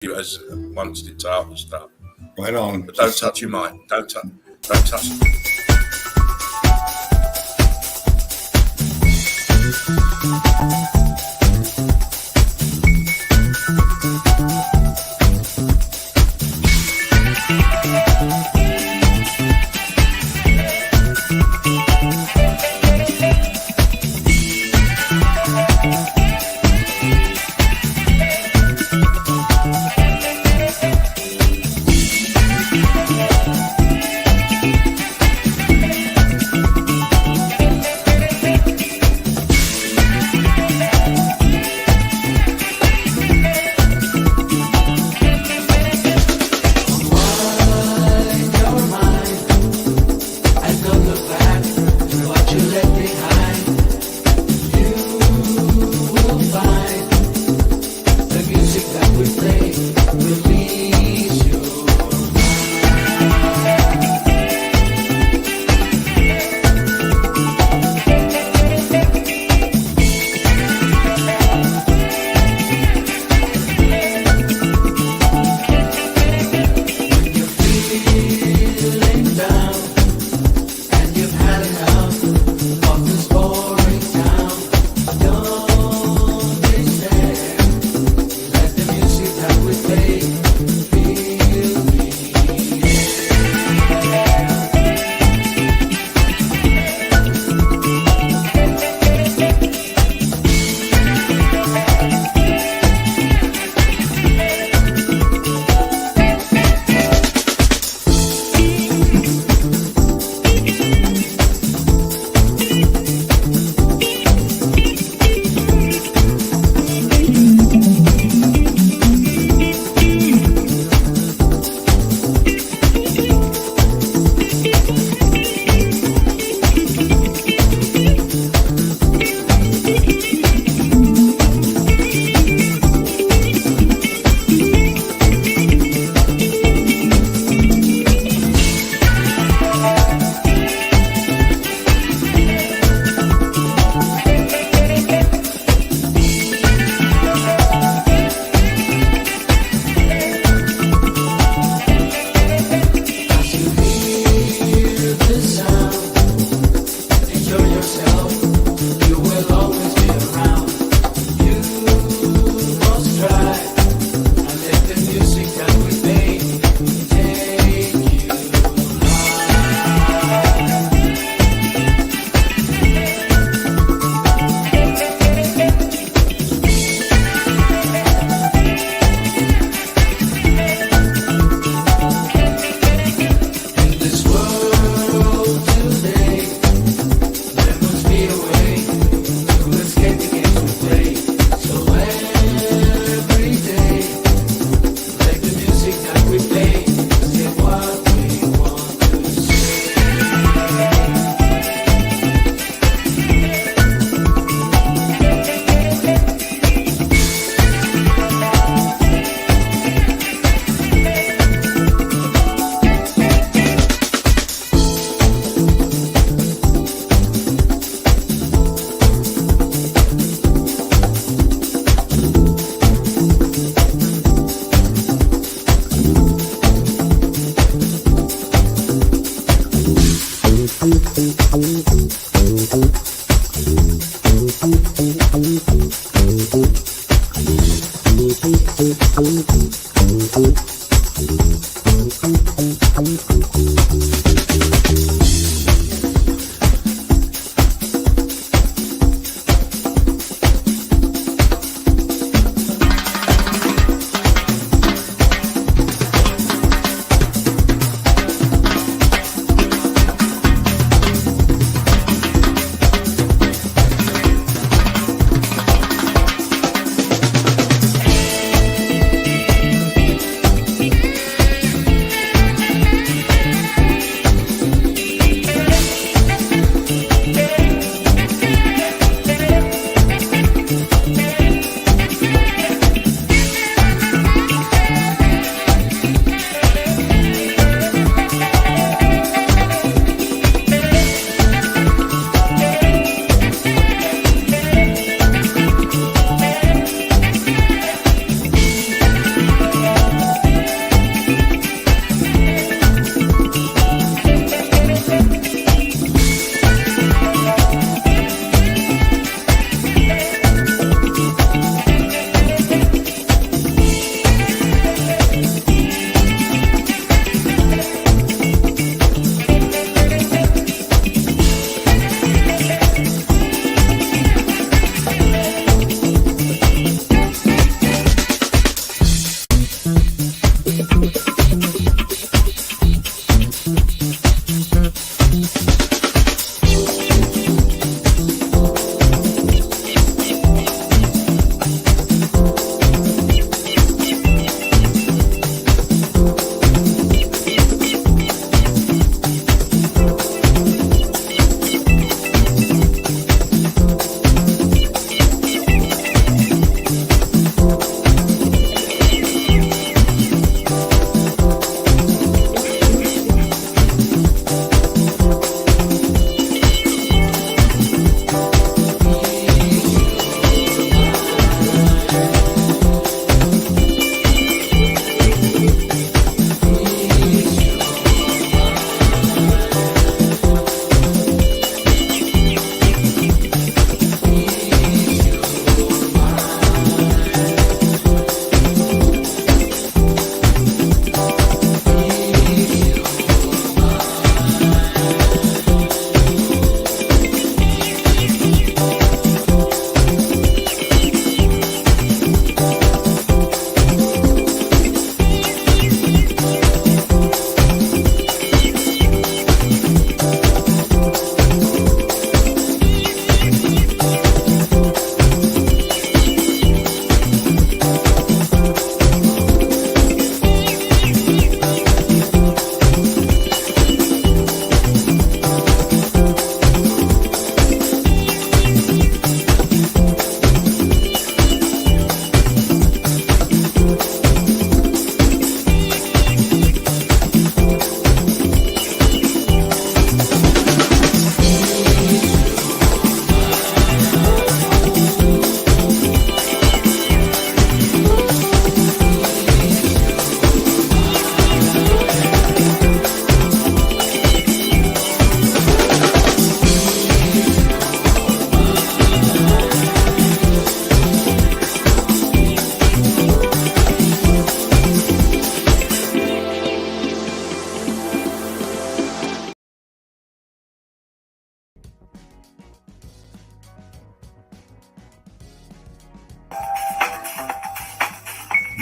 you as once did to other stuff. Right on. But don't touch your mind. Don't touch it.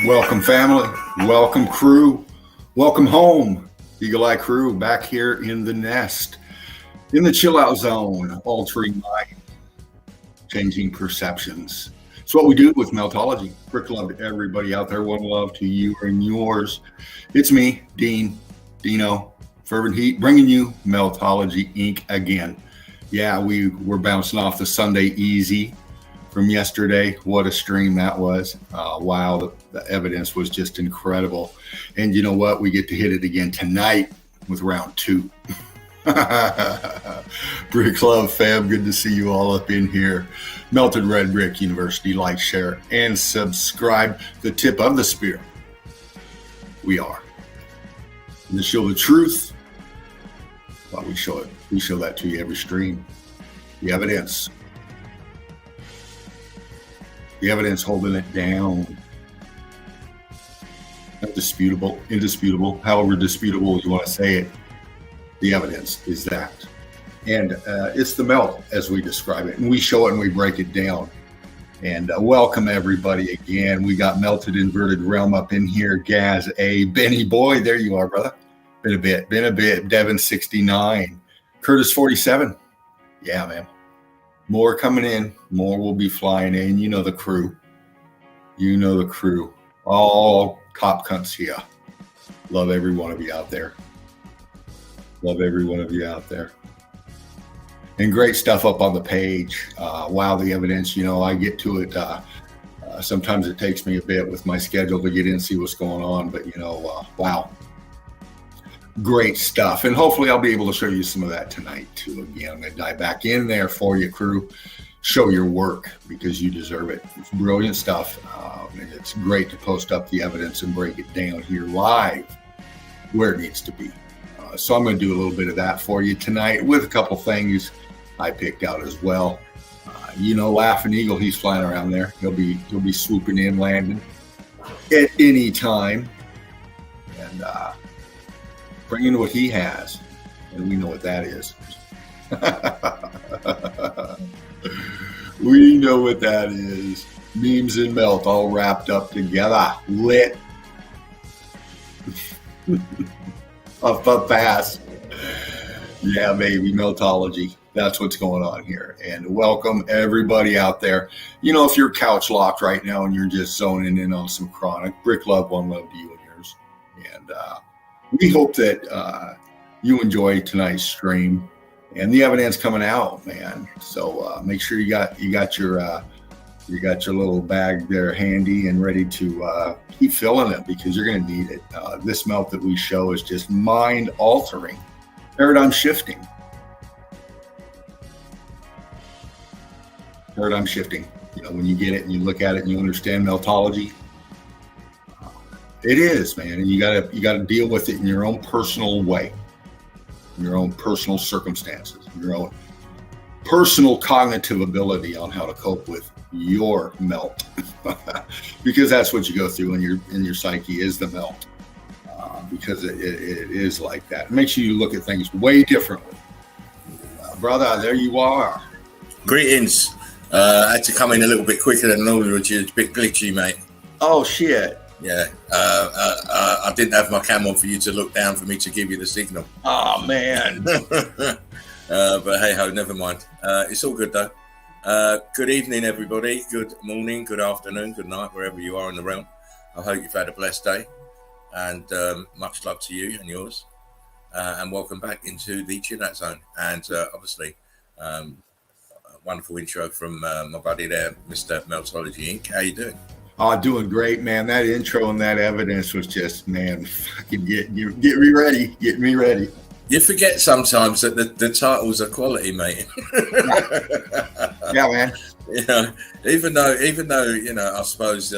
Welcome, family. Welcome, crew. Welcome home. Eagle Eye crew back here in the nest, in the chill out zone, altering mind, changing perceptions. It's what we do with Meltology. Quick love to everybody out there. One love to you and yours. It's me, Dino, Fervent Heat, bringing you Meltology Inc. again. Yeah, we were bouncing off the Sunday Easy from yesterday. What a stream that was. Wow, the evidence was just incredible. And you know what? We get to hit it again tonight with round 2. Brick Love fam, good to see you all up in here. Melted Red Brick University, like, share, and subscribe. The tip of the spear. We are. And to show the truth, well, we show it. We show that to you every stream. The evidence. The evidence holding it down. Indisputable, however disputable you want to say it. The evidence is that. And it's the melt as we describe it. And we show it and we break it down. And welcome everybody again. We got Melted Inverted Realm up in here. Gaz A. Benny Boy, there you are, brother. Been a bit. Devin 69. Curtis 47. Yeah, man. More coming in. More will be flying in. You know the crew. All cop cunts here. Love every one of you out there. And great stuff up on the page. Wow, the evidence, I get to it. Sometimes it takes me a bit with my schedule to get in and see what's going on. But, wow. Great stuff. And hopefully I'll be able to show you some of that tonight, too. Again, I'm going to dive back in there for you, crew. Show your work because you deserve it. It's brilliant stuff. And it's great to post up the evidence and break it down here live where it needs to be. So I'm going to do a little bit of that for you tonight with a couple things I picked out as well. Laughing Eagle, he's flying around there. He'll be swooping in, landing at any time, and bringing what he has, and we know what that is. We know what that is. Memes and melt all wrapped up together, lit. Up fast. Yeah, baby, Meltology. That's what's going on here. And welcome everybody out there. If you're couch locked right now and you're just zoning in on some chronic, Brick Love, one love to you and yours. And we hope that you enjoy tonight's stream and the evidence coming out, man. So make sure you got your little bag there handy and ready to keep filling it because you're going to need it. This melt that we show is just mind altering, paradigm shifting. When you get it and you look at it and you understand Meltology, it is, man. And you gotta deal with it in your own personal way, in your own personal circumstances, your own personal cognitive ability on how to cope with your melt, because that's what you go through in your psyche is the melt, because it is like that. It makes you look at things way differently. Brother, there you are. Greetings. I had to come in a little bit quicker than normal, which is a bit glitchy, mate. Oh, shit. Yeah. I didn't have my cam on for you to look down for me to give you the signal. Oh, man. But hey ho, never mind. It's all good though. Good evening, everybody. Good morning, good afternoon, good night, wherever you are in the realm. I hope you've had a blessed day, and much love to you and yours. And welcome back into the Chill Out Zone. And obviously, a wonderful intro from my buddy there, Mr. Meltology Inc. How you doing? Oh, doing great, man. That intro and that evidence was just, man, fucking get me ready. Get me ready. You forget sometimes that the titles are quality, mate. Yeah, man. Even though I suppose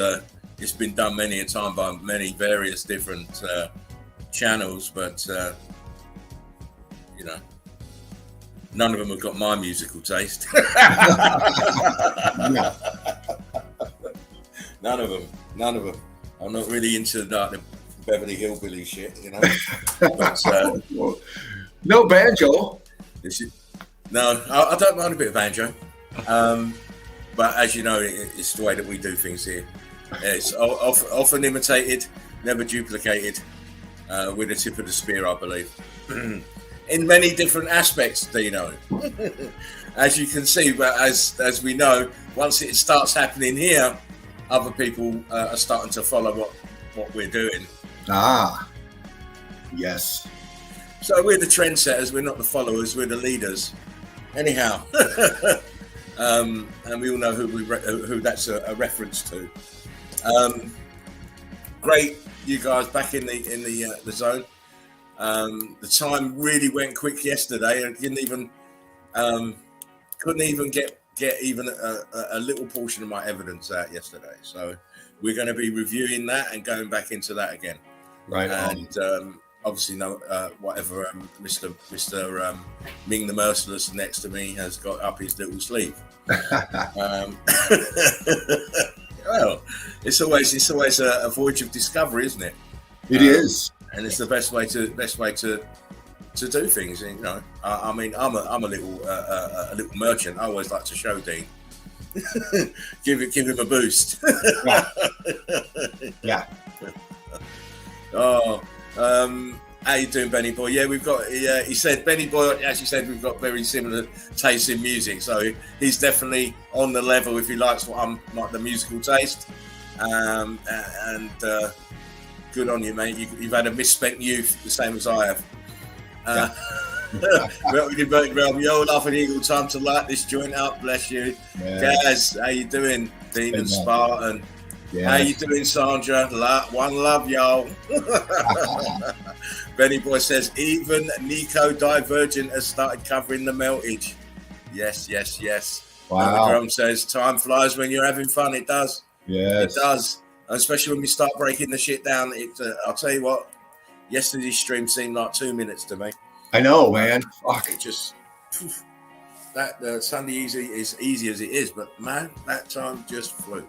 it's been done many a time by many various different channels, but none of them have got my musical taste. Yeah. None of them. I'm not really into the Beverly Hillbilly shit, But, no banjo. No, I don't mind a bit of banjo. But as you know, it's the way that we do things here. It's often imitated, never duplicated, with the tip of the spear, I believe. In many different aspects, Dino. As you can see, but as we know, once it starts happening here, other people are starting to follow what we're doing. Yes. So we're the trendsetters, we're not the followers, we're the leaders. Anyhow, and we all know who that's a reference to. Great, you guys back in the zone. The time really went quick yesterday. I couldn't even get even a little portion of my evidence out yesterday. So we're going to be reviewing that and going back into that again. Right. And obviously, whatever Mr. Ming the Merciless next to me has got up his little sleeve. Well, it's always a voyage of discovery, isn't it? It is, and it's the best way to do things. You know, I mean, I'm a little merchant. I always like to show Dean, give him a boost. Yeah. Oh, how you doing, Benny Boy? Yeah, we've got. Yeah, he said Benny Boy actually said we've got very similar tastes in music, so he's definitely on the level if he likes what I'm like the musical taste. And good on you, mate. You've had a misspent youth, the same as I have. Yo, Laughing Eagle, time to light this joint up. Bless you, Gaz. How you doing, Dean and Spartan? Yes. How you doing, Sandra? One love, y'all. Benny Boy says, even Nico Divergent has started covering the meltage. Yes. Wow. And the drum says, time flies when you're having fun. It does. Yes. It does. Especially when we start breaking the shit down. I'll tell you what, yesterday's stream seemed like 2 minutes to me. I know, man. Fuck. It just... that Sunday is easy as it is, but man, that time just flew.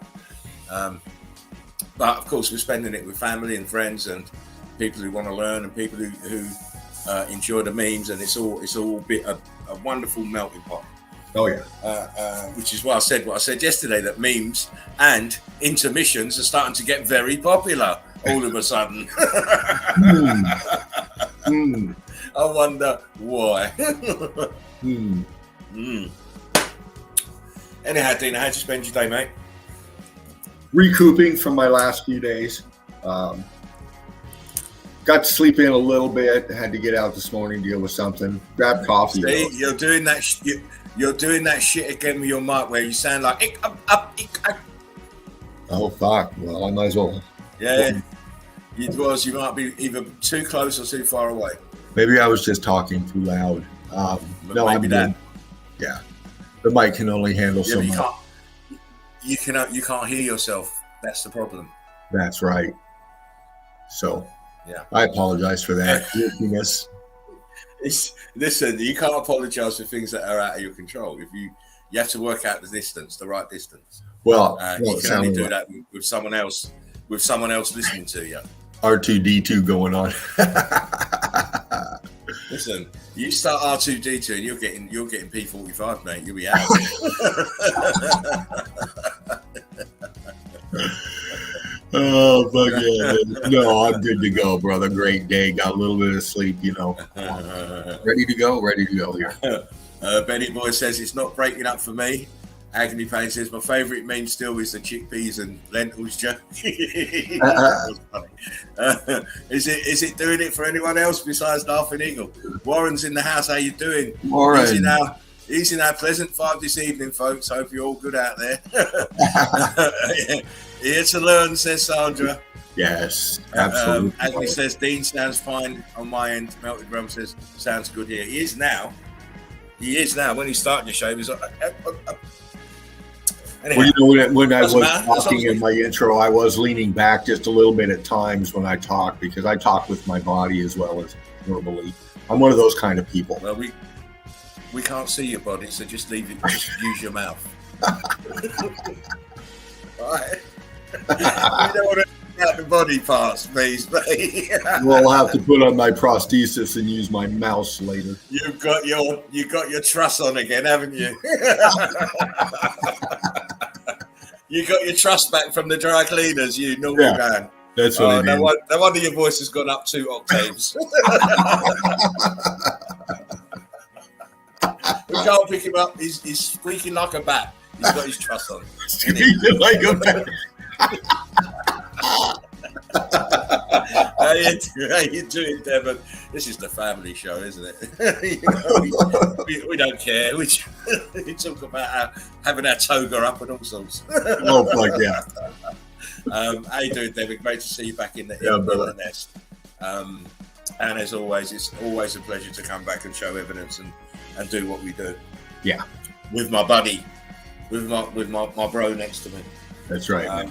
But of course, we're spending it with family and friends and people who want to learn and people who enjoy the memes, and it's all a wonderful melting pot. Oh yeah. Which is why I said what I said yesterday, that memes and intermissions are starting to get very popular all of a sudden. I wonder why. Anyhow, Dina, how'd you spend your day, mate? Recouping from my last few days. Got to sleep in a little bit. Had to get out this morning, deal with something. Grab coffee. See, you're doing that. You're doing that shit again with your mic, where you sound like. Oh fuck! Well, I might as well. Yeah, you might be either too close or too far away. Maybe I was just talking too loud. No, maybe that. Yeah, the mic can only handle so much. You can't hear yourself. That's the problem. That's right. So, yeah, I apologize for that. Listen, you can't apologize for things that are out of your control. If you have to work out the right distance. Well, you can only do that with someone else listening to you. R2D2 going on. Listen, you start R2D2 and you're getting P45, mate. You'll be out. Oh, fuck yeah. No, I'm good to go, brother. Great day. Got a little bit of sleep, Ready to go here. Benny Boy says it's not breaking up for me. Agony Pain says my favourite meme still is the chickpeas and lentils joke. That was funny. Is it doing it for anyone else besides Laughing Eagle? Warren's in the house. How you doing? Warren. He's in our pleasant vibe this evening, folks. Hope you're all good out there. Here to learn, says Sandra. Yes, absolutely. Agony says Dean sounds fine on my end. Melted Drum says sounds good here. He is now. When he started the show, he was like. Anyhow, when I was talking in my intro, I was leaning back just a little bit at times when I talk, because I talk with my body as well as verbally. I'm one of those kind of people. Well, we can't see your body, so just leave it. Just use your mouth. Right. You don't want to out the body parts, please, mate. Well, I'll have to put on my prosthesis and use my mouse later. You've got your truss on again, haven't you? You got your trust back from the dry cleaners, you naughty man. That's what no wonder your voice has gone up 2 octaves. We can't pick him up. He's squeaking like a bat. He's got his trust on. Squeaking like a bat. How you doing, Devon? This is the family show, isn't it? we don't care. We talk about having our toga up and all sorts. Oh, fuck yeah. How you doing, Devon? Great to see you back in the nest. And as always, it's always a pleasure to come back and show evidence and do what we do. Yeah. With my buddy, with my bro next to me. That's right.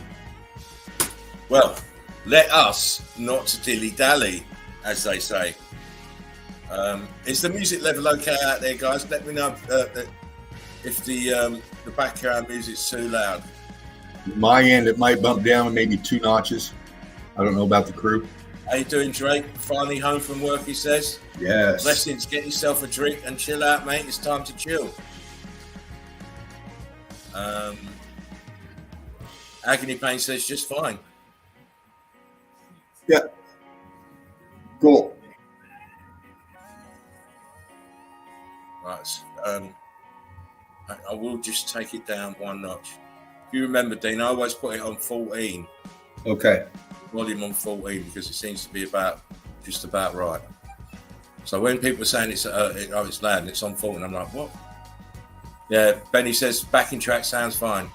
Well, let us not dilly-dally, as they say. Is the music level okay out there, guys? Let me know if the background music's too loud. My end, it might bump down maybe 2 notches. I don't know about the crew. How you doing, Drake? Finally home from work, he says. Yes. Blessings, get yourself a drink and chill out, mate. It's time to chill. Agony Pain says just fine. Yeah. Cool. Right. I will just take it down 1 notch. If you remember, Dean, I always put it on 14. Okay. Volume on 14 because it seems to be just about right. So when people are saying it's loud and it's on 14, I'm like, what? Yeah, Benny says backing track sounds fine.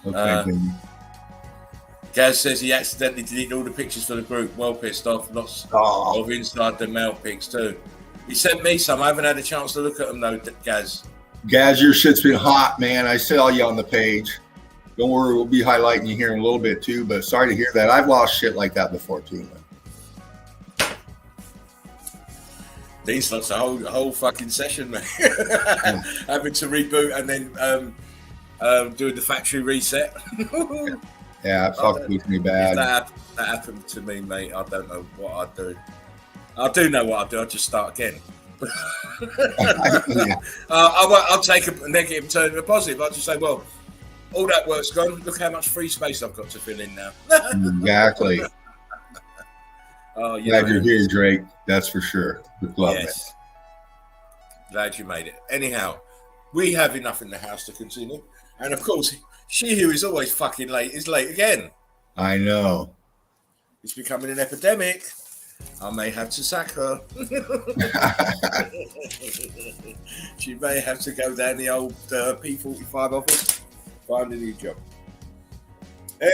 Okay. Gaz says he accidentally deleted all the pictures for the group. Well pissed off. Lots of inside the mail pics too. He sent me some. I haven't had a chance to look at them though, Gaz. Gaz, your shit's been hot, man. I saw you on the page. Don't worry, we'll be highlighting you here in a little bit too, but sorry to hear that. I've lost shit like that before too, man. Dean's lost a whole fucking session, man. Having to reboot and then doing the factory reset. Yeah, it fucked with me bad. If that happened to me, mate, I don't know what I'd do. I do know what I'd do. I'd just start again. I'll take a negative turn to a positive. I'll just say, well, all that work's gone. Look how much free space I've got to fill in now. Exactly. Glad you're here, Drake. That's for sure. With love, yes. Glad you made it. Anyhow, we have enough in the house to continue. And of course, she who is always fucking late is late again. I know. It's becoming an epidemic. I may have to sack her. She may have to go down the old P45 office, find a new job.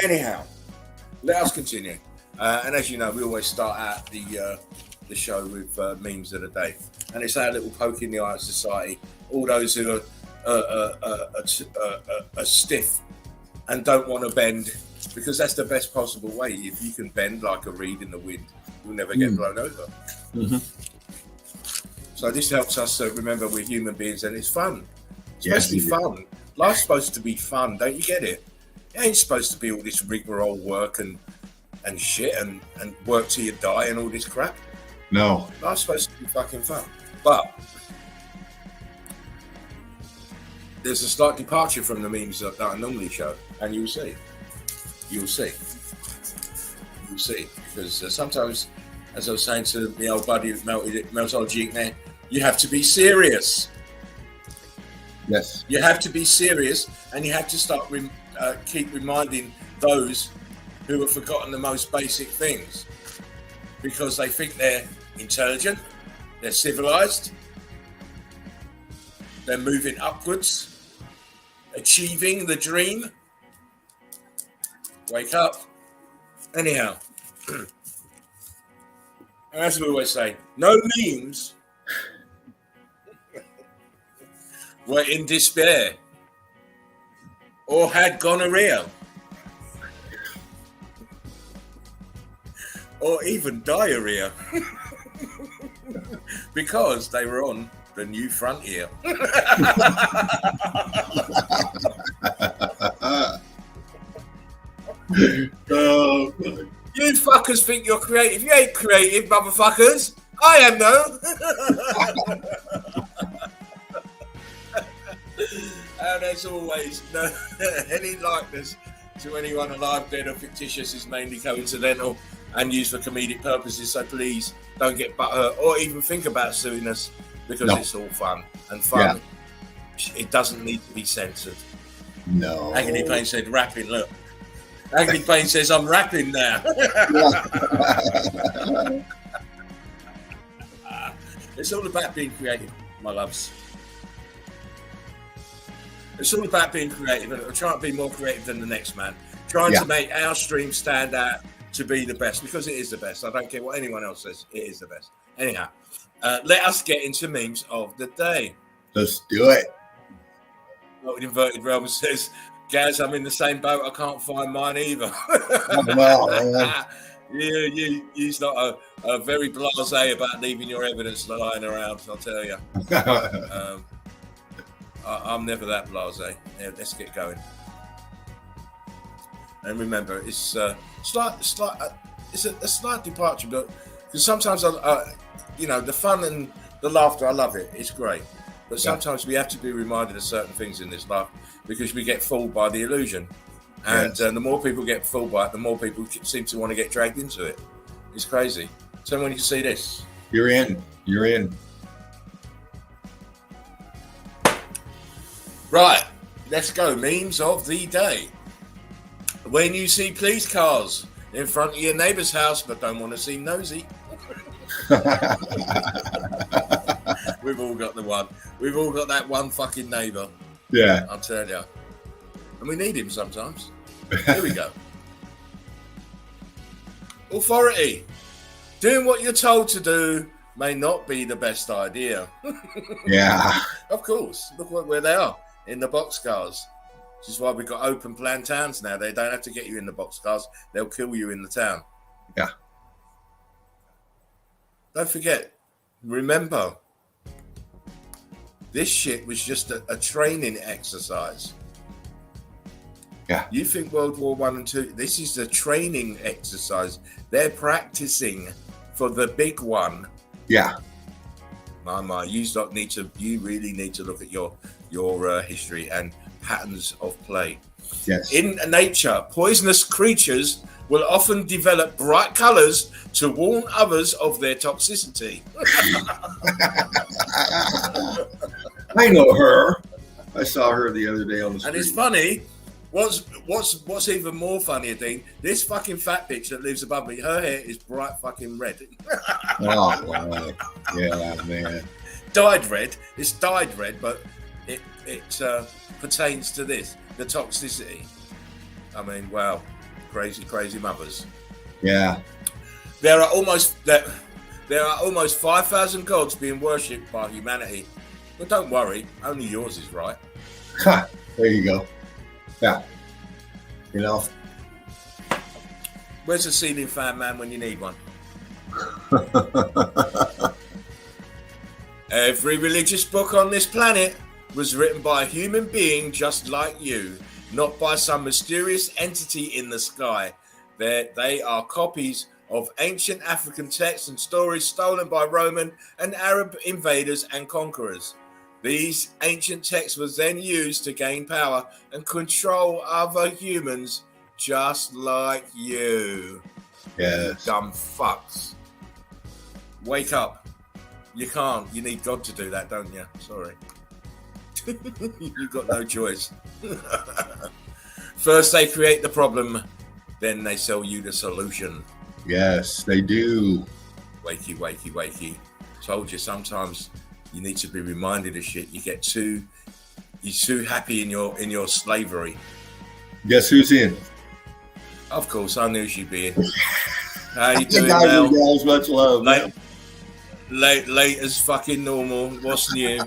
Anyhow, let us continue. And as you know, we always start out the show with memes of the day. And it's our little poke in the eye of society. All those who are stiff and don't want to bend, because that's the best possible way. If you can bend like a reed in the wind, you'll never get blown over. Mm-hmm. So this helps us to remember we're human beings and it's fun. It's supposed to be fun. Life's supposed to be fun, don't you get it? It ain't supposed to be all this rigmarole work and shit and work till you die and all this crap. No. Life's supposed to be fucking fun. But there's a slight departure from the memes that I normally show, and you'll see. Because sometimes, as I was saying to the old buddy of MELTOLOGY there, you have to be serious. Yes. You have to be serious, and you have to start keep reminding those who have forgotten the most basic things, because they think they're intelligent, they're civilized, they're moving upwards, achieving the dream. Wake up. Anyhow, as we always say, no memes were in despair or had gonorrhea or even diarrhea because they were on the new frontier. Oh, you fuckers think you're creative. You ain't creative, motherfuckers. I am, though. And as always, no, any likeness to anyone alive, dead, or fictitious is mainly coincidental and used for comedic purposes. So please don't get butthurt or even think about suing us, because it's all fun and fun. Yeah. It doesn't need to be censored. No. Agony Payne said, rapping, look. Agony Payne says, I'm rapping now. It's all about being creative, my loves. It's all about being creative and trying to be more creative than the next man. Trying to make our stream stand out to be the best, because it is the best. I don't care what anyone else says. It is the best. Anyhow, let us get into memes of the day. Let's do it. Well, Inverted Realm says, Gaz, I'm in the same boat. I can't find mine either. He's not a very blasé about leaving your evidence lying around, I'll tell you. I'm never that blasé. Yeah, let's get going. And remember, it's a slight departure, but because sometimes the fun and the laughter, I love it. It's great. But sometimes we have to be reminded of certain things in this life, because we get fooled by the illusion. And the more people get fooled by it, the more people seem to want to get dragged into it. It's crazy. Tell me when you see this. You're in. Right. Let's go. Memes of the day. When you see police cars in front of your neighbour's house but don't want to seem nosy. We've all got the one. We've all got that one fucking neighbour. Yeah. I'll tell you. And we need him sometimes. Here we go. Authority. Doing what you're told to do may not be the best idea. Yeah. Of course. Look where they are. In the boxcars. Which is why we've got open plan towns now. They don't have to get you in the boxcars. They'll kill you in the town. Yeah. Don't forget. Remember. This shit was just a training exercise. Yeah. You think World War I and II, this is a training exercise. They're practicing for the big one. Yeah. My, you really need to look at your history and patterns of play. Yes. In nature, poisonous creatures will often develop bright colors to warn others of their toxicity. I know her. I saw her the other day on the street. And it's funny. What's even more funnier, Dean? This fucking fat bitch that lives above me, her hair is bright fucking red. Oh, wow. Yeah, man. Dyed red. It's dyed red, but it pertains to this, the toxicity. I mean, wow, crazy mothers. Yeah. There are almost 5,000 gods being worshipped by humanity. But don't worry, only yours is right. There you go. Yeah. You know. Where's the ceiling fan man when you need one? Every religious book on this planet was written by a human being just like you, not by some mysterious entity in the sky. They are copies of ancient African texts and stories stolen by Roman and Arab invaders and conquerors. These ancient texts were then used to gain power and control other humans just like you. Yes. You dumb fucks. Wake up. You can't. You need God to do that, don't you? Sorry. You've got no choice. First they create the problem, then they sell you the solution. Yes, they do. Wakey. Told you sometimes you need to be reminded of shit. You're too happy in your slavery. Guess who's in? Of course, I knew she'd be in. How you doing, Mel? Guys, much love. Late as fucking normal. What's new?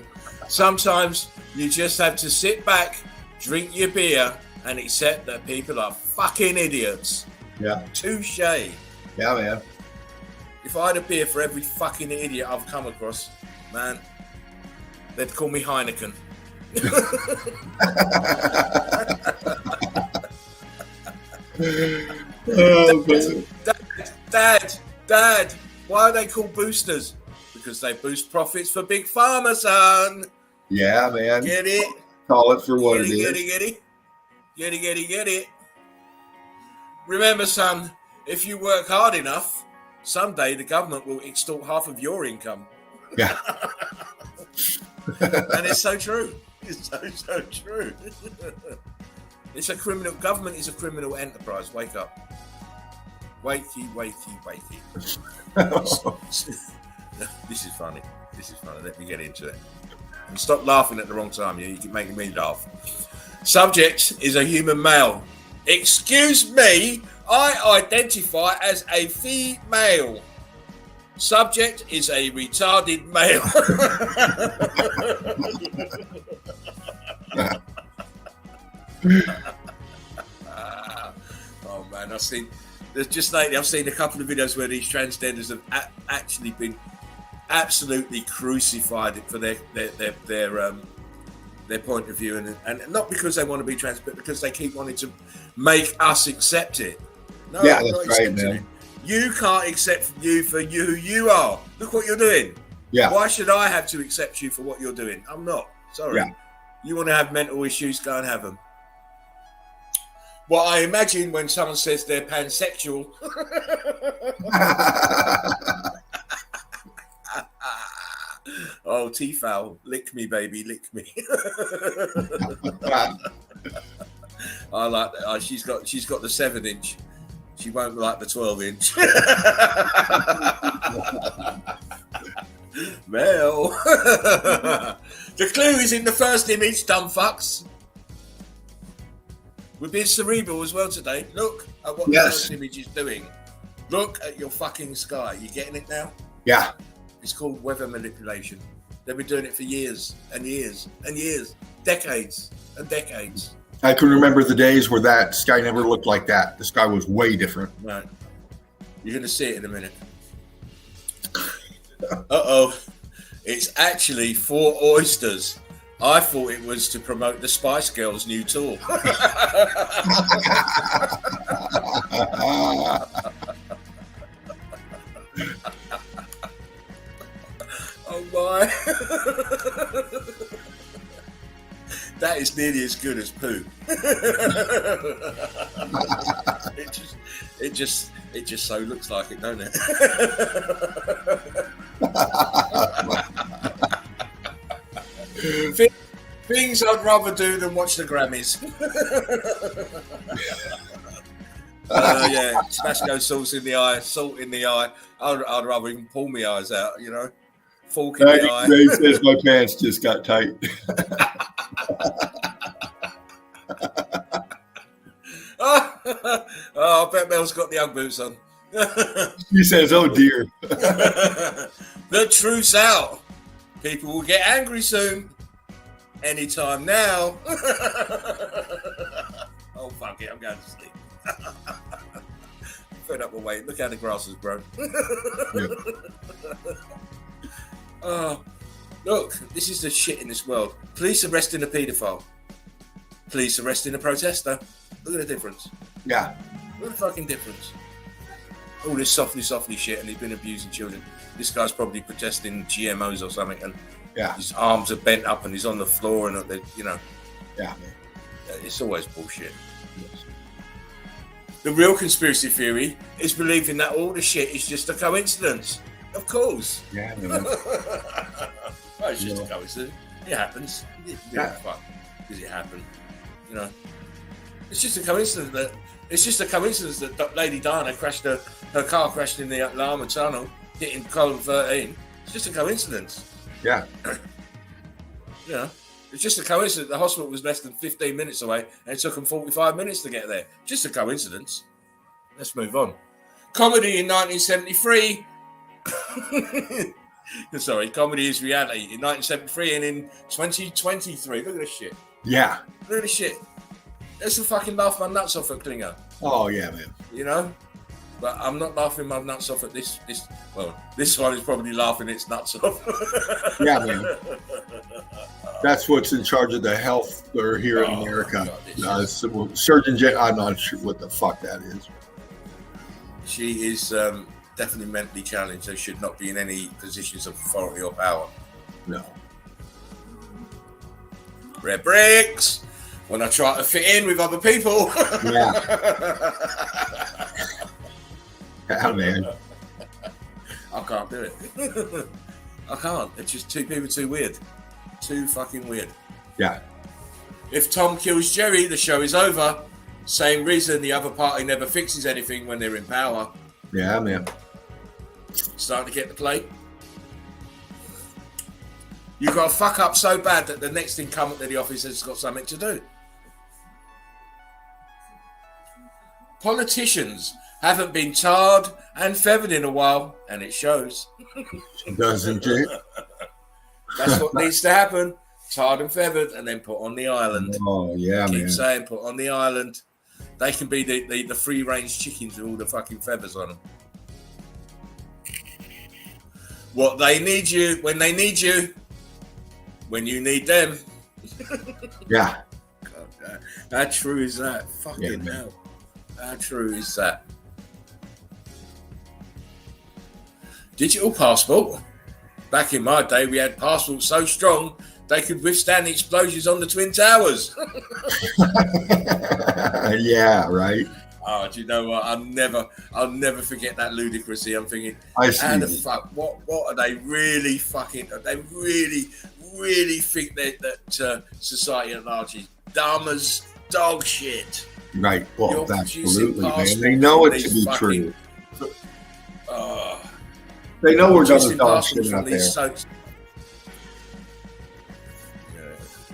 Sometimes you just have to sit back, drink your beer, and accept that people are fucking idiots. Yeah. Touche. Yeah, man. If I had a beer for every fucking idiot I've come across, man, they'd call me Heineken. Oh, man. Dad, why are they called boosters? Because they boost profits for Big Pharma, son. Yeah, man. Get it? Call it for what it is. Get it. Remember, son, if you work hard enough, someday the government will extort half of your income. Yeah. And it's so true. It's so true. It's a criminal. Government is a criminal enterprise. Wake up. Wakey. This is funny. Let me get into it. And stop laughing at the wrong time. You keep making me laugh. Subject is a human male. Excuse me, I identify as a female. Subject is a retarded male. Oh man, I've seen a couple of videos where these transgenders have actually been absolutely crucified for their point of view, and not because they want to be trans, but because they keep wanting to make us accept it. No, yeah, that's right, man. It. You can't accept you for who you are. Look what you're doing. Yeah. Why should I have to accept you for what you're doing? I'm not. Sorry. Yeah. You want to have mental issues, go and have them. Well, I imagine when someone says they're pansexual. Oh, T-foul, lick me, baby, lick me. I like that. Oh, she's got the 7-inch. She won't like the 12-inch. Well, the clue is in the first image, dumb fucks. We're being cerebral as well today. Look at what the first image is doing. Look at your fucking sky. You getting it now? Yeah. It's called weather manipulation. They've been doing it for years and years and years, decades and decades. I can remember the days where that sky never looked like that. The sky was way different. Right. You're going to see it in a minute. Uh-oh. It's actually 4 oysters. I thought it was to promote the Spice Girls' new tour. Oh my. That is nearly as good as poo. It just so looks like it, don't it? Things I'd rather do than watch the Grammys. Yeah, Tabasco sauce in the eye, salt in the eye. I'd rather even pull my eyes out, you know. Fork in the eye. Dave says my pants just got tight. Oh, I bet Mel's got the Ugg boots on. He says, oh dear. The truth's out. People will get angry soon. Anytime now. Oh, fuck it. I'm going to sleep. Fed up with waiting. Look how the grass has grown. Oh, look, this is the shit in this world. Police arresting a paedophile. Police arresting a protester. Look at the difference. Yeah. Look at the fucking difference. All this softly shit, and he's been abusing children. This guy's probably protesting GMOs or something, and his arms are bent up and he's on the floor, and you know. Yeah. It's always bullshit. Yes. The real conspiracy theory is believing that all the shit is just a coincidence. Of course. Yeah. Well, it's just a coincidence. It happens. Fuck. Does it happen? You know. It's just a coincidence that Lady Diana her car crashed in the Lama Tunnel, hitting column 13. It's just a coincidence. Yeah. You know, it's just a coincidence. The hospital was less than 15 minutes away, and it took them 45 minutes to get there. Just a coincidence. Let's move on. Comedy in 1973. Sorry, comedy is reality in 1973 and in 2023. Look at this shit. Yeah. Look at this shit. Let's fucking laugh my nuts off at Klinger. Oh yeah, man. You know, but I'm not laughing my nuts off at this. Well, this one is probably laughing its nuts off. Yeah, man. That's what's in charge of the health here in America. God, Surgeon General. I'm not sure what the fuck that is. She is definitely mentally challenged. They should not be in any positions of authority or power. No. Red bricks. When I try to fit in with other people. Yeah. Yeah, man. I can't do it. I can't. It's just people too weird. Too fucking weird. Yeah. If Tom kills Jerry, the show is over. Same reason the other party never fixes anything when they're in power. Yeah, man. Starting to get the play. You've got to fuck up so bad that the next incumbent in the office has got something to do. Politicians haven't been tarred and feathered in a while, and it shows. Doesn't it? That's what needs to happen. Tarred and feathered, and then put on the island. Oh, yeah, man. Keep saying, put on the island. They can be the free-range chickens with all the fucking feathers on them. What they need you, when they need you, when you need them. Yeah. God, how true is that? Fucking hell. How true is that? Digital passport. Back in my day, we had passports so strong they could withstand the explosions on the Twin Towers. Yeah, right. Oh, do you know what? I'll never forget that ludicrousy. I'm thinking, I see. how the fuck? What are they really fucking? They really think that society at large is dumb as dog shit. Right. Well, You're absolutely, man. producing They know it these to be fucking- true. They know we're dumb as producing dog passports shit from out these there. soaps.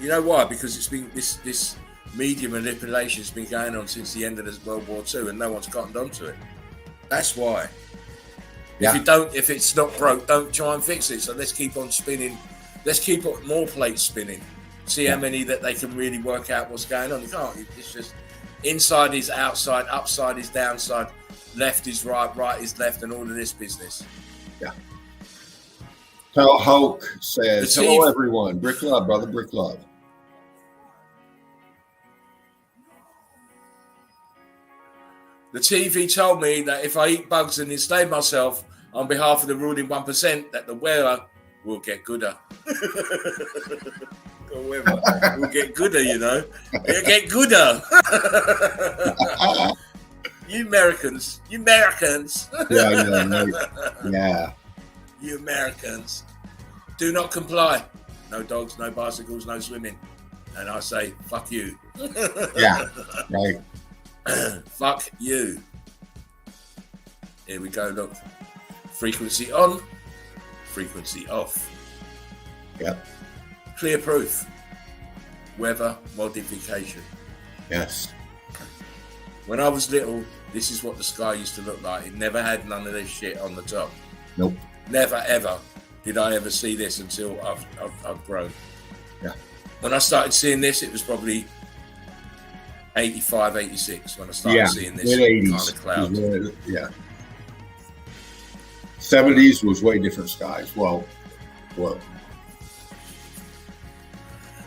You know why? Because it's been this media manipulation has been going on since the end of World War II, and no one's gotten onto it. That's why. Yeah. If it's not broke, don't try and fix it. So let's keep on spinning. Let's keep more plates spinning. See how many that they can really work out what's going on. You can't. It's just inside is outside, upside is downside, left is right, right is left, and all of this business. Yeah. So Hulk says, The hello, TV everyone. Brick love, brother. Brick love. The TV told me that if I eat bugs and enslave myself on behalf of the ruling 1%, that the wearer will get gooder. We'll get gooder, you know. It'll get gooder. You Americans. Yeah. You Americans. Do not comply. No dogs, no bicycles, no swimming. And I say, fuck you. Yeah. Right. Fuck you. Here we go, look. Frequency on, frequency off. Yep. Clear proof. Weather modification. Yes. When I was little, this is what the sky used to look like. It never had none of this shit on the top. Nope. Never, ever did I ever see this until I've grown. Yeah. When I started seeing this, it was probably 85, 86 when I started seeing this kind of cloud. Yeah. 70s was way different skies. Well.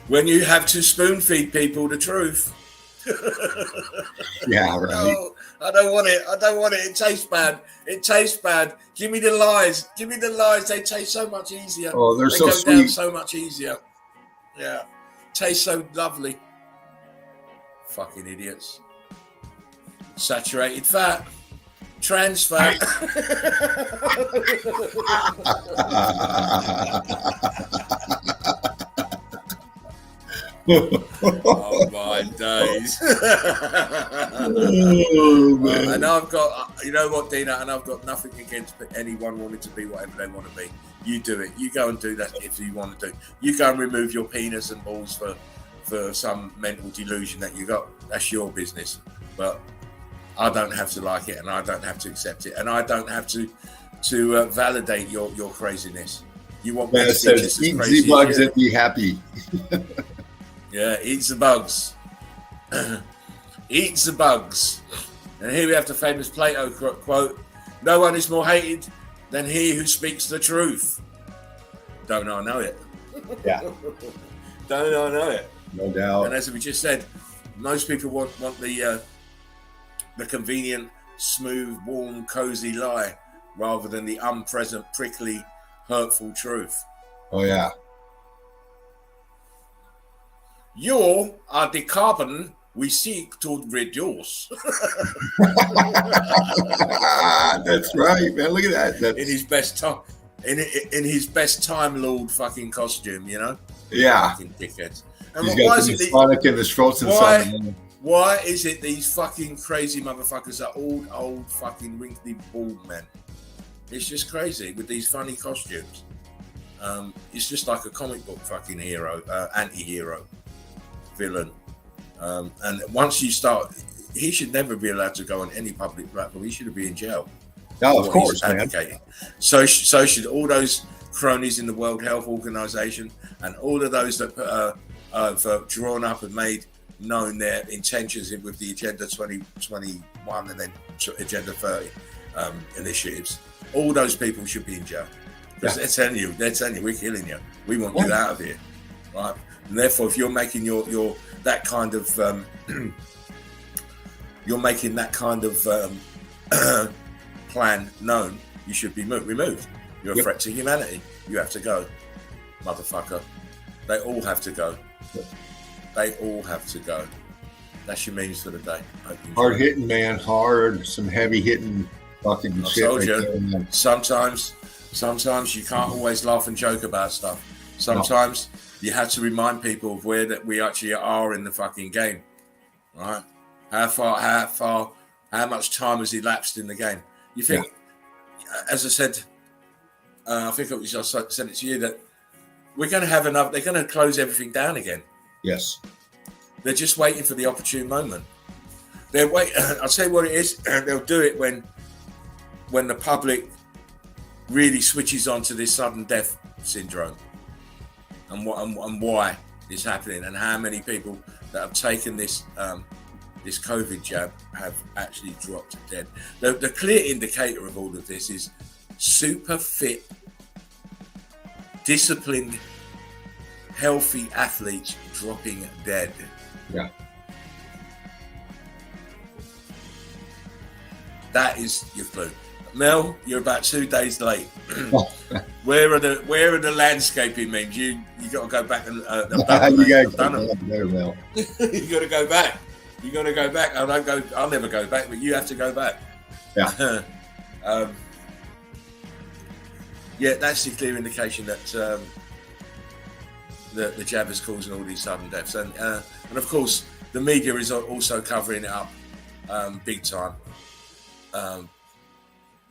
When you have to spoon feed people the truth. Yeah, right. No, I don't want it. It tastes bad. Give me the lies. They taste so much easier. Oh, they so go sweet. Down so much easier. Yeah. Tastes so lovely. Fucking idiots. Saturated fat. Trans fat. Oh my days. Oh, man. And I've got, you know what, Dina, and I've got nothing against anyone wanting to be whatever they want to be. You do it. You go and do that if you want to do. You go and remove your penis and balls for some mental delusion that you got. That's your business. But I don't have to like it, and I don't have to accept it, and I don't have to validate your craziness. You want me to It says, eat the bugs and be happy. Yeah, eats the bugs. Eats the bugs. And here we have the famous Plato quote, no one is more hated than he who speaks the truth. Don't I know it? Yeah. Don't I know it? No doubt. And as we just said, most people want the convenient, smooth, warm, cozy lie rather than the unpleasant, prickly, hurtful truth. Oh, yeah. You are the carbon we seek to reduce. That's right, man. Look at that. In his best time, in his best time lord fucking costume, you know. Yeah. Fucking dickheads. And He's got the Sonic and the frozen sun. Why is it these fucking crazy motherfuckers are old fucking wrinkly bald men? It's just crazy with these funny costumes. It's just like a comic book fucking hero, anti-hero, villain. And once you start, he should never be allowed to go on any public platform. He should be in jail. Oh, of course, man. So should all those cronies in the World Health Organization and all of those that have drawn up and made known their intentions with the Agenda 2021 and then Agenda 30 initiatives. All those people should be in jail. Because they're telling you, we're killing you. We want you out of here, right? And therefore, if you're making your that kind of plan known, you should be removed. You're a threat to humanity. You have to go, motherfucker. They all have to go. They all have to go. That's your means for the day. Hard hitting, man. Hard, some heavy hitting fucking shit. Right there, sometimes you can't always laugh and joke about stuff. Sometimes you have to remind people of where that we actually are in the fucking game. Right? How much time has elapsed in the game? You think, as I said, I think I said it to you that we're going to have enough. They're going to close everything down again. Yes. They're just waiting for the opportune moment. They're wait. I'll tell you what it is. They'll do it when the public really switches on to this sudden death syndrome and why it's happening and how many people that have taken this this COVID jab have actually dropped dead. The clear indicator of all of this is super fit, disciplined, healthy athletes dropping dead. Yeah. That is your clue. Mel, you're about 2 days late. Where are the landscaping memes? You got to go back and you got to go back. You got to go back. I'll never go back, but you have to go back. Yeah. That's the clear indication that the jab is causing all these sudden deaths, and of course the media is also covering it up big time.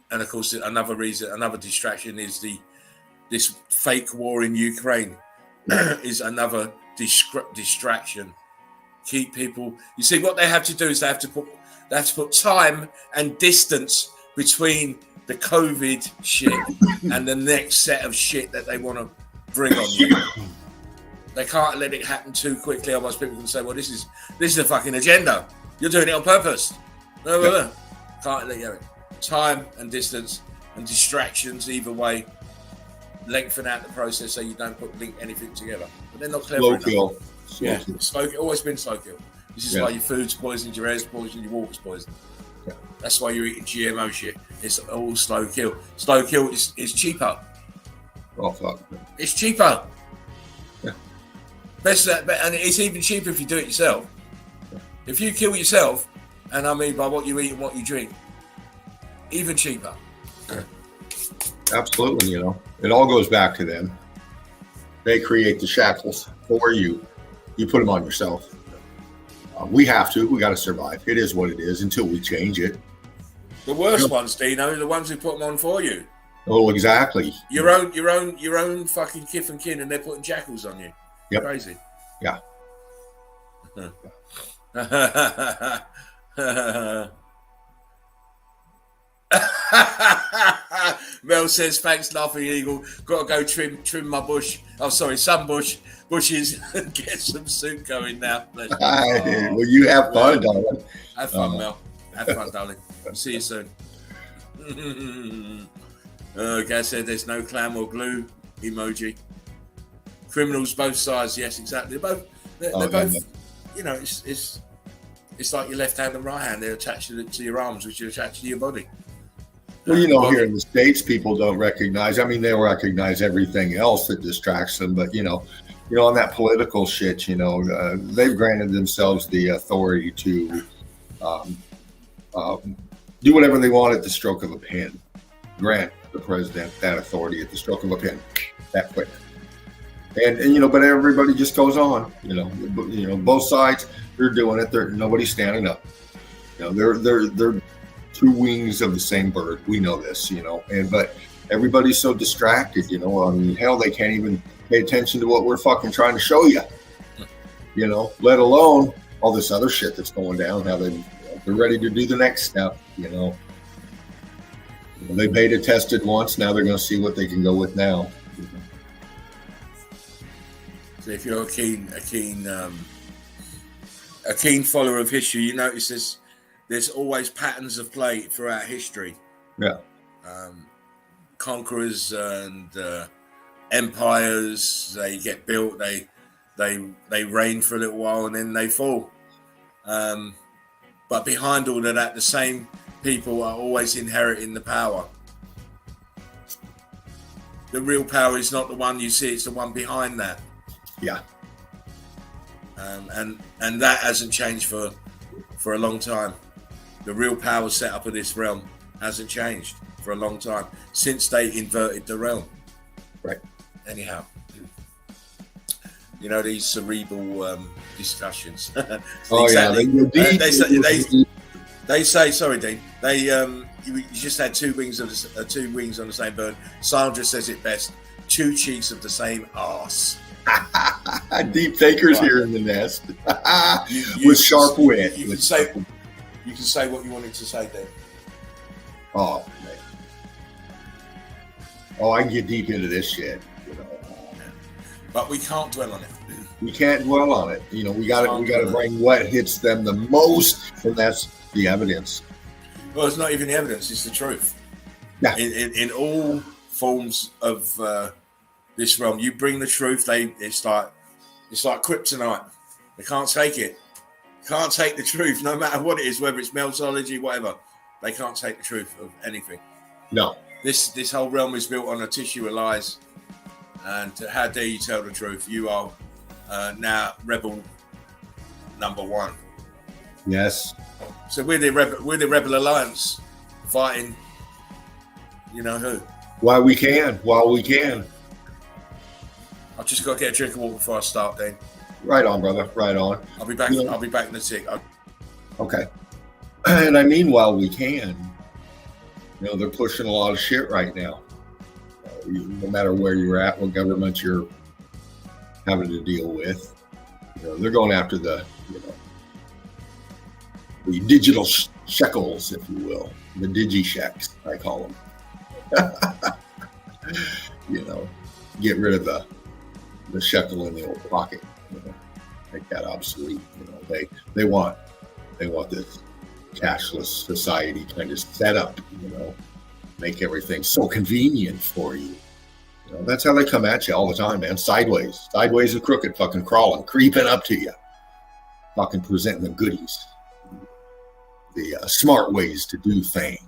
And of course, another distraction is this fake war in Ukraine is another distraction. Keep people. You see, what they have to do is they have to put time and distance between the COVID shit and the next set of shit that they want to bring on you. They can't let it happen too quickly, otherwise people can say, "Well, this is a fucking agenda. You're doing it on purpose." No. Can't let you have it. Time and distance and distractions either way lengthen out the process so you don't link anything together. But they're not clever enough. Slow kill. Always been slow kill. This is why your food's poisoned, your air's poisoned, your water's poisoned. Yeah. That's why you're eating GMO shit. It's all slow kill. Slow kill is cheaper. Oh fuck. It's cheaper. Yeah. And it's even cheaper if you do it yourself. If you kill yourself, and I mean by what you eat and what you drink, even cheaper. Absolutely, it all goes back to them. They create the shackles for you. You put them on yourself. We got to survive. It is what it is until we change it. The worst ones, Dino, are the ones who put them on for you. Oh, exactly. Your own fucking kith and kin, and they're putting jackals on you. Yep. Crazy. Yeah. Mel says, "Thanks, Laughing Eagle. Got to go trim my bush. Oh, sorry, some bushes and get some soup going now." Well, you have fun, darling. Have fun, Mel. Have fun, darling. See you soon. Gaz said, "There's no clam or glue emoji." Criminals, both sides. Yes, exactly. They're both. It's like your left hand and right hand. They're attached to your arms, which are attached to your body. Well, here in the States, people don't recognize. I mean, they recognize everything else that distracts them, but on that political shit, they've granted themselves the authority to do whatever they want at the stroke of a pen. Grant the president that authority at the stroke of a pen, that quick. And but everybody just goes on. Both sides, they're doing it. Nobody's standing up. They're two wings of the same bird. We know this. But everybody's so distracted. Hell, they can't even pay attention to what we're fucking trying to show you. Let alone all this other shit that's going down. How they're ready to do the next step. They beta tested once. Now they're going to see what they can go with now. So if you're a keen follower of history, you notice there's always patterns of play throughout history. Yeah. Conquerors and empires, they get built, they reign for a little while and then they fall. But behind all of that, the same people are always inheriting the power. The real power is not the one you see, it's the one behind that. Yeah. And that hasn't changed for a long time. The real power set up of this realm hasn't changed for a long time since they inverted the realm. Right. Anyhow, these cerebral discussions. They say, sorry, Dean. You just had two wings on the same bird. Sandra says it best: two cheeks of the same arse. Deep thinkers here in the nest with sharp wit. You can say what you wanted to say, Dean. Oh, man. I can get deep into this shit. But we can't dwell on it. We can't dwell on it. We got to bring what hits them the most, and that's the evidence. Well, it's not even the evidence; it's the truth. Yeah. In all forms of this realm, you bring the truth. It's like kryptonite. They can't take it. Can't take the truth, no matter what it is, whether it's meltology, whatever. They can't take the truth of anything. No. This whole realm is built on a tissue of lies. And how dare you tell the truth? You are now rebel number one. Yes. So we're the rebel alliance, fighting. You know who? While we can. I've just got to get a drink of water before I start, then. Right on, brother. Right on. I'll be back. I'll be back in a tick. Okay. And I mean, while we can, they're pushing a lot of shit right now. No matter where you're at, what government you're having to deal with, they're going after the digital shekels, if you will, the digi-sheks, I call them. Get rid of the shekel in the old pocket, make that obsolete. They want this cashless society kind of set up, make everything so convenient for you. That's how they come at you all the time, man. Sideways and crooked, fucking crawling, creeping up to you, fucking presenting the goodies, the smart ways to do things.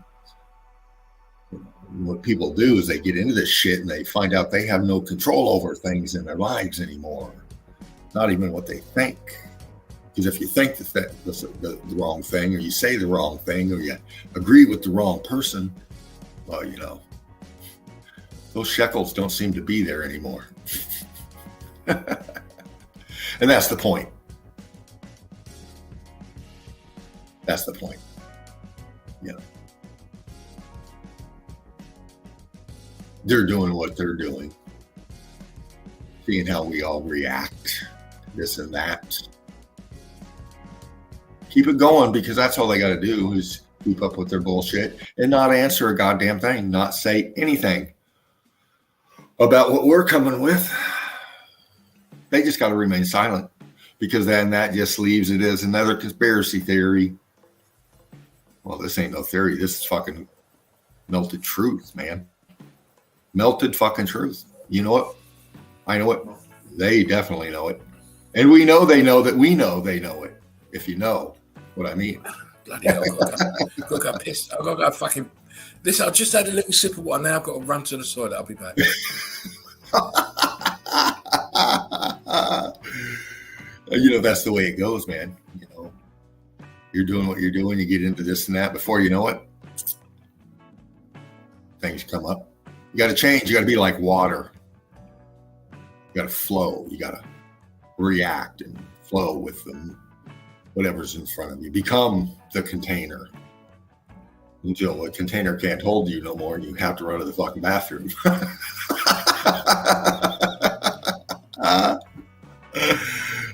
What people do is they get into this shit and they find out they have no control over things in their lives anymore. Not even what they think. Because if you think that's the wrong thing, or you say the wrong thing, or you agree with the wrong person, well, those shekels don't seem to be there anymore. And that's the point. That's the point. They're doing what they're doing. Seeing how we all react, this and that. Keep it going, because that's all they got to do is keep up with their bullshit and not answer a goddamn thing, not say anything about what we're coming with. They just got to remain silent, because then that just leaves it as another conspiracy theory. Well, this ain't no theory. This is fucking melted truth, man. Melted fucking truth. You know it. I know it. They definitely know it. And we know they know that we know they know it. If you know what I mean. Bloody hell. I've got to go piss. I've got to go fucking... Listen, I just had a little sip of water. Now I've got to run to the toilet. I'll be back. That's the way it goes, man. You're doing what you're doing. You get into this and that. Before you know it, things come up. You got to change. You got to be like water. You got to flow. You got to react and flow with them, whatever's in front of you. Become the container until a container can't hold you no more and you have to run to the fucking bathroom.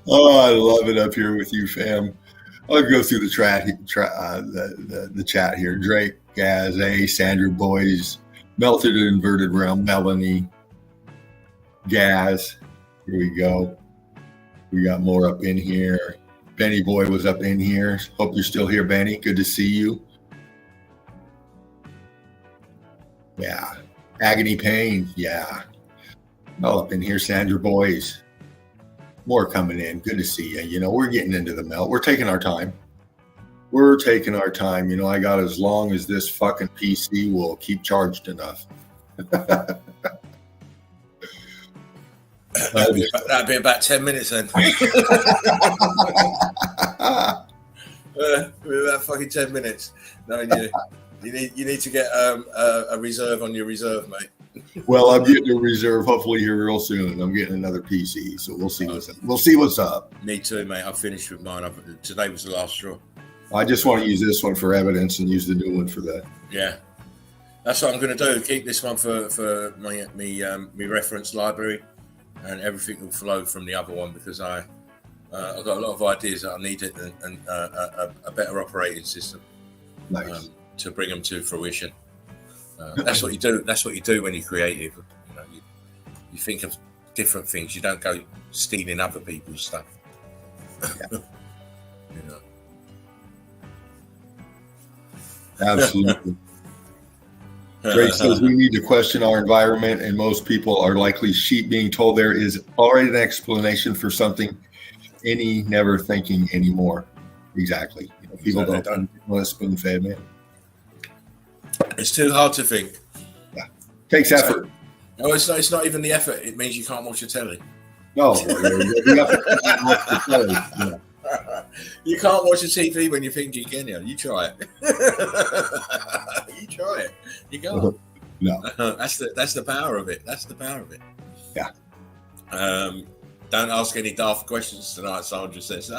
Oh, I love it up here with you, fam. I'll go through the chat here. Drake, Gaz, A, Sandra Boys, Melted Inverted Realm, Melanie, Gaz. Here we go. We got more up in here. Benny Boy was up in here. Hope you're still here, Benny. Good to see you. Yeah. Agony Pain. Yeah. All up in here, Sandra Boys. More coming in. Good to see you. We're getting into the melt. We're taking our time. I got as long as this fucking PC will keep charged enough. That'd be about 10 minutes then. About fucking 10 minutes. No, you need to get a reserve on your reserve, mate. Well, I'm getting a reserve hopefully here real soon. I'm getting another PC, so we'll see what's up. Me too, mate. I've finished with mine. Today was the last straw. I just want to use this one for evidence and use the new one for that. Yeah, that's what I'm going to do. Keep this one for my reference library, and everything will flow from the other one because I've got a lot of ideas that I need and a better operating system. Nice. To bring them to fruition. That's what you do. That's what you do when you're creative. You think of different things. You don't go stealing other people's stuff. Yeah. Absolutely. Drake says we need to question our environment, and most people are likely sheep being told there is already an explanation for something. Any never thinking anymore. Exactly. People don't want to spoon fed, man. It's too hard to think. Yeah. Takes effort. No, it's not even the effort. It means you can't watch your telly. No. You have to watch the telly. Yeah. You can't watch the TV when you're thinking, can you? You try it. You try it. You can't. No. That's the power of it. That's the power of it. Yeah. Don't ask any daft questions tonight, Sandra says.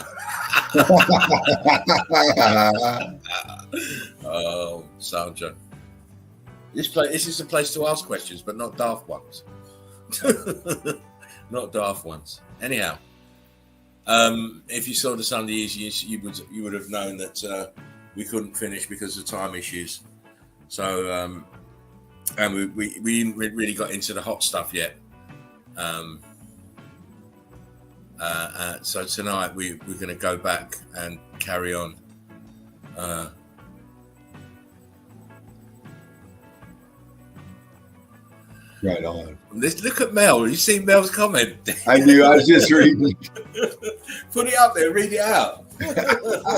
Oh, Sandra. This is the place to ask questions, but not daft ones. Not daft ones. Anyhow, if you saw the Sunday issues, you would have known that we couldn't finish because of time issues. So, and we didn't really got into the hot stuff yet. So tonight we're going to go back and carry on. Right on. Look at Mel. You see Mel's comment? I knew. I was just reading. Put it up there. Read it out.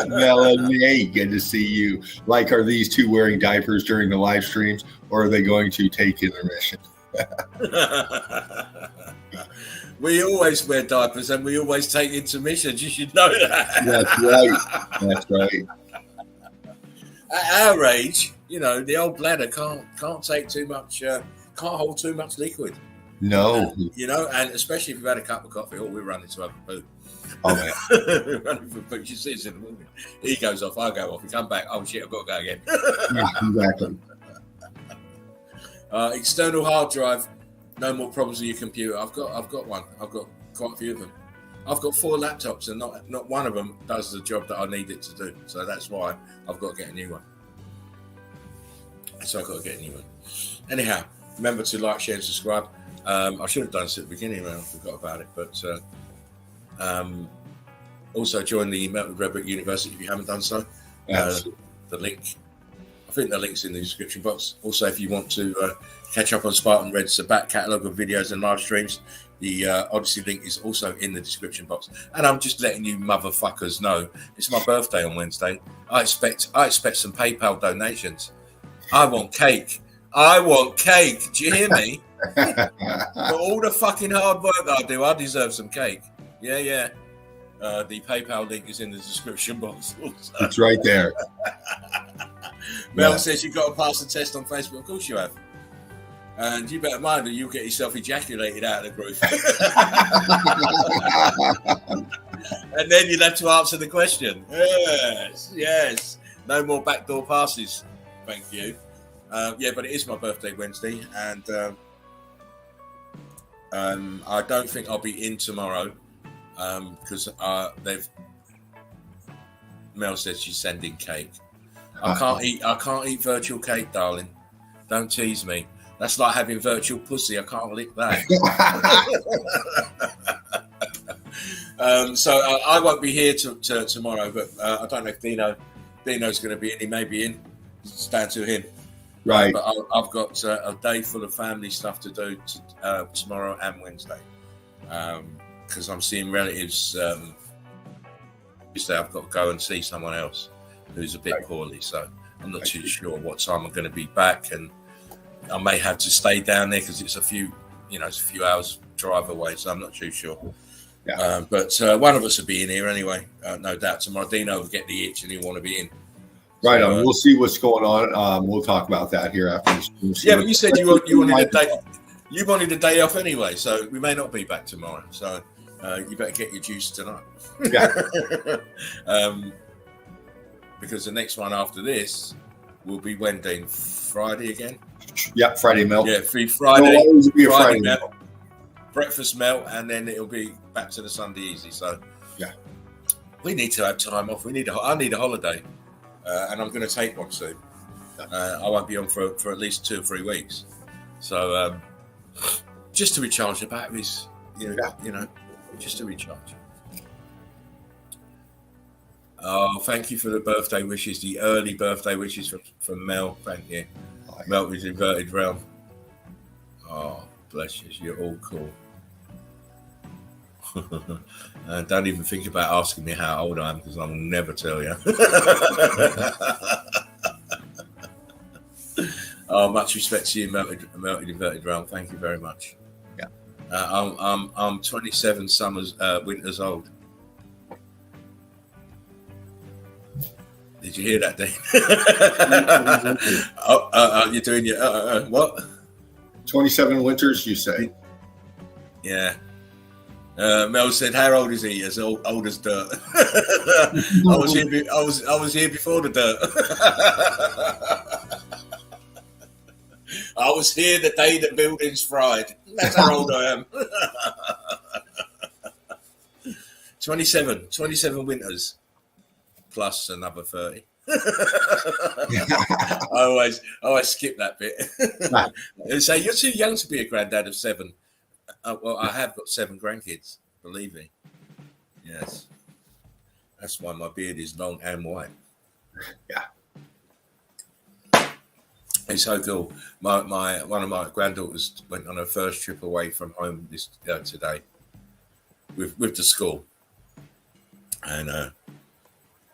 Melanie, good to see you. Like, are these two wearing diapers during the live streams, or are they going to take intermission? We always wear diapers and we always take intermissions. You should know that. That's right. At our age, the old bladder can't take too much. Can't hold too much liquid. No. And especially if you've had a cup of coffee, we're running to have a poo. Oh, man. We're running for a poo. She sits in the morning. He goes off, I go off. We come back. Oh, shit, I've got to go again. Yeah, exactly. External hard drive. No more problems with your computer. I've got one. I've got quite a few of them. I've got 4 laptops and not one of them does the job that I need it to do. So that's why I've got to get a new one. Anyhow, remember to like, share, and subscribe. I should have done this at the beginning and I forgot about it. But also join the Melted Red Brick University if you haven't done so. The link. I think the link's in the description box. Also, if you want to catch up on Spartan Red's back catalogue of videos and live streams, the Odyssey link is also in the description box. And I'm just letting you motherfuckers know it's my birthday on Wednesday. I expect some PayPal donations. I want cake. Do you hear me? For all the fucking hard work that I do, I deserve some cake. Yeah. The PayPal link is in the description box. It's right there. Mel says you've got to pass the test on Facebook. Of course you have. And you better mind that you'll get yourself ejaculated out of the group. And then you'll have to answer the question. Yes. No more backdoor passes. Thank you. Yeah, but it is my birthday Wednesday. And I don't think I'll be in tomorrow. Because Mel says she's sending cake. I can't eat virtual cake, darling. Don't tease me. That's like having virtual pussy. I can't lick that. So I won't be here tomorrow, but I don't know if Dino's going to be in. He may be in. It's down to him. Right. But I've got a day full of family stuff to do tomorrow and Wednesday. Because I'm seeing relatives. Tuesday I've got to go and see someone else who's a bit poorly. So I'm not too sure what time I'm going to be back, and I may have to stay down there because it's a few hours drive away. So I'm not too sure. Yeah. But one of us will be in here anyway, no doubt. Tomorrow, Dino will get the itch and he'll want to be in. Right on. We'll see what's going on. We'll talk about that here after. But you said you wanted a day. You wanted a day off anyway, so we may not be back tomorrow. So you better get your juice tonight. Yeah. Because the next one after this will be Wednesday, Friday again. Yeah, Friday melt. Yeah, Friday. It'll be a Friday melt. Breakfast melt, and then it'll be back to the Sunday easy. So yeah, we need to have time off. I need a holiday, and I'm going to take one soon. I won't be on for at least 2 or 3 weeks. So just to recharge the batteries, you know, just to recharge. Oh, thank you for the birthday wishes, the early birthday wishes from Mel. Thank you. Mel with inverted realm. Oh, bless you. You're all cool. And don't even think about asking me how old I am, because I'll never tell you. Oh, much respect to you, melted inverted realm. Thank you very much. Yeah. I'm 27 winters old. Did you hear that, Dean? You're doing your what? 27 winters, you say? Yeah. Mel said, "How old is he? As old as dirt." I was here before the dirt. I was here the day the buildings fried. That's how old I am. 27 winters. Plus another 30. I always skip that bit. They say you're too young to be a granddad of 7. Well, I have got 7 grandkids. Believe me. Yes, that's why my beard is long and white. Yeah, it's so cool. One of my granddaughters went on her first trip away from home today with the school, and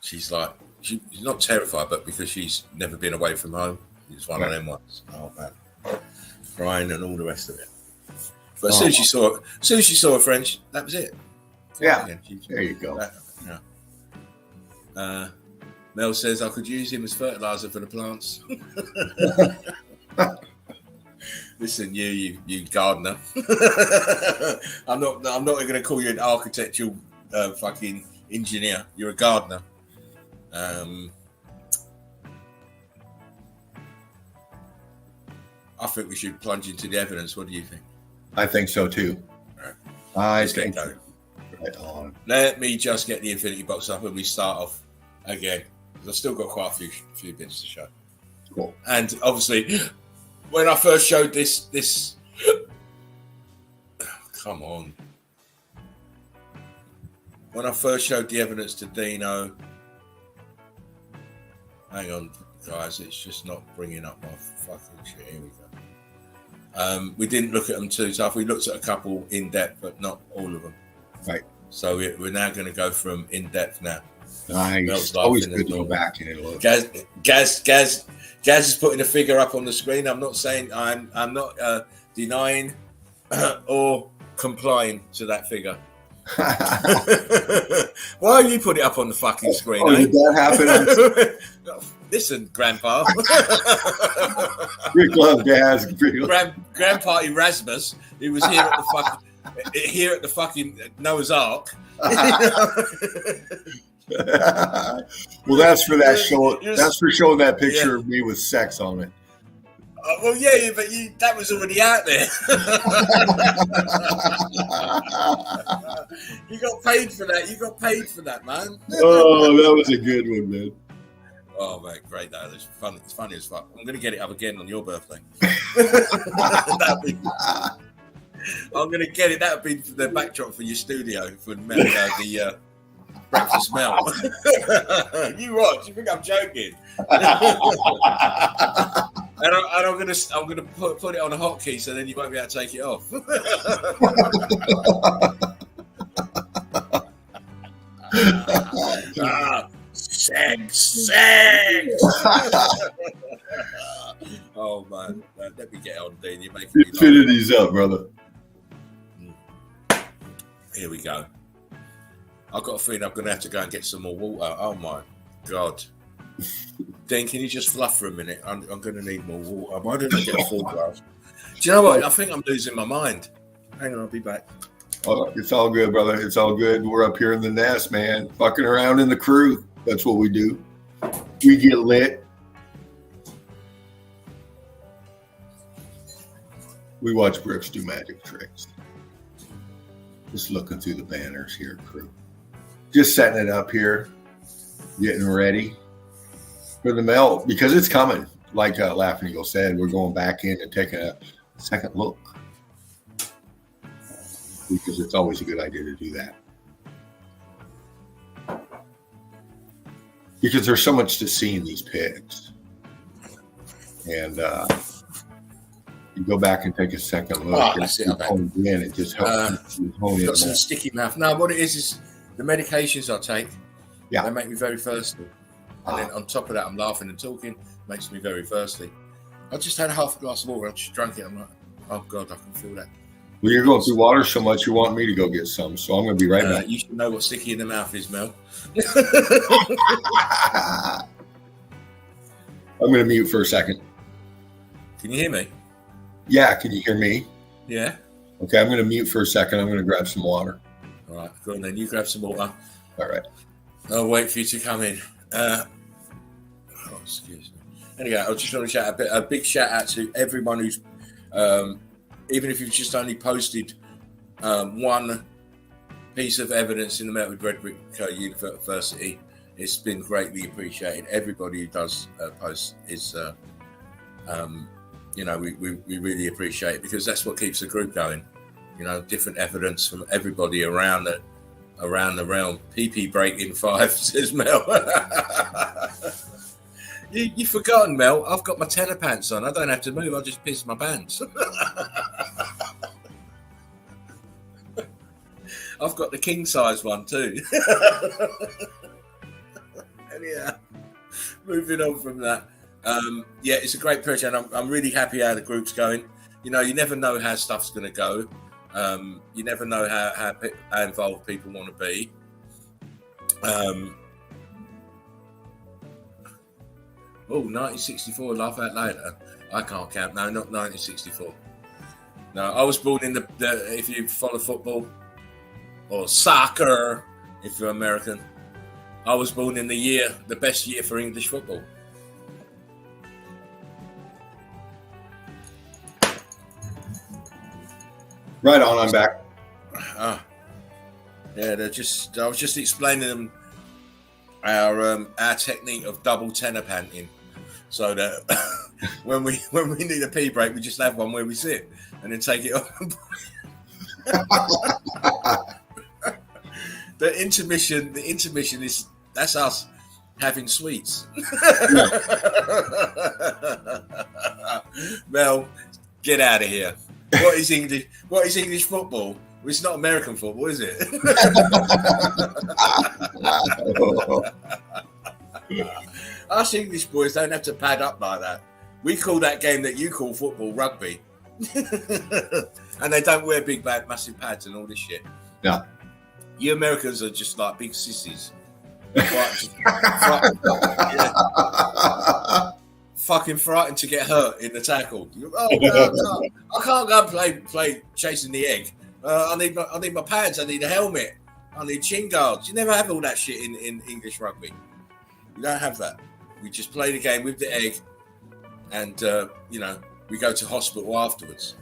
she's like, she's not terrified, but because she's never been away from home, it's one of them ones. Oh man, crying and all the rest of it. But as soon as she saw her friend, that was it. Yeah, there you go. Mel says I could use him as fertilizer for the plants. Listen, you gardener. I'm not going to call you an architectural fucking engineer. You're a gardener. I think we should plunge into the evidence. What do you think? I think so too. Right. Right on. Let me just get the infinity box up and we start off again. I've still got quite a few bits to show. Cool. And obviously, when I first showed this, come on. When I first showed the evidence to Dino, hang on, guys, it's just not bringing up my fucking shit. Here we go. We didn't look at them too tough. We looked at a couple in depth, but not all of them. Right. So we're now going to go from in depth now. Nice. Always good to go back and look. Gaz is putting a figure up on the screen. I'm not saying I'm not denying or complying to that figure. Why you put it up on the fucking screen? Oh, did that happen? Listen, Grandpa. Rick loved Daz. Grandpa Erasmus, he was here at the fucking Noah's Ark. Well, that's for that show. That's for showing that picture of me with sex on it. Well, yeah, but that was already out there. You got paid for that. You got paid for that, man. Oh, that was a good one, man. Oh, man, great. That was fun. It's funny as fuck. I'm going to get it up again on your birthday. I'm going to get it. That would be the backdrop for your studio for the breakfast Mel. You watch. You think I'm joking? And I'm gonna put it on a hotkey, so then you won't be able to take it off. Sex. Oh man, let me get on, Dean. You're making me Infinity's up, brother. Here we go. I've got a feeling I'm going to have to go and get some more water. Oh my God. Dean, can you just fluff for a minute? I'm going to need more water. Why don't I get a full glass? Do you know what? I think I'm losing my mind. Hang on, I'll be back. Oh, it's all good, brother. It's all good. We're up here in the nest, man. Fucking around in the crew. That's what we do. We get lit. We watch Brooks do magic tricks. Just looking through the banners here, crew. Just setting it up here. Getting ready for the melt because it's coming. Like Laughing Eagle said, we're going back in and taking a second look because it's always a good idea to do that. Because there's so much to see in these pigs. And you go back and take a second look. Oh, that's it. It just helps you hone in. Got some sticky mouth. No, what it is the medications I take, yeah, they make me very thirsty. And then on top of that, I'm laughing and talking, makes me very thirsty. I just had half a glass of water, I just drank it. I'm like, oh God, I can feel that. Well, you're going through water so much, you want me to go get some, so I'm going to be right back. You should know what sticky in the mouth is, Mel. I'm going to mute for a second. Can you hear me? Yeah, can you hear me? Yeah. Okay, I'm going to mute for a second. I'm going to grab some water. All right, go on then. You grab some water. All right. I'll wait for you to come in. Excuse me. Anyway, I just want to shout a big shout out to everyone who's, even if you've just only posted one piece of evidence in the Melted Red Brick University, it's been greatly appreciated. Everybody who does post is, we really appreciate it because that's what keeps the group going. You know, different evidence from everybody around the realm. PP breaking 5, says Mel. You've forgotten, Mel. I've got my tenor pants on. I don't have to move. I just piss my pants. I've got the king size one too. Anyhow, moving on from that. It's a great project, and I'm really happy how the group's going. You know, you never know how stuff's going to go. You never know how involved people want to be. 1964, laugh out loud. I can't count. No, not 1964. No, I was born in the if you follow football or soccer, if you're American, I was born in the best year for English football. Right on, I'm back. I was just explaining them our technique of double tenor panting, so that when we need a pee break, we just have one where we sit and then take it off. The intermission that's us having sweets. Mel, get out of here. What is English football? Well, it's not American football, is it? Us English boys don't have to pad up like that. We call that game that you call football rugby. And they don't wear big, massive pads and all this shit. Yeah. You Americans are just like big sissies. Fucking frightened to get hurt in the tackle. Oh no, I can't go and play chasing the egg. I need my pads. I need a helmet. I need shin guards. You never have all that shit in English rugby. You don't have that. We just play the game with the egg, and we go to hospital afterwards.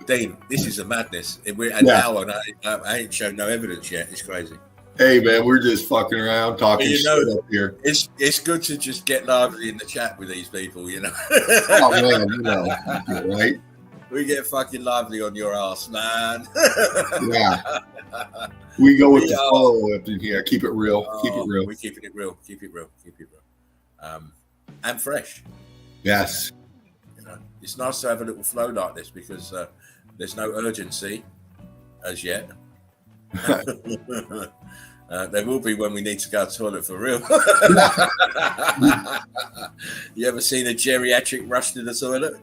Dean, this is a madness. We're an hour and I ain't shown no evidence yet. It's crazy. Hey man, we're just fucking around talking shit up here. It's good to just get lively in the chat with these people, Oh man, right? We get fucking lively on your ass, man. Yeah. We go with the flow up in here. Keep it real. Keep it real. We're keeping it real. Keep it real. And fresh. Yes. It's nice to have a little flow like this because there's no urgency as yet. There will be when we need to go to the toilet for real. You ever seen a geriatric rush to the toilet?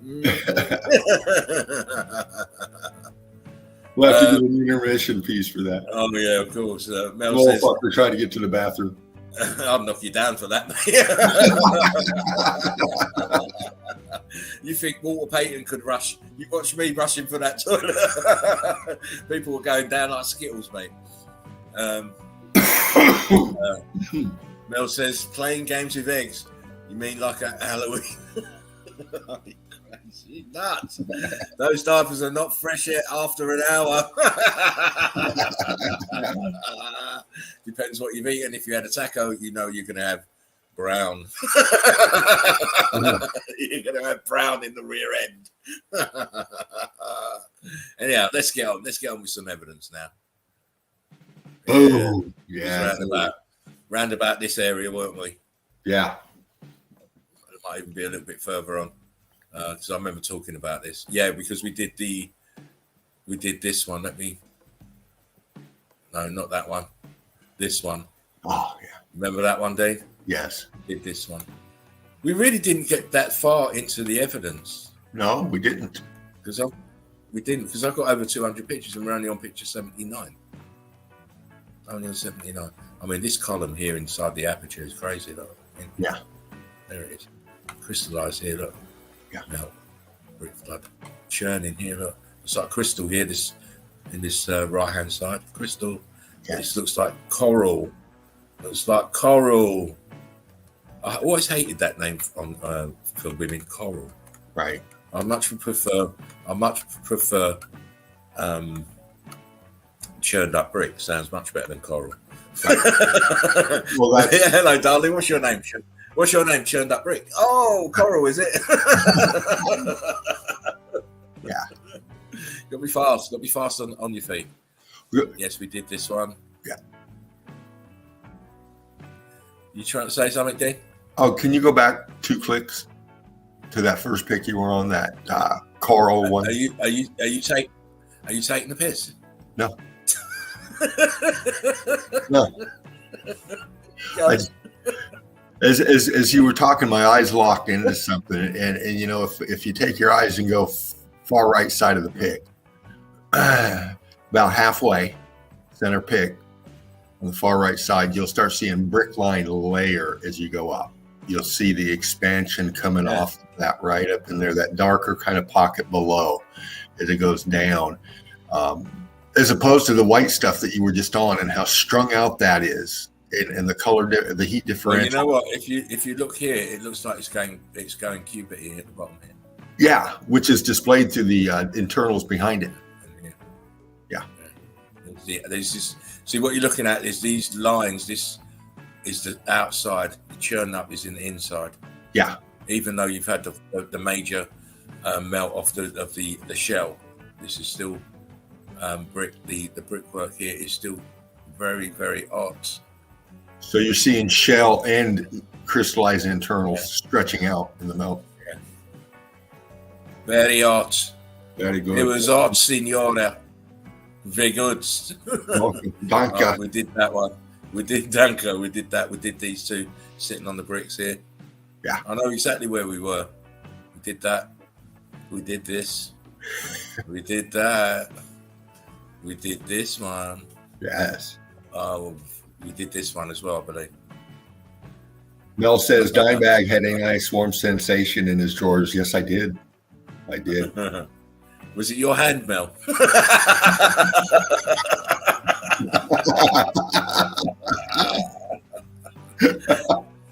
We'll have to do an intermission piece for that. Oh yeah, of course. Mel says, fucker trying to get to the bathroom. I'll knock you down for that. You think Walter Payton could rush? You watch me rushing for that toilet. People were going down like Skittles, mate. Mel says, playing games with eggs. You mean like a Halloween? Crazy nuts. Those diapers are not fresh yet after an hour. Depends what you've eaten. If you had a taco, you're going to have brown. You're going to have brown in the rear end. Anyhow, let's get on with some evidence now. Oh, yeah. Round about this area, weren't we? Yeah. It might even be a little bit further on. Because I remember talking about this. Yeah, because we did this one. No, not that one. This one. Oh, yeah. Remember that one, Dave? Yes. Did this one. We really didn't get that far into the evidence. No, we didn't. Because I've got over 200 pictures and we're only on picture 79. Only on 79. I mean, this column here inside the aperture is crazy, look. Yeah. There it is. Crystallized here, look. Yeah. Melt. Brick flood. Churning here, look. It's like crystal here, in this right-hand side. Crystal. Yes. This looks like coral. Looks like coral. I always hated that name for women, coral. Right. I much prefer churned up brick. Sounds much better than coral. Right. Well, yeah, hello, darling. What's your name? Churned up brick. Oh, coral, is it? Yeah. Got to be fast. Got to be fast on your feet. Yes, we did this one. Yeah. You trying to say something, Dean? Oh, can you go back 2 clicks to that first pic you were on, that coral one? Are you taking the piss? No. No. As you were talking, my eyes locked into something, and if you take your eyes and go far right side of the pic, about halfway, center pic, on the far right side, you'll start seeing brick line layer as you go up. You'll see the expansion coming off that right up in there, that darker kind of pocket below as it goes down, as opposed to the white stuff that you were just on, and how strung out that is, and the color, the heat differential. Well, you know what? If you look here, it looks like it's going cubity at the bottom here. Yeah, which is displayed through the internals behind it. Yeah. See what you're looking at is these lines. This is the outside. The churn up is in the inside. Yeah. Even though you've had the major melt off the shell, this is still brick. The brickwork here is still very, very hot. So you're seeing shell and crystallized internals stretching out in the melt. Yeah. Very hot. Very good. It was hot, Signora. Very good. Danke. We did that one. We did Danke. We did that. We did these two sitting on the bricks here. Yeah. I know exactly where we were. did that. We did this. We did that. We did this one. Yes. We did this one as well, I believe. Mel says Dimebag had a nice warm sensation in his drawers. Yes, I did. I did. Was it your hand, Mel?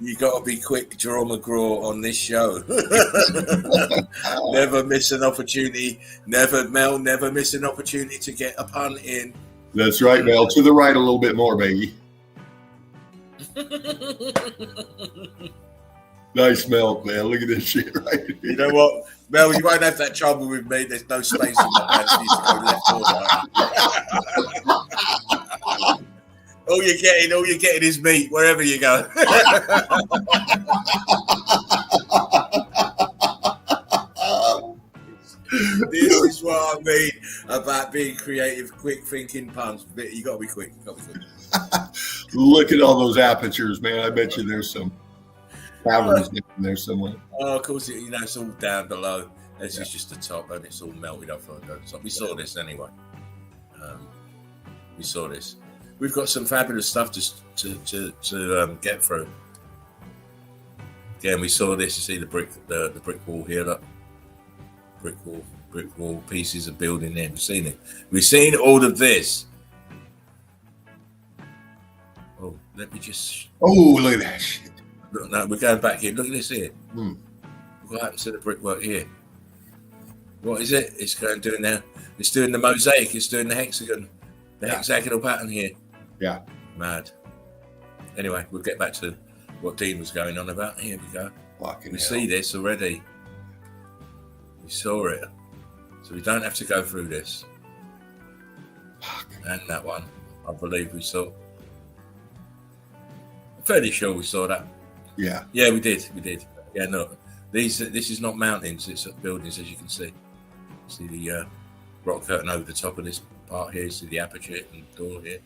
You got to be quick, Draw McGraw, on this show. Never miss an opportunity. Never miss an opportunity to get a pun in. That's right, Mel. To the right a little bit more, baby. Nice, Mel, man. Look at this shit right here. You know what, Mel? You won't have that trouble with me. There's no space in my pants. You to go left or right. All you're getting is meat wherever you go. This is what I mean about being creative, quick thinking puns. You got to be quick. Look at all those apertures, man. I bet you there's some caverns in there somewhere. Oh, of course, it's all down below. This is just the top, and it's all melted up for the top. We saw this anyway. We saw this. We've got some fabulous stuff to get through. Again, we saw this. You see the brick wall here. Look, brick wall pieces of building there. We've seen it. We've seen all of this. Oh, let me just. Oh, look at that shit. Look, no, we're going back here. Look at this here. What happened to the brickwork here? What is it? It's doing now. It's doing the mosaic. It's doing the hexagon. The hexagonal pattern here. Yeah. Mad. Anyway, we'll get back to what Dean was going on about. Here we go. We see this already. We saw it. So we don't have to go through this. And that one, I believe we saw. I'm fairly sure we saw that. Yeah. Yeah, we did. Yeah, no. This is not mountains, it's buildings, as you can see. See the rock curtain over the top of this part here. See the aperture and door here.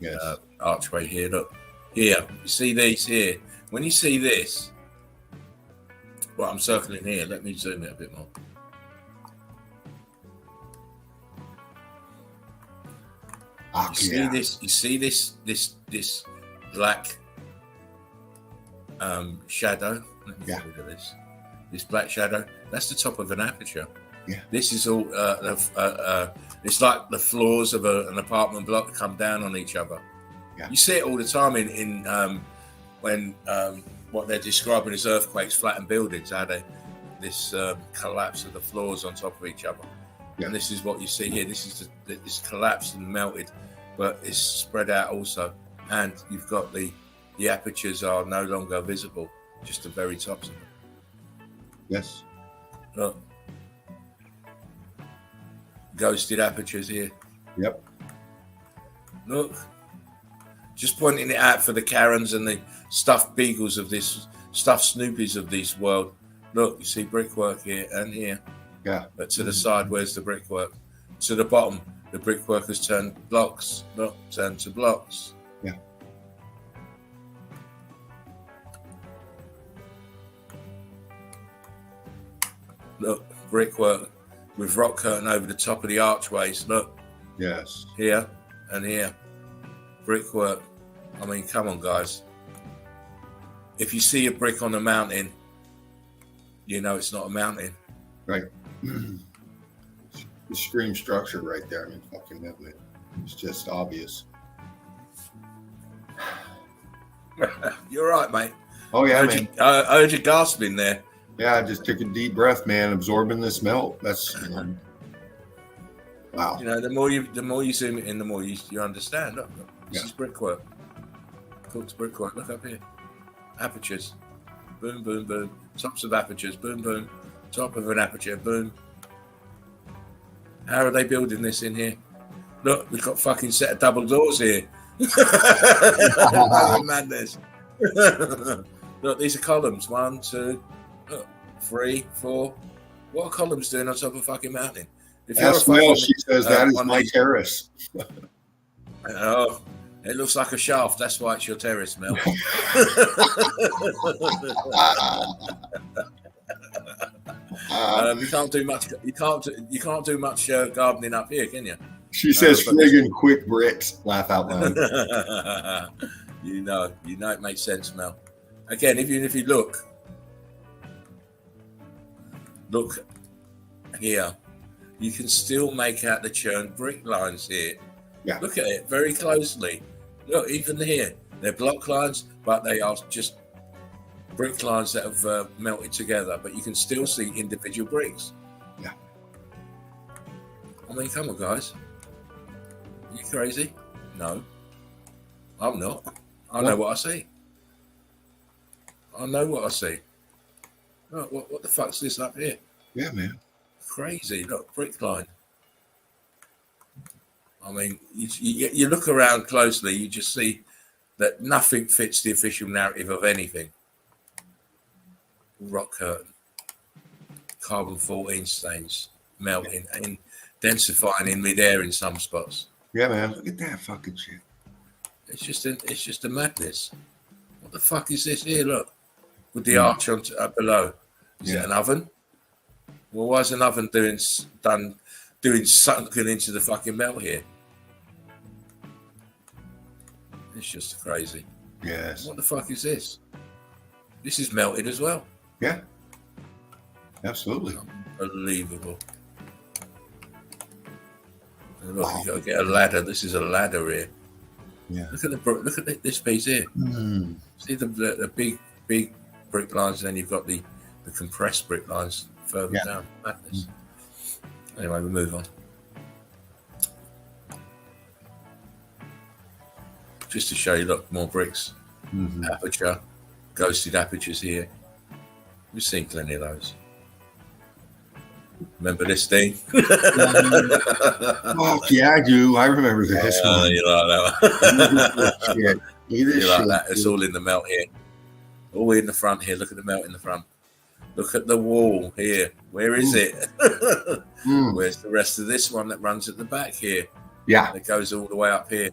Yes. Archway here. Look here. You see these here. When you see this, well, I'm circling here. Let me zoom it a bit more. You see this? You see this black shadow? Let me get rid of this. This black shadow. That's the top of an aperture. Yeah. This is all. It's like the floors of an apartment block come down on each other. Yeah. You see it all the time in when what they're describing as earthquakes flatten buildings. How this collapse of the floors on top of each other. Yeah. And this is what you see here. This is this collapsed and melted, but it's spread out also. And you've got the apertures are no longer visible, just the very tops of them. Yes. Look. Ghosted apertures here. Yep. Look. Just pointing it out for the Karens and the stuffed beagles of this, stuffed Snoopies of this world. Look, you see brickwork here and here. Yeah. But to the side, where's the brickwork? To the bottom, the brickwork has turned blocks. Look, turned to blocks. Yeah. Look, brickwork with rock curtain over the top of the archways. Look. Yes. Here and here. Brickwork. I mean, come on, guys. If you see a brick on a mountain, you know it's not a mountain. Right. The scream structure right there. I mean, fucking lovely. It's just obvious. You're right, mate. Oh, yeah, man. I heard you gasping there. Yeah, I just took a deep breath, man, absorbing this melt. That's wow. You know, the more you zoom it in, the more you understand. Look, this is brickwork. Cooked brickwork. Look up here. Apertures. Boom, boom, boom. Tops of apertures. Boom, boom. Top of an aperture. Boom. How are they building this in here? Look, we've got fucking set of double doors here. Madness. Look, these are columns. 1, 2, 3, 4. What are columns doing on top of a fucking mountain? Ask Mel, she says that is my terrace. Oh, it looks like a shaft. That's why it's your terrace, Mel. You can't do much. You can't do much gardening up here, can you? She says friggin' quick bricks. Laugh out loud. you know it makes sense, Mel. Again, if you look here, you can still make out the churned brick lines here. Yeah. Look at it very closely. Look, even here, they're block lines, but they are just brick lines that have melted together. But you can still see individual bricks. Yeah. I mean, come on, guys. Are you crazy? No, I'm not. I know what I see. I know what I see. Look, what the fuck's this up here? Yeah, man. Crazy. Look, brick line. I mean, you look around closely, you just see that nothing fits the official narrative of anything. Rock curtain, carbon 14 stains, melting and densifying in midair in some spots. Yeah, man. Look at that fucking shit. It's just a madness. What the fuck is this here? Look, with the arch on below. Is it an oven? Well, why is an oven doing sunken into the fucking melt here? It's just crazy. Yes. What the fuck is this? This is melted as well. Yeah. Absolutely. Unbelievable. And look, you got to get a ladder. This is a ladder here. Yeah. Look at this piece here. Mm. See the big brick lines, and then you've got the compressed brick lines further down. Madness. Anyway, we move on. Just to show you, look, more bricks. Mm-hmm. Aperture, ghosted apertures here. We've seen plenty of those. Remember this thing? Oh, yeah, I do. I remember this one. You like that one? You like that? It's all in the melt here. All in the front here. Look at the melt in the front. Look at the wall here. Where is it? Where's the rest of this one that runs at the back here? Yeah. It goes all the way up here.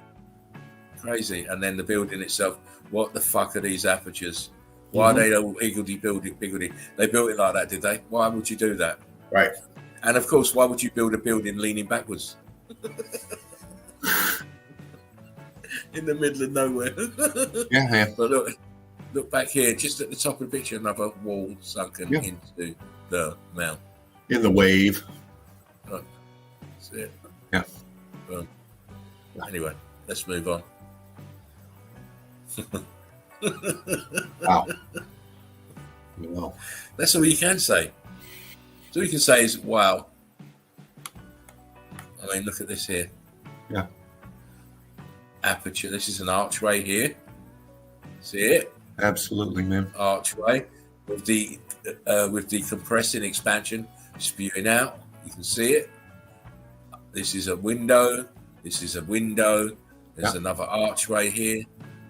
Crazy. And then the building itself. What the fuck are these apertures? Why are they all higgledy-piggledy? They built it like that, did they? Why would you do that? Right. And of course, why would you build a building leaning backwards? In the middle of nowhere. Yeah. But look back here, just at the top of the picture, another wall sunken into the mount. In the wave. Right. That's it. Yeah. Anyway, let's move on. Wow. No. That's all you can say. So all you can say is, wow. I mean, look at this here. Yeah. Aperture. This is an archway here. See it? Absolutely, man. Archway with the compressing expansion spewing out. You can see it. This is a window. This is a window. There's another archway here.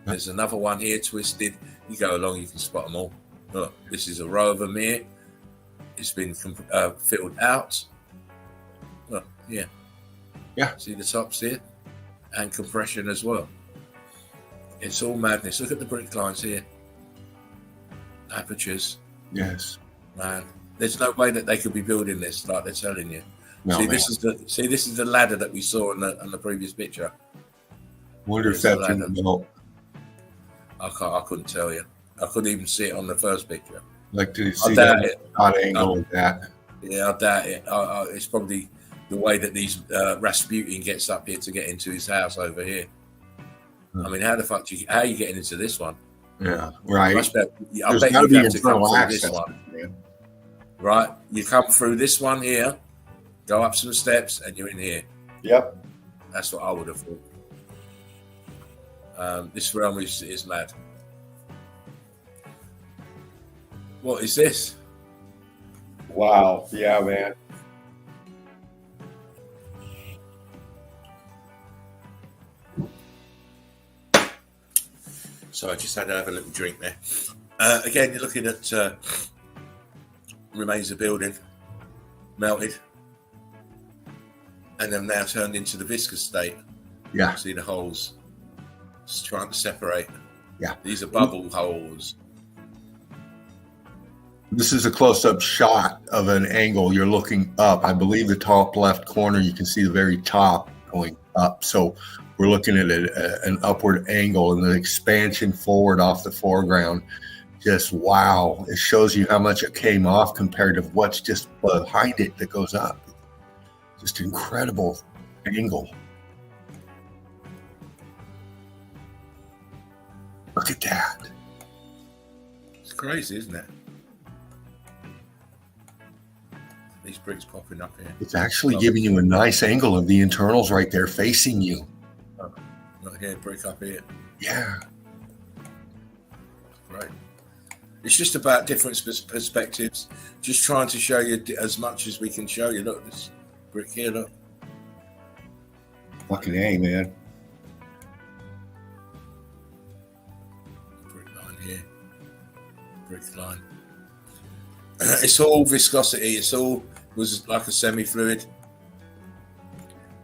There's another one here twisted. You go along, you can spot them all. Look, this is a row of them here. It's been filled out. Look, yeah. See the tops here? And compression as well. It's all madness. Look at the brick lines here. Apertures. Yes. Man, there's no way that they could be building this like they're telling you. No, this is the ladder that we saw on the previous picture. Wonder if that's in the middle. I couldn't tell you. I couldn't even see it on the first picture. Like to see that angle like that. Yeah, I doubt it. It's probably the way that these Rasputin gets up here to get into his house over here. I mean, how the fuck how are you getting into this one? Yeah, right. I bet you have to come through this one. Man. Right, you come through this one here, go up some steps, and you're in here. Yep. That's what I would have thought. This realm is mad. What is this? Wow. Yeah, man. So I just had to have a little drink there. Again, you're looking at remains of building, melted, and then now turned into the viscous state. Yeah. See the holes. It's trying to separate. Yeah. These are bubble holes. This is a close-up shot of an angle. You're looking up. I believe the top left corner, you can see the very top going up. So we're looking at an upward angle, and the expansion forward off the foreground. Just wow. It shows you how much it came off compared to what's just behind it that goes up. Just incredible angle. Look at that. It's crazy, isn't it? These bricks popping up here. It's actually giving you a nice angle of the internals right there facing you. Oh, not here, brick up here. Yeah. Right. It's just about different perspectives. Just trying to show you as much as we can show you. Look, this brick here, look. Fucking A, man. Brick line here. Brick line. It's all viscosity. It's all was like a semi-fluid.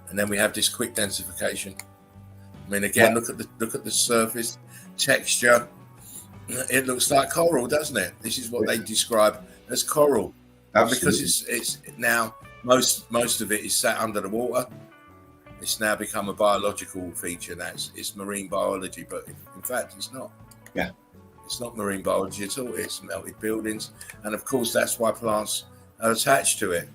And then we have this quick densification. I mean, again, look at the surface texture. It looks like coral, doesn't it? This is what they describe as coral. Absolutely. Because it's now most of it is sat under the water. It's now become a biological feature. It's marine biology, but in fact, it's not. Yeah. It's not marine biology at all. It's melted buildings, and of course, that's why plants are attached to it.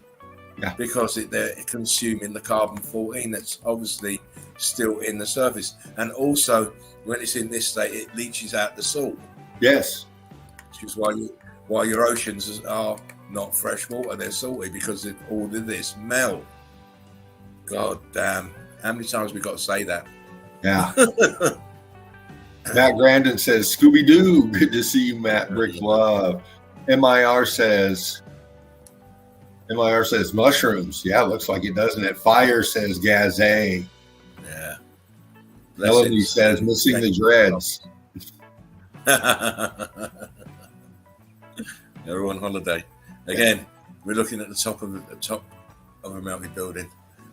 Yeah. Because they're consuming the carbon-14 that's obviously still in the surface, and also when it's in this state, it leaches out the salt. Yes. Which is why your oceans are not fresh water; they're salty because all of this melt. God damn! How many times we got to say that? Yeah. Matt Grandin says, Scooby-Doo, good to see you, Matt. Brick love. MIR says mushrooms. Yeah, looks like it, doesn't it? Fire says Gazé. Yeah. Melody says missing the dreads. They're on holiday. Again, we're looking at the top of a melted building.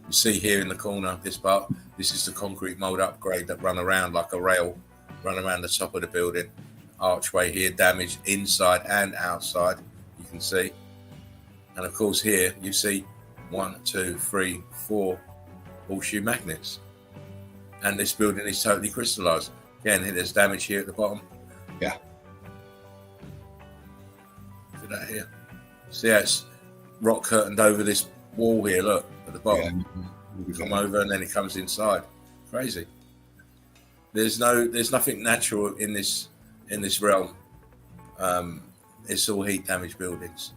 You see here in the corner, this part, this is the concrete mold upgrade that run around like a rail, run around the top of the building. Archway here, damaged inside and outside, you can see. And of course here, you see 1, 2, 3, 4 horseshoe magnets. And this building is totally crystallized. Again, there's damage here at the bottom. Yeah. Look at that here. See how it's rock curtained over this wall here, look, at the bottom. Yeah. Come over and then it comes inside. Crazy. There's nothing natural in this realm. It's all heat damaged buildings.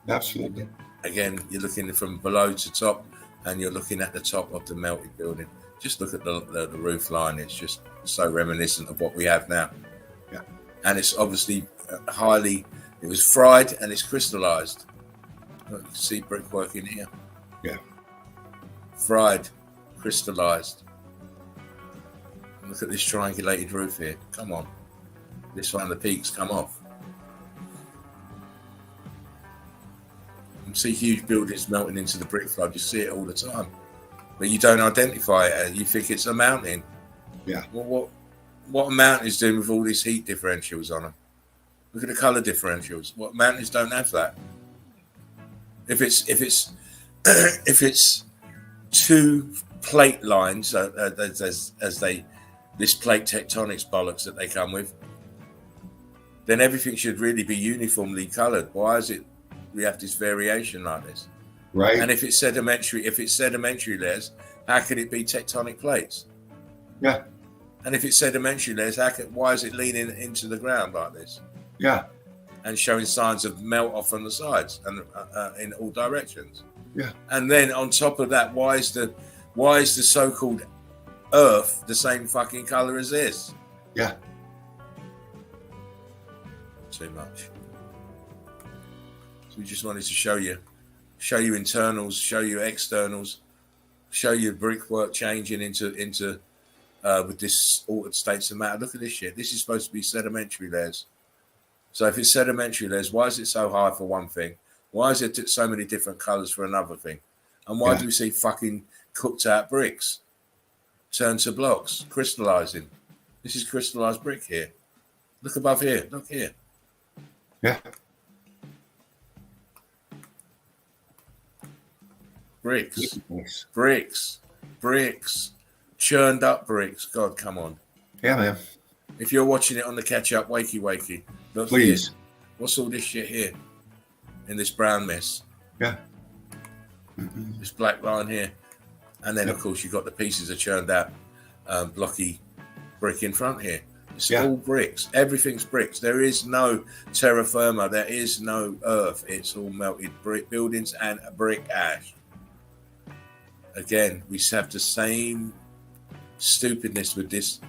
Absolutely. Again, you're looking from below to top, and you're looking at the top of the melted building. Just look at the roof line. It's just so reminiscent of what we have now. Yeah. And it's obviously it was fried and it's crystallized. Look, you can see brickwork in here. Yeah. Fried, crystallized. Look at this triangulated roof here. Come on. This one, the peaks come off. You see huge buildings melting into the brick flood. You see it all the time. But you don't identify it. You think it's a mountain. Yeah. Well, what a mountain is doing with all these heat differentials on them? Look at the color differentials. What mountains don't have that? If it's two plate lines this plate tectonics bollocks that they come with, then everything should really be uniformly colored. Why is it we have this variation like this? Right. And if it's sedimentary layers, how could it be tectonic plates? Yeah. And if it's sedimentary layers, why is it leaning into the ground like this? Yeah. And showing signs of melt off on the sides and in all directions. Yeah. And then on top of that, why is the so-called Earth the same fucking color as this? Yeah. Too much. So we just wanted to show you internals, show you externals, show you brickwork changing into with this altered states of matter. Look at this shit. This is supposed to be sedimentary layers. So if it's sedimentary layers, why is it so high for one thing? Why is it so many different colors for another thing? And why do we see fucking cooked out bricks turn to blocks, crystallizing? This is crystallized brick here. Look above here. Look here. Yeah. Bricks. Nice. Bricks. Churned up bricks. God, come on. Yeah, man. If you're watching it on the catch up, wakey. Look, Please. here. What's all this shit here? In this brown mess. Yeah. This black line here. And then, of course, you've got the pieces of churned out blocky brick in front here. It's all bricks. Everything's bricks. There is no terra firma. There is no earth. It's all melted brick buildings and brick ash. Again, we have the same stupidness with this.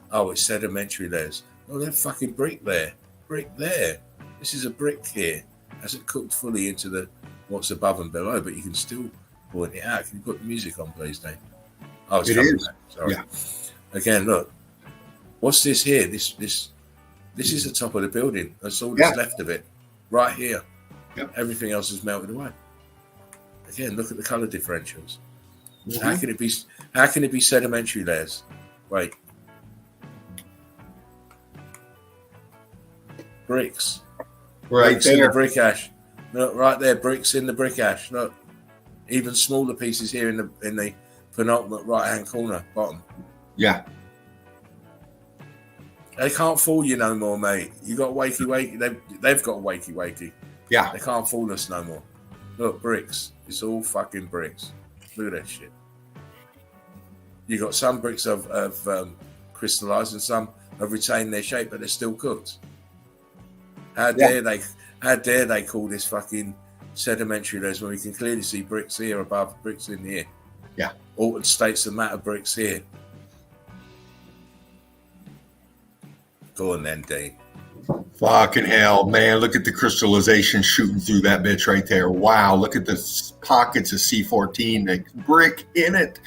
Oh, it's sedimentary layers. Oh, they're fucking brick there. Brick there. This is a brick here. Hasn't cooked fully into the what's above and below, but you can still point it out. Can you put the music on, please, Dave? Oh, it's coming back. Sorry. Yeah. Again, look. What's this here? This is the top of the building. That's all that's left of it. Right here. Yep. Everything else is melted away. Again, look at the colour differentials. Mm-hmm. How can it be sedimentary layers? Wait. Bricks. Right bricks there. In the brick ash. Look, right there, bricks in the brick ash. Look. Even smaller pieces here in the penultimate right hand corner, bottom. Yeah. They can't fool you no more, mate. You got wakey. They've got wakey. Yeah. They can't fool us no more. Look, bricks. It's all fucking bricks. Look at that shit. You got some bricks have crystallized and some have retained their shape, but they're still cooked. How dare they call this fucking sedimentary layers when we can clearly see bricks here above, bricks in here. Yeah. Altered states of matter bricks here. Go on then, Dean. Fucking hell, man. Look at the crystallization shooting through that bitch right there. Wow. Look at the pockets of C14, the brick in it.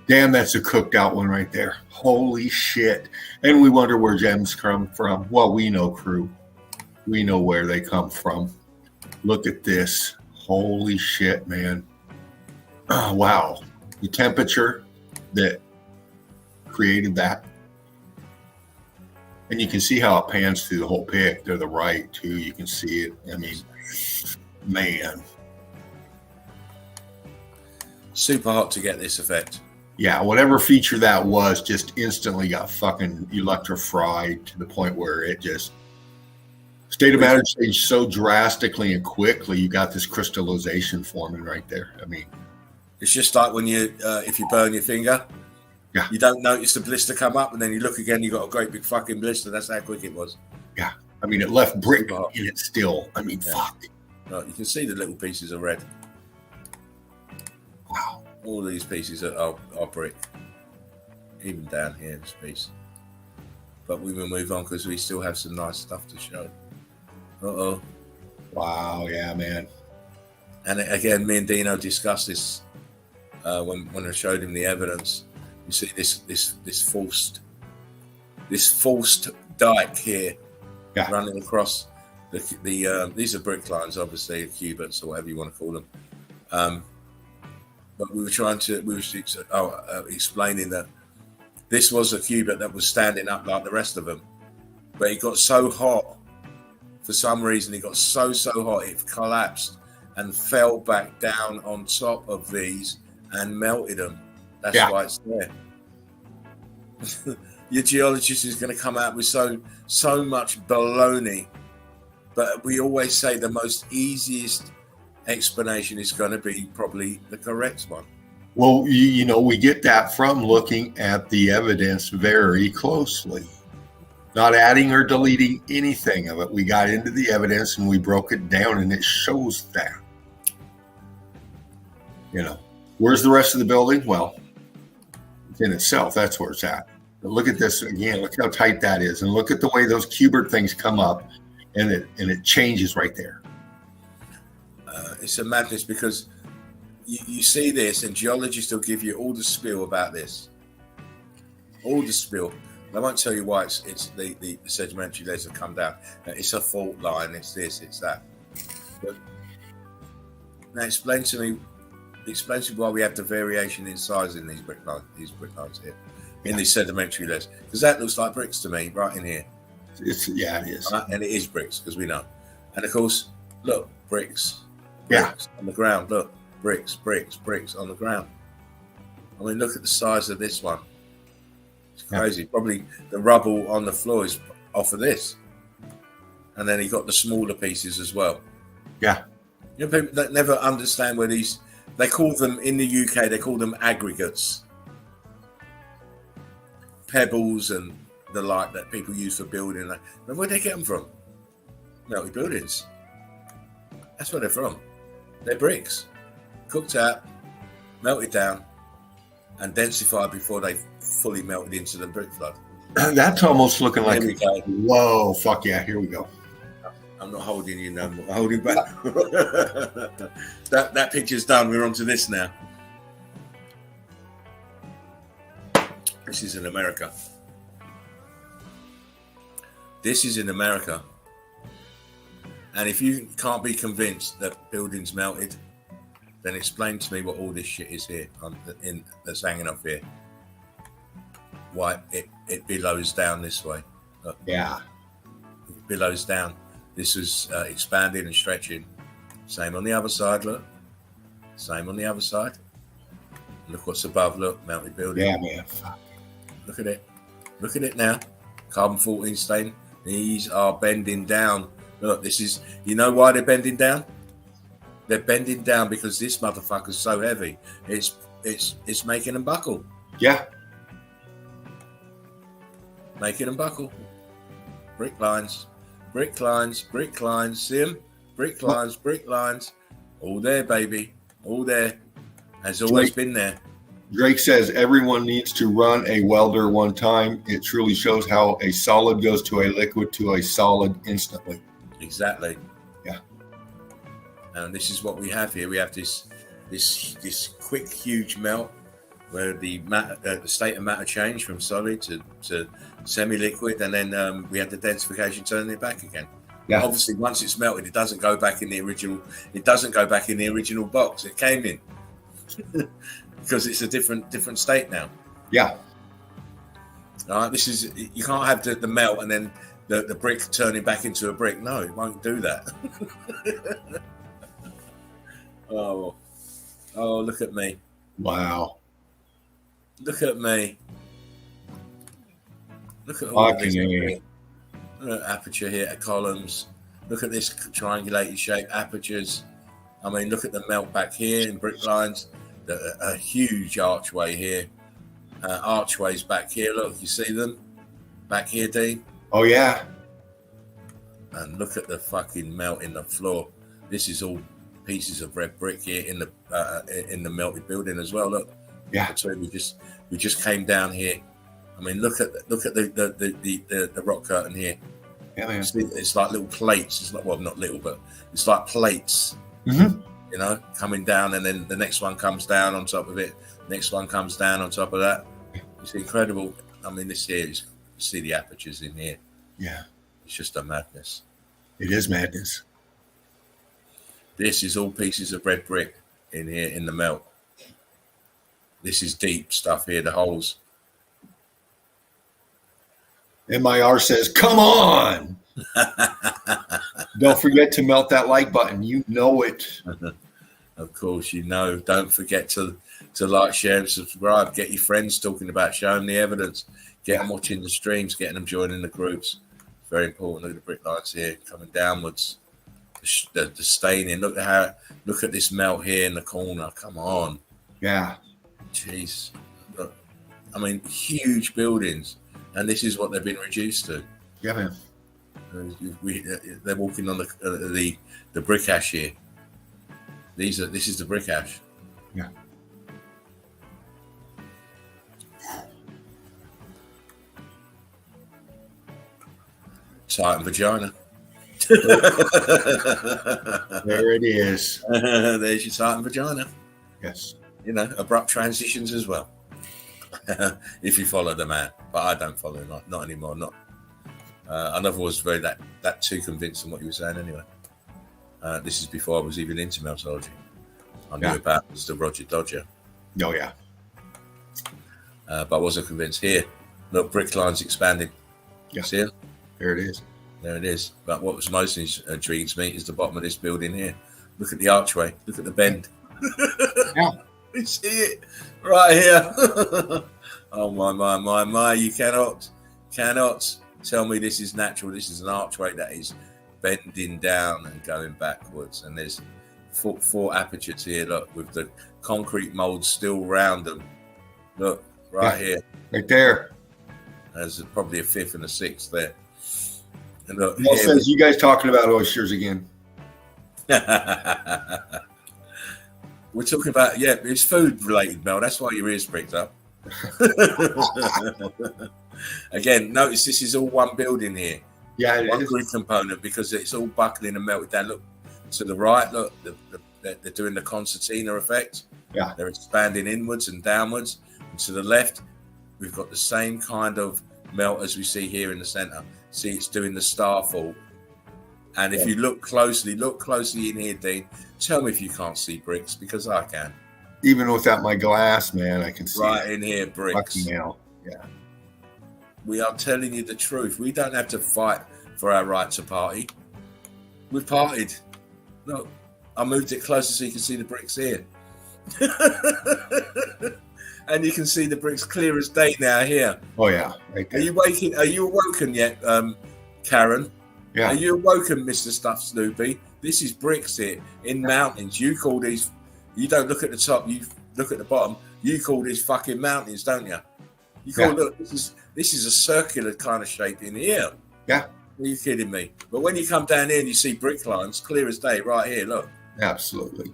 Damn, that's a cooked out one right there. Holy shit. And we wonder where gems come from. Well, we know, crew. We know where they come from. Look at this. Holy shit, man. Oh, wow. The temperature that created that. And you can see how it pans through the whole pic to the right, too. You can see it. I mean, man. Super hot to get this effect. Yeah, whatever feature that was just instantly got fucking electrified to the point where it just... State of matter changed so drastically and quickly, you got this crystallization forming right there. I mean... It's just like when you, if you burn your finger... Yeah. You don't notice the blister come up, and then you look again, you got a great big fucking blister. That's how quick it was. Yeah. I mean, it left brick in it still. I mean, fuck. No, you can see the little pieces of red. Wow. All these pieces are brick. Even down here, this piece. But we will move on because we still have some nice stuff to show. Uh-oh. Wow, yeah, man. And again, me and Dino discussed this when I showed him the evidence. You see this forced dike here running across the these are brick lines, obviously, cubits or whatever you want to call them. But we were explaining that this was a cubit that was standing up like the rest of them, but it got so hot for some reason. It got so hot it collapsed and fell back down on top of these and melted them. That's why it's there. Your geologist is going to come out with so much baloney, but we always say the most easiest explanation is going to be probably the correct one. Well, you know, we get that from looking at the evidence very closely, not adding or deleting anything of it. We got into the evidence and we broke it down, and it shows that. You know, where's the rest of the building? Well, in itself, that's where it's at. But look at this again. Look how tight that is, and look at the way those cubert things come up, and it changes right there. It's a madness because you see this, and geologists will give you all the spiel about this, all the spiel. I won't tell you why it's the sedimentary layers have come down. It's a fault line. It's this. It's that. But now explain to me why we have the variation in size in these brick lines here, in these sedimentary layers, because that looks like bricks to me right in here. It is, and it is bricks because we know. And of course, look, bricks Yeah. on the ground. Look, bricks on the ground. I mean, look at the size of this one. It's crazy. Yeah. Probably the rubble on the floor is off of this. And then he got the smaller pieces as well. Yeah. You know, people that never understand where these, they call them in the UK, they call them aggregates. Pebbles and the like that people use for building. But where'd they get them from? Melted buildings. That's where they're from. They're bricks. Cooked out, melted down, and densified before they fully melted into the brick flood. That's almost looking like, whoa, fuck yeah, here we go. I'm not holding you no more. I'm holding back. that picture's done. We're on to this now. This is in America. This is in America. And if you can't be convinced that buildings melted, then explain to me what all this shit is here that's hanging off here. Why it billows down this way. Look. Yeah. It billows down. This was expanding and stretching. Same on the other side, look. Same on the other side. Look what's above, look, melted building. Yeah, man. Look at it. Look at it now. Carbon-14 stain. These are bending down. Look, this is, you know why they're bending down? They're bending down because this motherfucker's so heavy. It's making them buckle. Yeah. Making them buckle. Brick lines. Brick lines. Brick lines. See them? Brick lines. Brick lines. All there, baby. All there. Has always been there. Drake says everyone needs to run a welder one time. It truly shows how a solid goes to a liquid to a solid instantly. Exactly. Yeah. And this is what we have here. We have this quick, huge melt where the state of matter changed from solid to semi-liquid, and then we had the densification turning it back again. Yeah. Obviously, once it's melted, it doesn't go back in the original. It doesn't go back in the original box it came in. Because it's a different state now. Yeah. All right. This is, you can't have the melt and then the brick turning back into a brick. No, it won't do that. Oh, look at me. Wow. Look at me. Look at all this. Look at aperture here at columns. Look at this triangulated shape, apertures. I mean, look at the melt back here in brick lines. A huge archway here. Archways back here. Look, you see them? Back here, Dean? Oh, yeah. And look at the fucking melt in the floor. This is all pieces of red brick here in the melted building as well. Look. Yeah. So we just came down here. I mean, look at the rock curtain here. Yeah, man. It's like little plates. It's like, well, not little, but it's like plates. Mm-hmm. You know, coming down, and then the next one comes down on top of it. Next one comes down on top of that. It's incredible. I mean, this here is, you see the apertures in here. Yeah. It's just a madness. It is madness. This is all pieces of red brick in here in the melt. This is deep stuff here, the holes. MIR says, come on. Don't forget to melt that like button. You know it. Of course, you know. Don't forget to like, share, and subscribe. Get your friends talking about, show them the evidence. Get them watching the streams, getting them joining the groups. Very important. Look at the brick lines here coming downwards. The staining. Look at this melt here in the corner. Come on. Yeah. Jeez. Look, I mean, huge buildings, and this is what they've been reduced to. Yeah, man. They're walking on the brick ash here. This is the brick ash. Yeah. Titan vagina. There it is. There's your Titan vagina. Yes. You know, abrupt transitions as well. If you follow the man, but I don't follow him. Not anymore. Not. I never was very that too convinced on what you were saying anyway. This is before I was even into meltology. I knew about Mr. Roger Dodger. Oh, yeah. But I wasn't convinced. Here, look, brick lines expanding. Yeah. See it? There it is. There it is. But what was most intrigues me is the bottom of this building here. Look at the archway. Look at the bend. Yeah. You see it right here. Oh my! You cannot tell me this is natural. This is an archway that is bending down and going backwards. And there's four apertures here. Look, with the concrete molds still round them. Look right here. Right there. There's probably a fifth and a sixth there. And look, Mel says, you guys talking about oysters again. We're talking about, it's food related, Mel. That's why your ears pricked up. Again, notice this is all one building here. Yeah, one grid component, because it's all buckling and melted down. Look to the right. Look, they're doing the concertina effect. Yeah, they're expanding inwards and downwards. And to the left, we've got the same kind of melt as we see here in the center. See, it's doing the starfall. And if you look closely in here, Dean, tell me if you can't see bricks, because I can. Even without my glass, man, I can see right in here, bricks. Yeah. We are telling you the truth. We don't have to fight for our right to party. We've partied. Look, I moved it closer so you can see the bricks here. And you can see the bricks clear as day now here. Oh yeah, right there. Are you awoken yet, Karen? Yeah. Are you awoken, Mr. Stuff Snoopy? This is bricks here in mountains. You call these. You don't look at the top. You look at the bottom. You call these fucking mountains, don't you? You call look. This is a circular kind of shape in here. Yeah. Are you kidding me? But when you come down here and you see brick lines, clear as day, right here. Look. Absolutely.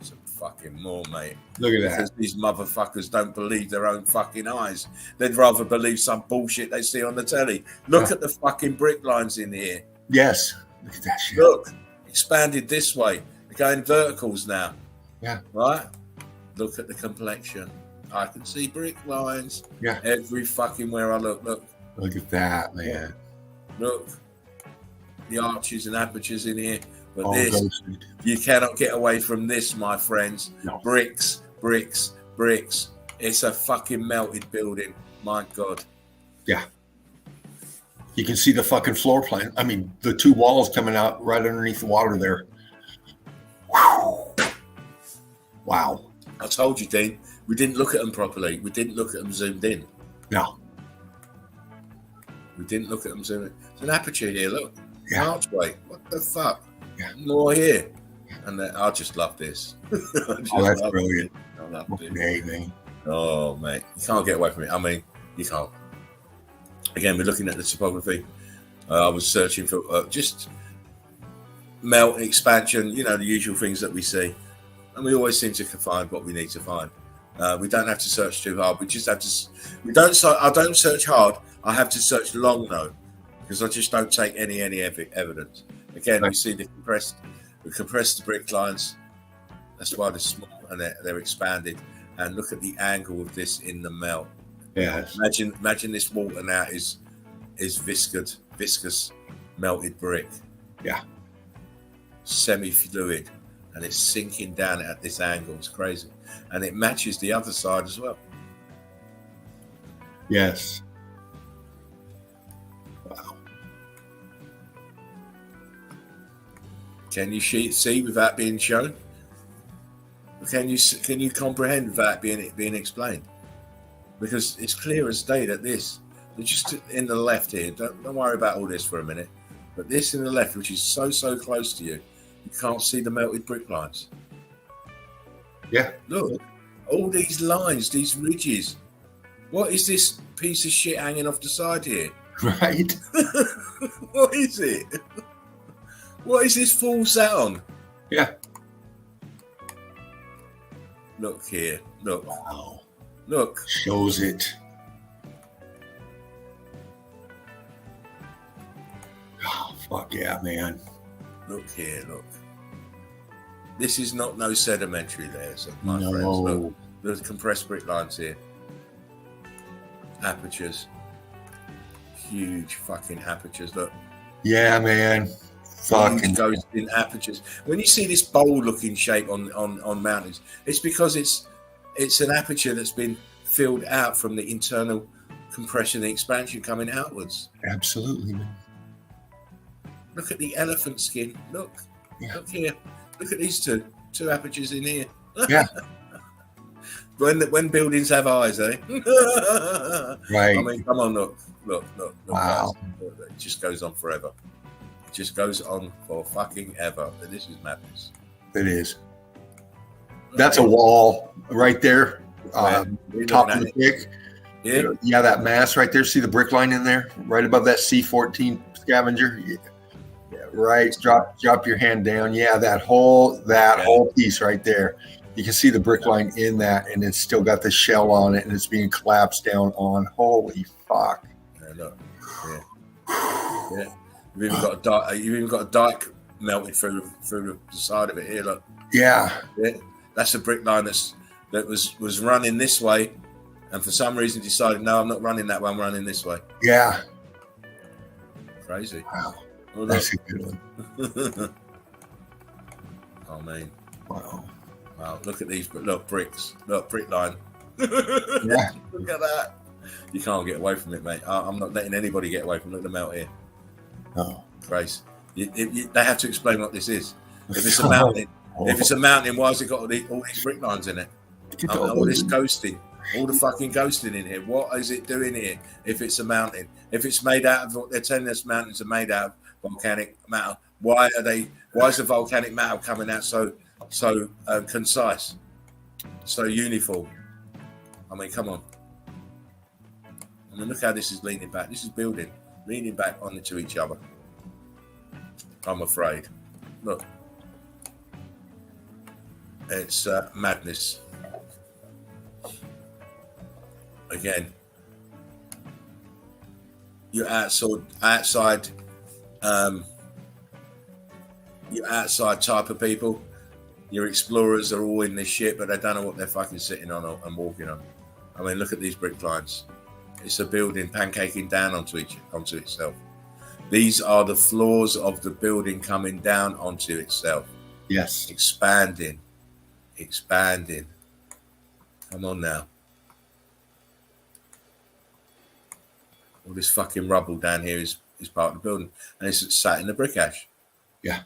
Some fucking more, mate. Look at that. Because these motherfuckers don't believe their own fucking eyes. They'd rather believe some bullshit they see on the telly. Look at the fucking brick lines in here. Yes. Look at that shit. Look, expanded this way. They're going verticals now. Yeah. Right? Look at the complexion. I can see brick lines. Yeah. Every fucking where I look. Look at that, man. Look. The arches and apertures in here. But all this, ghosted. You cannot get away from this, my friends. No. Bricks. It's a fucking melted building. My God. Yeah. You can see the fucking floor plan. I mean, the two walls coming out right underneath the water there. Wow. I told you, Dean, we didn't look at them properly. We didn't look at them zoomed in. No. We didn't look at them zoomed in. There's an aperture here, look. Yeah. Archway. What the fuck? Yeah. More here. And I just love this. That's brilliant. I love it. Man. Oh, mate. You can't get away from it. I mean, you can't. Again, we're looking at the topography. I was searching for just melt expansion, the usual things that we see. And we always seem to find what we need to find. We don't have to search too hard. We just have to. I don't search hard. I have to search long, though, because I just don't take any evidence. Again, we see the compressed brick lines. That's why they're small and they're expanded. And look at the angle of this in the melt. Yes. Imagine this water now is viscous melted brick. Yeah. Semi-fluid, and it's sinking down at this angle. It's crazy, and it matches the other side as well. Yes. Wow. Can you see without being shown? Can you comprehend without being explained? Because it's clear as day that this, just in the left here, don't worry about all this for a minute, but this in the left, which is so close to you, you can't see the melted brick lines. Yeah. Look, all these lines, these ridges. What is this piece of shit hanging off the side here? Right. What is it? What is this full sound? Yeah. Look here. Look. Wow. Look. Shows it. Oh, fuck yeah, man. Look here, look. This is not no sedimentary layers, my No. friends. Look, there's compressed brick lines here. Apertures. Huge fucking apertures, look. Yeah, man. Fucking goes in apertures. When you see this bowl-looking shape on mountains, it's because it's an aperture that's been filled out from the internal compression and expansion coming outwards. Absolutely, man. Look at the elephant skin. Look here. Look at these two apertures in here. Yeah. When buildings have eyes, eh? Right. I mean, come on, look. Wow. Guys. It just goes on forever. It just goes on for fucking ever. This is madness. It is. That's a wall right there. Top of the pick. Yeah. Yeah, that mass right there. See the brick line in there? Right above that C14 scavenger? Yeah. Right. Drop your hand down. Yeah, that whole piece right there. You can see the brick line in that, and it's still got the shell on it, and it's being collapsed down on. Holy fuck! Yeah, look. Yeah. You've even got a dike melted through the side of it here. Look. Yeah. That's a brick line that was running this way, and for some reason decided, no, I'm not running that way. I'm running this way. Yeah. Crazy. Wow. Well, that's a good one. Oh man. Wow. Wow. Look at these. Look, bricks. Look, brick line. Yeah. Look at that. You can't get away from it, mate. I'm not letting anybody get away from it. Look at them out here. Oh. Grace. They have to explain what this is. If it's a mountain, why has it got all these brick lines in it? All this ghosting. All the fucking ghosting in here. What is it doing here? If it's a mountain, if it's made out of what they're telling us mountains are made out of volcanic matter, why is the volcanic matter coming out so concise, so uniform? I mean, come on. I mean, look how this is leaning back. This is building, leaning back onto each other. I'm afraid. Look. It's madness. Again, you're outside type of people. Your explorers are all in this shit, but they don't know what they're fucking sitting on and walking on. I mean, look at these brick lines. It's a building pancaking down onto itself. These are the floors of the building coming down onto itself. Yes. Expanding. Come on now. All this fucking rubble down here is part of the building, and it's sat in the brick ash. Yeah.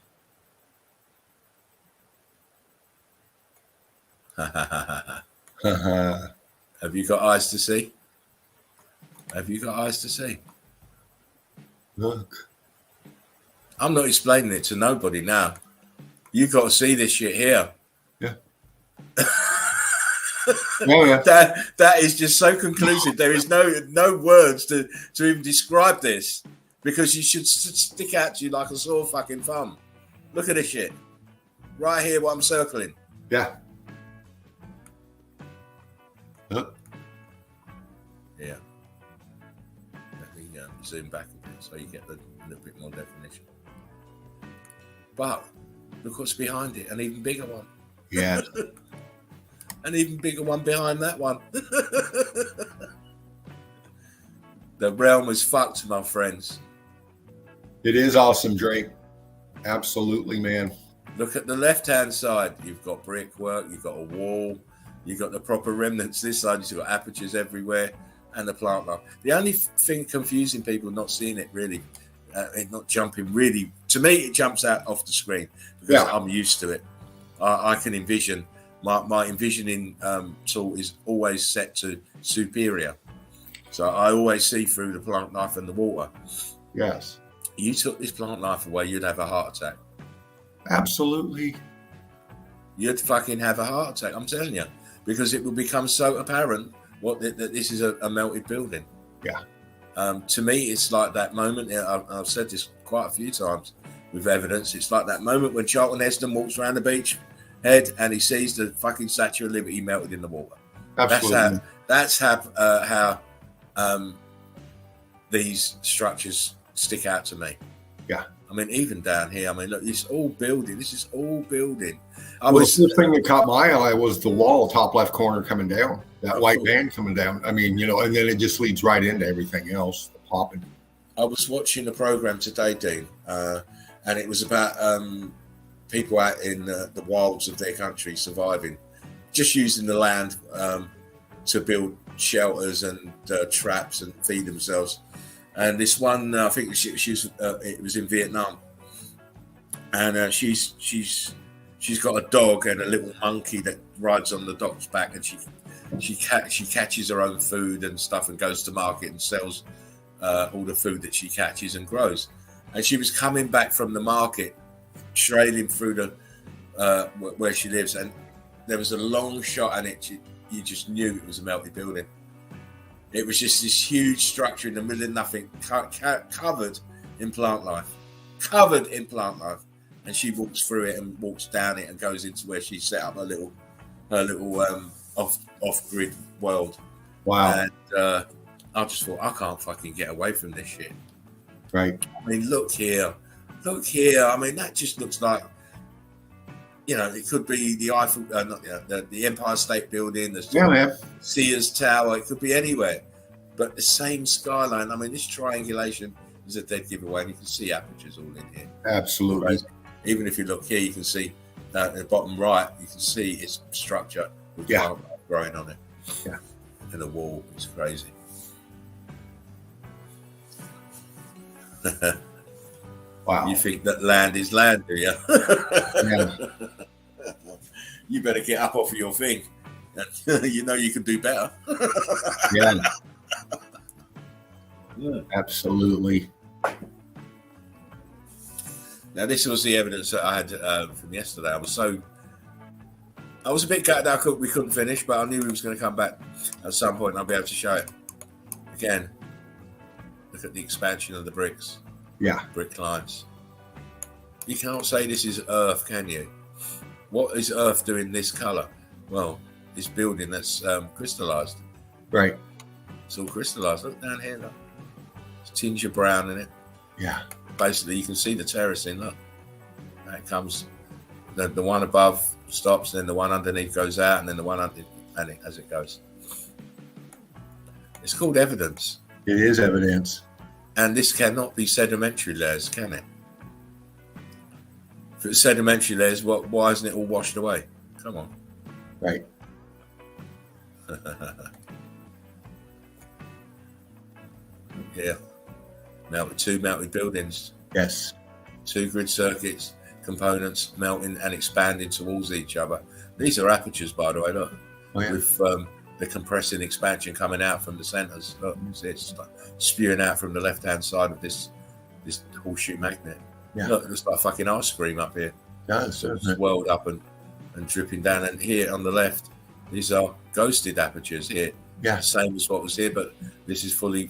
Have you got eyes to see? Look. I'm not explaining it to nobody now. You've got to see this shit here. Yeah. Oh, yeah. That is just so conclusive. There is no words to even describe this, because you should stick out to you like a sore fucking thumb. Look at this shit right here. What I'm circling. Yeah. Look. Yeah. Let me zoom back a bit so you get a little bit more definition. But look what's behind it, an even bigger one. Yeah. An even bigger one behind that one. The realm is fucked, my friends. It is awesome, Drake. Absolutely, man. Look at the left-hand side. You've got brickwork, you've got a wall, you've got the proper remnants this side, you've got apertures everywhere, and the plant life. The only thing confusing people not seeing it really, not jumping really, to me it jumps out off the screen because I'm used to it. I can envision, my envisioning tool is always set to superior. So I always see through the plant life and the water. Yes. You took this plant life away, you'd have a heart attack. Absolutely. You'd fucking have a heart attack, I'm telling you, because it will become so apparent that this is a melted building. Yeah. To me, it's like that moment. I've said this quite a few times with evidence. It's like that moment when Charlton Heston walks around the beach head and he sees the fucking Statue of Liberty melted in the water. Absolutely. That's how these structures stick out to me. Yeah. I mean, even down here, I mean, look, this is all building. The first thing that caught my eye was the wall, top left corner coming down, that white band coming down. I mean, and then it just leads right into everything else, the popping. I was watching a program today, Dean, and it was about people out in the wilds of their country surviving, just using the land to build shelters and traps and feed themselves. And this one, I think it was in Vietnam, and she's got a dog and a little monkey that rides on the dog's back, and she catches her own food and stuff and goes to market and sells all the food that she catches and grows. And she was coming back from the market, trailing through the where she lives, and there was a long shot, and you just knew it was a melted building. It was just this huge structure in the middle of nothing, covered in plant life. And she walks through it and walks down it and goes into where she set up her little off-grid world. Wow. And I just thought, I can't fucking get away from this shit. Right. I mean, look here. I mean, that just looks like, it could be the Eiffel, the Empire State Building, the Sears Tower. It could be anywhere, but the same skyline. I mean, this triangulation is a dead giveaway, and you can see apertures all in here. Absolutely. Right? Even if you look here, you can see at the bottom right, you can see its structure with plant growing on it. Yeah, and the wall is crazy. Wow. You think that land is land, do you? Yeah. You better get up off of your thing. You know you can do better. Yeah. Absolutely. Now, this was the evidence that I had from yesterday. I was a bit gutted we couldn't finish, but I knew we was going to come back at some point and I'll be able to show it. Again, look at the expansion of the bricks. Yeah. Brick lines. You can't say this is Earth, can you? What is Earth doing this colour? Well, this building that's crystallised. Right. It's all crystallised. Look down here, look. It's a tinge of brown in it. Yeah. Basically, you can see the terracing, look. That comes, the one above stops, then the one underneath goes out, and then the one underneath, and as it goes. It's called evidence. It is evidence. And this cannot be sedimentary layers, can it? If it's sedimentary layers, why isn't it all washed away? Come on. Right. Yeah. Two melted buildings. Yes. Two grid circuits, components melting and expanding towards each other. These are apertures, by the way, look. Oh, yeah. With the compressing expansion coming out from the centers. Look, it's spewing out from the left-hand side of this horseshoe magnet. Yeah. Look, it looks like fucking ice cream up here. Yeah, so it's swelled up and dripping down. And here on the left, these are ghosted apertures here. Yeah. Same as what was here, but this is fully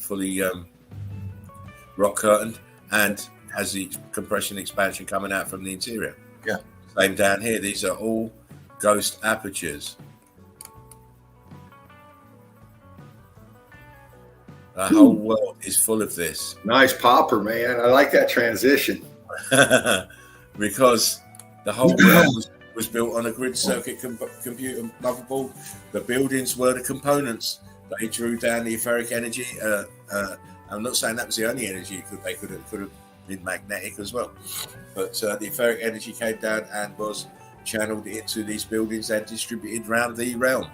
rock curtained and has the compression expansion coming out from the interior. Yeah. Same down here. These are all ghost apertures. The whole world is full of this. Nice popper, man. I like that transition. Because the whole world was built on a grid circuit computer motherboard. The buildings were the components. They drew down the etheric energy. I'm not saying that was the only energy. They could have been magnetic as well. But the etheric energy came down and was channeled into these buildings and distributed around the realm.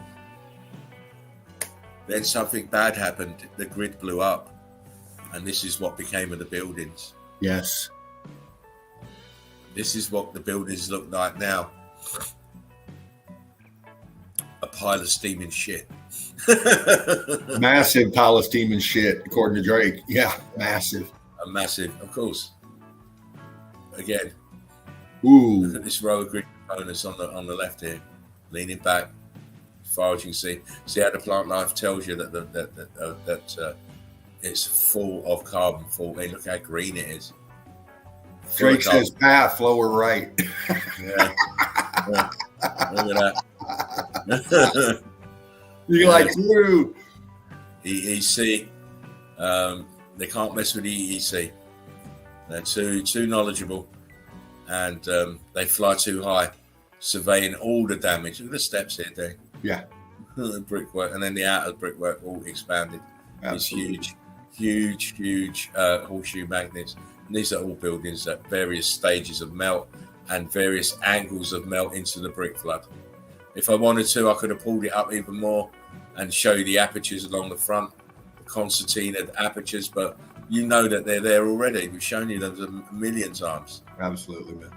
Then something bad happened. The grid blew up. And this is what became of the buildings. Yes. This is what the buildings look like now. A pile of steaming shit. Massive pile of steaming shit, according to Drake. Yeah, massive. A massive, of course. Again, ooh, look at this row of grid components on the left here, leaning back as far as you can see. See how the plant life tells you that it's full of carbon. Look how green it is. Drake says path, lower right. Yeah. Look at that. You like through EEC. They can't mess with EEC. They're too knowledgeable, and they fly too high, surveying all the damage. Look at the steps here, Dave. Yeah. The brickwork, and then the outer brickwork all expanded. Absolutely. These huge horseshoe magnets. And these are all buildings at various stages of melt and various angles of melt into the brick flood. If I wanted to, I could have pulled it up even more and show you the apertures along the front, the concertina apertures, but you know that they're there already. We've shown you them a million times. Absolutely, man.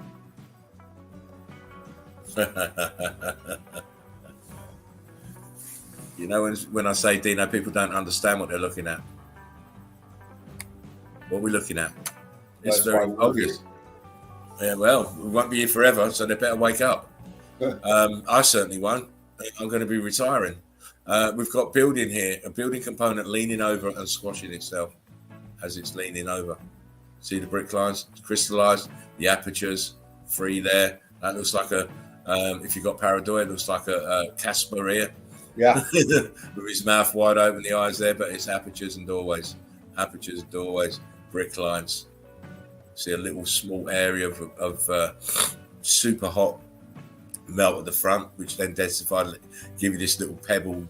You know, when I say Dino, people don't understand what they're looking at. What we're looking at. It's very obvious. Yeah, well, we won't be here forever, so they better wake up. I certainly won't. I'm going to be retiring. We've got building here, a building component leaning over and squashing itself as it's leaning over. See the brick lines, crystallized, the apertures, free there. That looks like a, if you've got pareidoia, it looks like a Casper here. Yeah. With his mouth wide open, the eyes there, but it's apertures and doorways. Apertures and doorways, brick lines. See a little small area of super hot melt at the front, which then densified, give you this little pebble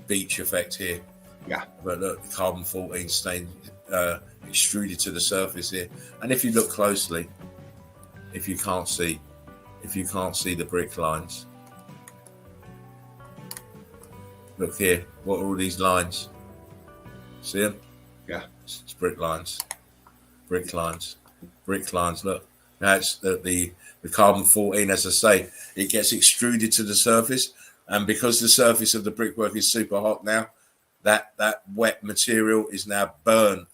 beach effect here. Yeah. But look, carbon-14 stain extruded to the surface here. And if you look closely, if you can't see the brick lines, look here. What are all these lines? See them? Yeah. It's brick lines. Brick lines. Brick lines. Look, that's the carbon-14. As I say, it gets extruded to the surface, and because the surface of the brickwork is super hot now, that wet material is now burned.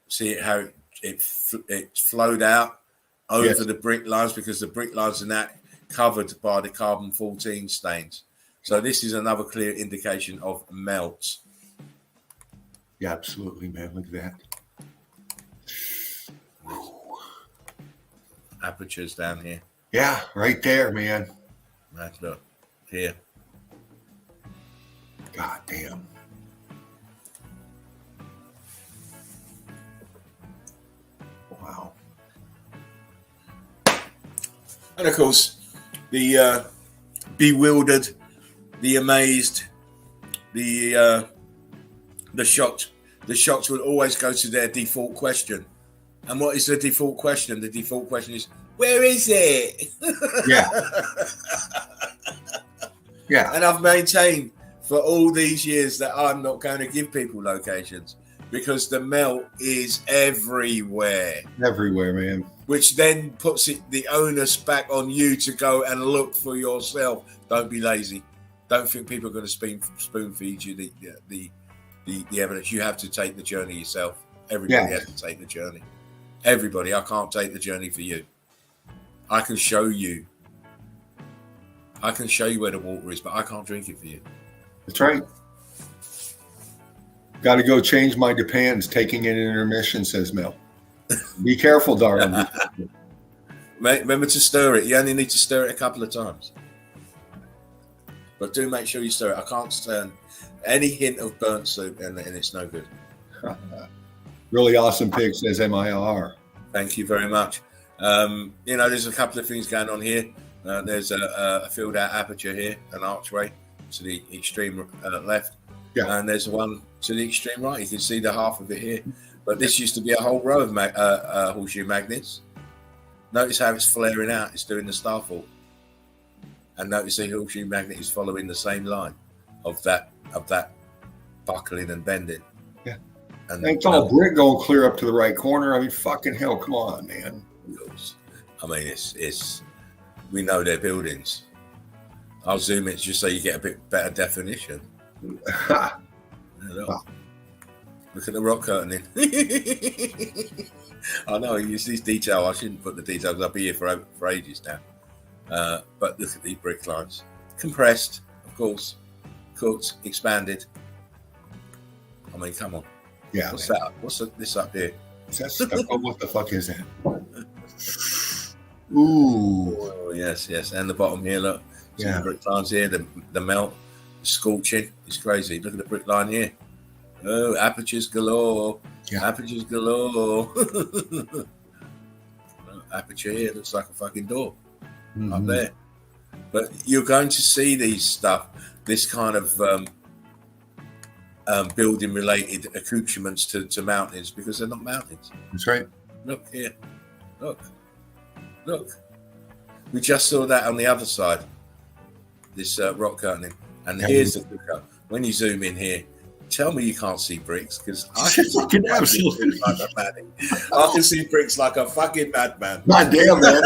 See how it flowed out over the brick lines, because the brick lines are now covered by the carbon-14 stains. So this is another clear indication of melt. Yeah, absolutely, man. Look at that. Apertures down here. Yeah, right there, man. Right, look here. God damn. Wow. And of course, the bewildered, the amazed, the shocked will always go to their default question. And what is the default question? The default question is, where is it? Yeah. Yeah. And I've maintained for all these years that I'm not going to give people locations, because the melt is everywhere. Everywhere, man. Which then puts the onus back on you to go and look for yourself. Don't be lazy. Don't think people are going to spoon feed you the evidence. You have to take the journey yourself. Everybody has to take the journey. Everybody. I can't take the journey for you. I can show you. I can show you where the water is, but I can't drink it for you. That's right. Got to go change my depends. Taking an intermission, says Mel. Be careful, darling. Remember to stir it. You only need to stir it a couple of times. But do make sure you stir it. I can't stand any hint of burnt soup, and it's no good. Really awesome pig, says MIR. Thank you very much. There's a couple of things going on here. There's a filled out aperture here, an archway to the extreme left. Yeah. And there's one to the extreme right. You can see the half of it here. But this used to be a whole row of horseshoe magnets. Notice how it's flaring out. It's doing the starfall. And notice the horseshoe magnet is following the same line of that buckling and bending. Yeah. And it's all brick going clear up to the right corner. I mean, fucking hell, come on, man. I mean, it's we know they're buildings. I'll zoom it just so you get a bit better definition. Look at the rock curtain in. I know, you use these details. I shouldn't put the details. I'll be here for ages now. But look at these brick lines. Compressed, of course. Cooked, expanded. I mean, come on. Yeah. What's that? What's this up here? Is that stucco? What the fuck is that? Ooh. Oh, yes. And the bottom here, look. See the brick lines here, the melt, the scorching. It's crazy. Look at the brick line here. Oh, apertures galore. Yeah. Apertures galore. Aperture here looks like a fucking door up there. But you're going to see this kind of building related accoutrements to mountains, because they're not mountains. That's right. Look here. Look. We just saw that on the other side. This rock curtain. And here's the hookup. When you zoom in here, Tell me you can't see bricks, because I can see Fucking absolutely. like a madman. I can see bricks like a fucking madman. God damn, man.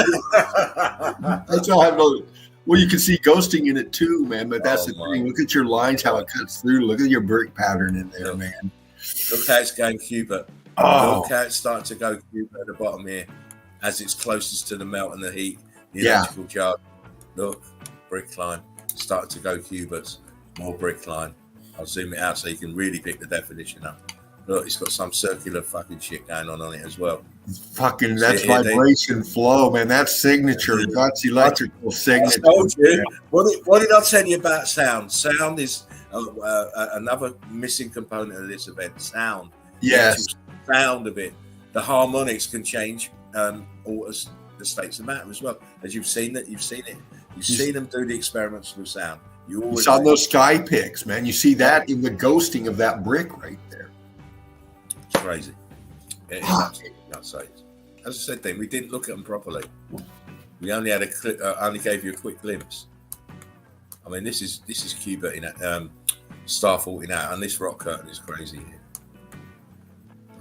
That's all I have no. Well, you can see ghosting in it too, man. But that's the thing. Look at your lines, how it cuts through. Look at your brick pattern in there, man. Look how it's going cubit. Look how it's starting to go cubit at the bottom here, as it's closest to the melt and the heat. The electrical charge. Look, brick line starting to go cubits. More brick line. I'll zoom it out so you can really pick the definition up. Look, it's got some circular fucking shit going on it as well. Fucking, that's vibration flow, man. That's signature. That's electrical signature. I told you. What did I tell you about sound? Sound is another missing component of this event. Sound. Yes. The sound of it. The harmonics can change, alters the states of matter as well. As you've seen it. You've seen them do the experiments with sound. You saw those sky pics, man. You see that in the ghosting of that brick right there. It's crazy. It is absolutely nuts. As I said, then we didn't look at them properly. We only had only gave you a quick glimpse. I mean, this is Cuba in Star 14 out, and this rock curtain is crazy here.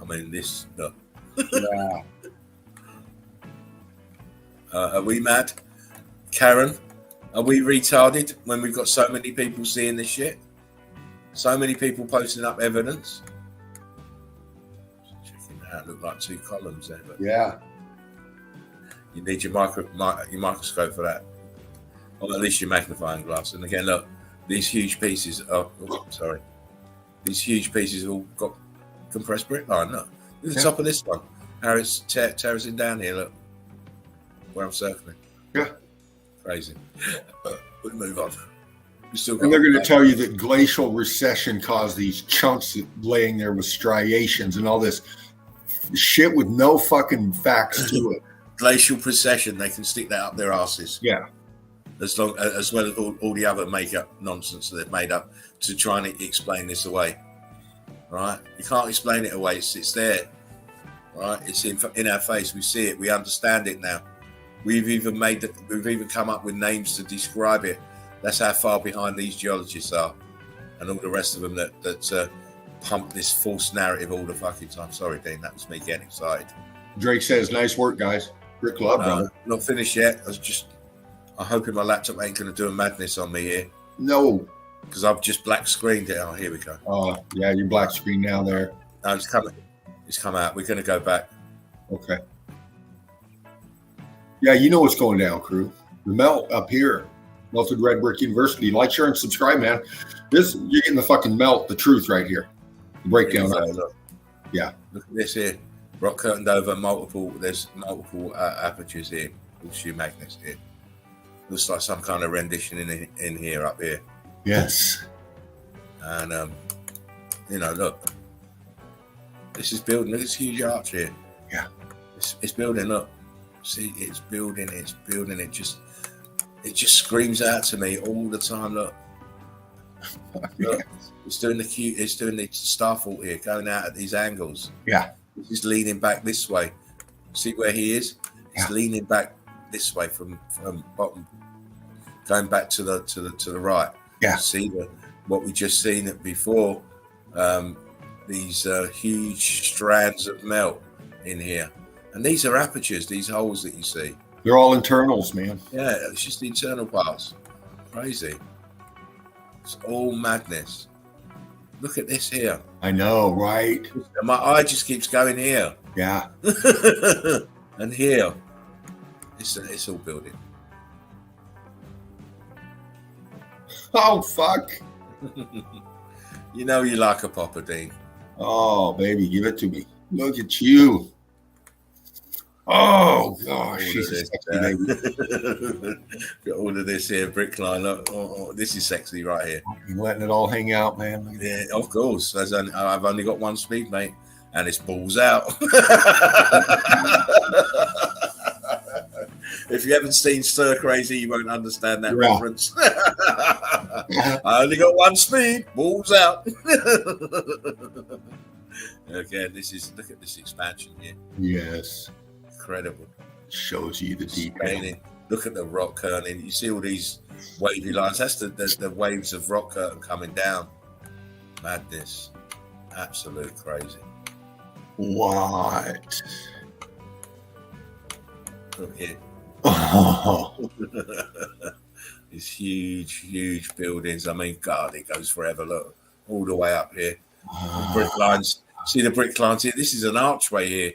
I mean, this. Look. Yeah. Are we mad, Karen? Are we retarded when we've got so many people seeing this shit? So many people posting up evidence. Checking that out, look like two columns there. But yeah. You need your microscope for that. Or at least your magnifying glass. And again, look, these huge pieces These huge pieces all got compressed brick line. Look at the top of this one. How it's terracing down here, look. Where I'm circling. Yeah. Crazy. We'll move on. And they're going to tell you that glacial recession caused these chunks laying there with striations and all this shit with no fucking facts to it. Glacial precession, they can stick that up their asses. Yeah. As well as all the other make-up nonsense that they've made up to try and explain this away. Right? You can't explain it away. It's there. Right? It's in our face. We see it. We understand it now. We've even come up with names to describe it. That's how far behind these geologists are, and all the rest of them that pump this false narrative all the fucking time. Sorry, Dean, that was me getting excited. Drake says, "Nice work, guys. Rick Love, brother." Not finished yet. I'm hoping my laptop ain't going to do a madness on me here. No, because I've just black screened it. Oh, here we go. Oh, yeah, you're black screen now there. No, it's coming. It's come out. We're going to go back. Okay. Yeah, you know what's going down, crew. The melt up here, Melted Red Brick University. Like, share, and subscribe, man. You're getting the fucking melt, the truth right here. The breakdown. Look. Yeah. Look at this here. Rock curtained over there's multiple apertures here. Horseshoe magnets here. Looks like some kind of rendition in here, up here. Yes. And, look. This is building. Look at this huge arch here. Yeah. It's building, look. See, it's building. It just screams out to me all the time. Look, it's doing the star fault here, going out at these angles. Yeah, he's leaning back this way. See where he is? He's leaning back this way from bottom, going back to the right. Yeah. See what we just seen it before. These huge strands of melt in here. And these are apertures, these holes that you see. They're all internals, man. Yeah, it's just the internal parts. Crazy. It's all madness. Look at this here. I know, right? My eye just keeps going here. Yeah. And here. It's all building. Oh, fuck. You know you like a popper, Dean. Oh, baby, give it to me. Look at you. Oh gosh, she's a sexy baby. Got all of this here, brick line. Look, this is sexy right here. You're letting it all hang out, man. Yeah, of course. I've only got one speed, mate, and it's balls out. If you haven't seen Stir Crazy, you won't understand that reference. I only got one speed, balls out. Again, look at this expansion here. Yes. Incredible. Shows you the detail. Look at the rock curtain. You see all these wavy lines. That's the waves of rock curtain coming down. Madness. Absolute crazy. What? Look here. Oh. These huge buildings. I mean, God, it goes forever. Look, all the way up here. The brick lines. See the brick lines here? This is an archway here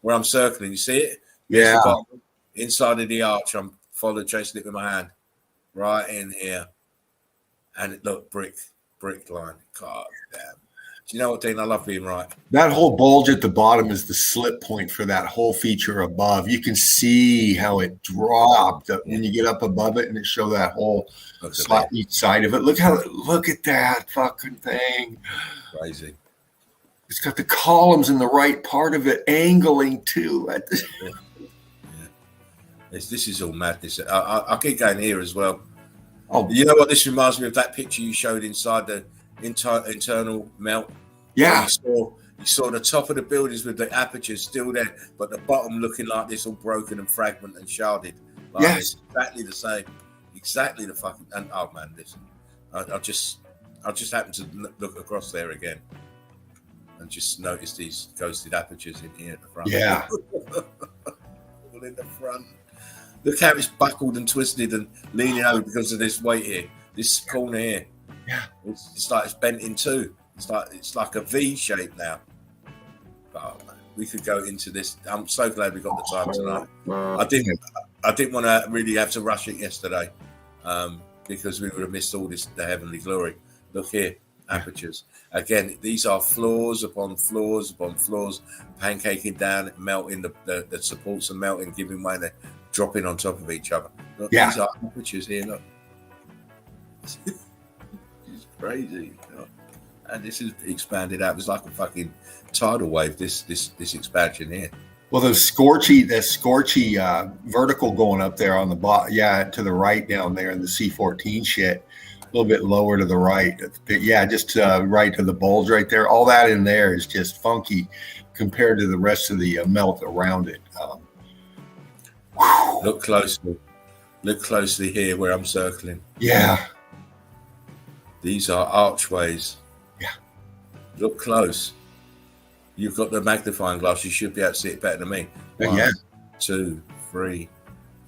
where I'm circling. You see it? There's the bottom. Inside of the arch, I'm chasing it with my hand. Right in here. And look, brick line. God damn. Do you know what, Dean? I love being right. That whole bulge at the bottom is the slip point for that whole feature above. You can see how it dropped when you get up above it, and it show that whole slot each side of it. Look at that fucking thing. Crazy. It's got the columns in the right part of it angling too. Yeah. This is all madness. I keep going here as well. Oh, you know what? This reminds me of that picture you showed inside the internal melt. Yeah. You saw the top of the buildings with the apertures still there, but the bottom looking like this, all broken and fragmented and sharded. Like yes. Exactly the same. Exactly the fucking. And oh man, listen. I just happened to look across there again and just noticed these ghosted apertures in here at the front. Yeah. All in the front. Look how it's buckled and twisted and leaning over because of this weight here. This corner here. Yeah. It's like it's bent in two. It's like a V shape now. Oh man, we could go into this. I'm so glad we got the time tonight. I didn't want to really have to rush it yesterday, because we would have missed all the heavenly glory. Look here, apertures. Again, these are floors upon floors upon floors, pancaking down, melting. The supports are melting, giving way, they're dropping on top of each other. Look, these are apertures here. Look, it's crazy. Look. And this is expanded out. It was like a fucking tidal wave. This expansion here. Well, the scorchy vertical going up there on the bottom, to the right down there in the C14 shit, a little bit lower to the right. Just right to the bulge right there. All that in there is just funky compared to the rest of the melt around it. Look closely. Look closely here where I'm circling. Yeah. These are archways. Yeah. Look close. You've got the magnifying glass. You should be able to see it better than me. 1, 2, 3,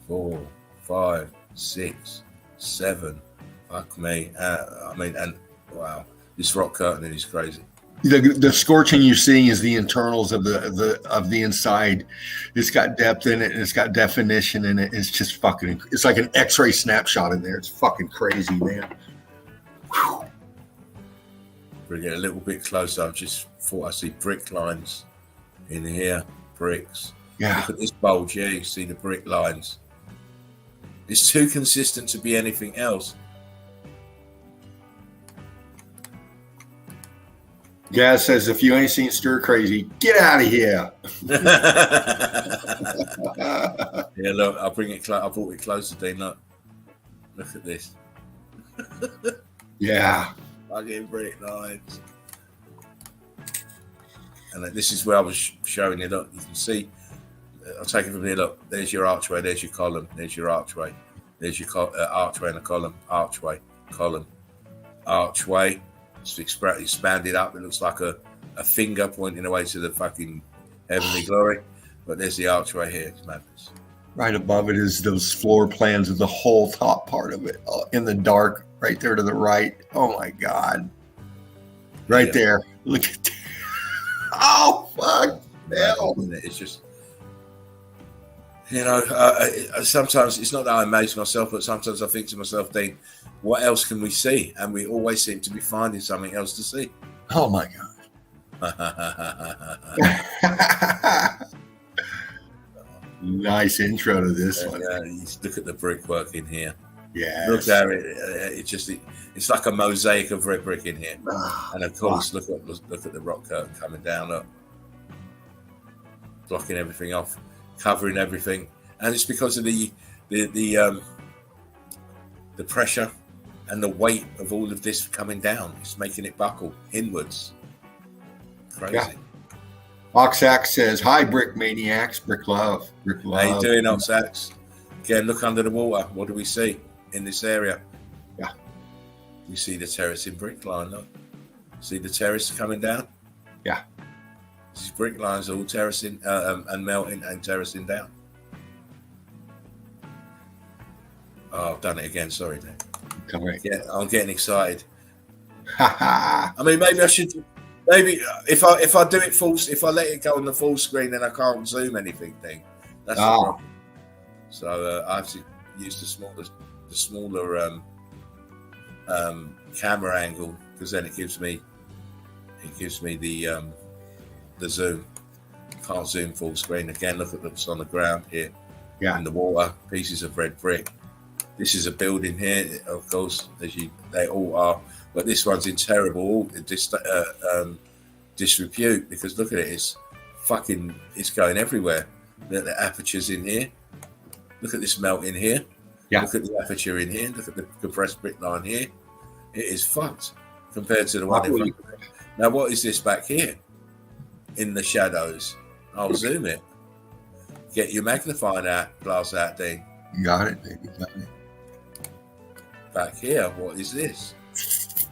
4, 5, 6, 7. Fuck me. And wow, this rock curtain is crazy. The scorching you're seeing is the internals of the inside. It's got depth in it and it's got definition in it. It's just fucking. It's like an X-ray snapshot in there. It's fucking crazy, man. Whew. We get a little bit closer. I just thought I see brick lines in here. Bricks. Yeah. Look at this bulge. Yeah, you see the brick lines. It's too consistent to be anything else. Gaz says, if you ain't seen Stir Crazy, get out of here. Yeah, look, I'll bring it close. I brought it closer, Dean. Look at this. Yeah. Fucking brick lines. And this is where I was showing you. Look, you can see. I'll take it from here. Look, there's your archway. There's your column. There's your archway. There's your archway and a column. Archway, column, archway. It's expanded up. It looks like a finger pointing away to the fucking heavenly glory. But there's the archway here. It's madness. Right above it is those floor plans of the whole top part of it in the dark, right there to the right. Oh my God. Right there. Look at that. Oh, fuck. Hell. It's just, sometimes it's not that I amaze myself, but sometimes I think to myself, Dean, what else can we see? And we always seem to be finding something else to see. Oh my God. Nice intro to this one. Yeah, look at the brickwork in here. Yeah. Look at it. It's like a mosaic of red brick in here. And of course, look at the rock curtain coming down, up, blocking everything off, covering everything. And it's because of the pressure and the weight of all of this coming down. It's making it buckle inwards. Crazy. Yeah. Oxax says, hi, Brick Maniacs. Brick Love. Brick Love. How you doing, Oxax? Again, look under the water. What do we see in this area? Yeah. We see the terracing brick line. Look. See the terrace coming down? Yeah. These brick lines are all terracing and melting and terracing down. Oh, I've done it again. Sorry, Dave. Correct. Yeah, I'm getting excited. Ha I mean, maybe I should. Maybe if I do it full, if I let it go on the full screen, then I can't zoom anything. Then that's the problem. So I have to use the smaller camera angle, because then it gives me the zoom. Can't zoom full screen again. Look at what's on the ground here. Yeah. In the water, pieces of red brick. This is a building here, of course, they all are. But this one's in terrible disrepute, because look at it, it's going everywhere. The aperture's in here. Look at this melt in here. Yeah. Look at the aperture in here. Look at the compressed brick line here. It is fucked compared to the one in front of it. Now, what is this back here in the shadows? I'll zoom it. Get your magnifying glass out, Dean. Got it, baby. Got it. Back here, what is this?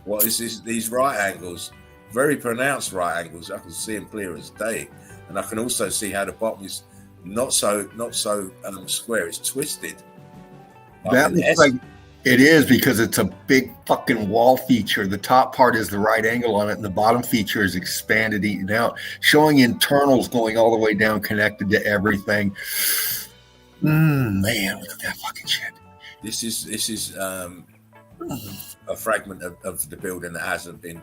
What is this? These right angles, very pronounced right angles. I can see them clear as day, and I can also see how the bottom is not so square. It's twisted. That looks like it is, because it's a big fucking wall feature. The top part is the right angle on it, and the bottom feature is expanded, eaten out, showing internals going all the way down, connected to everything. Man, look at that fucking shit. This is a fragment of the building that hasn't been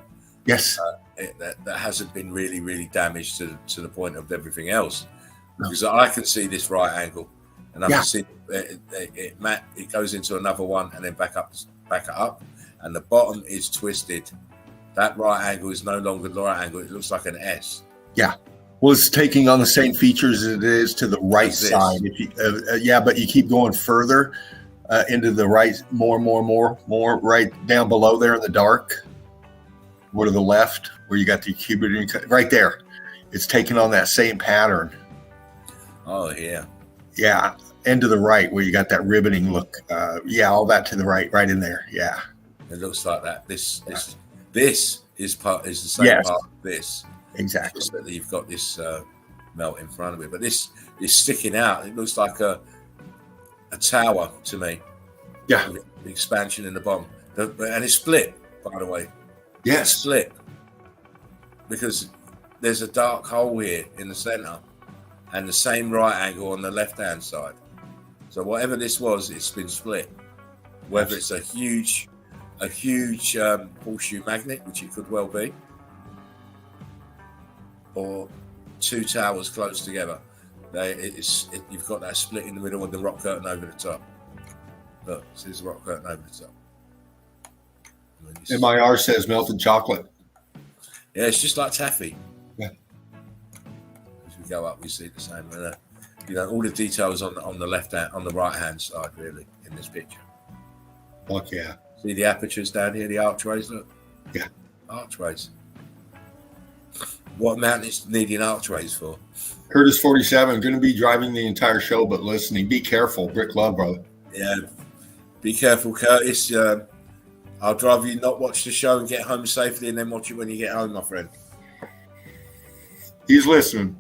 that hasn't been really damaged to the point of everything else, because I can see this right angle, and I can see it goes into another one and then back it up, and the bottom is twisted. That right angle is no longer the right angle. It looks like an S. Yeah. Well, it's taking on the same features as it is to the right side. If you, but you keep going further into the right, more right down below there in the dark, or to the left where you got the cubic right there. It's taking on that same pattern. Oh yeah. Yeah. And to the right where you got that ribboning look. All that to the right in there. Yeah. It looks like that. This is the same part of this. Exactly. Just that you've got this melt in front of it, but this is sticking out. It looks like a tower to me. Yeah. The expansion in the bottom, and it's split, by the way. Yes. It's split because there's a dark hole here in the center, and the same right angle on the left-hand side. So whatever this was, it's been split. Whether it's a huge horseshoe magnet, which it could well be, or two towers close together. You've got that split in the middle with the rock curtain over the top. Look, there's the rock curtain over the top. MIR says melted chocolate. Yeah, it's just like taffy. Yeah. As we go up, we see the same. All the details on the left hand, on the right hand side, really, in this picture. Fuck yeah. See the apertures down here, the archways. Look. Yeah. Archways. What mountain is needing archways for? Curtis 47, going to be driving the entire show, but listening. Be careful. Brick love, brother. Yeah. Be careful, Curtis. I'd rather you not watch the show and get home safely and then watch it when you get home, my friend. He's listening.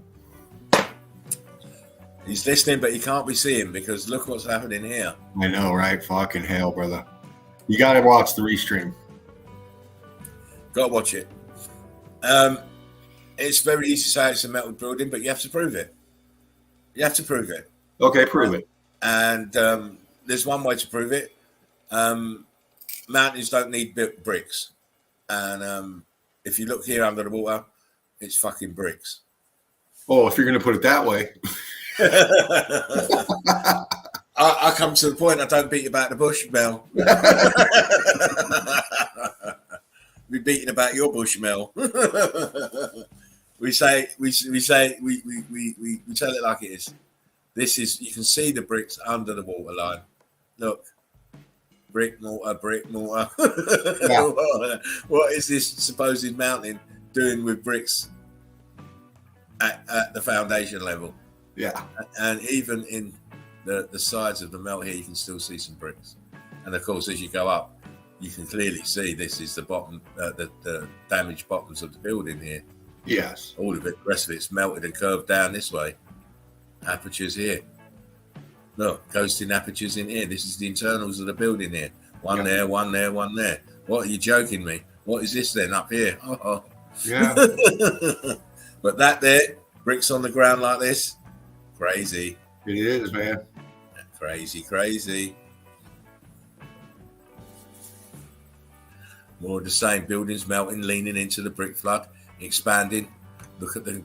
He's listening, but he can't be seeing, because look what's happening here. I know, right? Fucking hell, brother. You got to watch the restream. Got to watch it. It's very easy to say it's a metal building, but you have to prove it. Okay, prove it. And there's one way to prove it. Mountains don't need bricks. And if you look here under the water, it's fucking bricks. Oh, if you're going to put it that way. I come to the point, I don't beat about the bush, Mel. We're beating about your bush, Mel. We tell it like it is. This is, you can see the bricks under the waterline. Look, brick mortar. Yeah. What is this supposed mountain doing with bricks at the foundation level? Yeah. And even in the sides of the melt here, you can still see some bricks. And of course, as you go up, you can clearly see this is the bottom, the damaged bottoms of the building here. Yes. All of it, the rest of it's melted and curved down this way. Apertures here. Look, ghosting apertures in here. This is the internals of the building here. One there, one there, one there. What, are you joking me? What is this then up here? Oh. Yeah. But that there, bricks on the ground like this, crazy. It is, man. Crazy, crazy. More of the same. Buildings melting, leaning into the brick flood, expanding. Look at the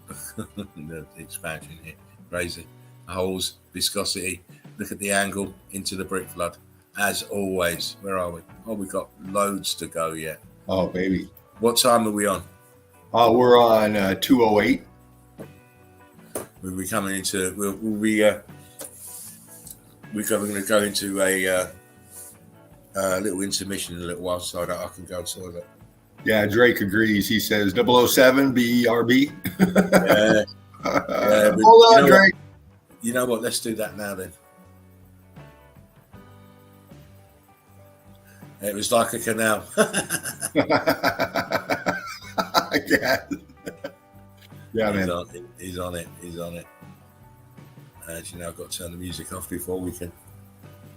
expansion here. Crazy. Holes, viscosity. Look at the angle into the brick flood. As always. Where are we? Oh, we've got loads to go yet. Oh, baby. What time are we on? We're on 2:08. We'll be coming into. We're going to go into a little intermission in a little while, so that I can go to toilet. Yeah, Drake agrees. He says 007 BRB. Yeah. Hold on, Drake. You know what? Let's do that now then. It was like a canal. Yeah, man. He's on it. As you know, I've got to turn the music off before we can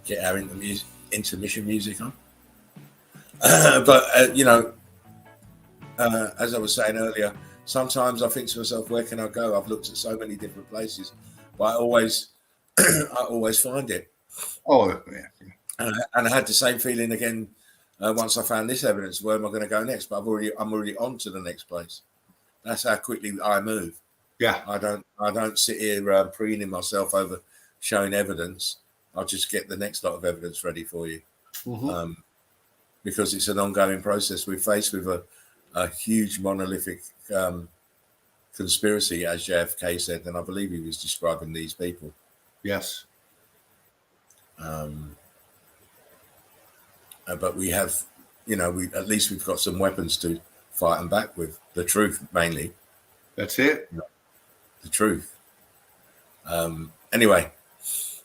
get our intermission music on. But you know, as I was saying earlier, sometimes I think to myself, where can I go? I've looked at so many different places, but I always find it. Oh, yeah. And I had the same feeling again once I found this evidence. Where am I going to go next? But I'm already on to the next place. That's how quickly I move. Yeah. I don't sit here preening myself over showing evidence. I'll just get the next lot of evidence ready for you. Mm-hmm. Because it's an ongoing process. We're faced with a huge monolithic conspiracy, as JFK said, and I believe he was describing these people. Yes. But we have, you know, at least we've got some weapons to fight them back with. The truth, mainly. That's it. The truth. Anyway,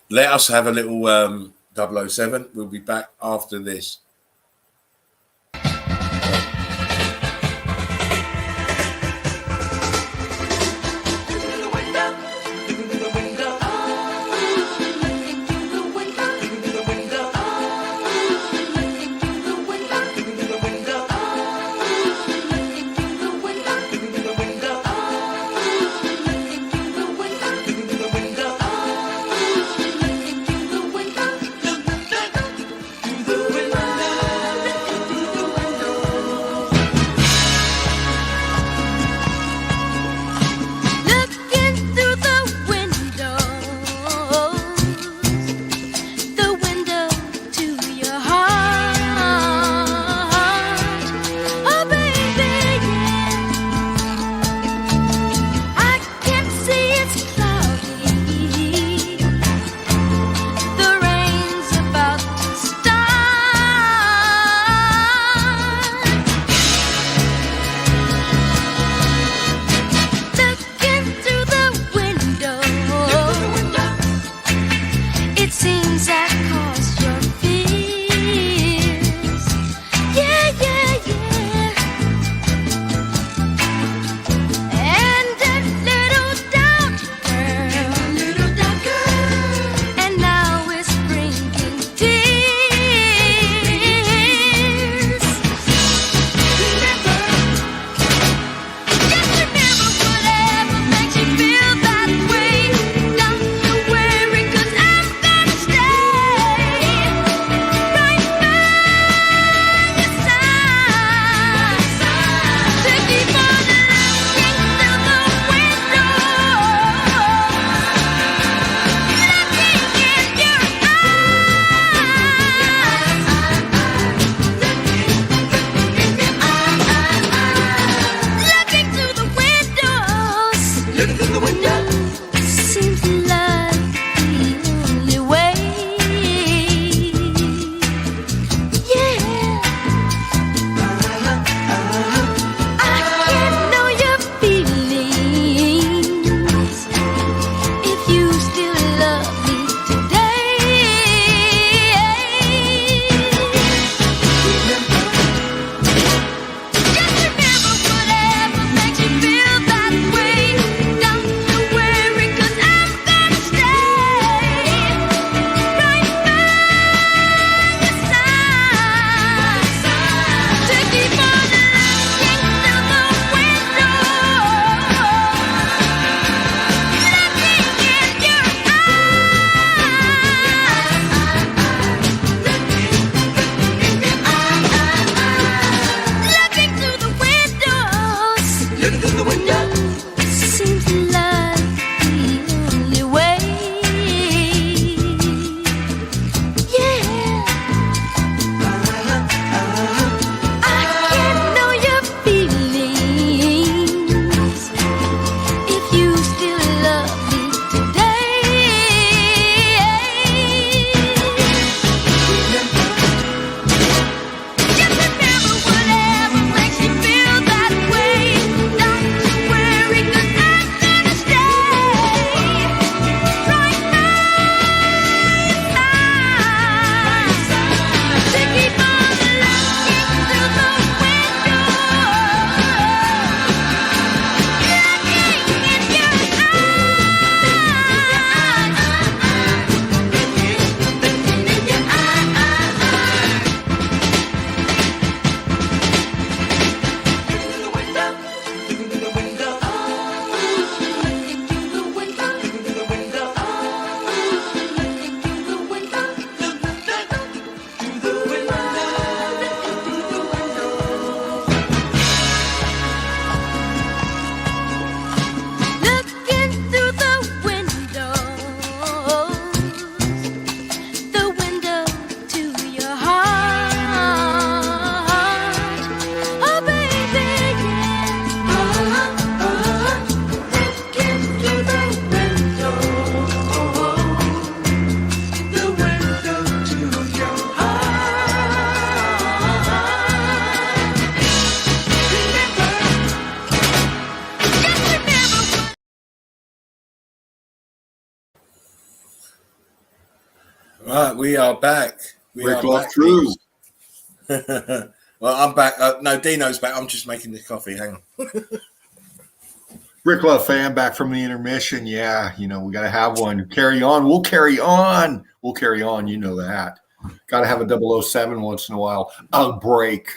let us have a little 007. We'll be back after this. Right, we are back. We Rick are Love back. True. Well, I'm back. No, Dino's back. I'm just making the coffee. Hang on. Rick Love fan back from the intermission. Yeah, we got to have one. Carry on. We'll carry on. We'll carry on. You know that. Got to have a 007 once in a while. A break.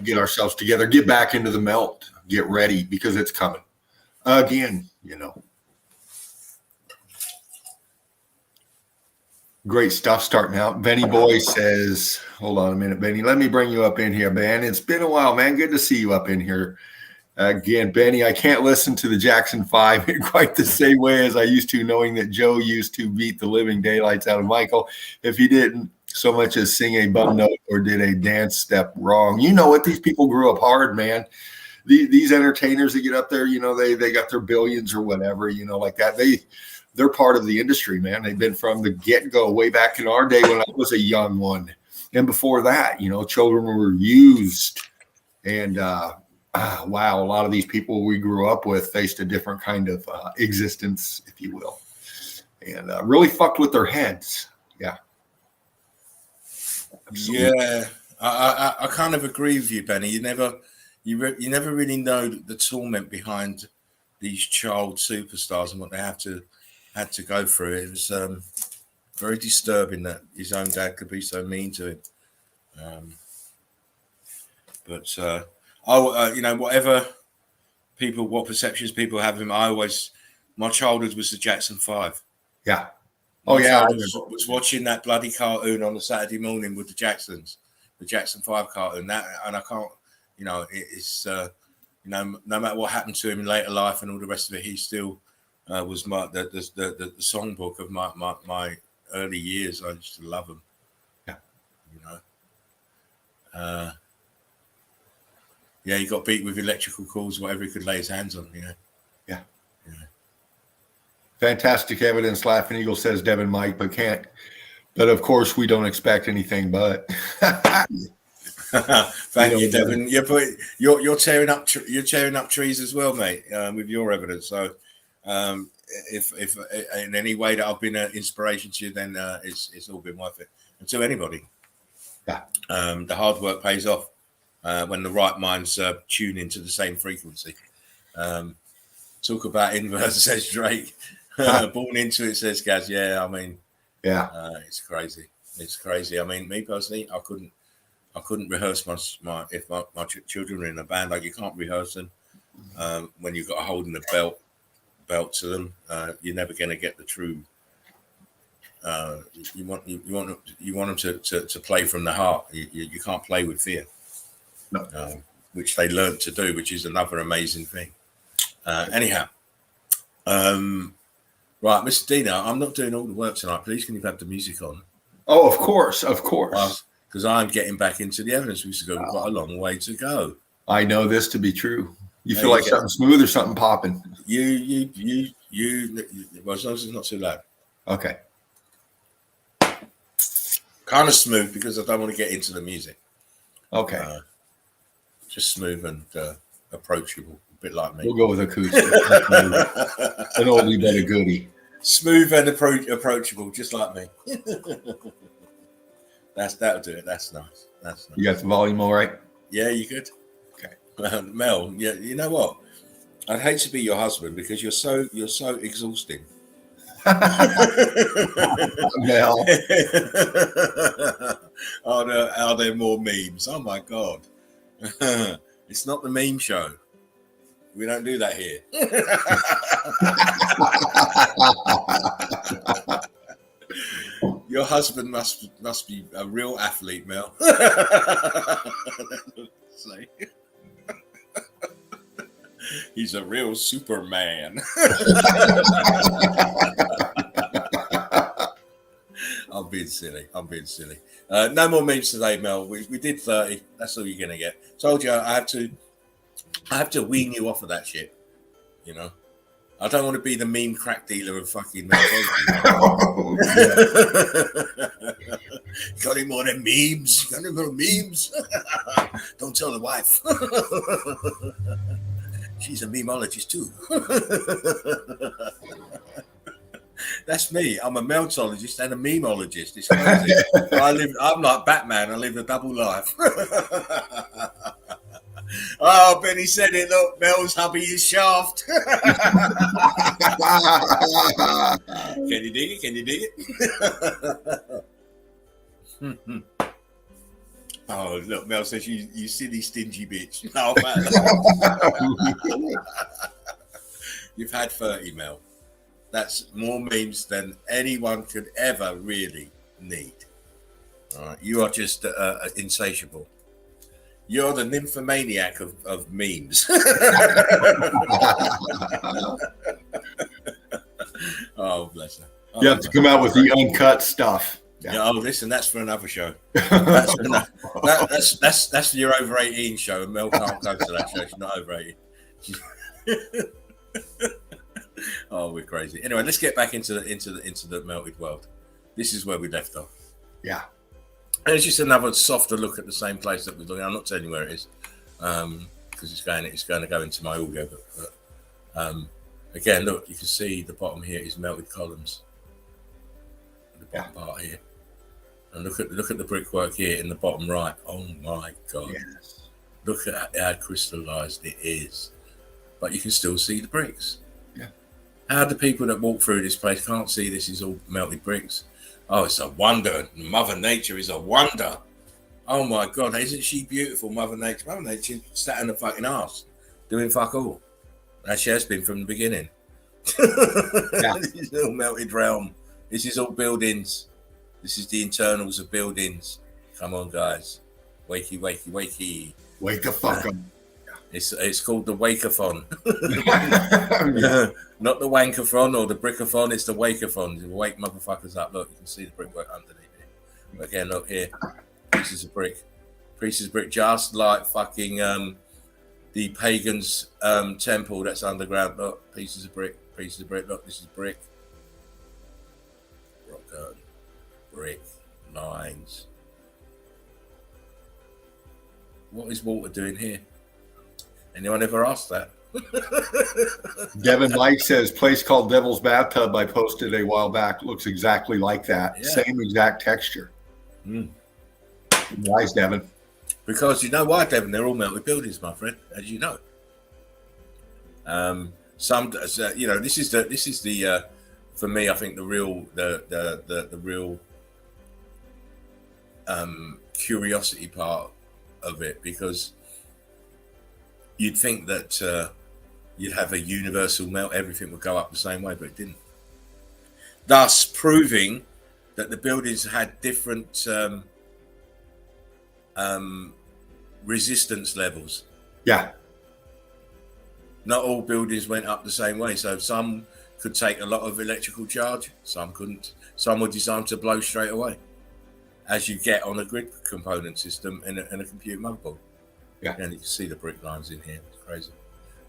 Get ourselves together. Get back into the melt. Get ready because it's coming. Again, Great stuff starting out. Benny Boy says, hold on a minute, Benny. Let me bring you up in here, man. It's been a while, man. Good to see you up in here. Again, Benny, I can't listen to the Jackson 5 in quite the same way as I used to, knowing that Joe used to beat the living daylights out of Michael if he didn't so much as sing a bum note or did a dance step wrong. You know what? These people grew up hard, man. These entertainers that get up there, they got their billions or whatever, like that. They're part of the industry, man. They've been from the get-go way back in our day when I was a young one. And before that, children were used. And wow, a lot of these people we grew up with faced a different kind of existence, if you will. And really fucked with their heads. Yeah. Absolutely. Yeah. I kind of agree with you, Benny. You never really know the torment behind these child superstars and what they had to go through. It was very disturbing that his own dad could be so mean to him. What perceptions people have of him, my childhood was the Jackson 5. Yeah. I was watching that bloody cartoon on a Saturday morning with the Jacksons, the Jackson 5 cartoon. And I can't, it's no matter what happened to him in later life and all the rest of it, he still was the songbook of my early years. I used to love him. Yeah. He got beat with electrical cords, whatever he could lay his hands on. Yeah. Fantastic evidence. Laughing Eagle says Devin Mike, but of course we don't expect anything but. Thank you, Devin. You're tearing up trees as well, mate, with your evidence. So if in any way that I've been an inspiration to you, then it's all been worth it. And to anybody, the hard work pays off when the right minds tune into the same frequency. Talk about inverse, says Drake. Born into it, says Gaz. Yeah, it's crazy. It's crazy. I mean, me personally, I couldn't rehearse my children were in a band. Like, you can't rehearse them when you've got a holding a belt to them. You're never going to get the true. You want them to play from the heart. You can't play with fear. No. Which they learned to do, which is another amazing thing. Anyhow, right, Mr. Dino, I'm not doing all the work tonight. Please, can you have the music on? Oh, of course. Because I'm getting back into the evidence. We've got a long way to go. I know this to be true. You feel like something smooth or something popping? Well, as long as it's not too loud. Okay. Kind of smooth because I don't want to get into the music. Okay. Just smooth and approachable, a bit like me. We'll go with acoustic. An oldie but a goodie. Smooth and approachable, just like me. That'll do it. That's nice. You got the volume all right? Yeah, you good? Okay. Mel, yeah, you know what? I'd hate to be your husband because you're so exhausting. Mel. Are there more memes? Oh my God. It's not the meme show. We don't do that here. Your husband must be a real athlete, Mel. He's a real Superman. I'm being silly. No more memes today, Mel. We did 30. That's all you're gonna get. Told you I have to wean you off of that shit. I don't want to be the meme crack dealer of fucking MELTOLOGY. Got any more than memes? Got any more memes? Don't tell the wife. She's a memeologist too. That's me. I'm a meltologist and a memeologist. It's crazy. I'm like Batman. I live a double life. Oh, Benny said it. Look, Mel's hubby is shaft. Can you dig it? Can you dig it? Oh, look, Mel says you silly stingy bitch. Oh, you've had 30, Mel. That's more memes than anyone could ever really need. All right, you are just insatiable. You're the nymphomaniac of memes. Oh, bless her. Oh, you have to come out with the uncut stuff. Yeah. Oh, listen, that's for another show. That's your over 18 show. Mel can't go to that show. She's not over 18. Oh, we're crazy. Anyway, let's get back into the melted world. This is where we left off. Yeah. And it's just another softer look at the same place that we're looking. I'm not telling you where it is, because it's going to go into my audio. But again, look, you can see the bottom here is melted columns. The bottom part here, and look at the brickwork here in the bottom right. Oh my God! Yes. Look at how crystallized it is, but you can still see the bricks. Yeah. How the people that walk through this place can't see this is all melted bricks? Oh, it's a wonder. Mother Nature is a wonder. Oh my God, isn't she beautiful, Mother Nature? Mother Nature sat in the fucking arse doing fuck all. As she has been from the beginning. Yeah. This is all melted realm. This is all buildings. This is the internals of buildings. Come on, guys. Wakey, wakey, wakey. Wake the fuck up. It's called the Wakathon. Not the Wankathon or the Brickathon, it's the Wakathon. You wake motherfuckers up. Look, you can see the brickwork underneath it. But again, look here. Pieces of brick. Pieces of brick, just like fucking the pagans' temple that's underground. Look, pieces of brick. Pieces of brick. Look, this is brick. Rock garden. Brick. Lines. What is water doing here? Anyone ever asked that? Devin Mike says, place called Devil's Bathtub I posted a while back. Looks exactly like that. Yeah. Same exact texture. Why is Devin? Because you know why, Devin? They're all melted buildings, my friend, as you know. Some, you know, this is the for me, I think the real curiosity part of it, because you'd think that you'd have a universal melt, everything would go up the same way, but it didn't. Thus proving that the buildings had different resistance levels. Yeah. Not all buildings went up the same way. So some could take a lot of electrical charge, some couldn't. Some were designed to blow straight away, as you get on a grid component system in a computer motherboard. Yeah, and you can see the brick lines in here. It's crazy.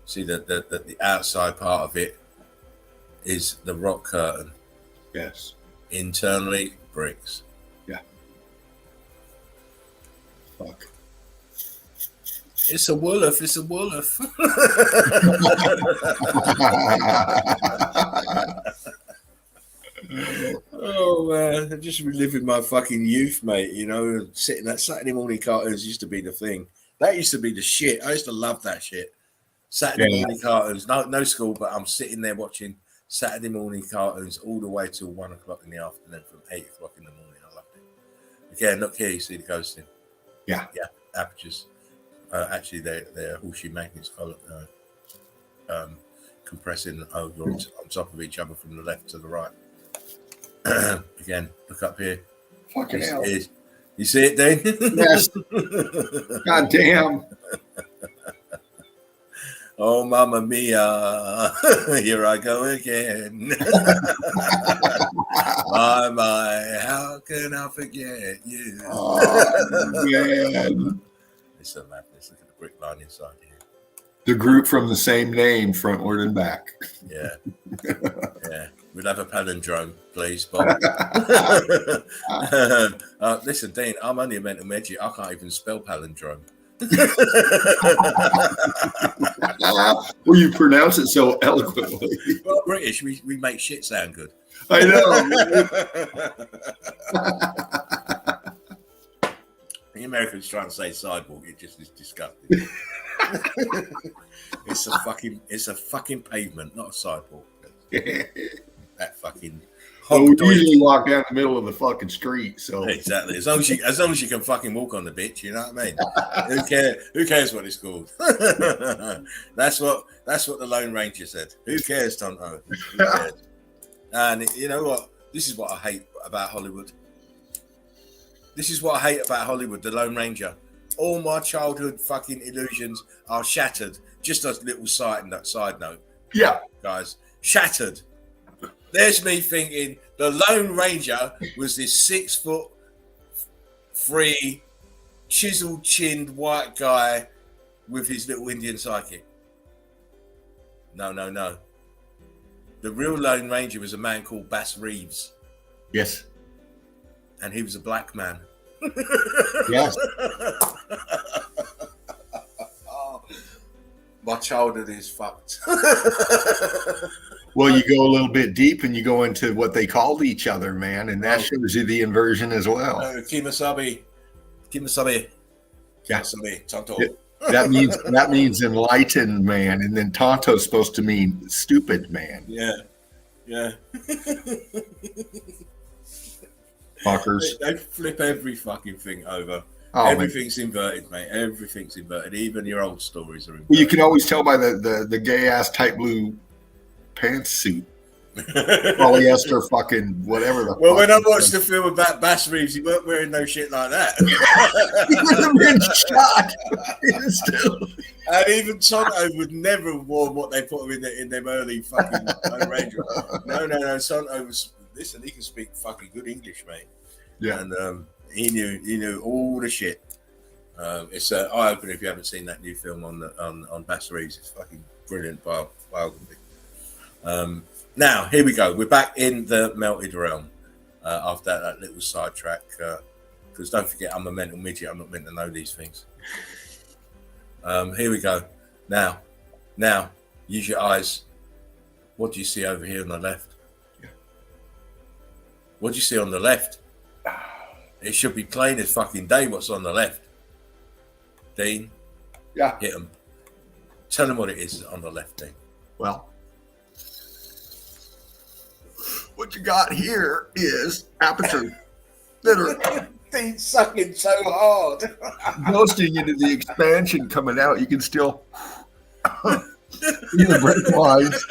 See that the outside part of it is the rock curtain. Yes. Internally, bricks. Yeah. Fuck. It's a wolf. It's a wolf. Oh, I'm just reliving my fucking youth, mate. You know, sitting that Saturday morning cartoons used to be the thing. That used to be the shit. I used to love that shit. Saturday morning cartoons. No school, but I'm sitting there watching Saturday morning cartoons all the way till 1 o'clock in the afternoon, from 8 o'clock in the morning. I loved it. Again, look here, you see the ghosting. Yeah. Yeah, apertures. Actually, they're horseshoe magnets compressing over on top of each other from the left to the right. Again, look up here. Fucking hell. You see it, Dean? Yes. God damn. Oh, Mamma Mia. Here I go again. My, how can I forget you? Oh, man. It's a madness. Look at the brick line inside here. The group from the same name, frontward and back. Yeah. Yeah. We'd have a palindrome, please, Bob. Listen, Dean, I'm only a mental midget. I can't even spell palindrome. Well, you pronounce it so eloquently. Well, British, we make shit sound good. I know. The Americans trying to say sidewalk, it just is disgusting. It's a fucking pavement, not a sidewalk. That fucking. Well, we usually walk down the middle of the fucking street, so exactly. As long as you can fucking walk on the bitch, you know what I mean? Who cares what it's called? That's what the Lone Ranger said. Who cares, Tonto? Who cares? And you know what? This is what I hate about Hollywood. This is what I hate about Hollywood, the Lone Ranger. All my childhood fucking illusions are shattered. Just a little side note. Yeah. Guys, shattered. There's me thinking the Lone Ranger was this 6'3", chiseled-chinned white guy with his little Indian sidekick. No. The real Lone Ranger was a man called Bass Reeves. Yes. And he was a black man. Yes. Oh, my childhood is fucked. Well, you go a little bit deep and you go into what they called each other, man, and that shows you the inversion as well. Kimasabi, Yeah. Tonto. That means enlightened man, and then Tonto's supposed to mean stupid man. Yeah. Fuckers. They flip every fucking thing over. Oh, everything's inverted, mate. Everything's inverted. Even your old stories are inverted. Well, you can always tell by the gay ass tight blue pantsuit. Polyester fucking whatever the well, when I watched the film about Bass Reeves, he weren't wearing no shit like that. He would have been shot. And even Tonto would never have worn what they put him in them early fucking Lone Ranger. No. Tonto was, listen, he can speak fucking good English, mate. Yeah. And he knew all the shit. It's an eye opener if you haven't seen that new film on Bass Reeves. It's fucking brilliant biography. Now, here we go. We're back in the melted realm after that little sidetrack. Because don't forget, I'm a mental midget. I'm not meant to know these things. Here we go. Now, use your eyes. What do you see over here on the left? What do you see on the left? It should be plain as fucking day what's on the left. Dean? Yeah. Hit him. Tell him what it is on the left, Dean. Well, what you got here is aperture that are Dean's sucking so hard. ghosting into the expansion coming out. You can still see the break lines.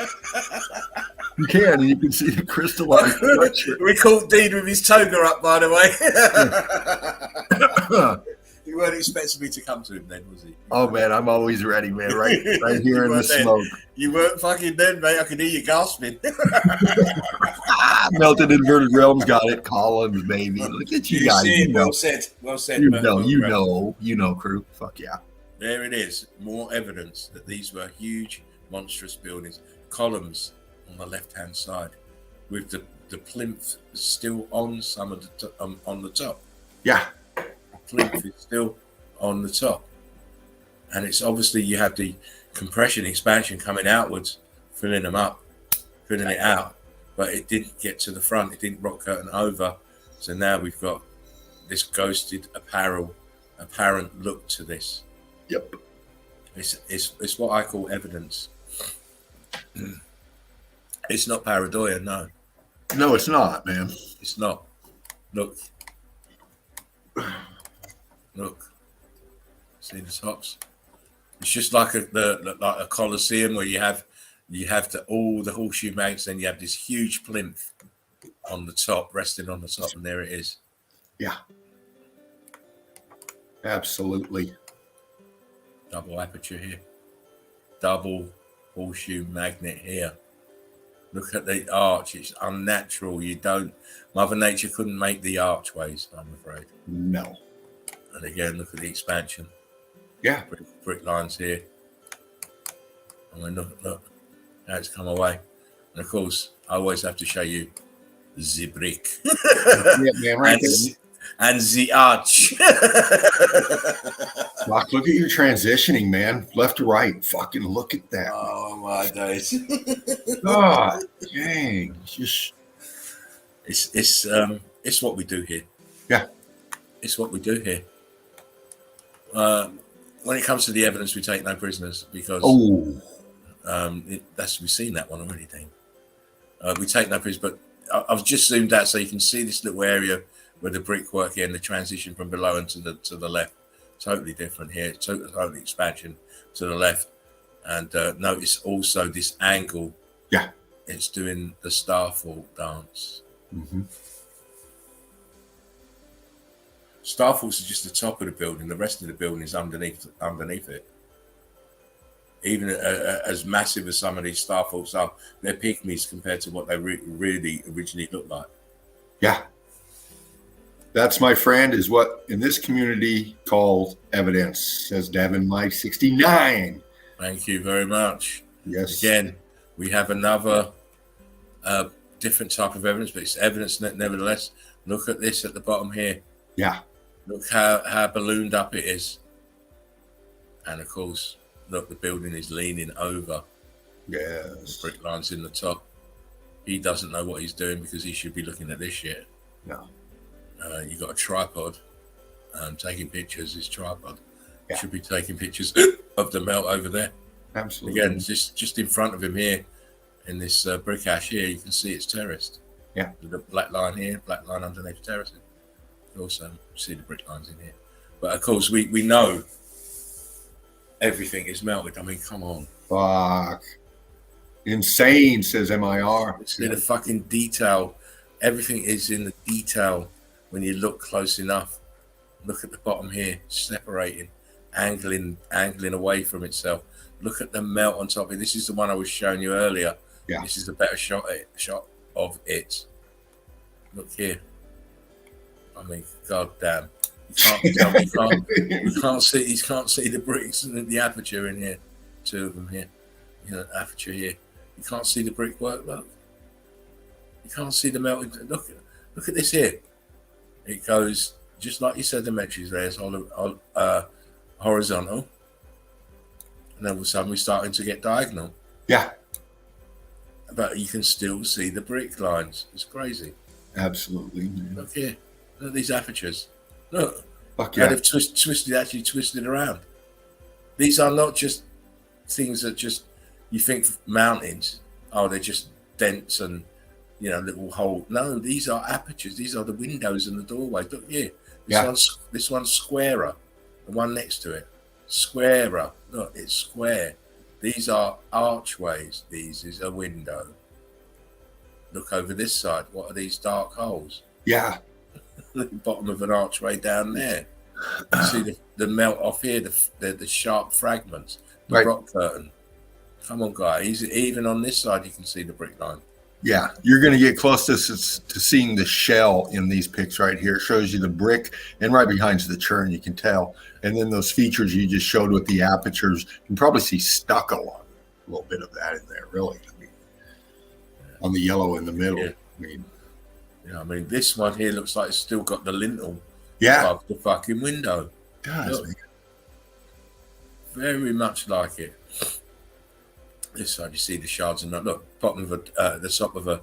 You can, and you can see the crystallized structure. We caught Dean with his toga up, by the way. He weren't expecting me to come to him then, was he? Oh man, I'm always ready, man. Right here in the smoke. You weren't fucking then, mate. I could hear you gasping. Melted inverted realms got it. Collins, baby. Look at you guys. Well said. You know, crew. Fuck yeah. There it is. More evidence that these were huge, monstrous buildings. Columns on the left-hand side, with the plinth still on some of the on the top. Yeah. Plinth is still on the top, and it's obviously you have the compression expansion coming outwards, filling it out, but it didn't get to the front. It didn't rock curtain over, so now we've got this ghosted apparent look to this. Yep. It's what I call evidence. It's not pareidoia, no. No, it's not, man. It's not. Look. See the tops? It's just like a coliseum where you have all the horseshoe mounts, and you have this huge plinth on the top, resting on the top, and there it is. Yeah. Absolutely. Double aperture here. Double horseshoe magnet here. Look at the arch. It's unnatural. Mother Nature couldn't make the archways, I'm afraid. No. And again, look at the expansion. Yeah. Brick lines here. I mean, look. How it's come away. And of course, I always have to show you the brick. Yeah, man, right and the arch. Fuck, look at your transitioning, man. Left to right. Fucking look at that. Oh, my days. God, dang. It's just It's what we do here. Yeah. It's what we do here. When it comes to the evidence, we take no prisoners because we've seen that one already, Dean. We take no prisoners, but I've just zoomed out so you can see this little area where the brickwork here and the transition from below and to the left. Totally different here. Totally expansion to the left. And notice also this angle. Yeah. It's doing the starfall dance. Mm-hmm. Starfalls are just the top of the building. The rest of the building is underneath it. Even as massive as some of these starfalls are, they're pygmies compared to what they really originally looked like. Yeah. That's, my friend, is what in this community called evidence, says Devin Mike 69. Thank you very much. Yes. Again, we have another different type of evidence, but it's evidence nevertheless. Look at this at the bottom here. Yeah. Look how ballooned up it is. And of course, look, the building is leaning over. Yes. The brick line's in the top. He doesn't know what he's doing because he should be looking at this shit. No. You got a tripod, taking pictures. His tripod should be taking pictures of the melt over there. Absolutely. Again, just in front of him here, in this brick ash here, you can see it's terraced. Yeah. The black line here, black line underneath terracing. You also see the brick lines in here. But of course, we know everything is melted. I mean, come on. Fuck. Insane, says MIR. See the fucking detail. Everything is in the detail when you look close enough. Look at the bottom here, separating, angling away from itself. Look at the melt on top of it. This is the one I was showing you earlier. Yeah. This is a better shot of it. Look here. I mean, god damn. You can't see the bricks and the aperture in here. Two of them here. You know, aperture here. You can't see the brickwork, look. You can't see the melted. Look at this here. It goes just like you said. The metrics there is horizontal, and then all of a sudden we're starting to get diagonal. Yeah, but you can still see the brick lines. It's crazy. Absolutely. Look here. Look at these apertures. Look. Fuck yeah. They've twisted around. These are not just things that just you think mountains. Oh, they're just dents and little hole. No, these are apertures. These are the windows and the doorways. Look here. This one's squarer. The one next to it, squarer. Look, it's square. These are archways. This is a window. Look over this side. What are these dark holes? Yeah. The bottom of an archway down there. You see the melt off here. The sharp fragments. The rock curtain. Come on, guys. Even on this side, you can see the brick line. Yeah, you're going to get close to seeing the shell in these pics right here. It shows you the brick, and right behind the churn, you can tell. And then those features you just showed with the apertures, you can probably see stucco on a little bit of that in there, really. I mean, on the yellow in the middle. Yeah. I mean, this one here looks like it's still got the lintel above the fucking window. It does, man. Very much like it. This side, you see the shards and look, bottom of the top of a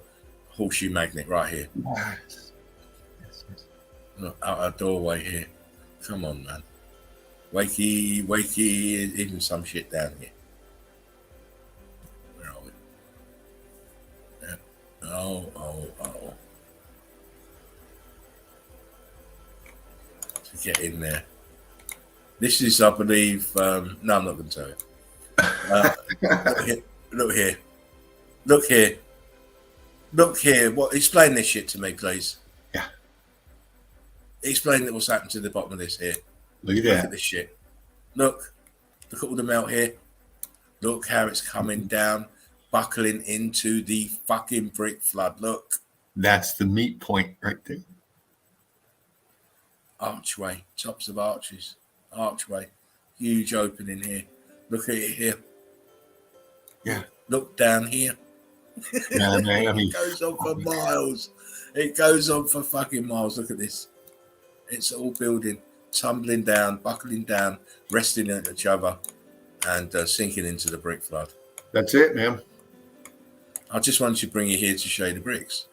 horseshoe magnet right here. Nice. Look, out our doorway here. Come on, man. Wakey, even some shit down here. Where are we? Yeah. Oh. To get in there. This is, I believe, no, I'm not going to tell you. Look here. What? Explain this shit to me, please. Yeah. Explain what's happened to the bottom of this here. Look at that. Look at this shit. Look at all the melt here. Look how it's coming down, buckling into the fucking brick flood. Look. That's the meat point right there. Archway, tops of arches. Archway, huge opening here. Look at it here. Yeah. Look down here. Yeah, man, I mean, it goes on for miles. It goes on for fucking miles. Look at this. It's all building, tumbling down, buckling down, resting at each other, and sinking into the brick flood. That's it, man. I just wanted to bring you here to show you the bricks.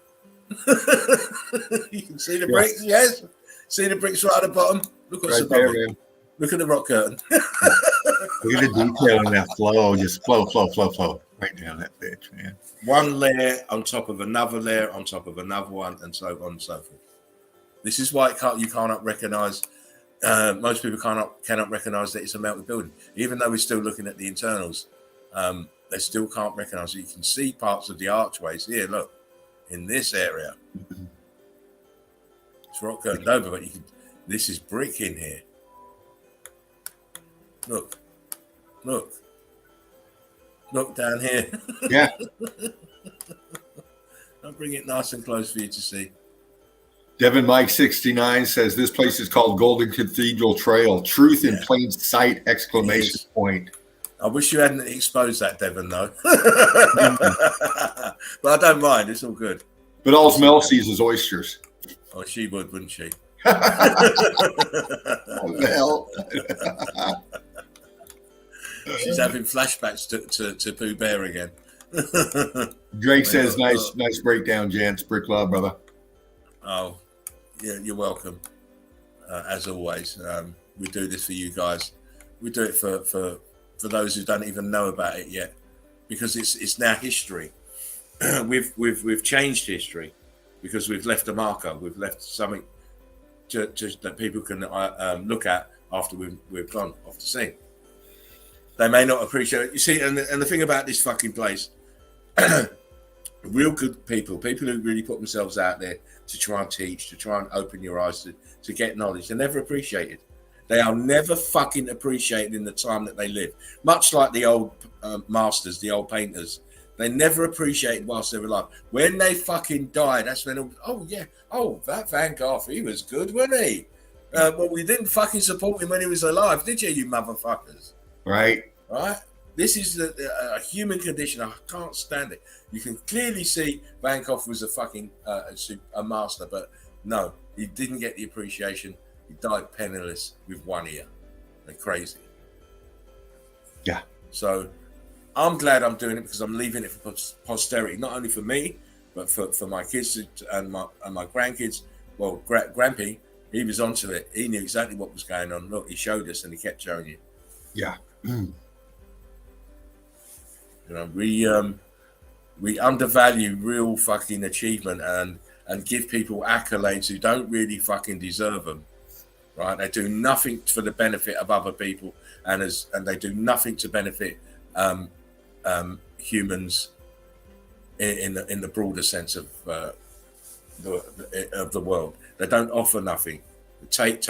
You can see the bricks, yes. See the bricks right at the bottom. Look what's Right there, man. Look at the rock curtain. Look at the detail in that flow. Just flow right down that bitch, man. One layer on top of another layer on top of another one, and so on and so forth. This is why you cannot recognize. Most people cannot recognize that it's a melted building, even though we're still looking at the internals. They still can't recognize it. You can see parts of the archways here. Look, in this area, it's rock curtained over, but this is brick in here. Look down here. Yeah. I'll bring it nice and close for you to see. Devin Mike 69 says this place is called Golden Cathedral Trail. Truth in plain sight! Exclamation point. I wish you hadn't exposed that, Devin, though. But I don't mind. It's all good. But all Mel sees is oysters. Oh, she would, wouldn't she? What the hell? She's having flashbacks to Pooh Bear again. Drake says, nice breakdown, gents. Brick love, brother. Oh, yeah, you're welcome. As always, we do this for you guys. We do it for those who don't even know about it yet, because it's now history. We've changed history because we've left a marker. We've left something that people can look at after we've gone off the scene. They may not appreciate it. You see, and the thing about this fucking place, real good people who really put themselves out there to try and teach, to try and open your eyes to get knowledge, they're never appreciated. They are never fucking appreciated in the time that they live. Much like the old masters, the old painters, they never appreciated whilst they were alive. When they fucking died, that's when, that Van Gogh, he was good, wasn't he? Well, we didn't fucking support him when he was alive, did you motherfuckers? Right. This is a human condition. I can't stand it. You can clearly see Van Gogh was a fucking a master, but no, he didn't get the appreciation. He died penniless with one ear. They're crazy. Yeah. So I'm glad I'm doing it because I'm leaving it for posterity, not only for me, but for my kids and my grandkids. Well, Grampy, he was onto it. He knew exactly what was going on. Look, he showed us and he kept showing you. Yeah. You know, we undervalue real fucking achievement and give people accolades who don't really fucking deserve them. Right? They do nothing for the benefit of other people, and they do nothing to benefit humans in the broader sense of the world. They don't offer nothing. Take.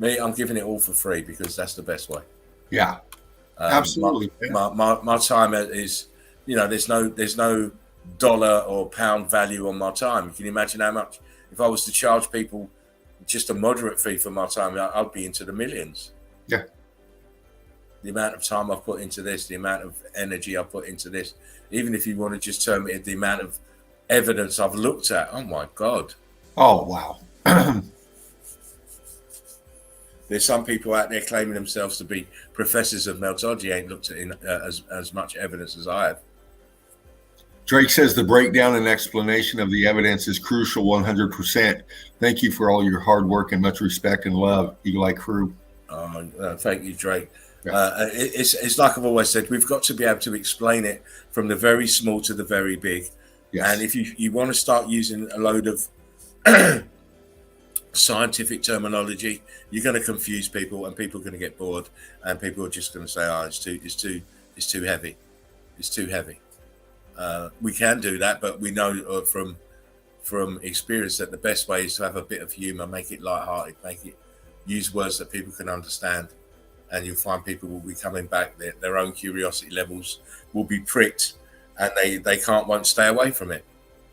Me, I'm giving it all for free because that's the best way. Yeah, absolutely. My time is, there's no dollar or pound value on my time. Can you imagine how much? If I was to charge people just a moderate fee for my time, I'd be into the millions. Yeah. The amount of time I've put into this, the amount of energy I've put into this, even if you want to just term it the amount of evidence I've looked at. Oh my God. Oh, wow. There's some people out there claiming themselves to be professors of meltology, ain't looked at as much evidence as I have. Drake says the breakdown and explanation of the evidence is crucial 100%. Thank you for all your hard work and much respect and love, Eagle Eye Crew. Thank you, Drake. Yeah. It's like I've always said, we've got to be able to explain it from the very small to the very big. Yes. And if you want to start using a load of scientific terminology, you're going to confuse people, and people are going to get bored, and people are just going to say, "Oh, it's too heavy. It's too heavy." We can do that, but we know from experience that the best way is to have a bit of humor, make it lighthearted, use words that people can understand, and you'll find people will be coming back. Their own curiosity levels will be pricked, and they won't stay away from it.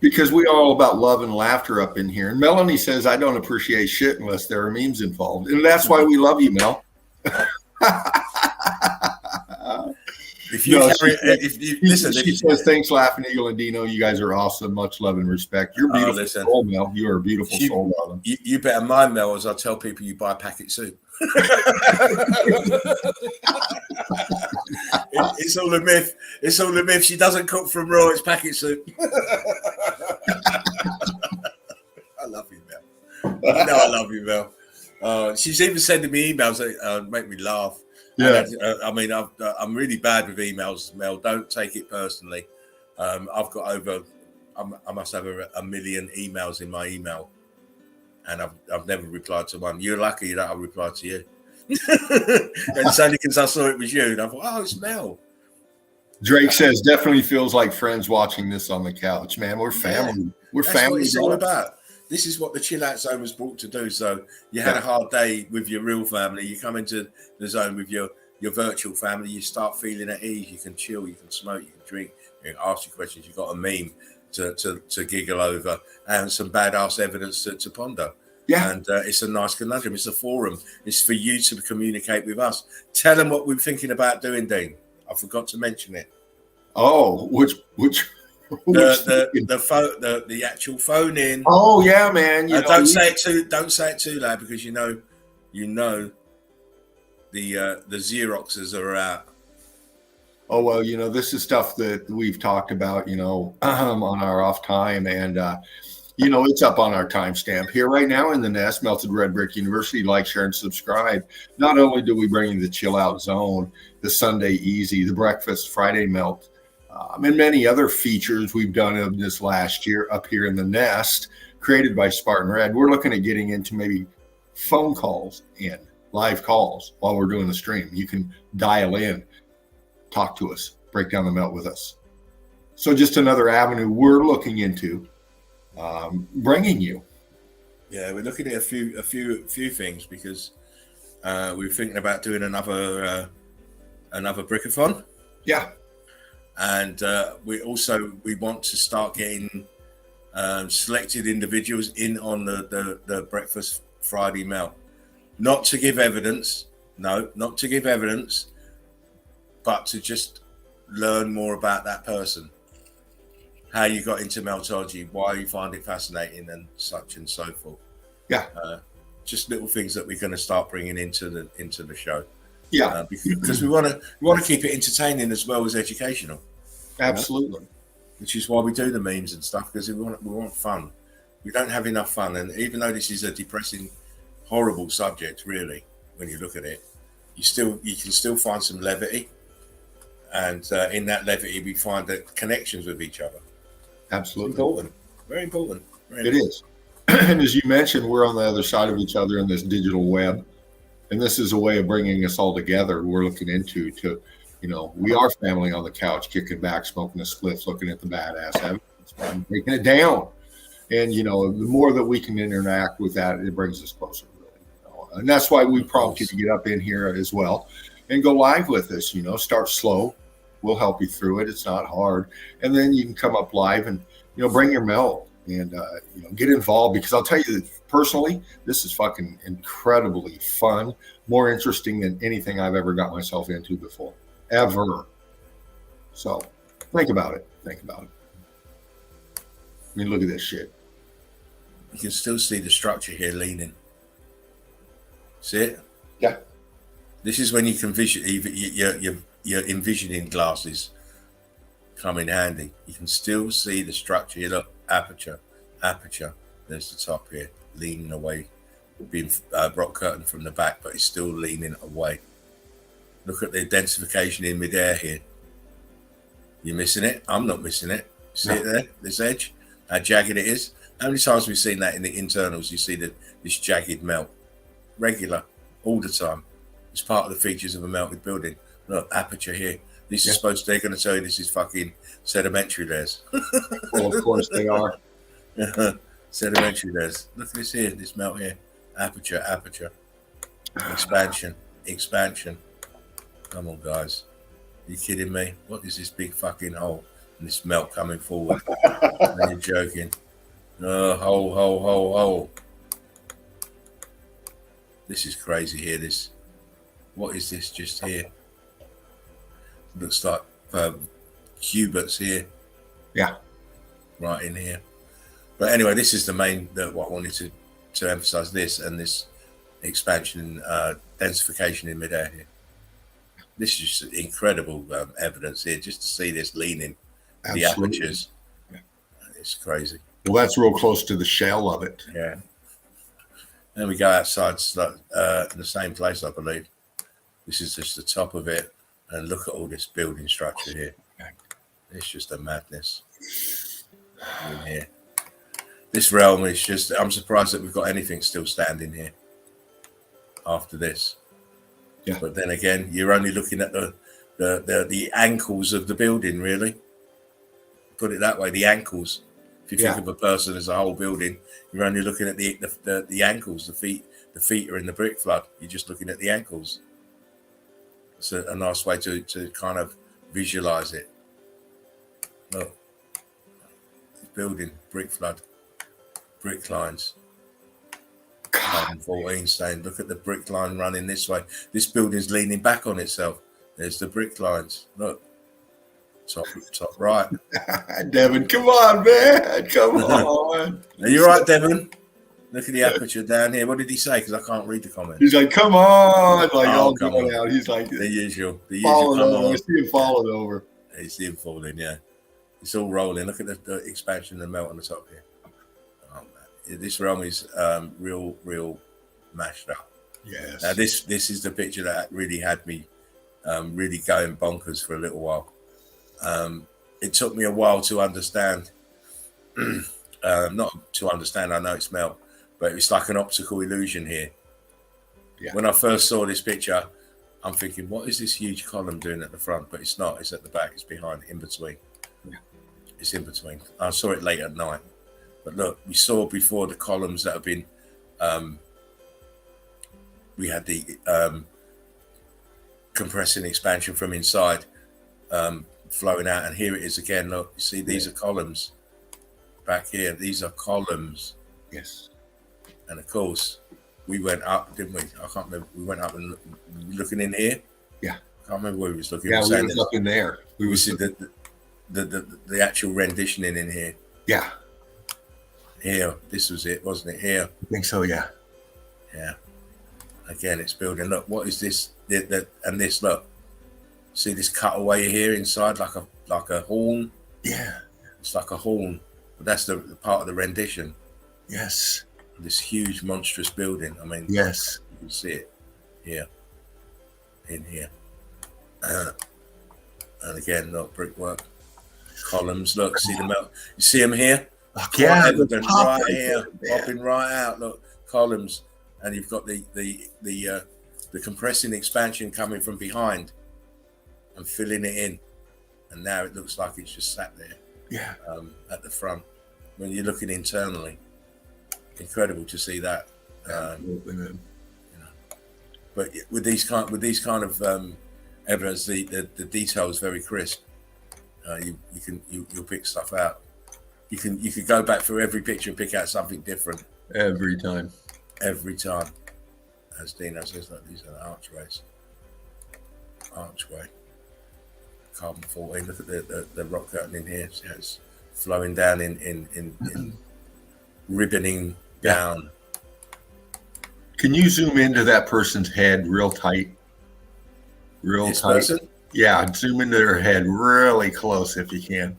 Because we are all about love and laughter up in here. And Melanie says, I don't appreciate shit unless there are memes involved. And that's why we love you, Mel. She says, thanks, Laughing Eagle and Dino. You guys are awesome. Much love and respect. You're beautiful soul, Mel. You are a beautiful soul, darling. You better mind, Mel, as I tell people you buy packet soup. It's all a myth. It's all a myth. She doesn't cook from raw. It's packet soup. I love you, Mel. You know I love you, Mel. She's even sending me emails that make me laugh. Yeah. I mean, I'm really bad with emails, Mel. Don't take it personally. I've got I must have a million emails in my email, and I've never replied to one. You're lucky that I replied to you. And it's only because I saw it was you, and I thought, oh, it's Mel. Drake says, definitely feels like friends watching this on the couch, man. We're family. Yeah, we're family. That's what it's all about. This is what the chill out zone was brought to do. So you had a hard day with your real family. You come into the zone with your virtual family. You start feeling at ease. You can chill. You can smoke. You can drink. You can ask you questions. You've got a meme to giggle over and some badass evidence to ponder. Yeah. And it's a nice conundrum. It's a forum. It's for you to communicate with us. Tell them what we're thinking about doing, Dean. I forgot to mention it. Oh, which the actual phone in. Oh yeah, man. Don't say it too loud because you know the Xeroxes are out. Oh well, this is stuff that we've talked about, on our off time, and it's up on our timestamp here right now in the Nest, Melted Red Brick University. Like, share, and subscribe. Not only do we bring you the Chill Out Zone, the Sunday Easy, the Breakfast Friday Melt, and many other features we've done of this last year up here in the Nest, created by Spartan Red. We're looking at getting into maybe phone calls and live calls while we're doing the stream. You can dial in, talk to us, break down the melt with us. So just another avenue we're looking into bringing you. Yeah, we're looking at a few things because we're thinking about doing another brickathon. Yeah. And we want to start getting selected individuals in on the Breakfast Friday melt. Not to give evidence, but to just learn more about that person. How you got into meltology, why you find it fascinating, and such and so forth. Yeah. Just little things that we're going to start bringing into the show. Yeah, because we want to keep it entertaining as well as educational. Absolutely. Which is why we do the memes and stuff, because we want fun. We don't have enough fun, and even though this is a depressing, horrible subject, really, when you look at it, you can still find some levity, and in that levity, we find that connections with each other. Absolutely. Important. Very important. It is. And as you mentioned, we're on the other side of each other in this digital web. And this is a way of bringing us all together. We're looking into we are family on the couch, kicking back, smoking a spliff, looking at the badass evidence, and breaking it down. And, the more that we can interact with that, it brings us closer. Really. And that's why we prompt you to get up in here as well and go live with us. Start slow. We'll help you through it. It's not hard. And then you can come up live and, bring your melt and, get involved, because I'll tell you that personally, this is fucking incredibly fun, more interesting than anything I've ever got myself into before, ever. So think about it. I mean, look at this shit. You can still see the structure here leaning. See it? Yeah. This is when you can your envisioning glasses come in handy. You can still see the structure. You look, aperture. There's the top here, leaning away, being rock curtain from the back, but it's still leaning away. Look at the densification in midair here. You're missing it. I'm not missing it. See it there? This edge, how jagged it is. How many times have we seen that in the internals? You see this jagged melt, regular, all the time. It's part of the features of a melted building. Look, aperture here. This is they're going to tell you this is fucking sedimentary layers. Well, of course they are. Sedimentary layers. Look at this here, this melt here. Aperture. Expansion. Come on, guys. Are you kidding me? What is this big fucking hole and this melt coming forward? Are you joking? Hole. This is crazy here. What is this just here? Looks like cubits here. Yeah. Right in here. But anyway, this is the main, what I wanted to emphasize, this and this expansion and densification in midair here. This is just incredible evidence here, just to see this leaning, the Absolutely. apertures. It's crazy. Well, that's real close to the shell of it. Yeah. Then we go outside, in the same place, I believe. This is just the top of it, and look at all this building structure here. It's just a madness in here. This realm is just, I'm surprised that we've got anything still standing here after this. Yeah. But then again, you're only looking at the ankles of the building, really. Put it that way, the ankles. If you think of a person as a whole building, you're only looking at the ankles, the feet. The feet are in the brick flood. You're just looking at the ankles. It's a nice way to kind of visualize it. Look, building, brick flood, brick lines. 14 saying, look at the brick line running this way. This building's leaning back on itself. There's the brick lines. Look, top right. Devin, come on, man. Come on. Are you right, Devin? Look at the aperture down here. What did he say? Because I can't read the comments. He's like, come on. Like, come going on. out. He's like, the usual. Falling over. I see him falling over. You see him falling, yeah. It's all rolling. Look at the expansion and melt on the top here. Oh, man. This realm is real mashed up. Yes. Now, this is the picture that really had me really going bonkers for a little while. It took me a while to understand. Not to understand, I know it's melt, but it's like an optical illusion here. Yeah. When I first saw this picture, I'm thinking, what is this huge column doing at the front? But it's not. It's at the back. It's behind, in between. Yeah. It's in between. I saw it late at night. But look, we saw before the columns that have been, we had the compressing expansion from inside flowing out. And here it is again. Look, you see, these are columns back here. These are columns. Yes. And of course, we went up, didn't we? I can't remember. We went up and looking in here. Yeah. I can't remember where we was looking. Yeah, we was up in there. We see the actual renditioning in here. Yeah. Here, this was it, wasn't it? Here. I think so, yeah. Yeah. Again, it's building. Look, what is this? And this, look. See this cutaway here inside, like a horn? Yeah. It's like a horn. But that's the part of the rendition. Yes. This huge, monstrous building. I mean, yes. You can see it here, in here. And again, look, brickwork, columns. Look, see them out. You see them here? Yeah, evident right here, popping right out. Look, columns, and you've got the compressing expansion coming from behind and filling it in, and now it looks like it's just sat there. Yeah. At the front, when you're looking internally, incredible to see that. But with these kind of evidence, the detail is very crisp. You'll pick stuff out. You could go back through every picture and pick out something different every time. As Dino says, like, these are the archways. Archway. Carbon 14. Look at the rock curtain in here. See how it's flowing down in ribboning down. Can you zoom into that person's head real tight? This person? Yeah, zoom into their head really close if you can.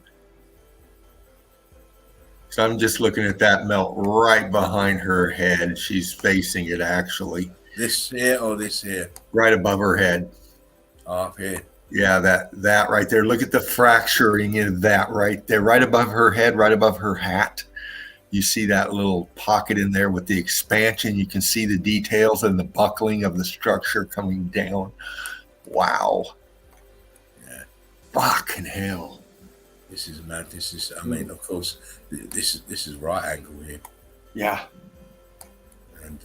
So I'm just looking at that melt right behind her head. She's facing it, actually. This here or this here? Right above her head. Up here. Yeah, that right there. Look at the fracturing in that right there, right above her head, right above her hat. You see that little pocket in there with the expansion. You can see the details and the buckling of the structure coming down. Wow. Yeah. Fucking hell. This is mad. This is, I mean, of course, this is right angle here. Yeah. And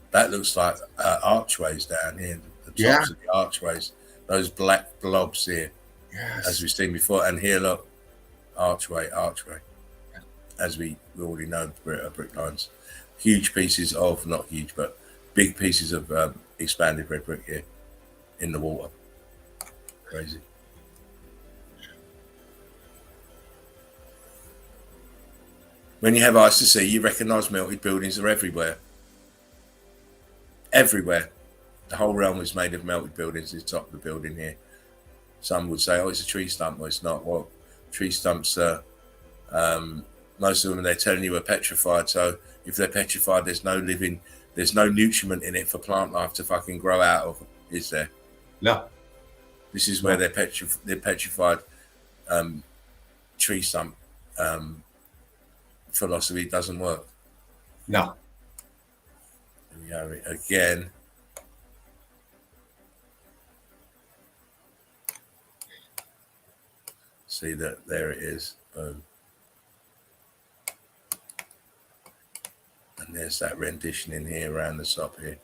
that looks like archways down here. The tops of the archways. Those black blobs here. Yes. As we've seen before. And here, look, archway. As we already know, brick lines. Huge pieces of, not huge, but big pieces of expanded red brick here in the water. Crazy. When you have eyes to see, you recognise melted buildings are everywhere. Everywhere. The whole realm is made of melted buildings. The top of the building here. Some would say, "Oh, it's a tree stump." Well, it's not. Well, tree stumps. Most of them, they're telling you, are petrified. So if they're petrified, there's no nutriment in it for plant life to fucking grow out of. Is there? No. This is where their petrified tree stump philosophy doesn't work. No. Here we have it again. See that there it is. Boom. And there's that rendition in here around the top here.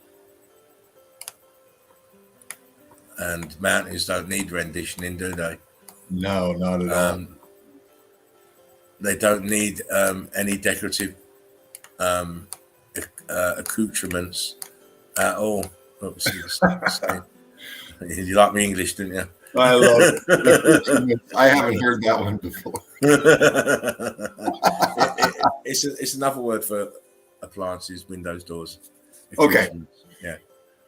And mountains don't need renditioning, do they? No, not at all. They don't need any decorative accoutrements at all. Oops, you like me English, didn't you? I love it. I haven't heard that one before. It's another word for appliances, windows, doors. Okay. Yeah.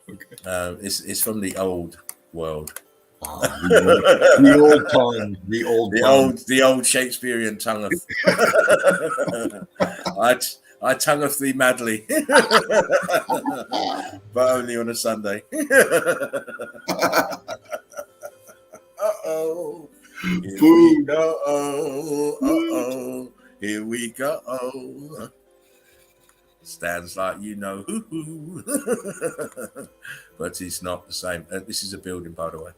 Okay. It's from the old world. Oh, the old tongue. The old Shakespearean tongue of I tongue of thee madly, but only on a Sunday. Uh-oh. Here we go. Uh-oh. Here we go. Stands like you know who. But it's not the same. This is a building, by the way.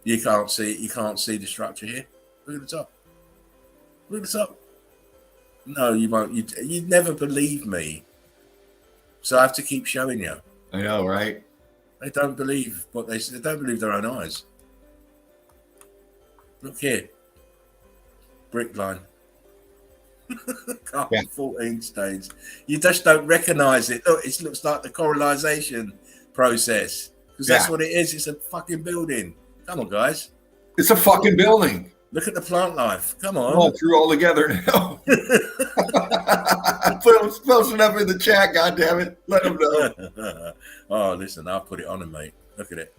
You can't see the structure here. Look at the top. Look at the top. No, you won't. You'd never believe me. So I have to keep showing you. I know, right? They don't believe what they don't believe their own eyes. Look here. Brick line. 14 stains. You just don't recognize it. Look, it looks like the coralization process. Because that's what it is. It's a fucking building. Come on, guys. It's a fucking building. Look at the plant life. Come on. All through all together now. Post it up in the chat, goddammit. Let them know. Oh, listen, I'll put it on them, mate. Look at it.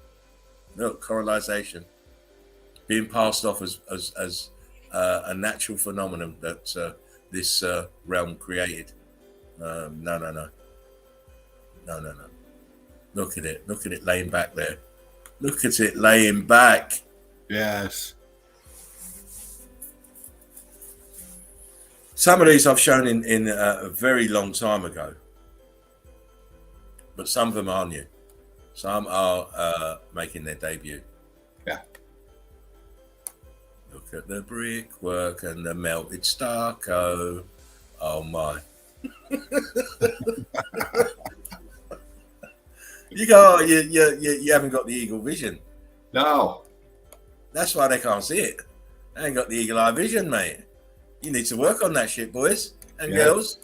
Look, coralization. Being passed off as a natural phenomenon that this realm created. No. Look at it. Look at it laying back there. Look at it laying back. Yes. Some of these I've shown in a very long time ago, but some of them are new. Some are making their debut. Yeah. Look at the brickwork and the melted stucco. Oh my! You haven't got the eagle vision. No. That's why they can't see it. They ain't got the eagle eye vision, mate. You need to work on that shit, boys and girls.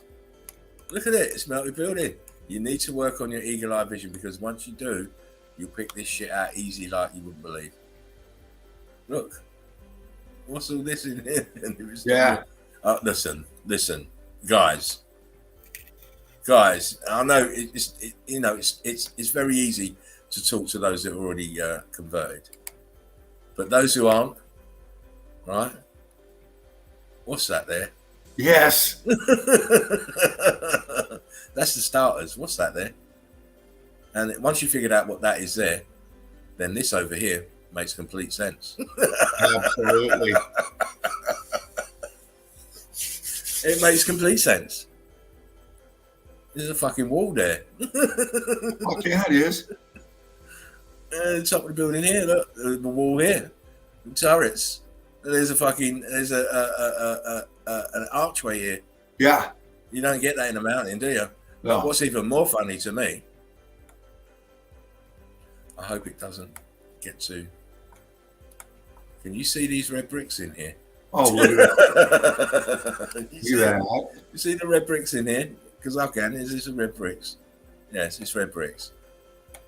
Look at it. It's melted building. You need to work on your eagle eye vision, because once you do, you'll pick this shit out easy like you wouldn't believe. Look. What's all this in here? Yeah. Listen, guys. I know it's very easy to talk to those that are already converted, but those who aren't, right? What's that there? Yes. That's the starters. What's that there? And once you figured out what that is there, then this over here makes complete sense. Absolutely. It makes complete sense. There's a fucking wall there. Fuck yeah, it is. The top of the building here, look, the wall here, the turrets. There's an archway here. Yeah. You don't get that in a mountain, do you? No. But what's even more funny to me, I hope it doesn't get to. Can you see these red bricks in here? Oh, look at that. You see the red bricks in here? Because I can. Is this red bricks? Yes, it's red bricks.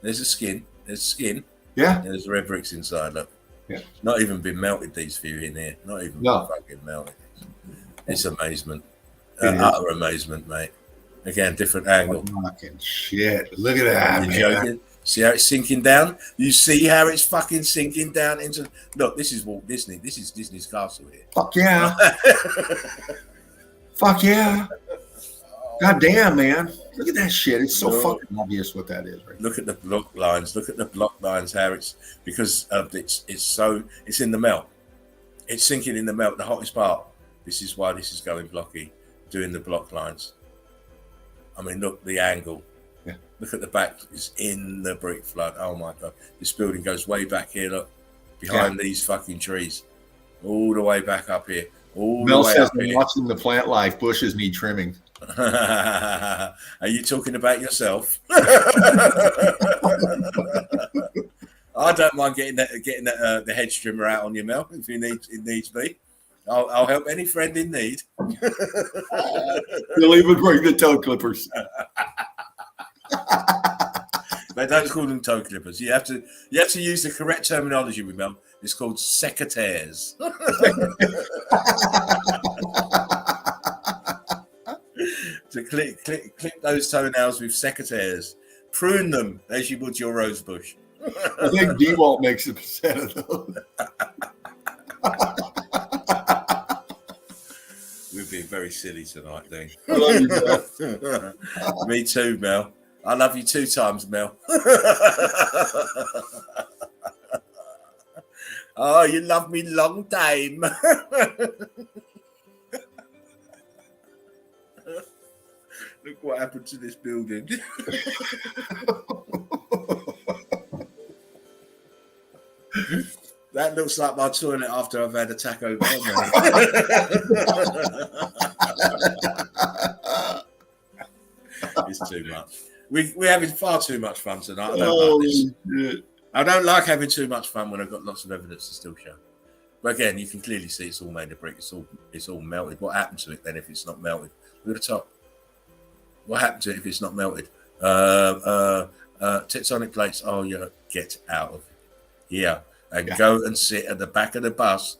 There's a skin. There's skin. Yeah. And there's red bricks inside. Look. Yeah. Not even been melted, these few in here. Not even fucking melted. It's amazement. Utter amazement, mate. Again, different angle. Fucking shit. Look at that, You're man. joking? See how it's sinking down? You see how it's fucking sinking down into... Look, this is Walt Disney. This is Disney's castle here. Fuck yeah. Fuck yeah. God damn, man. Look at that shit. It's so fucking obvious what that is, right? Look at the block lines. Look at the block lines, how it's... Because of it's in the melt. It's sinking in the melt, the hottest part. This is why this is going blocky, doing the block lines. I mean, look, the angle. Yeah. Look at the back. It's in the brick flood. Oh, my God. This building goes way back here, look. Behind these fucking trees. All the way back up here. Mel says, I'm watching the plant life. Bushes need trimming. Are you talking about yourself? I don't mind getting the hedge trimmer out on your Mel if it needs be. I'll help any friend in need. You'll even bring the toe clippers. They don't call them toe clippers. You have to use the correct terminology with Mel. It's called secateurs. To clip those toenails with secateurs. Prune them as you would your rose bush. I think DeWalt makes a percent of those. We've been very silly tonight, Dean. I love you, Mel. Me too, Mel. I love you 2 times, Mel. Oh, you love me long time. Look what happened to this building. That looks like my toilet after I've had a Taco Bell. It's too much. We're having far too much fun tonight. I don't like having too much fun when I've got lots of evidence to still show. But again, you can clearly see it's all made of brick. It's all melted. What happened to it then if it's not melted? Look at the top. What happened to it if it's not melted? Tectonic plates. Oh, yeah. Get out of here and go and sit at the back of the bus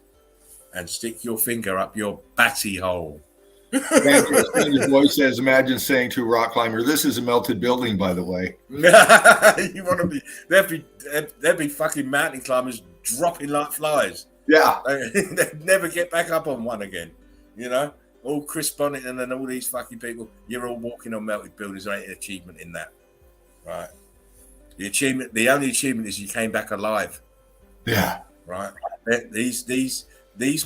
and stick your finger up your batty hole. His voice says, imagine saying to a rock climber, this is a melted building, by the way. You want to be there'd be fucking mountain climbers dropping like flies. Yeah. They'd never get back up on one again. You know? All Chris Bonnet and then all these fucking people, you're all walking on melted buildings. There ain't an achievement in that. Right. The only achievement is you came back alive. Yeah. Right. These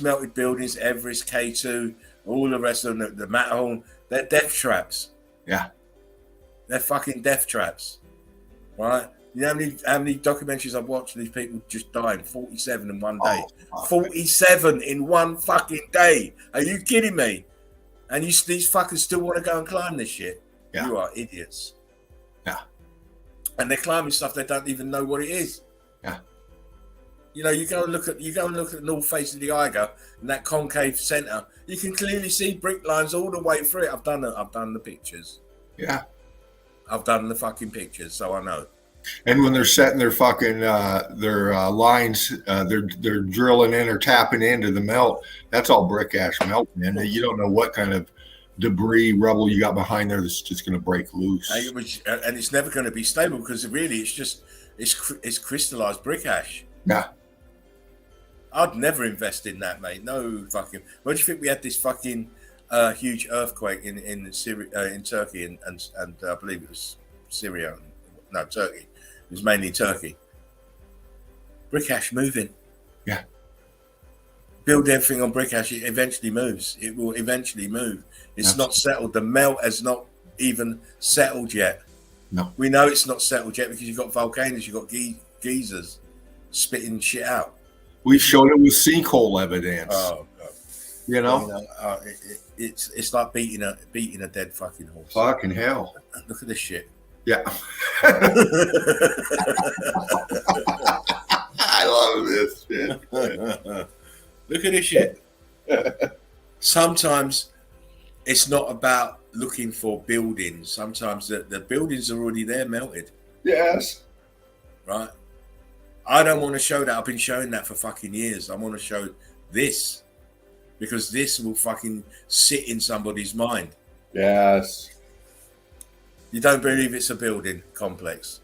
melted buildings, Everest, K2, all the rest of them, the Matterhorn, they're death traps. Yeah. They're fucking death traps. Right? You know how many documentaries I've watched of these people just dying? 47 in one day. 47 in one fucking day. Are you kidding me? And these fuckers still want to go and climb this shit? Yeah. You are idiots. Yeah. And they're climbing stuff they don't even know what it is. Yeah. You know, you go and look at the north face of the Eiger and that concave center. You can clearly see brick lines all the way through it. I've done the pictures. Yeah. I've done the fucking pictures, so I know. And when they're setting their fucking lines, they're drilling in or tapping into the melt. That's all brick ash melt, man. You don't know what kind of debris, rubble you got behind there that's just going to break loose. And it's never going to be stable because really it's crystallized brick ash. Yeah. I'd never invest in that, mate. No fucking. What do you think we had this fucking huge earthquake in Syria, in Turkey, and I believe it was Syria. No, Turkey. It was mainly Turkey. Brick ash moving. Yeah. Build everything on brick ash. It eventually moves. It will eventually move. It's not settled. The melt has not even settled yet. No. We know it's not settled yet because you've got volcanoes. You've got geysers spitting shit out. We've shown it with sinkhole evidence. Oh, God. You know? It's like beating a dead fucking horse. Fucking hell. Look at this shit. Yeah. I love this shit. Look at this shit. Sometimes it's not about looking for buildings. Sometimes the buildings are already there melted. Yes. Right? I don't want to show that. I've been showing that for fucking years. I want to show this because this will fucking sit in somebody's mind. Yes. You don't believe it's a building complex.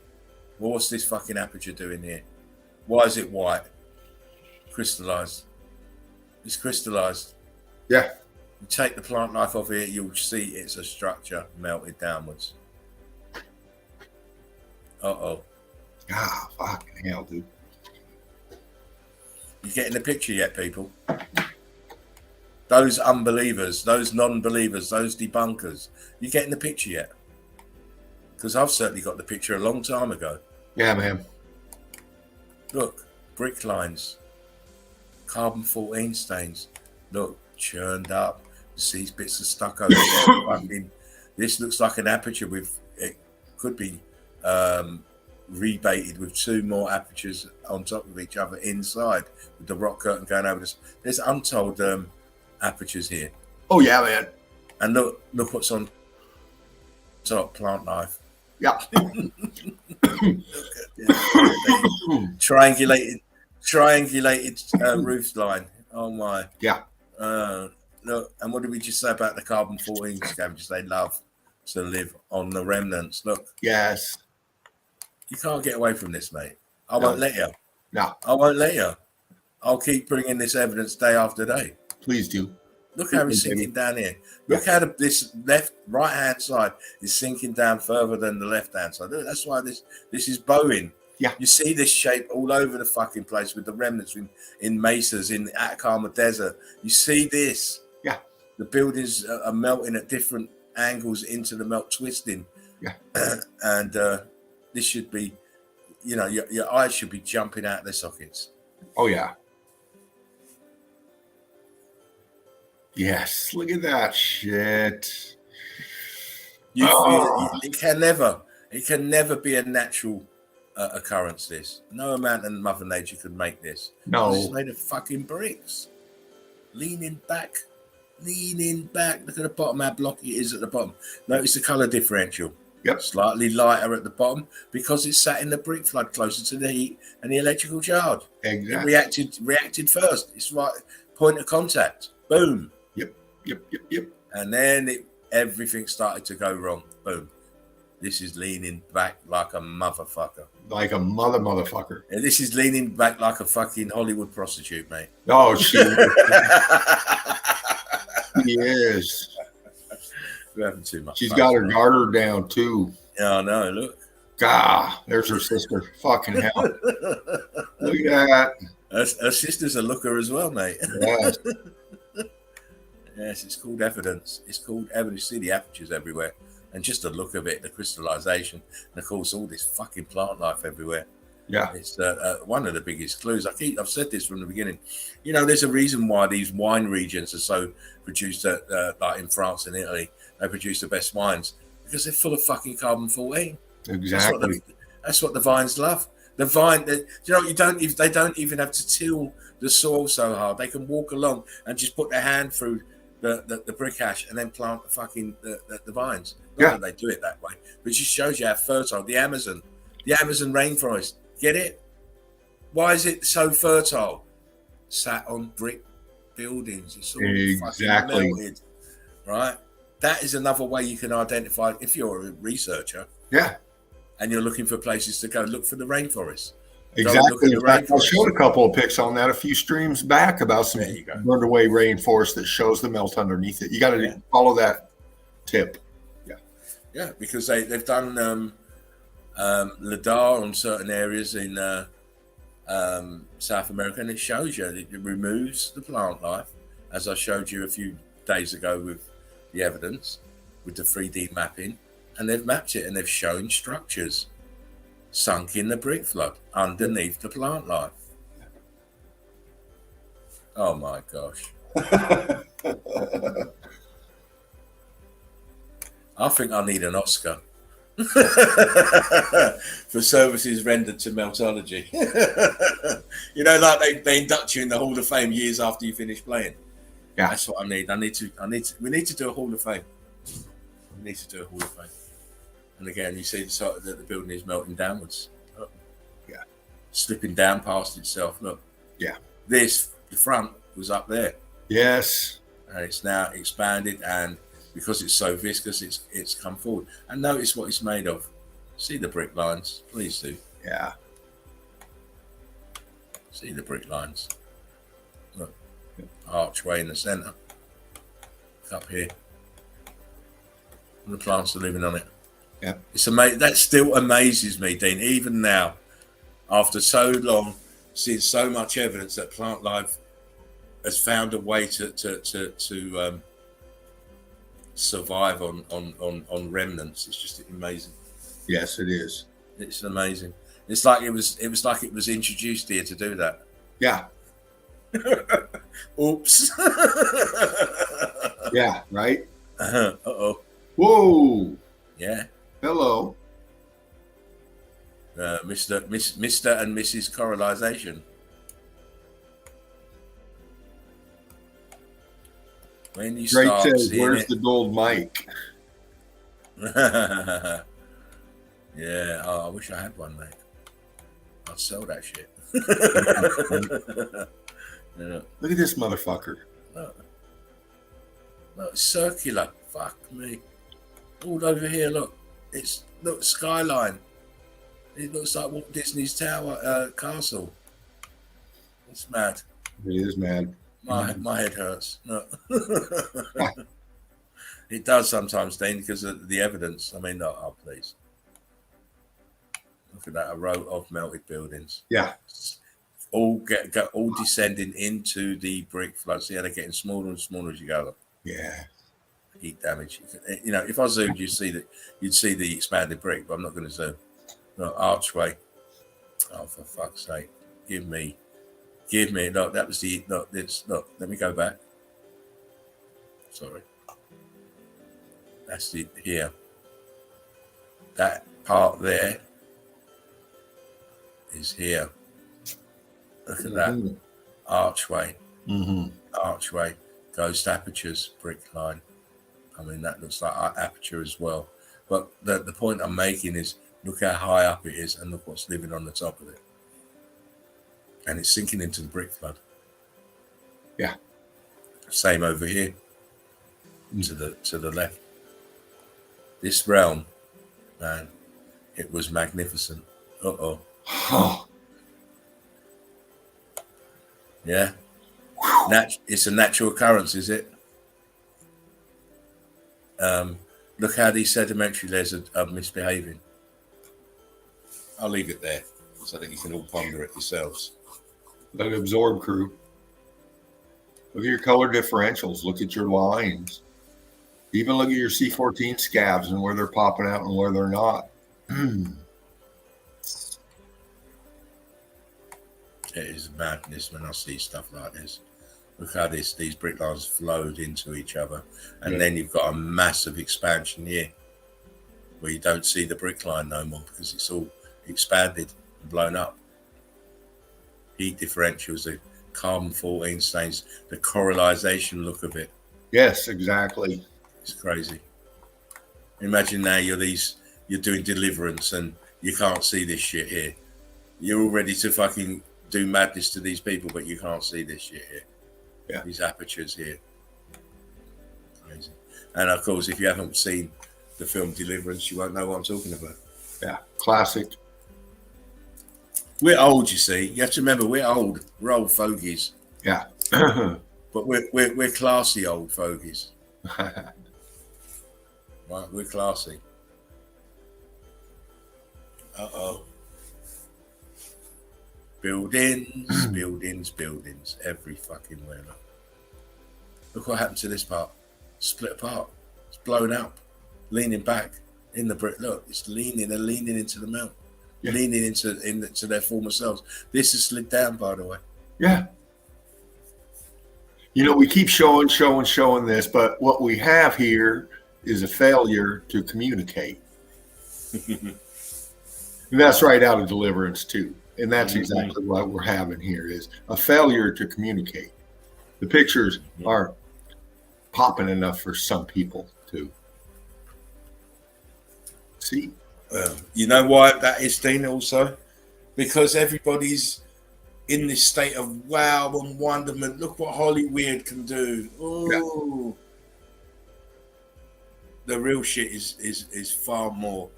Well, what's this fucking aperture doing here? Why is it white? Crystallized. It's crystallized. Yeah. You take the plant life off here, you'll see it's a structure melted downwards. Uh-oh. Ah, fucking hell, dude. You getting the picture yet, people? Those unbelievers, those non-believers, those debunkers. You getting the picture yet? Because I've certainly got the picture a long time ago. Yeah, man. Look, brick lines, carbon-14 stains. Look, churned up. You see bits of stucco. This looks like an aperture with, it could be rebaited with two more apertures on top of each other inside with the rock curtain going over this. There's untold apertures here. Oh, yeah, man. And look what's on top, plant life. Yeah. Triangulated roof line. Oh my. Yeah. Look, and what did we just say about the carbon-14 scavengers? They love to live on the remnants. Look. Yes. You can't get away from this, mate. I won't let you. No. I won't let you. I'll keep bringing this evidence day after day. Please do. Look how it's sinking down here. Look how this right-hand side is sinking down further than the left-hand side. Look, that's why this is bowing. Yeah. You see this shape all over the fucking place with the remnants in mesas, in the Atacama Desert. You see this. Yeah. The buildings are melting at different angles into the melt, twisting. Yeah. And this should be, you know, your eyes should be jumping out of their sockets. Oh, yeah. Yes, look at that shit. It can never be a natural occurrence. This, no amount of Mother Nature could make this. No, it's made of fucking bricks. Leaning back. Look at the bottom. How blocky it is at the bottom. Notice the color differential. Yep. Slightly lighter at the bottom because it's sat in the brick flood closer to the heat and the electrical charge. Exactly. It reacted first. It's right point of contact. Boom. Yep. And then everything started to go wrong. Boom. This is leaning back like a motherfucker. Like a motherfucker. And this is leaning back like a fucking Hollywood prostitute, mate. Oh, she is. We're having too much. She's got her garter down, too. Yeah, I know. Look. God, there's her sister. Fucking hell. Look at that. Her sister's a looker as well, mate. Yes. Yes, it's called evidence. It's called evidence. You see the apertures everywhere. And just the look of it, the crystallization, and of course, all this fucking plant life everywhere. Yeah. It's one of the biggest clues. I've said this from the beginning. You know, there's a reason why these wine regions are so produced, like in France and Italy, they produce the best wines because they're full of fucking carbon-14. Exactly. That's what the vines love. The vine, they don't even have to till the soil so hard. They can walk along and just put their hand through the brick ash and then plant the fucking the vines. Not that they do it that way, but it just shows you how fertile the Amazon rainforest. Get it? Why is it so fertile? Sat on brick buildings. It's all fucking melted, right? That is another way you can identify if you're a researcher. Yeah. And you're looking for places to go. Look for the rainforest. Exactly. In fact, I showed a couple of pics on that a few streams back about some burned away rainforest that shows the melt underneath it. You got to follow that tip. Yeah, because they've done LIDAR on certain areas in South America, and it shows you it removes the plant life, as I showed you a few days ago with the evidence, with the 3D mapping, and they've mapped it and they've shown structures sunk in the brick flood underneath the plant life. Oh my gosh. I think I need an Oscar for services rendered to Meltology. You know, like they induct you in the Hall of Fame years after you finish playing. Yeah, that's what I need. We need to do a Hall of Fame. We need to do a Hall of Fame. And again, you see the side that the building is melting downwards. Look. Yeah, slipping down past itself. Look. Yeah, the front was up there. Yes, and it's now expanded and because it's so viscous, it's come forward. And notice what it's made of. See the brick lines? Please do. Yeah. See the brick lines. Look, archway in the centre. Up here. And the plants are living on it. Yeah. It's amazing. That still amazes me, Dean, even now, after so long, seeing so much evidence that plant life has found a way to survive on remnants. It's just amazing. Yes, it is. It's amazing. It's like it was introduced here to do that. Yeah. Oops. Yeah, right? Uh-oh. Whoa. Yeah. Hello. Mr. and Mrs. Correlization. When you Great start says, seeing where's it, the gold mic? yeah. Oh, I wish I had one, mate. I'd sell that shit. Yeah. Look at this motherfucker. Look, it's circular. Fuck me. All over here, look. Look, skyline. It looks like Walt Disney's Tower Castle. It's mad. It is mad. My head hurts. No. It does sometimes, Dean, because of the evidence. I mean, oh, please. Look at that, a row of melted buildings. Yeah. All all descending into the brick flood. See how they're getting smaller and smaller as you go. Yeah. Heat damage. You know, if I zoomed, you'd see the expanded brick, but I'm not going to zoom. No, archway. Oh, for fuck's sake! Give me. Look, that was the. Look, let me go back. Sorry. That's it here. That part there is here. Look at that archway. Archway, ghost apertures, brick line. I mean, that looks like aperture as well. But the point I'm making is, look how high up it is, and look what's living on the top of it. And it's sinking into the brick flood. Yeah. Same over here. To the left. This realm, man, it was magnificent. Uh-oh. Yeah. It's a natural occurrence, is it? Look how these sedimentary layers are misbehaving. I'll leave it there so that you can all ponder it yourselves. Let it absorb, crew. Look at your color differentials. Look at your lines. Even look at your C14 scabs and where they're popping out and where they're not. It is madness when I see stuff like this. Look how these brick lines flowed into each other. And then you've got a massive expansion here where you don't see the brick line no more because it's all expanded and blown up. Heat differentials, the carbon-14 stains, the correlization look of it. Yes, exactly. It's crazy. Imagine now you're doing deliverance and you can't see this shit here. You're all ready to fucking do madness to these people, but you can't see this shit here. Yeah. These apertures here. Crazy. And of course, if you haven't seen the film Deliverance, you won't know what I'm talking about. Yeah. Classic. We're old, you see. You have to remember, we're old. We're old fogies. Yeah. But we're classy old fogies. Right, we're classy. Uh-oh. Buildings, every fucking where. Look what happened to this part. Split apart. It's blown up. Leaning back in the brick. Look, it's leaning. They're leaning into the mount. Yeah. Leaning into their former selves. This has slid down, by the way. Yeah. You know, we keep showing this, but what we have here is a failure to communicate. And that's right out of Deliverance too. And that's exactly what we're having here is a failure to communicate. The pictures are popping enough for some people to see. You know why that is, Dean, also? Because everybody's in this state of wow and wonderment. Look what Hollywood can do. Oh. the real shit is far more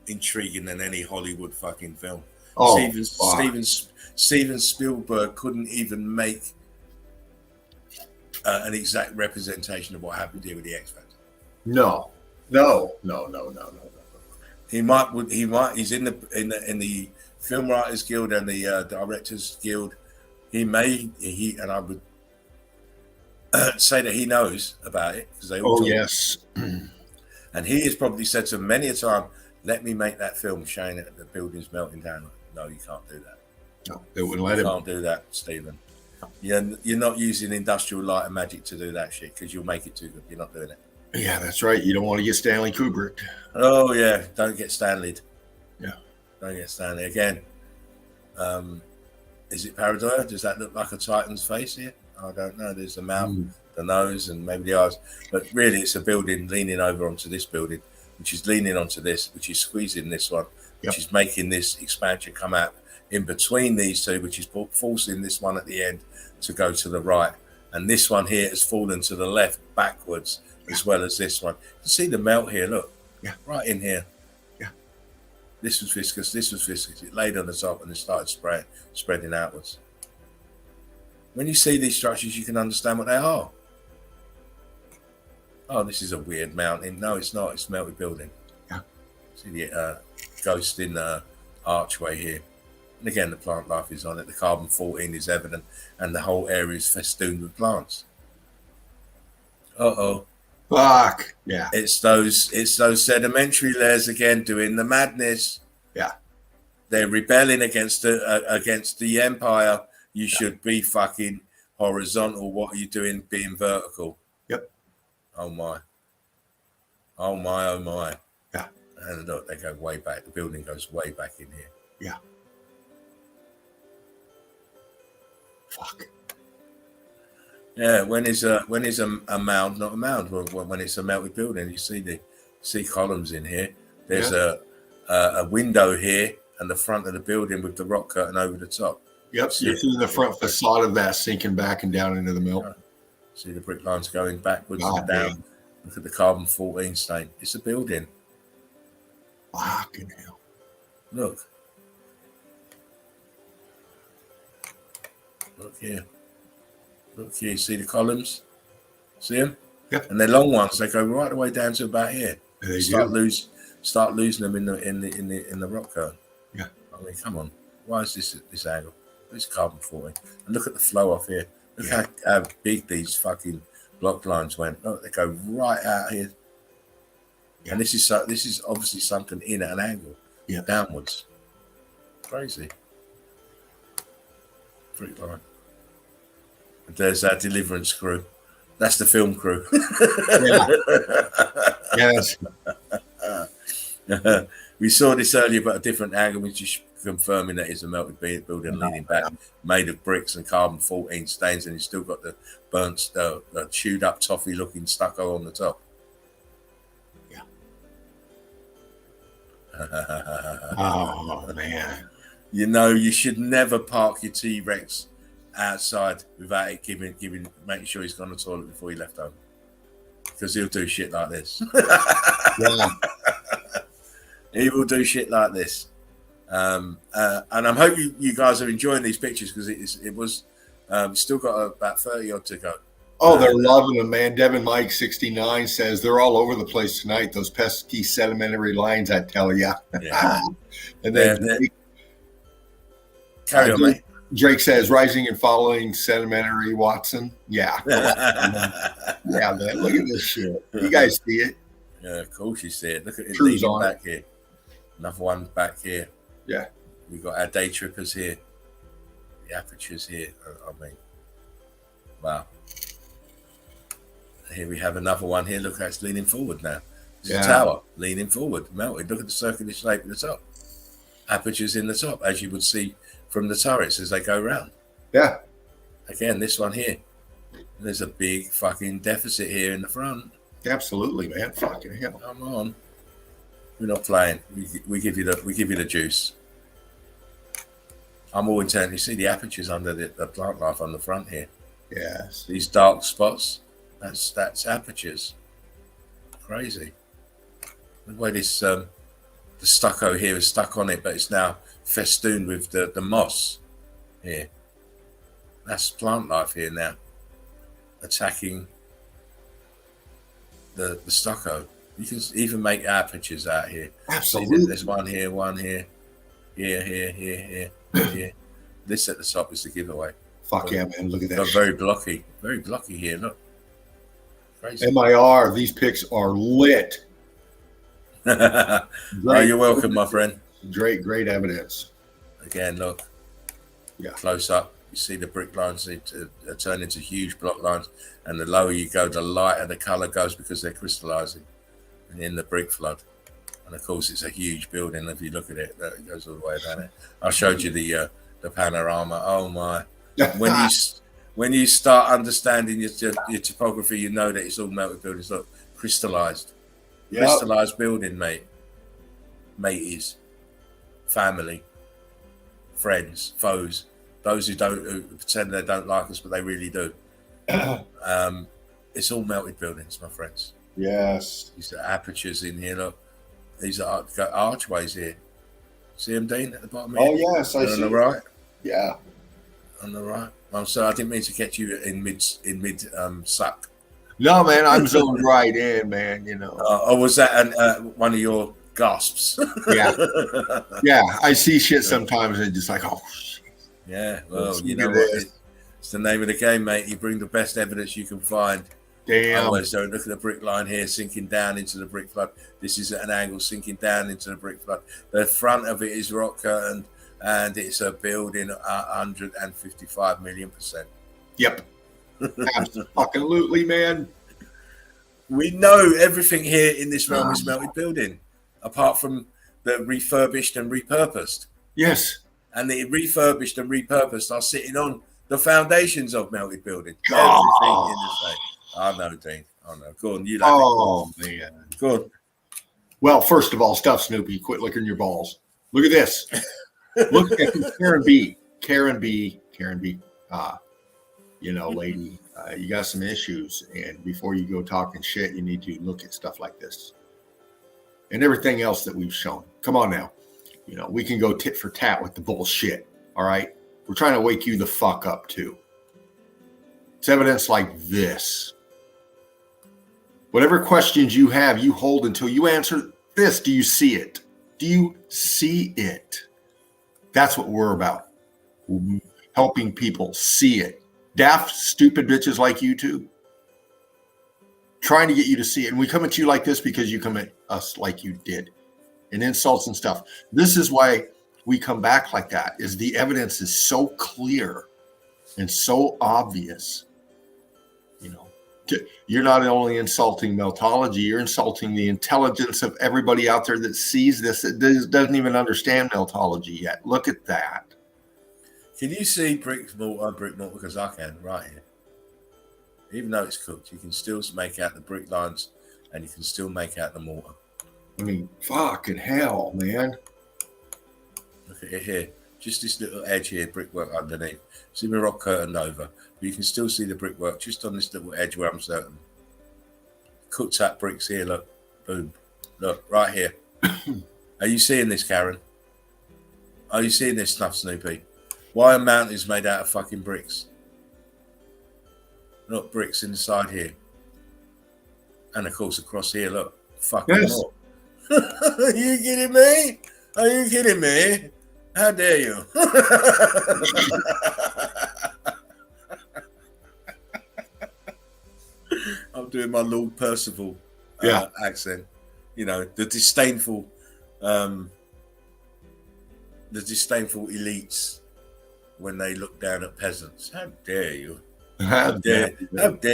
intriguing than any Hollywood fucking film. Oh, Steven Spielberg couldn't even make an exact representation of what happened here with the X Factor. No. He might. He's in the Film Writers Guild and the Directors Guild. And I would say that he knows about it because they all. Oh yes. And he has probably said to him many a time, "Let me make that film showing that the building's melting down." No, you can't do that. No, they wouldn't let him. You can't do that, Stephen. You're not using industrial light and magic to do that shit because you'll make it too good. You're not doing it. Yeah, that's right. You don't want to get Stanley Kubrick. Oh yeah, don't get Stanley'd. Yeah, don't get Stanley again. Is it pareidolia? Does that look like a Titan's face here? I don't know. There's the mouth, the nose, and maybe the eyes. But really, it's a building leaning over onto this building, which is leaning onto this, which is squeezing this one, which is making this expansion come out in between these two, which is forcing this one at the end to go to the right. And this one here has fallen to the left backwards, as well as this one. You can see the melt here, look. Yeah. Right in here. Yeah. This was viscous. It laid on the top and it started spreading outwards. When you see these structures, you can understand what they are. Oh, this is a weird mountain. No, it's not. It's a melted building. Yeah. See the ghost in the archway here. And again, the plant life is on it. The carbon-14 is evident, and the whole area is festooned with plants. Uh-oh. Fuck. Yeah. It's those sedimentary layers again doing the madness. Yeah. They're rebelling against the empire. You should be fucking horizontal. What are you doing being vertical? Yep. Oh my. Oh my, oh my. Yeah. And look, they go way back. The building goes way back in here. Yeah. Fuck. Yeah, when is a mound not a mound? When it's a melted building, you see columns in here. There's a window here and the front of the building with the rock curtain over the top. Yep, you're seeing the front facade of that sinking back and down into the mill. See the brick lines going backwards God, and down. man. Look at the carbon-14 stain. It's a building. Fucking hell. Look. Look here. Look here. See the columns? See them? Yep. And they're long ones. They go right the way down to about here. They start losing them in the rock curtain. Yeah. I mean, come on. Why is this angle? It's carbon-14. And look at the flow off here. Look how big these fucking block lines went. Look, they go right out here. Yeah. And this is obviously sunken in at an angle. Yeah. Downwards. Crazy. Brick line. And there's our deliverance crew. That's the film crew. Yes. We saw this earlier, but a different angle, which is confirming that it's a melted building leaning back, made of bricks and carbon-14 stains, and it's still got the burnt, chewed up toffee looking stucco on the top. Yeah. Oh man. You know, you should never park your T-Rex outside without it making sure he's gone to the toilet before he left home, because he'll do shit like this. Yeah. He will do shit like this. And I'm hoping you guys are enjoying these pictures, because it was still got about 30 odd to go. Oh, they're loving them, man. Devin Mike 69 says they're all over the place tonight. Those pesky sedimentary lines, I tell you. Yeah. And then carry on, mate. Drake says rising and falling sedimentary Watson. Yeah. Yeah, man. Look at this shit. You guys see it? Yeah, of course you see it. Look at it Cruise leading on back here. Another one back here. Yeah. We've got our day trippers here. The apertures here. I mean, wow. Here we have another one here. Look how it's leaning forward now. It's a tower leaning forward, melted. Look at the circular shape at the top. Apertures in the top, as you would see from the turrets as they go round. Yeah. Again, this one here. There's a big fucking deficit here in the front. Absolutely, man. Fucking hell. Come on. We're not playing. We give you the juice. I'm all intent. You see the apertures under the plant life on the front here. Yes. These dark spots. That's apertures. Crazy. The way this the stucco here is stuck on it, but it's now festooned with the moss here. That's plant life here now, attacking the stucco. You can even make apertures out here. Absolutely. There's one here, here. This at the top is the giveaway. Fuck yeah, man! Look at that. Very blocky here. Look, crazy. MIR, these pics are lit. Oh, you're welcome, my friend. Great evidence. Again, look. Yeah. Close up, you see the brick lines turn into huge block lines, and the lower you go, the lighter the color goes because they're crystallizing in the brick flood. And of course, it's a huge building. If you look at it, that goes all the way down it. I showed you the panorama. Oh my! When you start understanding your topography, you know that it's all melted buildings. Look, crystallized. Yep. Crystallized building, mate. Mateys, family, friends, foes, those who pretend they don't like us, but they really do. It's all melted buildings, my friends. Yes. These are apertures in here. Look, these are archways here. See them, Dean, at the bottom here? Oh yes, I see. On the right. Yeah. On the right. I'm sorry, I didn't mean to catch you in mid suck. No, man, I'm zoned right in, man. You know. Or was that one of your gasps? Yeah. Yeah, I see shit sometimes and just like, oh. Shit. Yeah. Well, you know what? It's the name of the game, mate. You bring the best evidence you can find. Damn. Otherwise, don't look at the brick line here, sinking down into the brick flood. This is at an angle, sinking down into the brick flood. The front of it is rock curtained, and it's a building 155 million%. Yep. Absolutely, man. We know everything here in this realm is melted building, apart from the refurbished and repurposed. Yes. And the refurbished and repurposed are sitting on the foundations of melted building. Oh. Everything in the same. I know, Dean. I know. Go on, you like it. Man. Go on. Well, first of all, stuff Snoopy. Quit licking your balls. Look at this. Look at Karen B. You know, lady, you got some issues, and before you go talking shit, you need to look at stuff like this and everything else that we've shown. Come on now. You know, we can go tit for tat with the bullshit. All right. We're trying to wake you the fuck up too. It's evidence like this. Whatever questions you have, you hold until you answer this. Do you see it? Do you see it? That's what we're about. Helping people see it. Daft, stupid bitches like you two. Trying to get you to see it. And we come at you like this because you come at us like you did. And insults and stuff. This is why we come back like that, is the evidence is so clear and so obvious. You know, you're not only insulting meltology, you're insulting the intelligence of everybody out there that sees this, that doesn't even understand meltology yet. Look at that. Can you see brick mortar? Because I can, right here. Even though it's cooked, you can still make out the brick lines, and you can still make out the mortar. I mean, fucking hell, man. Look at it here. Just this little edge here, brickwork underneath. See the rock curtain over. But you can still see the brickwork just on this little edge where I'm certain. Cooked up bricks here, look. Boom. Look, right here. Are you seeing this, Karen? Are you seeing this stuff, Snoopy? Why are mountains made out of fucking bricks? Look, bricks inside here. And of course across here, look. Fucking yes. More. Are you kidding me? Are you kidding me? How dare you? I'm doing my Lord Percival accent. You know, the disdainful elites when they look down at peasants. How dare you? How dare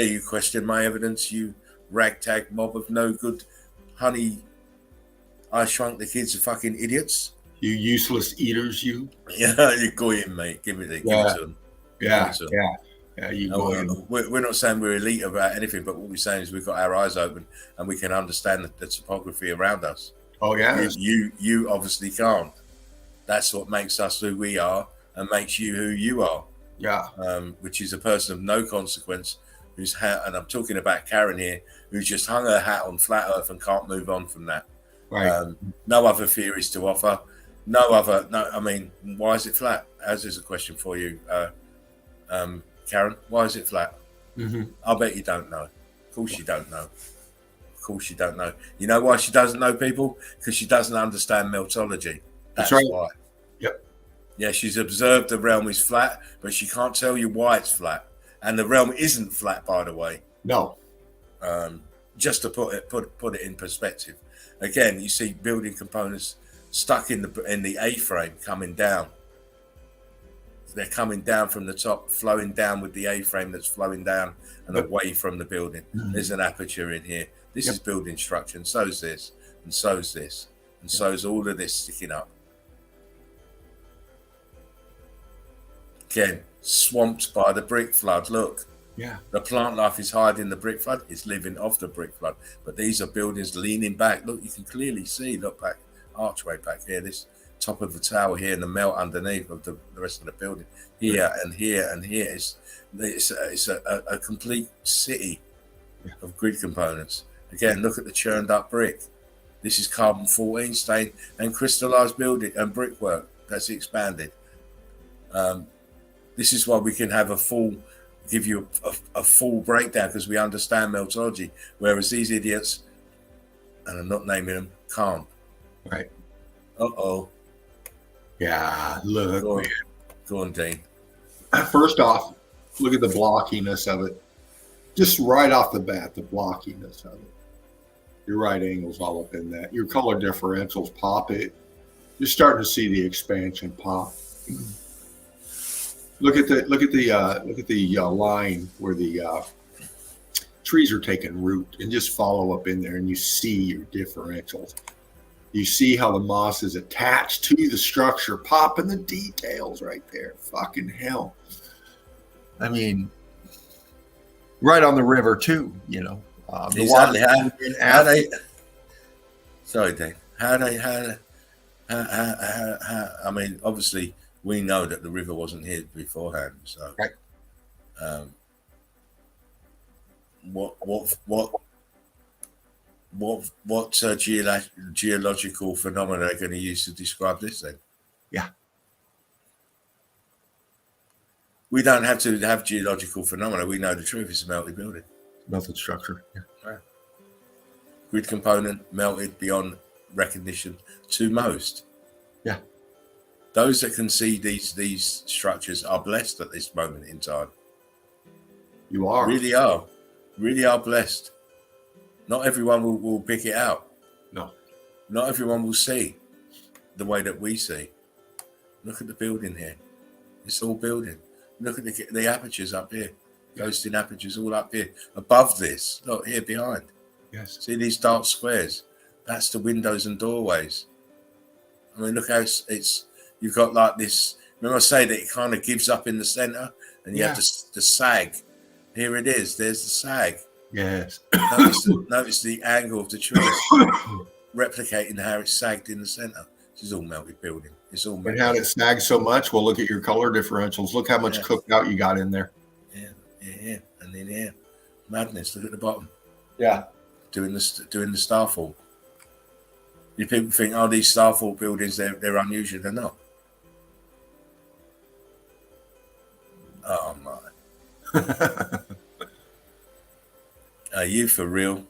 you question my evidence, you ragtag mob of no good honey. I Shrunk the Kids are fucking idiots. You useless eaters, you. Yeah, you go in, mate. Give me the. Yeah. Give it to them. Yeah. You go in. We're not saying we're elite about anything, but what we're saying is we've got our eyes open and we can understand the topography around us. Oh yeah. You obviously can't. That's what makes us who we are and makes you who you are. Yeah. Which is a person of no consequence who's and I'm talking about Karen here, who's just hung her hat on flat Earth and can't move on from that. Right. No other theories to offer. I mean, why is it flat? As is a question for you, Karen. Why is it flat? I bet you don't know. Of course you don't know. Of course you don't know. You know why she doesn't know, people? Because she doesn't understand meltology. That's right. why. Yep. Yeah, she's observed the realm is flat, but she can't tell you why it's flat. And the realm isn't flat, by the way. No. Just to put it in perspective. Again, you see building components stuck in the A-frame coming down. They're coming down from the top, flowing down with the A-frame that's flowing down and away from the building. There's an aperture in here. This is building structure, and so's this, and so's this, and so's all of this sticking up. Again, swamped by the brick flood. Look. Yeah. The plant life is hiding the brick flood. It's living off the brick flood. But these are buildings leaning back. Look, you can clearly see, look back, archway back here, this top of the tower here, and the melt underneath of the rest of the building. Here and here and here. It's a complete city of grid components. Again, look at the churned up brick. This is carbon 14 stain and crystallized building and brickwork that's expanded. This is why we can have give you a full breakdown, because we understand meltology, whereas these idiots, and I'm not naming them, can't. Right. Yeah, look. Go on, Dean. First off, look at the blockiness of it. Just right off the bat, the blockiness of it. Your right angles all up in that. Your color differentials pop it. You're starting to see the expansion pop. Look at the line where the trees are taking root, and just follow up in there, and you see your differentials. You see how the moss is attached to the structure, popping the details right there. Fucking hell! I mean, right on the river too. You know, exactly. How they? Sorry, Dave. How? I mean, obviously, we know that the river wasn't here beforehand. So, right. What geological phenomena are going to use to describe this then? Yeah. We don't have to have geological phenomena. We know the truth. It's a melted building. Melted structure. Yeah. Right. Grid component melted beyond recognition to most. Yeah. Those that can see these structures are blessed at this moment in time. You are. Really are blessed. Not everyone will pick it out. No. Not everyone will see the way that we see. Look at the building here. It's all building. Look at the apertures up here. Ghosting apertures all up here. Above this, look here behind. Yes. See these dark squares? That's the windows and doorways. I mean, look how it's you've got like this. Remember I say that it kind of gives up in the center, and you have to sag. Here it is. There's the sag. Yes. Notice the angle of the trees replicating how it's sagged in the center. This is all melted building. It's all melted. And how it sags so much? Well, look at your color differentials. Look how much cooked out you got in there. Yeah. And then here, madness. Look at the bottom. Yeah. Doing the starfall. You people think, oh, these starfall buildings, they're unusual. They're not. Oh my. Are you for real?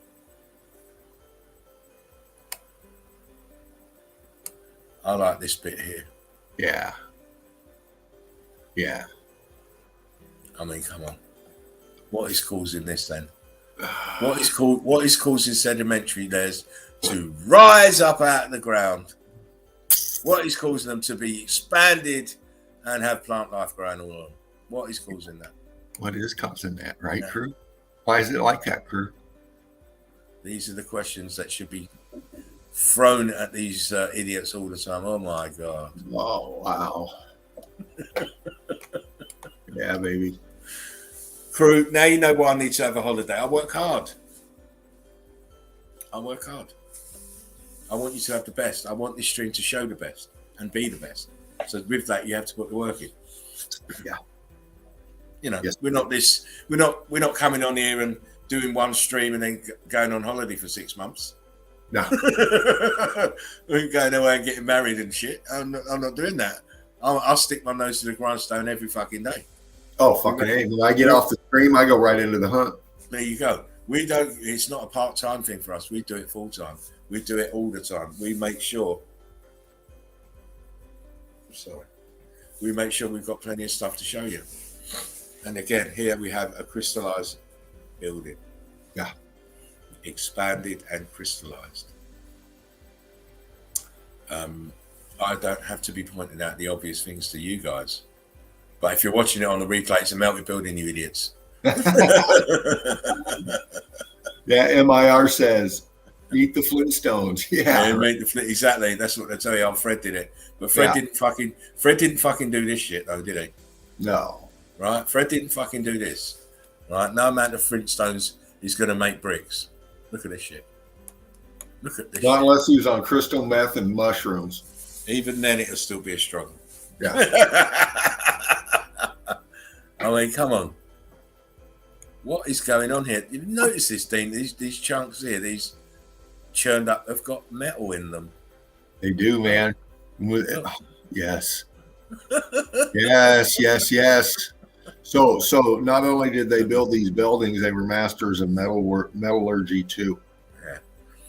I like this bit here. Yeah. Yeah. I mean, come on. What is causing this then? What is causing sedimentary layers to rise up out of the ground? What is causing them to be expanded and have plant life growing all on? What is causing that? What is causing that, right, crew? Why is it like that, crew? These are the questions that should be thrown at these idiots all the time. Oh my God. Oh, wow. Yeah, baby. Crew, now you know why I need to have a holiday. I work hard. I want you to have the best. I want this stream to show the best and be the best. So with that, you have to put the work in. Yeah. You know, Yes. we're not coming on here and doing one stream and then going on holiday for 6 months. No. We're going away and getting married and shit. I'm not doing that. I'll stick my nose to the grindstone every fucking day. Oh, fucking A. When I get off the stream, I go right into the hunt. There you go. We don't. It's not a part-time thing for us. We do it full-time. We do it all the time. We make sure. Sorry. We make sure we've got plenty of stuff to show you. And again, here we have a crystallized building. Yeah. Expanded and crystallized. I don't have to be pointing out the obvious things to you guys. But if you're watching it on the replay, it's a melted building, you idiots. Yeah, MIR says, eat the Flintstones. Yeah, exactly. That's what they tell you. Fred did it, but Fred didn't fucking do this shit though, did he? No. Right? Fred didn't fucking do this. Right? No amount of Flintstones is going to make bricks. Look at this shit. Look at this. Not shit. unless he was on crystal meth and mushrooms. Even then, it'll still be a struggle. Yeah. I mean, come on. What is going on here? You notice this, Dean? These chunks here, these churned up, have got metal in them. They do, man. Yes. Yes. So not only did they build these buildings, they were masters of metallurgy too. Yeah.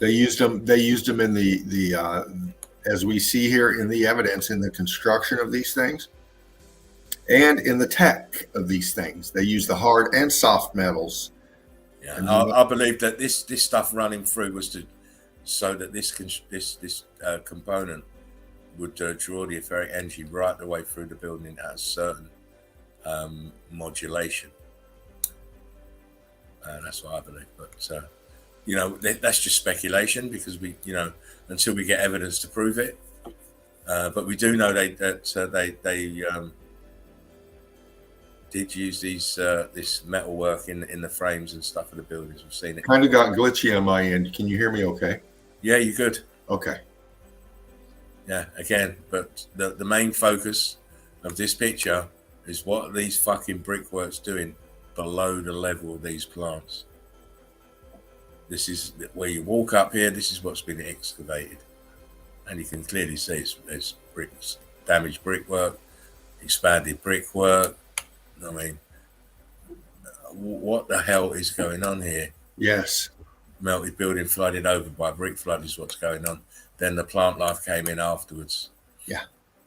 They used them in the as we see here in the evidence in the construction of these things. And in the tech of these things, they use the hard and soft metals. Yeah, I believe that this stuff running through was so that this component would draw the etheric energy right the way through the building at a certain modulation. That's what I believe. But that's just speculation because we, until we get evidence to prove it. But we do know they did use this metal work in the frames and stuff of the buildings. We've seen it. Kind of got glitchy on my end. Can you hear me okay? Yeah, you're good. Okay. Yeah, again, but the main focus of this picture is what are these fucking brickworks doing below the level of these plants. This is where you walk up here, this is what's been excavated. And you can clearly see it's bricks, damaged brickwork, expanded brickwork. I mean, what the hell is going on here? Yes. Melted building flooded over by brick flood is what's going on. Then the plant life came in afterwards. Yeah.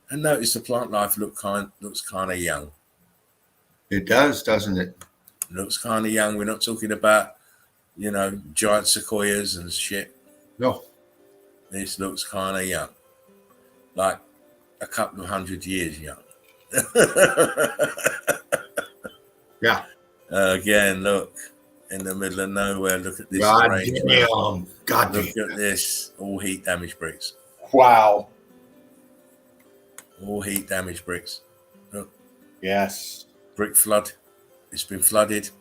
And notice the plant life looks kind of young. It does, doesn't it? Looks kind of young. We're not talking about, giant sequoias and shit. No. This looks kind of young. Like a couple of 100 years young. Yeah. Again, look. In the middle of nowhere, look at this. God damn. Look damn. at this. All heat damaged bricks. Wow. All heat damaged bricks. Look. Yes. Brick flood. It's been flooded.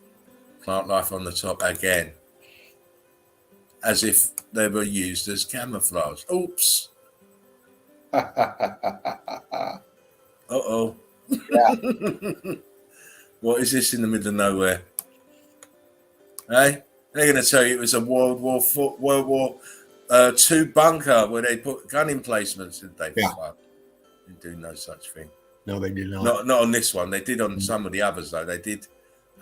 Plant life on the top again. As if they were used as camouflage. Oops. Uh-oh. Yeah. What is this in the middle of nowhere? Hey, they're going to tell you it was a World War II bunker where they put gun emplacements, didn't they? Yeah. Didn't do no such thing. No, they did not. Not on this one. They did on some of the others, though. They did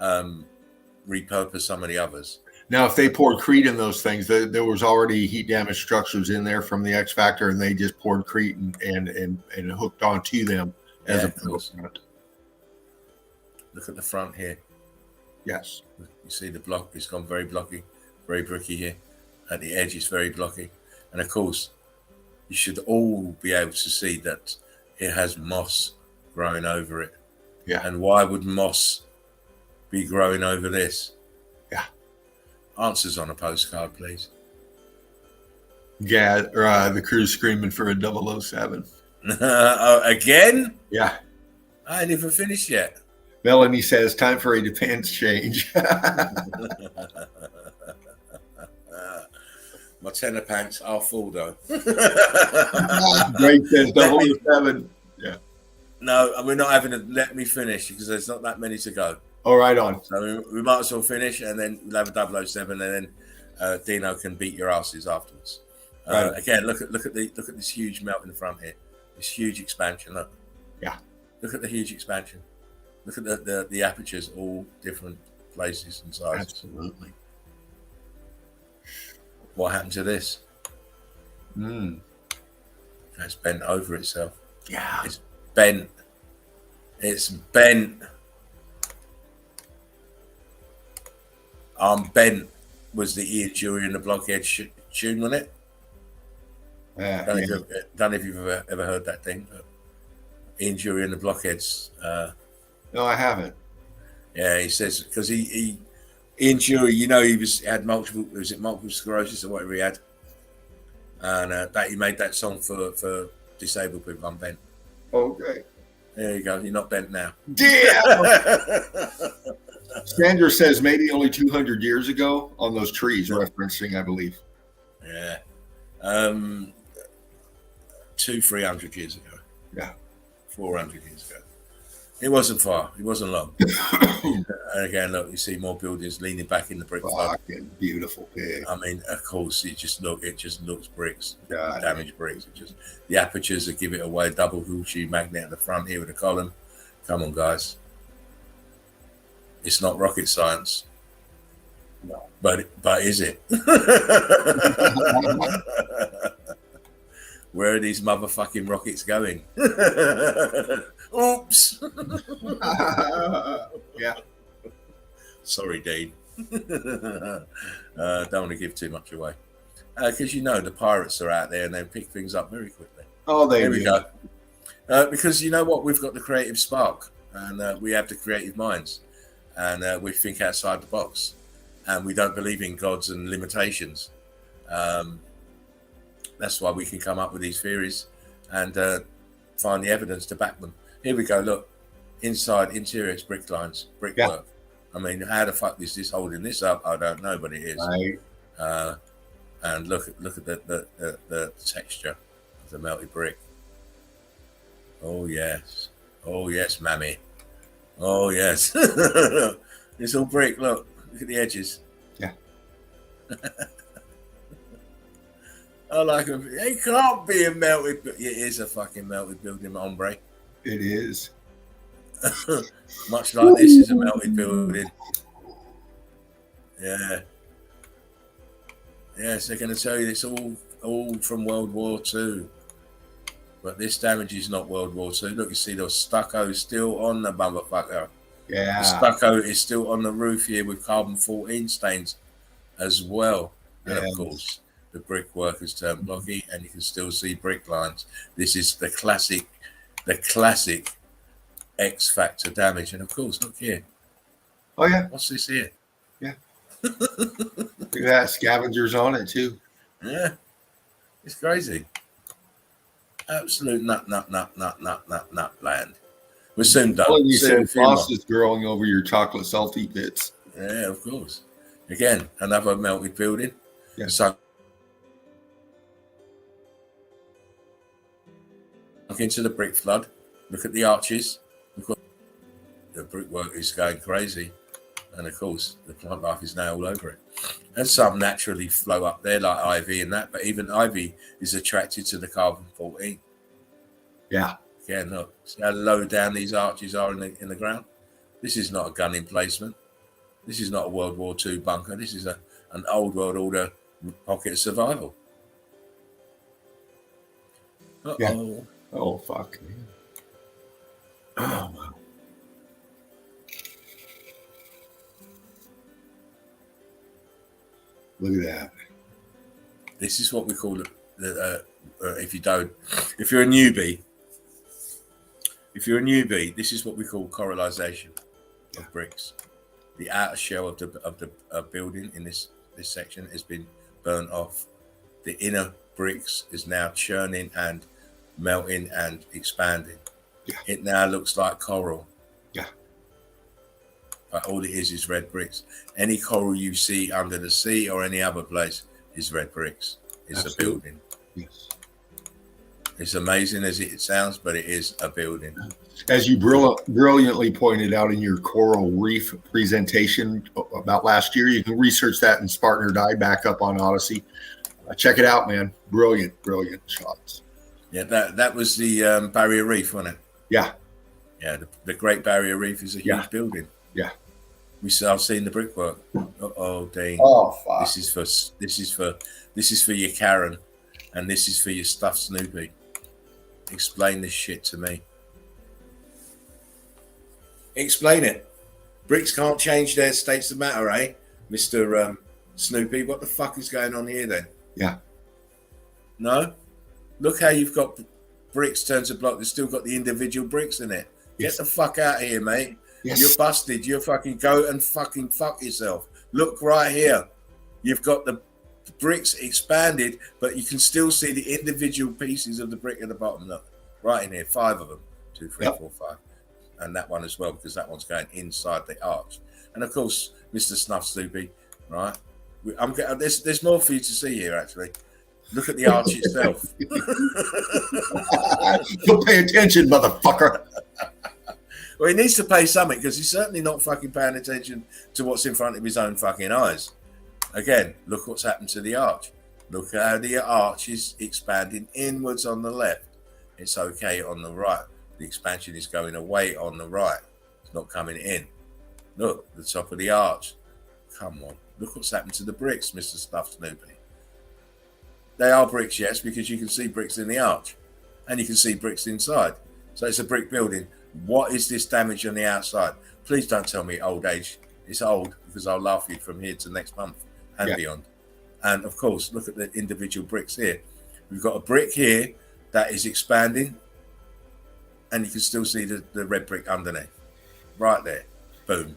repurpose some of the others. Now, if they poured Crete in those things, there was already heat damage structures in there from the X Factor, and they just poured Crete and hooked onto them as a front. Look at the front here. Yes. You see the block, it's gone very blocky, very bricky here. At the edge, it's very blocky. And of course, you should all be able to see that it has moss growing over it. Yeah. And why would moss be growing over this? Yeah. Answers on a postcard, please. Yeah, the crew's screaming for a 007. Again? Yeah. I ain't even finished yet. Melanie says, time for a defense change. My tenor pants are full, though. Greg says 007. Yeah. No, we're not having to let me finish because there's not that many to go. All right, on. So we might as well finish, and then we'll have a 007, and then Dino can beat your asses afterwards. Right. Again, look at this huge melt in the front here. This huge expansion. Look. Yeah. Look at the huge expansion. Look at the apertures, all different places and sizes. Absolutely. What happened to this? It's bent over itself. Yeah. It's bent. It's bent. Bent was the Ian Jury and the Blockhead tune, wasn't it? Yeah. Don't know if you've ever heard that thing. But Ian Jury and the Blockheads. No, I haven't. Yeah, he says because Ian Jury, you know, he had multiple sclerosis or whatever he had, and that he made that song for disabled people. I'm bent. Okay. There you go. You're not bent now. Damn. Sandra says maybe only 200 years ago on those trees, referencing, I believe. Yeah. 300 years ago. Yeah. 400 years ago. It wasn't far. It wasn't long. And again, look, you see more buildings leaning back in the brick flood. Fucking beautiful pig. I mean, of course, it just looks bricks, God. damaged bricks. The apertures that give it away. Double Hoochie magnet at the front here with a column. Come on, guys. It's not rocket science. No. But is it? Where are these motherfucking rockets going? Oops. Yeah. Sorry, Dean. Don't want to give too much away. Because the pirates are out there and they pick things up very quickly. Oh, there we go. Because you know what? We've got the creative spark and we have the creative minds and we think outside the box and we don't believe in gods and limitations. That's why we can come up with these theories and find the evidence to back them. Here we go. Look, interior, it's brick lines, brickwork. I mean, how the fuck is this holding this up? I don't know, but it is. Right. And look at the texture of the melted brick. Oh yes, mammy. Oh yes, it's all brick. Look at the edges. Yeah. I like it. It can't be a melted, but it is a fucking melted building, hombre. It is. Much like this is a melted building. Yeah. Yes, they're going to tell you it's all from World War II. But this damage is not World War II. Look, you see the stucco still on the motherfucker. Yeah. The stucco is still on the roof here with carbon-14 stains as well. And of course, the brickwork has turned blocky and you can still see brick lines. This is the classic X factor damage. And of course, look here. Oh yeah. What's this here? Yeah. Look at that. Scavengers on it too. Yeah. It's crazy. Absolute nut land. We're soon done. Well, you said frost is growing over your chocolate salty bits. Yeah, of course. Again, another melted building. Yeah. Sunk into the brick flood. Look at the arches. The brickwork is going crazy. And of course, the plant life is now all over it. And some naturally flow up there like ivy and that, but even ivy is attracted to the carbon-14. Yeah. Again, look, see how low down these arches are in the ground? This is not a gun emplacement. This is not a World War II bunker. This is an old world order pocket of survival. Uh-oh. Yeah. Oh, fuck. Oh, wow. Look at that. This is what we call if you're a newbie, this is what we call coralization of bricks. The outer shell of the building in this section has been burnt off. The inner bricks is now churning and melting and expanding. Yeah. It now looks like coral. Yeah. But all it is red bricks. Any coral you see under the sea or any other place is red bricks. It's a building. Yes. It's amazing as it sounds, but it is a building. As you brilliantly pointed out in your coral reef presentation about last year, you can research that in Spartan or Die back up on Odyssey. Check it out, man. Brilliant shots. Yeah, that was the Barrier Reef, wasn't it? Yeah. Yeah, the Great Barrier Reef is a huge building. Yeah. I've seen the brickwork. Oh, Dean. Oh, fuck. This is for your Karen, and this is for your stuffed Snoopy. Explain this shit to me. Explain it. Bricks can't change their states of matter, eh, Mr. Snoopy? What the fuck is going on here then? Yeah. No? Look how you've got bricks turned to block. They've still got the individual bricks in it. Yes. Get the fuck out of here, mate. Yes. You're busted. You're fucking go and fucking fuck yourself. Look right here. You've got the bricks expanded, but you can still see the individual pieces of the brick at the bottom. Look, right in here, 5 of them. 2, 3, 4, 5. And that one as well, because that one's going inside the arch. And of course, Mr. Snuff Snoopy, right? There's more for you to see here, actually. Look at the arch itself. You'll pay attention, motherfucker. Well, he needs to pay something, because he's certainly not fucking paying attention to what's in front of his own fucking eyes. Again, look what's happened to the arch. Look at how the arch is expanding inwards on the left. It's okay on the right. The expansion is going away on the right. It's not coming in. Look, the top of the arch. Come on. Look what's happened to the bricks, Mr. Stuffed Snoopy. They are bricks, yes, because you can see bricks in the arch. And you can see bricks inside. So it's a brick building. What is this damage on the outside? Please don't tell me old age. It's old, because I'll laugh at you from here to next month and beyond. And of course, look at the individual bricks here. We've got a brick here that is expanding, and you can still see the red brick underneath. Right there. Boom.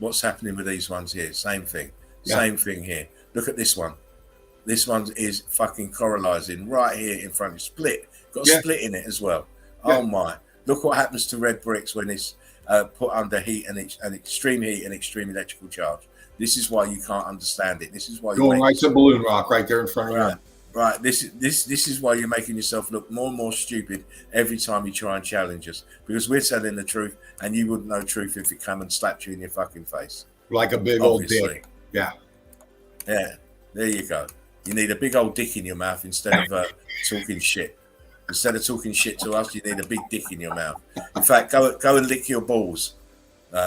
What's happening with these ones here? Same thing. Same thing here. Look at this one. This one is fucking coralizing right here in front of you. Split. Got a split in it as well. Oh my. Look what happens to red bricks when it's put under heat and extreme heat and extreme electrical charge. This is why you can't understand it. This is why going right to balloon rock right there in front of you. Right. This is why you're making yourself look more and more stupid every time you try and challenge us, because we're telling the truth, and you wouldn't know truth if it come and slapped you in your fucking face. Like a big old dick. Yeah. Yeah. There you go. You need a big old dick in your mouth instead of talking shit. Instead of talking shit to us, you need a big dick in your mouth. In fact, go and lick your balls,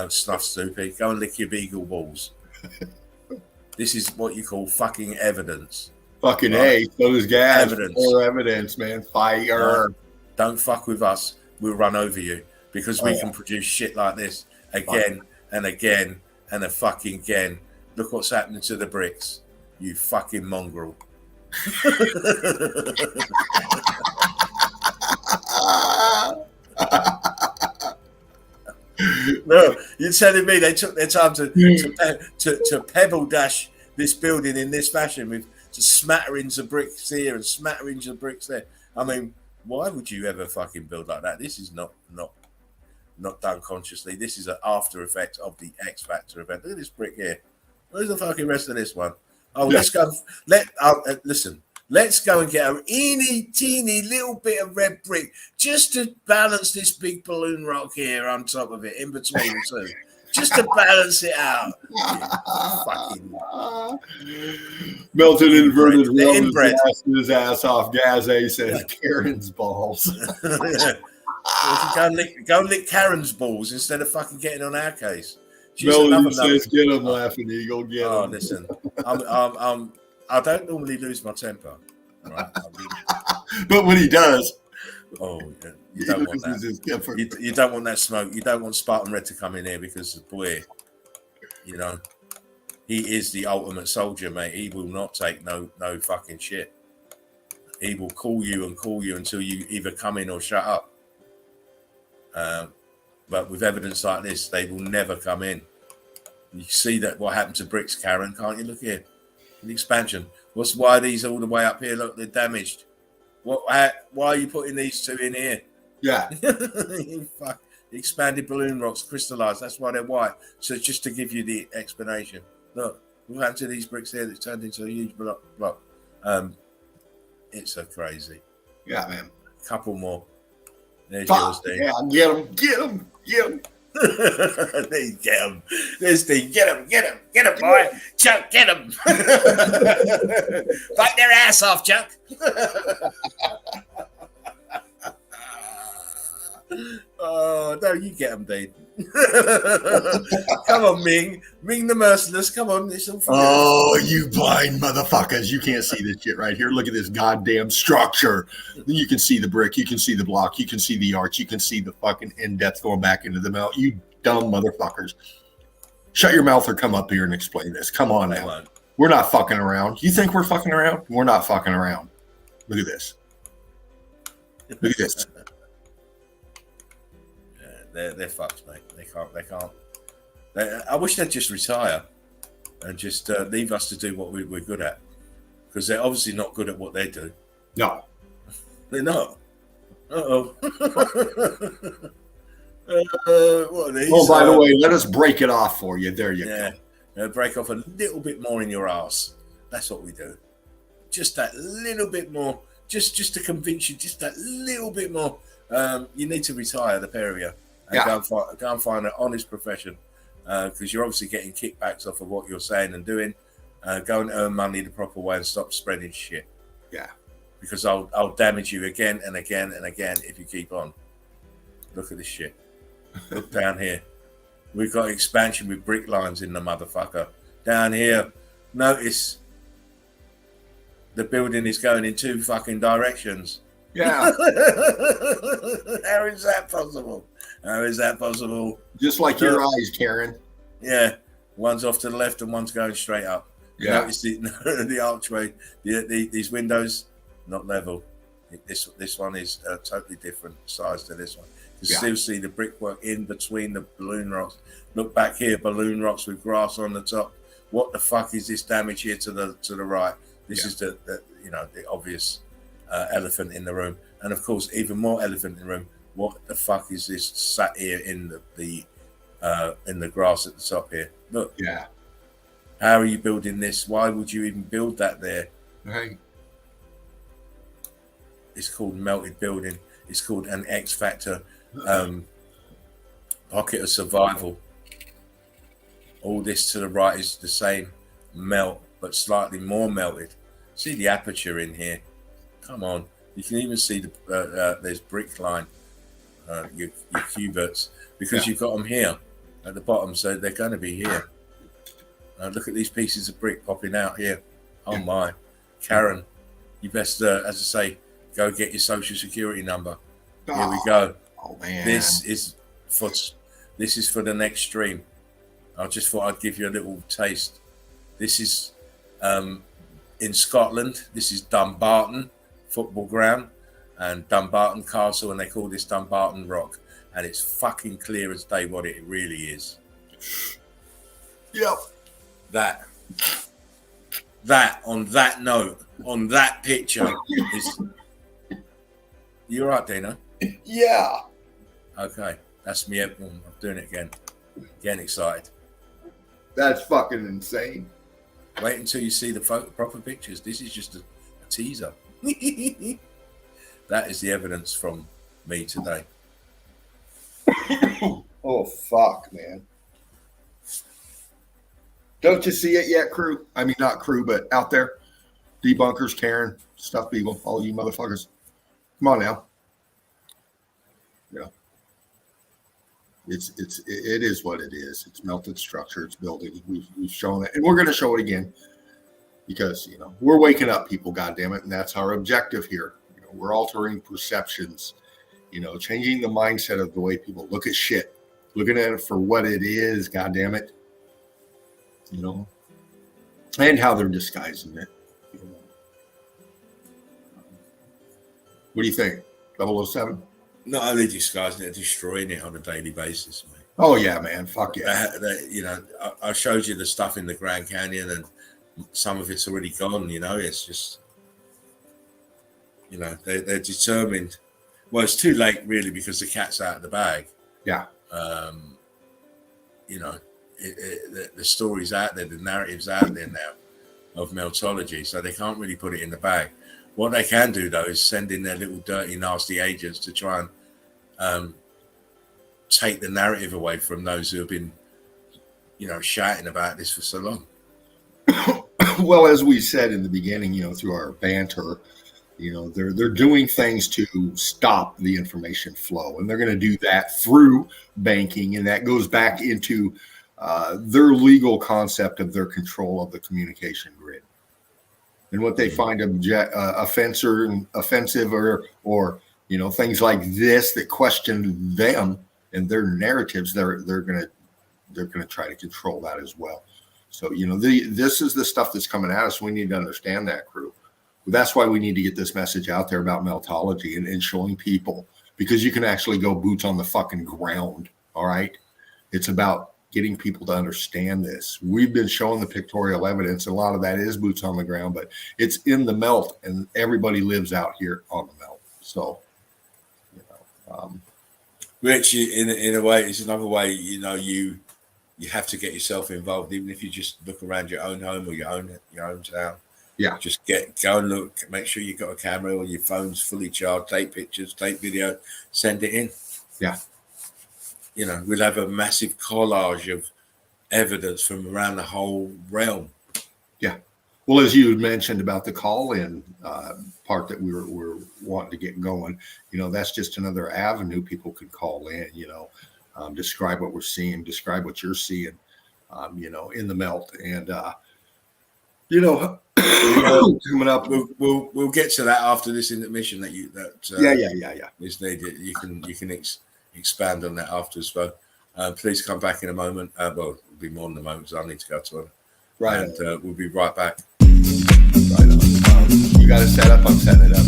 Snuff Snoopy. Go and lick your beagle balls. This is what you call fucking evidence. Fucking A. So does gas. Evidence. More evidence, man. Fire. No, don't fuck with us. We'll run over you, because we can produce shit like this again and again and a fucking again. Look what's happening to the bricks. You fucking mongrel. No, you're telling me they took their time to pebble dash this building in this fashion with just smatterings of bricks here and smatterings of bricks there. I mean, why would you ever fucking build like that? This is not done consciously. This is an after effect of the X Factor event. Look at this brick here. Where's the fucking rest of this one? Oh, let's go. Listen. Let's go and get a teeny little bit of red brick just to balance this big balloon rock here on top of it, in between the two, just to balance it out. Fucking melted inverted inbred. His ass off. Gaz A says Karen's balls. Go and lick Karen's balls instead of fucking getting on our case. Melody says, "Get him, Laughing Eagle. Get him." Oh, listen, I don't normally lose my temper, right? But when he does, you don't want that. You don't want that smoke. You don't want Spartan Red to come in here, because boy, he is the ultimate soldier, mate. He will not take no fucking shit. He will call you until you either come in or shut up. But with evidence like this, they will never come in. You see that what happened to bricks, Karen, can't you? Look here. The expansion. Why are these all the way up here? Look, they're damaged. Why are you putting these two in here? Yeah. Expanded balloon rocks crystallized. That's why they're white. So just to give you the explanation. Look, what happened to these bricks here that turned into a huge block? It's so crazy. Yeah, man. Couple more. There's yours, Fuck, Dean. yeah, get him. There you get him. There's Dean. Get him, boy. Chuck, get him. Bite their ass off, Chuck. Oh, no, you get him, Dean. Come on, Ming the Merciless. Come on, it's all for Oh, you blind motherfuckers. You can't see this shit right here. Look at this goddamn structure. You can see the brick. You can see the block. You can see the arch. You can see the fucking in-depth going back into the mount. You dumb motherfuckers. Shut your mouth or come up here and explain this. Come on now. We're not fucking around. You think we're fucking around? We're not fucking around. Look at this. Look at this. They're fucked, mate. They can't. I wish they'd just retire and just leave us to do what we're good at, because they're obviously not good at what they do. No, they're not. What are these? Oh, by the way, let us break it off for you. There you go. Break off a little bit more in your ass. That's what we do. Just that little bit more. Just to convince you, just that little bit more. You need to retire, the pair of you. And go and find an honest profession, because you're obviously getting kickbacks off of what you're saying and doing. Go and earn money the proper way and stop spreading shit. Yeah. Because I'll damage you again and again and again if you keep on. Look at this shit. Look down here. We've got expansion with brick lines in the motherfucker. Down here, notice the building is going in 2 fucking directions. Yeah. How is that possible? How is that possible? Just like your eyes, Karen. Yeah. One's off to the left and one's going straight up. Yeah. Notice the archway, these windows, not level. This one is a totally different size to this one. You still see the brickwork in between the balloon rocks. Look back here, balloon rocks with grass on the top. What the fuck is this damage here to the right? This is the obvious elephant in the room, and of course, even more elephant in the room. What the fuck is this sat here in the grass at the top here? Look. Yeah. How are you building this? Why would you even build that there? Right. It's called melted building. It's called an X factor pocket of survival. All this to the right is the same melt, but slightly more melted. See the aperture in here. Come on. You can even see there's brick line, your cubots, because you've got them here at the bottom, so they're going to be here. Look at these pieces of brick popping out here. Oh my. Karen, you best, as I say, go get your social security number. Here we go. Oh man. This is for the next stream. I just thought I'd give you a little taste. This is in Scotland. This is Dumbarton football ground and Dumbarton Castle, and they call this Dumbarton Rock, and it's fucking clear as day what it really is. Yep. That on that note, on that picture is. You all right, Dino? Yeah. Okay, that's me. I'm doing it again. Getting excited. That's fucking insane. Wait until you see the proper pictures. This is just a teaser. That is the evidence from me today. Oh, fuck, man. Don't you see it yet, crew? I mean, not crew, but out there. Debunkers, Karen, stuff people, all you motherfuckers. Come on now. Yeah. It is what it is. It's melted structure. It's building. We've shown it, and we're going to show it again because we're waking up, people. God damn it, and that's our objective here. We're altering perceptions. Changing the mindset of the way people look at shit, looking at it for what it is. God damn it. And how they're disguising it. What do you think? 007? Not only disguising it, destroying it on a daily basis, mate. Oh yeah, man. Fuck yeah. I showed you the stuff in the Grand Canyon, and some of it's already gone. It's just, they're determined. Well, it's too late, really, because the cat's out of the bag. Yeah. The story's out there, the narrative's out there now. of Meltology, so they can't really put it in the bag. What they can do, though, is send in their little dirty, nasty agents to try and take the narrative away from those who have been, shouting about this for so long. Well, as we said in the beginning, through our banter, they're doing things to stop the information flow, and they're going to do that through banking, and that goes back into their legal concept of their control of the communication grid. And what they find offensive or things like this that question them and their narratives, they're going to try to control that as well. So this is the stuff that's coming at us. We need to understand that, crew. That's why we need to get this message out there about Meltology and showing people, because you can actually go boots on the fucking ground. All right. It's about getting people to understand this. We've been showing the pictorial evidence. A lot of that is boots on the ground, but it's in the melt, and everybody lives out here on the melt. So, Rich, in a way, it's another way, you have to get yourself involved, even if you just look around your own home or your own town. Yeah. Just go and look, make sure you've got a camera or your phone's fully charged, take pictures, take video, send it in. Yeah. We'll have a massive collage of evidence from around the whole realm. Yeah. Well, as you mentioned about the call-in part that we were wanting to get going, that's just another avenue people could call in, describe what we're seeing, describe what you're seeing, in the melt. And, coming up, we'll get to that after this intermission that is needed. You can expand on that after as well. Please come back in a moment. It'll be more than a moment because I need to go to it. Right. And we'll be right back. Right on. You got it set up. I'm setting it up.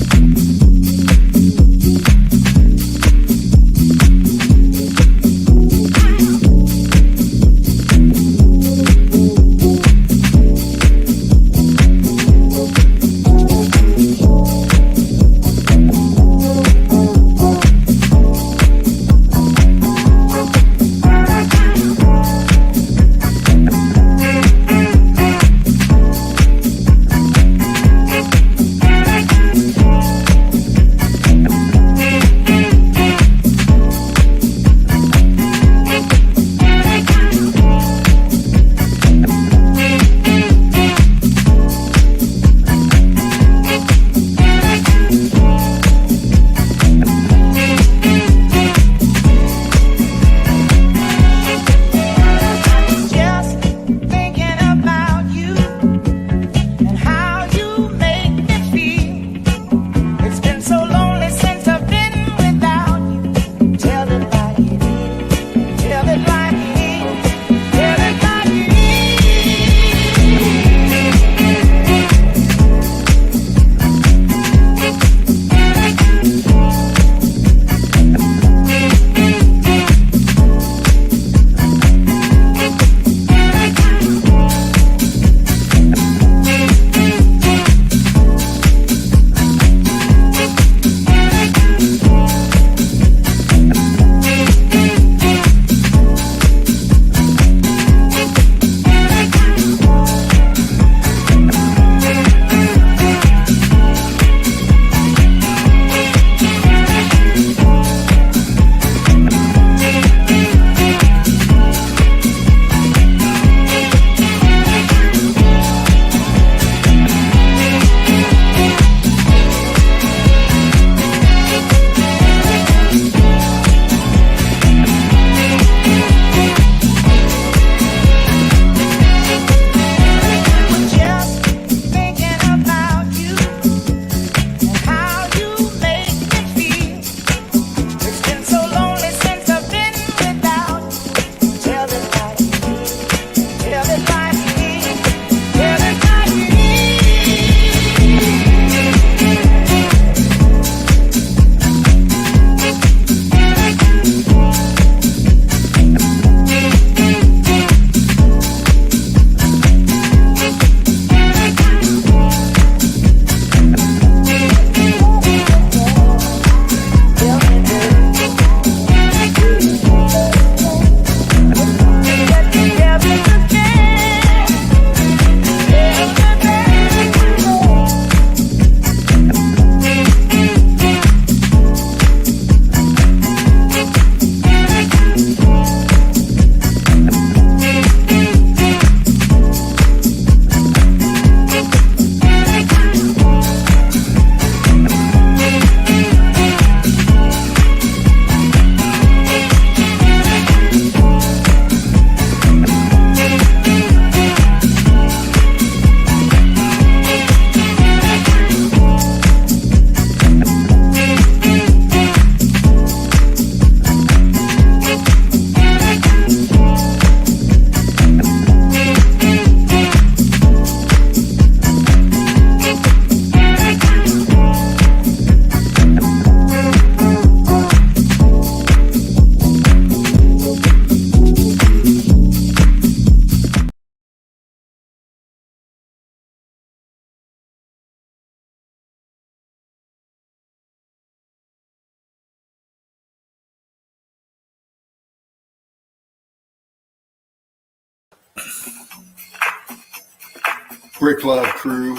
Brick Love crew,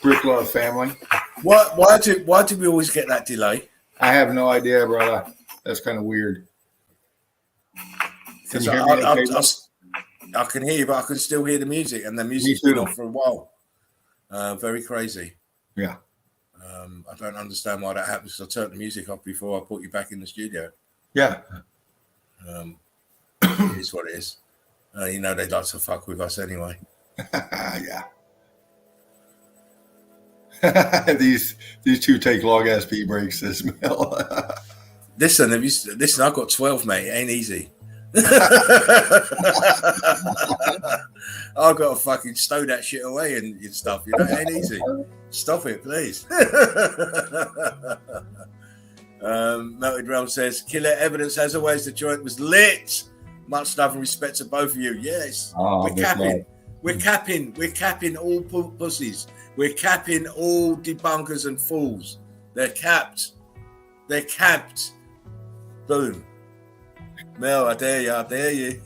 Brick Love family. Why do we always get that delay? I have no idea, brother. That's kind of weird. Can you hear me okay? I can hear you, but I can still hear the music, and the music's been off for a while. Very crazy. Yeah. I don't understand why that happens. I turned the music off before I put you back in the studio. Yeah. It is what it is. They like to fuck with us anyway. Yeah. these two take long ass pee breaks, says Mel. Listen, I've got 12, mate. It ain't easy. I've got to fucking stow that shit away and stuff. It ain't easy. Stop it, please. Melted Realm says, killer evidence as always. The joint was lit. Much love and respect to both of you. Yes, we're capping all pussies. We're capping all debunkers and fools. They're capped. Boom. Mel, I dare you.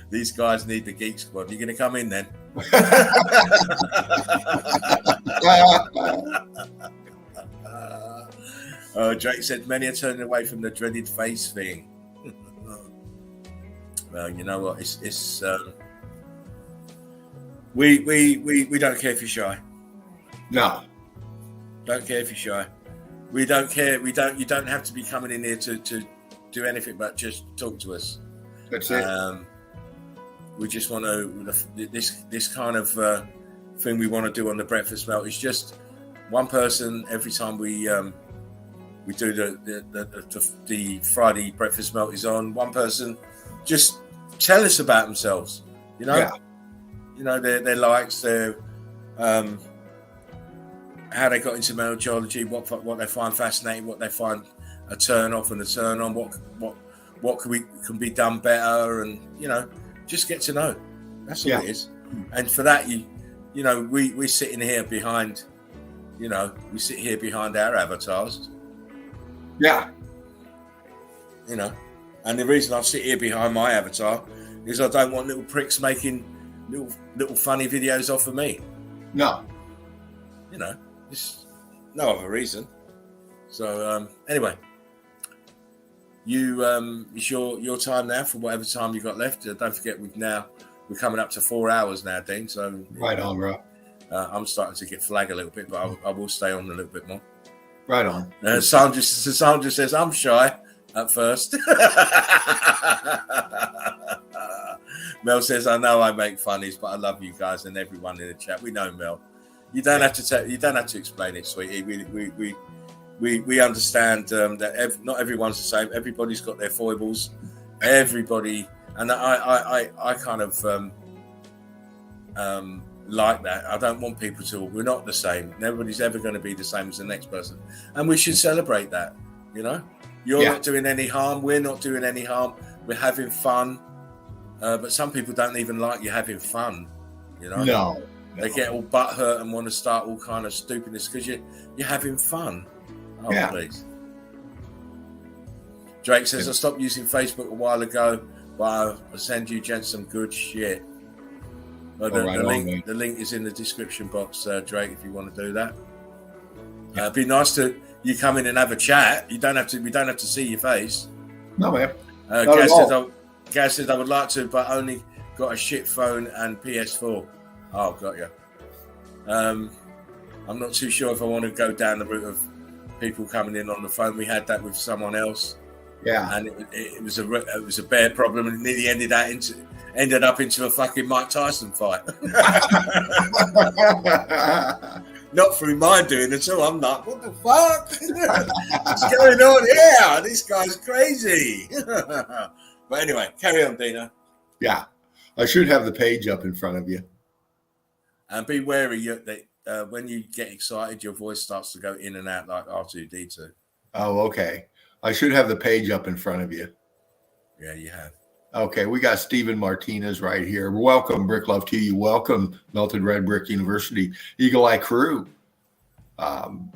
These guys need the Geek Squad. You're going to come in then? Drake said many are turning away from the dreaded face thing. Well, you know what? It's we don't care if you're shy. No. Don't care if you're shy. We don't care. You don't have to be coming in here to do anything but just talk to us. That's it. We just want to this kind of thing we want to do on the Breakfast Melt is just one person every time we do the Friday Breakfast Melt is on. One person just tell us about themselves. Yeah. Their likes, their how they got into meltology, what they find fascinating, what they find a turn off and a turn on, what can be done better, and just get to know. That's all it is. And for that, we're sitting here behind, we sit here behind our avatars. Yeah. And the reason I sit here behind my avatar is I don't want little pricks making little funny videos off of me. No. It's no other reason. So anyway, it's your time now for whatever time you got left. Don't forget we're coming up to 4 hours now, Dean. So right on, bro. I'm starting to get flag a little bit, but I will stay on a little bit more. Right on. Sandra says I'm shy at first. Mel says, I know I make funnies, but I love you guys and everyone in the chat. We know, Mel. You don't have to explain it, sweetie. We understand that not everyone's the same. Everybody's got their foibles. Everybody, and I kind of like that. I don't want people to. We're not the same. Nobody's ever going to be the same as the next person, and we should celebrate that. You're not doing any harm. We're not doing any harm. We're having fun. But some people don't even like you having fun. No. They get all butthurt and want to start all kind of stupidness because you're having fun. Oh, yeah. Please. Drake says, I stopped using Facebook a while ago, but I'll send you gents some good shit. Well, the link is in the description box, Drake, if you want to do that. It'd be nice to you come in and have a chat. We don't have to see your face. No, man. Gaz says I would like to, but only got a shit phone and PS4. Oh, got you. I'm not too sure if I want to go down the route of people coming in on the phone. We had that with someone else. Yeah, and it was a bad problem, and it nearly ended up into a fucking Mike Tyson fight. Not through my doing at all. I'm like, what the fuck? What's going on here? This guy's crazy. But anyway, carry on, Dino. Yeah, I should have the page up in front of you. And be wary that when you get excited, your voice starts to go in and out like R2-D2. Oh, okay. I should have the page up in front of you. Yeah, you have. Okay, we got Stephen Martinez right here. Welcome, Brick Love to you. Welcome, Melted Red Brick University, Eagle Eye Crew.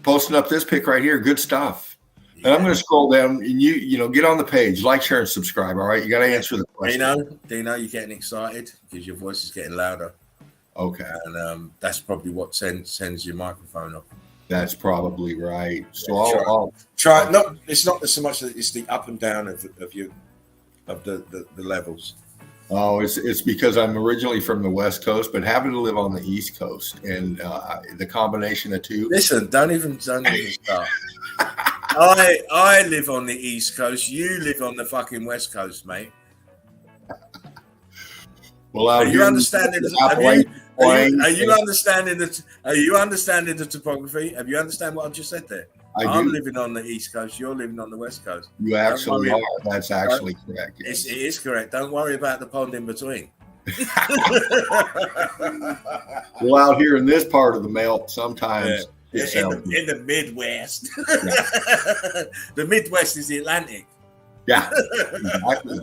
Posting up this pic right here. Good stuff. And I'm going to scroll down, and you know, get on the page, like, share, and subscribe. All right, you got to answer the question. Dino, you're getting excited because your voice is getting louder. Okay, and that's probably what sends your microphone off. That's probably right. So I'll try. No, it's not so much that it's the up and down of the levels. Oh, it's because I'm originally from the West Coast, but happen to live on the East Coast, and the combination of two. Listen, don't even start. I live on the East Coast. You live on the fucking West Coast, mate. Well, are you understanding? Are you understanding the topography? Have you understand what I just said there? I'm living on the East Coast. You're living on the West Coast. You actually are. That's actually correct. Yes. It is correct. Don't worry about the pond in between. Well, out here in this part of the melt, sometimes in the Midwest. The Midwest is the Atlantic. Yeah, exactly.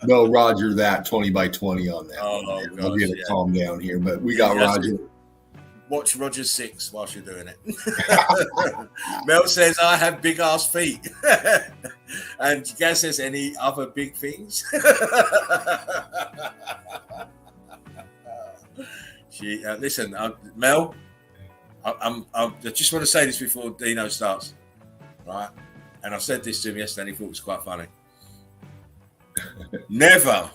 No, Roger, that 20 by 20 on that. Oh, I'll get to calm down here, but we got Roger. Watch Roger 6 whilst you're doing it. Mel says, I have big ass feet. And Gaz says, any other big things? Listen, Mel, I just want to say this before Dino starts, right? And I said this to him yesterday and he thought it was quite funny. Never,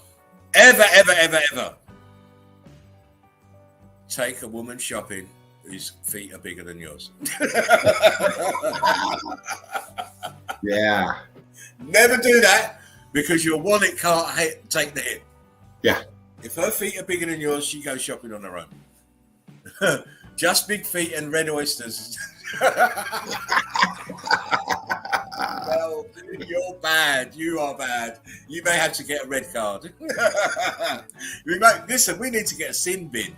ever take a woman shopping whose feet are bigger than yours. Yeah. Never do that because your wallet can't take the hit. Yeah. If her feet are bigger than yours, she goes shopping on her own. Just big feet and red oysters. Well, you're bad. You are bad. You may have to get a red card. Listen, we need to get a sin bin.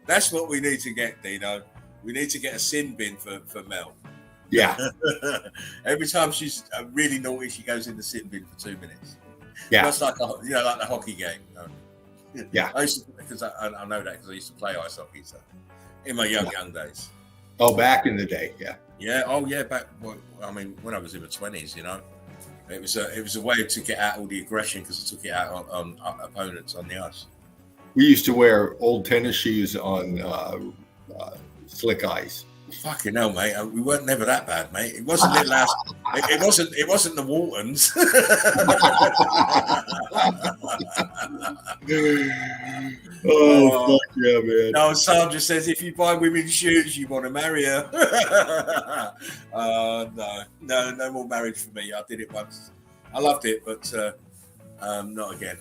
That's what we need to get, Dino. We need to get a sin bin for Mel. Yeah. Every time she's really naughty, she goes in the sin bin for 2 minutes. Yeah. That's like like the hockey game. Yeah. I used to, because I know that because I used to play ice hockey. So in my young days. Oh, back in the day, yeah. Yeah. Oh, yeah. Back. I mean, when I was in my 20s, you know, it was a way to get out all the aggression because I took it out on opponents on the ice. We used to wear old tennis shoes on slick ice. Fucking hell, mate! We weren't never that bad, mate. It wasn't it last. It wasn't the Waltons. Fuck yeah, man! No, Sandra says if you buy women's shoes, you want to marry her. No more marriage for me. I did it once. I loved it, but not again.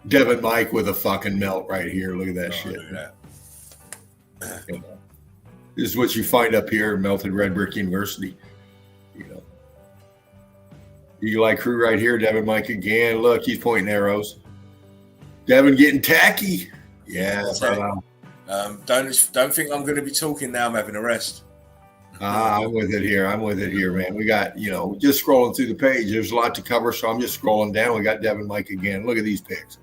Devin Mike with a fucking melt right here. Look at that shit. This is what you find up here at Melted Red Brick University. You know, Eagle Eye crew right here. Devin Mike again. Look, he's pointing arrows. Devin getting tacky. Yeah. Don't think I'm going to be talking now. I'm having a rest. I'm with it here, man. We got, just scrolling through the page. There's a lot to cover, so I'm just scrolling down. We got Devin Mike again. Look at these pics.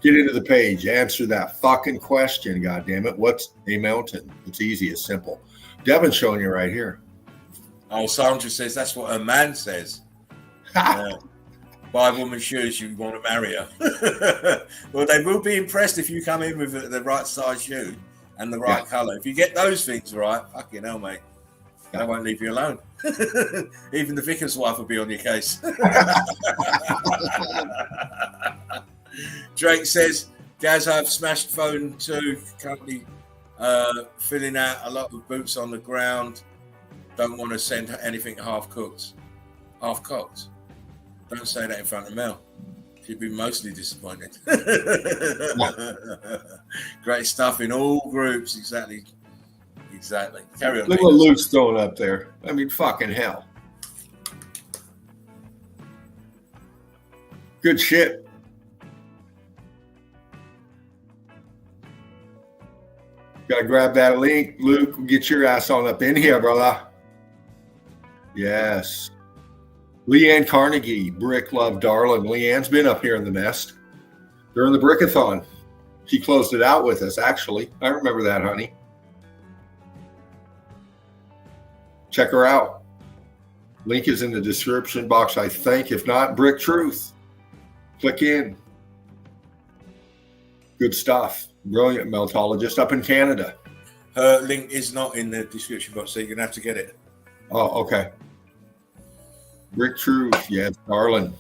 Get into the page. Answer that fucking question, goddammit. What's a mountain? It's easy. It's simple. Devin's showing you right here. Oh, Sandra says that's what a man says. Buy woman's shoes, you want to marry her. Well, they will be impressed if you come in with the right size shoe and the right colour. If you get those things right, fucking hell, mate. I won't leave you alone. Even the vicar's wife will be on your case. Drake says, Gaz, I've smashed phone 2, currently filling out a lot of boots on the ground. Don't want to send anything half-cooked. Half-cooked? Don't say that in front of Mel. She'd be mostly disappointed. Great stuff in all groups, exactly. Carry on. Look what Luke's throwing up there. I mean, fucking hell. Good shit. Gotta grab that link, Luke. Get your ass on up in here, brother. Yes. Leanne Carnegie, Brick Love Darling. Leanne's been up here in the nest during the Brickathon. She closed it out with us, actually. I remember that, honey. Check her out. Link is in the description box, I think. If not, Brick Truth. Click in. Good stuff. Brilliant meltologist up in Canada. Her link is not in the description box, so you're going to have to get it. Oh, okay. Brick Truth. Yes, darling.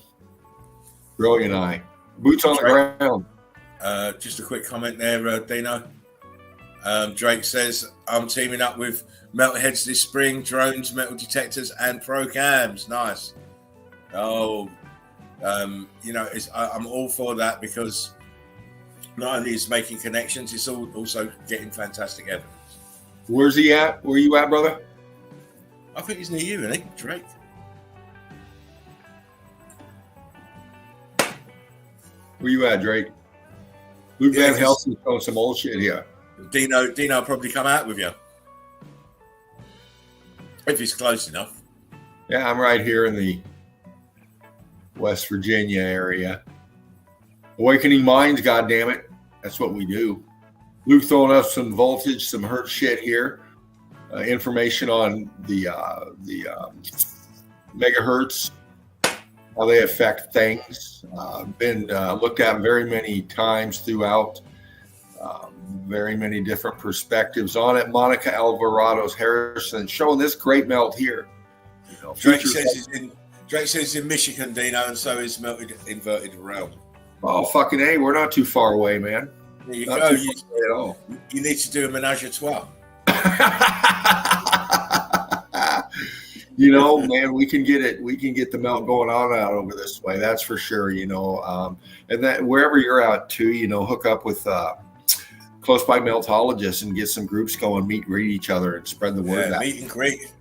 Brilliant eye. Boots on the ground. Just a quick comment there, Dino. Drake says, I'm teaming up with Meltheads this spring, drones, metal detectors, and pro cams. Nice. Oh, I'm all for that, because not only is making connections, it's also getting fantastic evidence. Where's he at? Where you at, brother? I think he's near you, isn't he, Drake? Where you at, Drake? Luke Van Helsing's throwing some old shit here. Dino will probably come out with you. If he's close enough. Yeah, I'm right here in the West Virginia area. Awakening minds, goddammit. That's what we do. Luke throwing up some voltage, some hurt shit here. Information on the megahertz, how they affect things. Been looked at very many times throughout. Very many different perspectives on it. Monica Alvarado's Harrison showing this great melt here. Drake says he's in Michigan, Dino, and so is melted inverted realm. Oh, fucking A, we're not too far away, man. There you go. You need to do a menage a trois. Man, we can get it. We can get the melt going on out over this way. That's for sure. And that wherever you're at too, hook up with close by meltologists and get some groups going, meet, greet each other, and spread the word out. Meet and greet.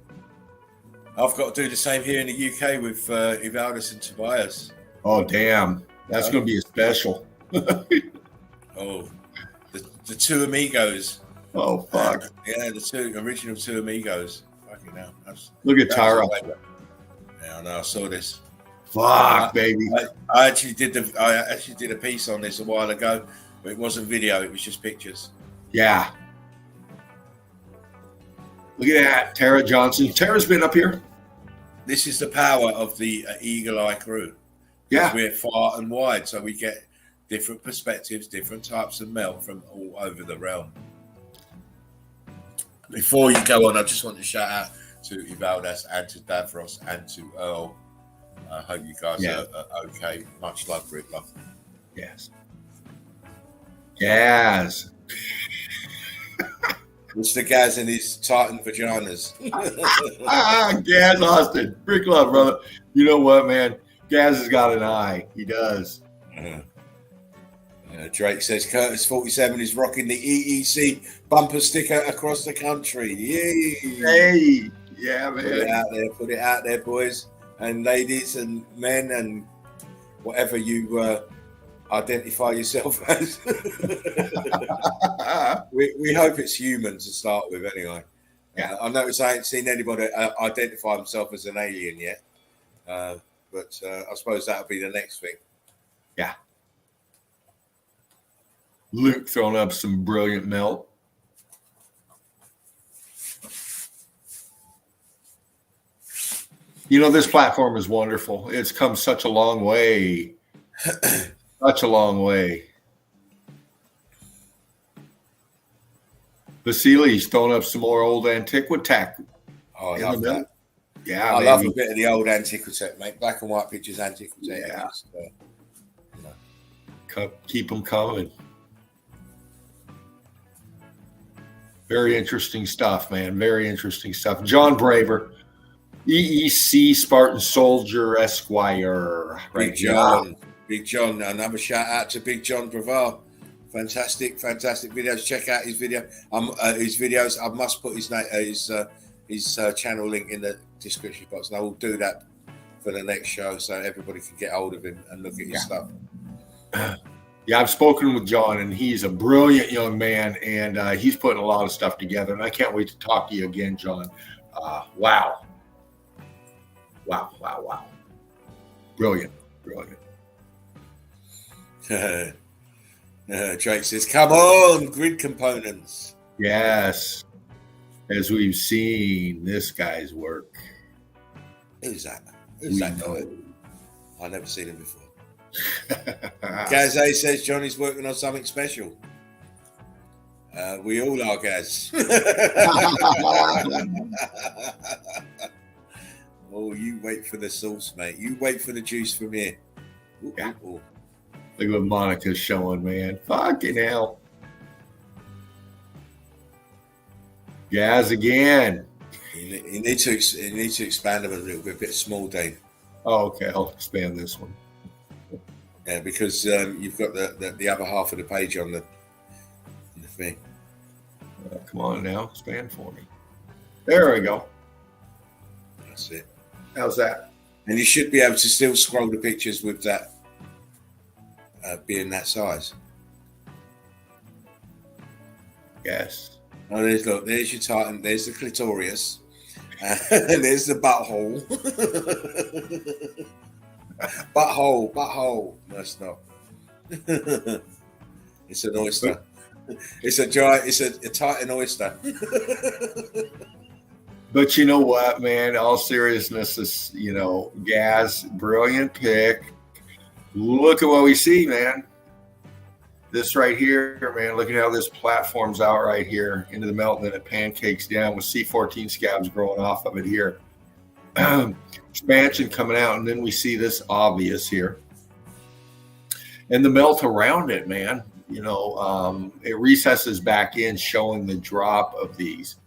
I've got to do the same here in the UK with Ivaldis and Tobias. Oh, damn. That's going to be a special. Oh, the two amigos. Oh, fuck. The original two amigos. Fucking hell. Look at Tara. Yeah, I know. I saw this. Fuck, baby. I actually did a piece on this a while ago, but it wasn't video. It was just pictures. Yeah. Look at that. Tara Johnson. Tara's been up here. This is the power of the Eagle Eye crew. Yeah. We're far and wide, so we get different perspectives, different types of melt from all over the realm. Before you go on, I just want to shout out to Ivaldis and to Davros and to Earl. I hope you guys are okay. Much love, Rick. Love. Yes. Yes. It's the Gaz and his Titan vaginas. Gaz Austin. Rick love, brother. You know what, man? Gaz has got an eye. He does. Drake says Curtis 47 is rocking the EEC bumper sticker across the country. Yay! Hey, yeah, man. Put it out there, boys and ladies and men and whatever you identify yourself as. we hope it's human to start with, anyway. Yeah, I notice I ain't seen anybody identify himself as an alien yet, but I suppose that'll be the next thing. Yeah. Luke throwing up some brilliant melt. This platform is wonderful. It's come such a long way. Such a long way. Vasily's throwing up some more old Antiquitech. Oh, I love that. Yeah, I love a bit of the old Antiquitech, mate. Black and white pictures, Antiquitech. Yeah. Keep them coming. Very interesting stuff, man. Very interesting stuff. John Braver, EEC Spartan Soldier Esquire. Big John. Big John. Another shout out to Big John Bravar. Fantastic videos. Check out his video. His videos. I must put his channel link in the description box, and I will do that for the next show so everybody can get hold of him and look at his stuff. Yeah, I've spoken with John, and he's a brilliant young man, and he's putting a lot of stuff together, and I can't wait to talk to you again, John. Wow. Brilliant. Drake says, come on, grid components. Yes. As we've seen this guy's work. Who's that? We Who's that guy? know. I've never seen him before. Gaz says Johnny's working on something special. We all are, Gaz. Oh, you wait for the sauce, mate. You wait for the juice from here. Ooh, Yeah. ooh. Look what Monica's showing, man. Fucking hell. Gaz again. You need to expand them a little bit small, Dave. Oh, okay, I'll expand this one. Yeah, because you've got the other half of the page on the thing. Come on now, expand for me. There we go. That's it. How's that? And you should be able to still scroll the pictures with that being that size. Yes. Oh, there's your Titan. There's the clitorius, and there's the butthole. butthole. No, it's not. It's an oyster. It's a Titan oyster. But you know what, man? All seriousness, this, Gaz, brilliant pick. Look at what we see, man. This right here, man. Look at how this platforms out right here into the melt, and it pancakes down with C14 scabs growing off of it here. Expansion coming out, and then we see this obvious here. And the melt around it, man. It recesses back in, showing the drop of these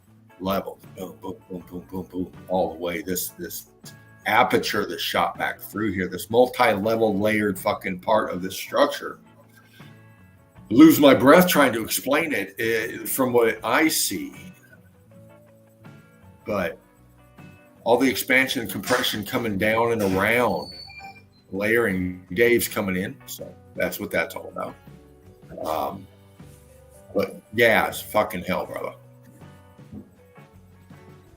levels. Boom, boom, boom, boom, boom, boom, all the way. This aperture that's shot back through here, this multi-level layered fucking part of this structure. I lose my breath trying to explain it from what I see. But all the expansion and compression coming down and around, layering. Dave's coming in, so that's what that's all about. But Gaz, fucking hell, brother.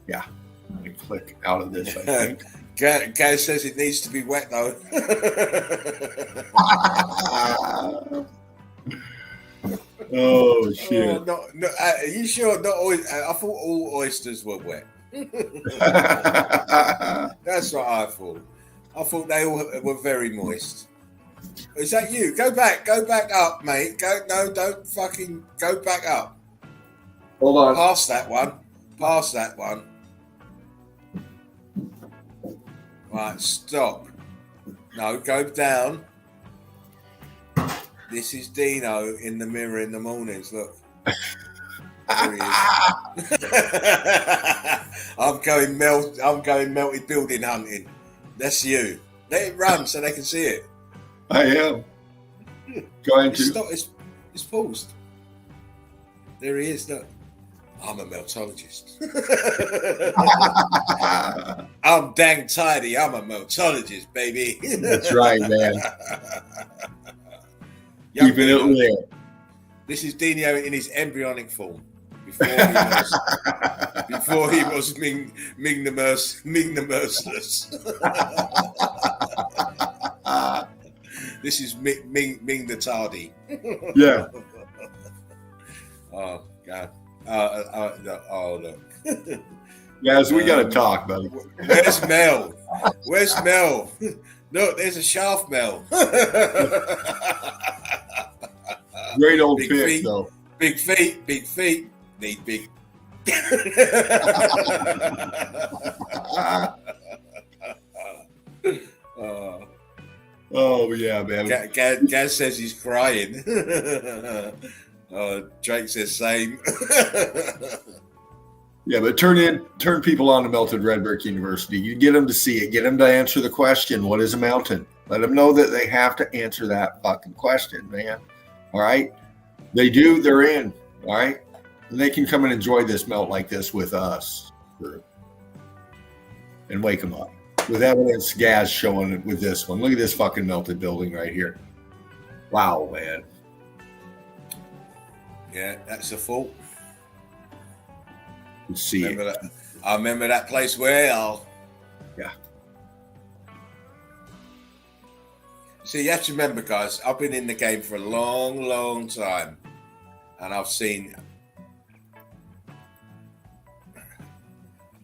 Yeah, let me click out of this, I think. Gaz says it needs to be wet though. Oh shit! Oh, no, are you sure? Not always. I thought all oysters were wet. That's what I thought. I thought they all were very moist. Is that you? Go back up, mate. Don't fucking go back up. Hold on. Past that one. Right, stop. No, go down. This is Dino in the mirror in the mornings. Look. There he is. I'm going melted building hunting. That's you. Let it run so they can see it. I am going to. It's paused. There he is. Look. I'm a meltologist. I'm dang tidy. I'm a meltologist, baby. That's right, man. Keeping it real. This is Dino in his embryonic form. Before he was Ming the Merciless. This is Ming the Tardy. Yeah. Oh God. Oh look. Guys, we got to talk, buddy. Where's Mel? Look, there's a shaft Mel. Great old big pick, feet, though. Big feet. Need big. Oh yeah, man. Gaz says he's crying. Drake says same. Yeah, but turn people on to Melted Red Brick University. You get them to see it. Get them to answer the question, what is a mountain? Let them know that they have to answer that fucking question, man. All right? They do, they're in. All right? And they can come and enjoy this melt like this with us. And wake them up. With evidence, Gaz showing it with this one. Look at this fucking melted building right here. Wow, man. Yeah, that's a fault. See I remember that place well. Yeah. See, you have to remember, guys, I've been in the game for a long, long time. And I've seen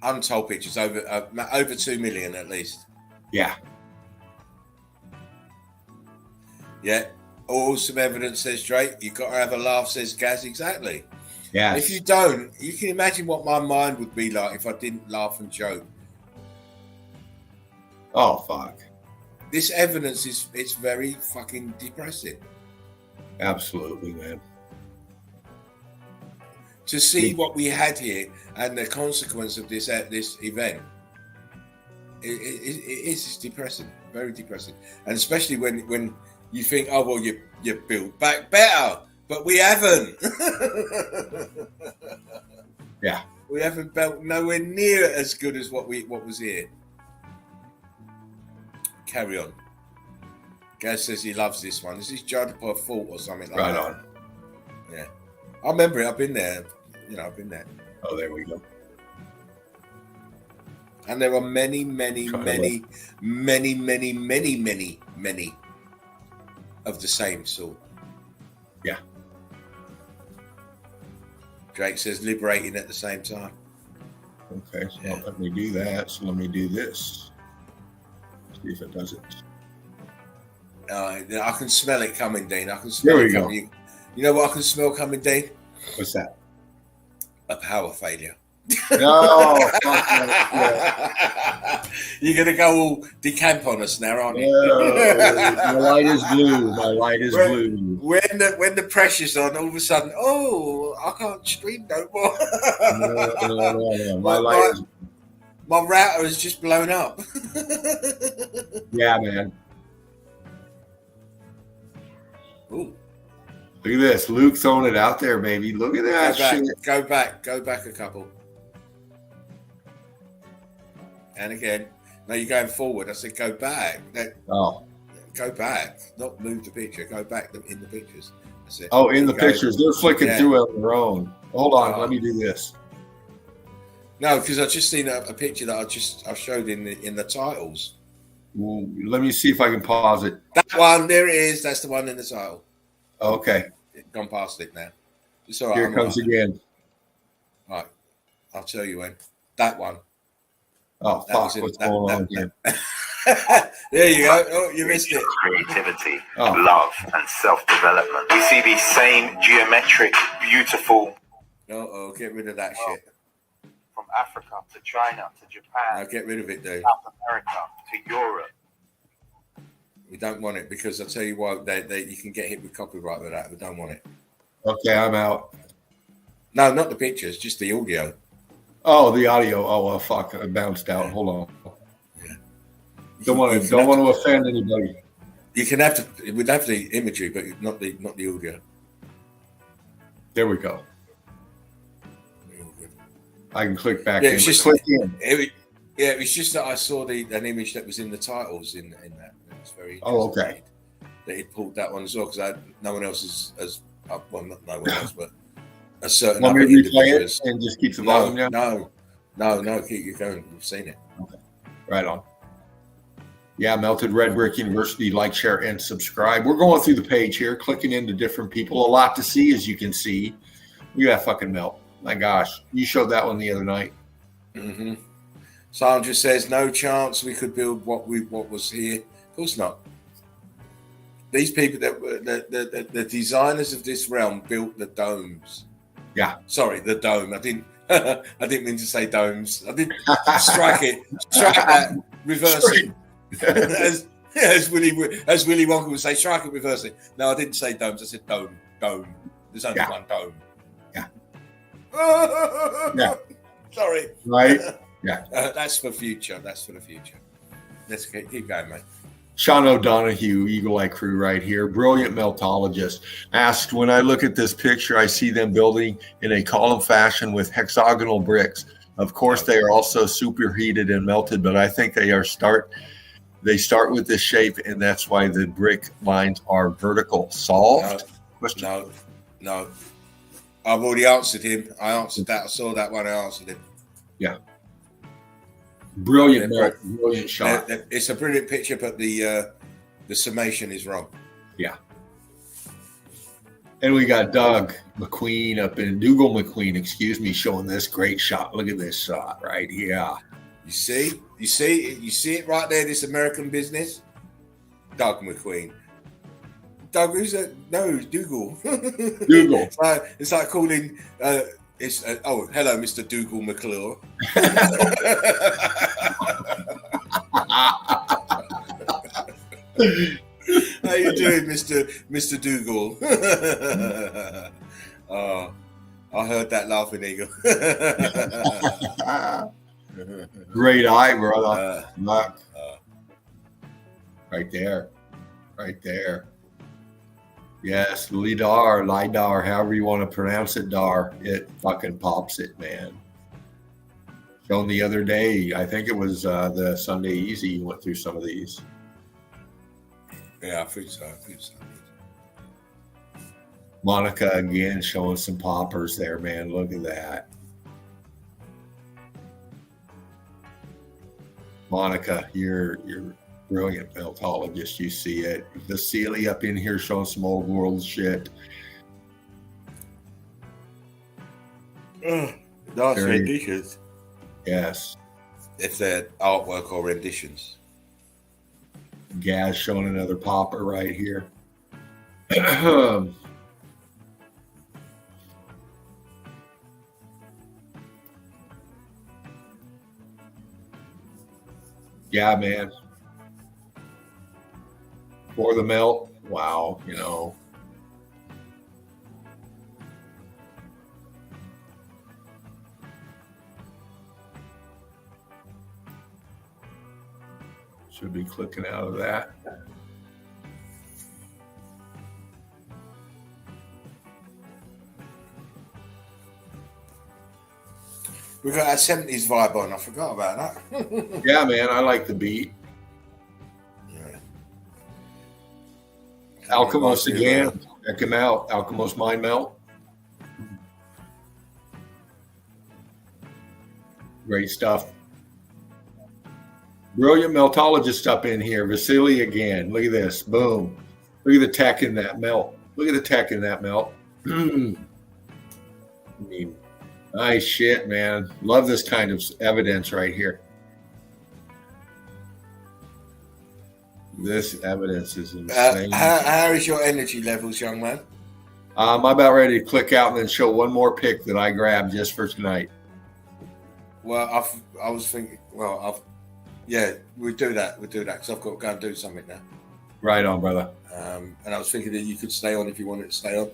untold pictures, over 2 million at least. Yeah. Yeah. Awesome evidence, says Drake. You've got to have a laugh, says Gaz. Exactly. Yeah. If you don't, you can imagine what my mind would be like if I didn't laugh and joke. Oh, fuck. This evidence it's very fucking depressing. Absolutely, man. To see what we had here and the consequence of this event, it is depressing, very depressing, and especially when you think, oh well, you built back better, but we haven't. Yeah, we haven't built nowhere near as good as what was here. Carry on. Gaz says he loves this one. Is this Jodhpur Fort or something like right that? on. Yeah, I remember it. I've been there. I've been there. Oh, there we go. And there are many of the same sort. Yeah. Drake says liberating at the same time. Okay, so let me do that. So let me do this. See if it does it. I can smell it coming, Dean. I can smell There we it go. coming. You know what I can smell coming, Dean? What's that? A power failure. No. Yeah. You're going to go all decamp on us now, aren't you? My light is blue. My light is blue. When the pressure's on, all of a sudden, I can't stream no more. No. My light is... My router has just blown up. Yeah, man. Ooh. Look at this. Luke throwing it out there, baby. Look at that shit. Go back a couple. And again, no, you're going forward. I said go back. Go back. Not move the picture. Go back in the pictures. That's it. Oh, in the pictures. They're flicking through it on their own. Hold on. Let me do this. No, because I've just seen a picture that I showed in the titles. Well, let me see if I can pause it. That one, there it is. That's the one in the title. Okay. Gone past it now. It's all right. Here it comes again. All right. I'll tell you when. That one. Oh, fuck. What's going on here? There you go. Oh, you missed it. Creativity, love, and self-development. We see these same geometric, beautiful... Get rid of that shit. From Africa to China to Japan. No, get rid of it, dude. South America to Europe. We don't want it because I'll tell you what, you can get hit with copyright with that. We don't want it. Okay, I'm out. No, not the pictures, just the audio. Oh, the audio. Oh, well, fuck. I bounced out. Hold on. Yeah. Don't want to offend anybody. You can we'd have the imagery, but not the audio. There we go. I can click back in. Click in. It was just that I saw an image that was in the titles in that. It's very interesting. Oh, okay. That he pulled that one as well because no one else well, not no one else, but a certain. Want me to replay it and just keep the volume down? No, keep you going. You've seen it. Okay. Right on. Yeah, Melted Red Brick University. Like, share, and subscribe. We're going through the page here, clicking into different people. A lot to see, as you can see. Look at that fucking melt. My gosh, you showed that one the other night. Mm-hmm. Sandra says, no chance we could build what was here. Of course not. These people that were the designers of this realm built the domes. Yeah. Sorry, the dome. I didn't mean to say domes. I didn't strike that, reverse it. as Willy Wonka would say, strike it, reverse it. No, I didn't say domes. I said dome. There's only one dome. Yeah. Yeah. Sorry. Right. Yeah. That's for future. That's for the future. Let's keep going, mate. Sean O'Donohue, Eagle Eye Crew right here. Brilliant meltologist. Asked, when I look at this picture, I see them building in a column fashion with hexagonal bricks. Of course, they are also superheated and melted, but I think they start with this shape, and that's why the brick lines are vertical. Solved? No. I've already answered him. I answered that. I saw that one. I answered him. Yeah. Brilliant shot. It's a brilliant picture, but the summation is wrong. Yeah. And we got Doug McQueen Dougal McQueen, excuse me, showing this great shot. Look at this shot right here. You see it right there, this American business? Doug McQueen. Doug, who's that? No, Dougal. Dougal. It's like calling, hello, Mr. Dougal McClure. How you doing, Mr. Dougal? I heard that laughing eagle. Great eye, brother. Look. Right there. Yes, lidar, however you want to pronounce it, dar. It fucking pops it, man. Shown the other day, I think it was the Sunday Easy, you went through some of these. Yeah, I think so. Monica again showing some poppers there, man. Look at that. Monica, you're brilliant meltologist. You see it. Vasily up in here showing some old world shit. That's renditions. Yes. If they're artwork or renditions. Gaz showing another popper right here. Yeah, man. For the melt, wow, you know. Should be clicking out of that. We got a 70s vibe on. I forgot about that. Yeah, man, I like the beat. Yeah. Alchemos again. Check him out. Alchemos Mind Melt. Great stuff. Brilliant meltologist up in here. Vasily again. Look at this. Boom. Look at the tech in that melt. Look at the tech in that melt. I mean, nice shit, man. Love this kind of evidence right here. This evidence is insane. How is your energy levels, young man? I'm about ready to click out and then show one more pick that I grabbed just for tonight. Well, I was thinking, yeah, we do that because I've got to go and do something now. Right on, brother. And I was thinking that you could stay on if you wanted to stay on.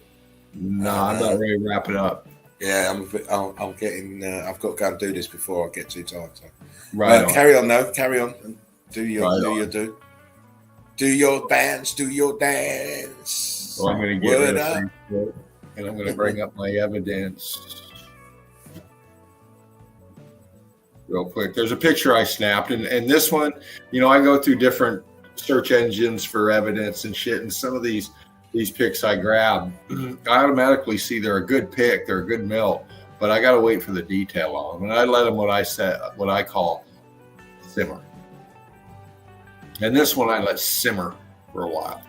No, I'm about ready to wrap it up. Yeah, I'm getting. I've got to go and do this before I get too tired. So. Right. Carry on, though. Carry on. Do your dance. Do your dance. Well, I'm going to get rid of Facebook, and I'm going to bring up my evidence real quick. There's a picture I snapped, and this one, you know, I go through different search engines for evidence and shit, and some of these picks I grab, I automatically see they're a good pick, they're a good melt, but I got to wait for the detail on them, and I let them what I call simmer. And this one I let simmer for a while.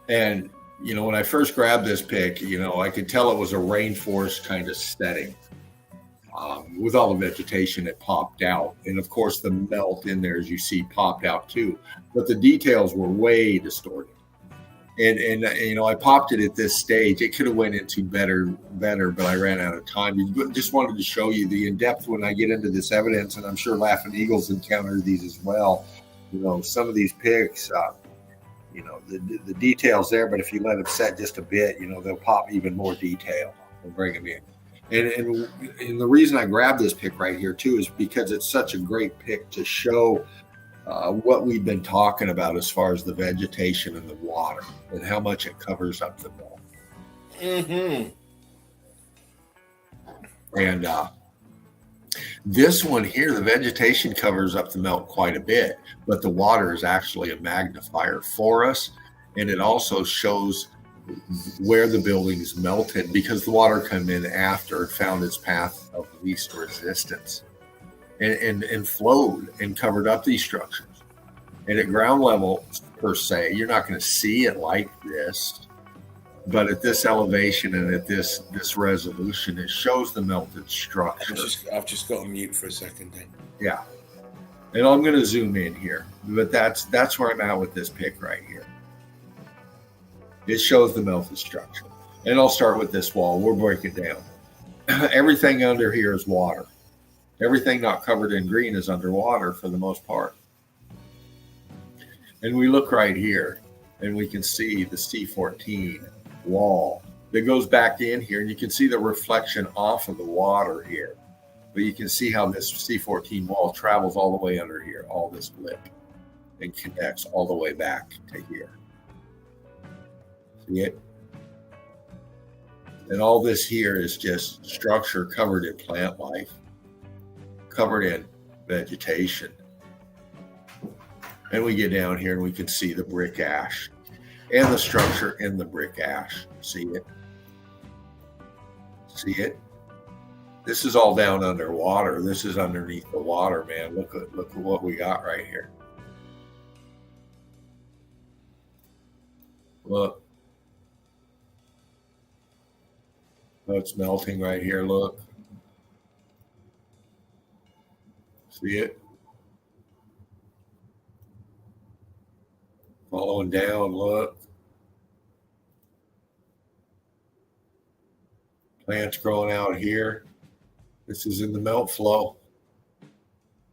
And, you know, when I first grabbed this pick, you know, I could tell it was a rainforest kind of setting. With all the vegetation, it popped out. And, of course, the melt in there, as you see, popped out too. But the details were way distorted. And you know, I popped it at this stage. It could have went into better, but I ran out of time. Just wanted to show you the in-depth when I get into this evidence, and I'm sure Laughing Eagles encounter these as well. You know, some of these picks, you know, the details there, but if you let them set just a bit, you know, they'll pop even more detail and bring them in. And the reason I grabbed this pick right here too is because it's such a great pick to show what we've been talking about as far as the vegetation and the water and how much it covers up the melt. Mm-hmm. And this one here, the vegetation covers up the melt quite a bit, but the water is actually a magnifier for us. And it also shows where the buildings melted because the water came in after it found its path of least resistance and flowed and covered up these structures. And at ground level, per se, you're not going to see it like this. But at this elevation and at this resolution, it shows the melted structure. I've just got to mute for a second then. Yeah. And I'm going to zoom in here. But that's where I'm at with this pic right here. It shows the melted structure. And I'll start with this wall. We'll break it down. Everything under here is water. Everything not covered in green is underwater for the most part. And we look right here, and we can see the C14 wall that goes back in here, and you can see the reflection off of the water here. But you can see how this C14 wall travels all the way under here, all this lip, and connects all the way back to here. See it? And all this here is just structure covered in plant life, covered in vegetation. And we get down here and we can see the brick ash and the structure in the brick ash. See it? See it? This is all down underwater. This is underneath the water, man. Look at what we got right here. Look. Oh, it's melting right here. Look. See it? Following down, look. Plants growing out here. This is in the melt flow.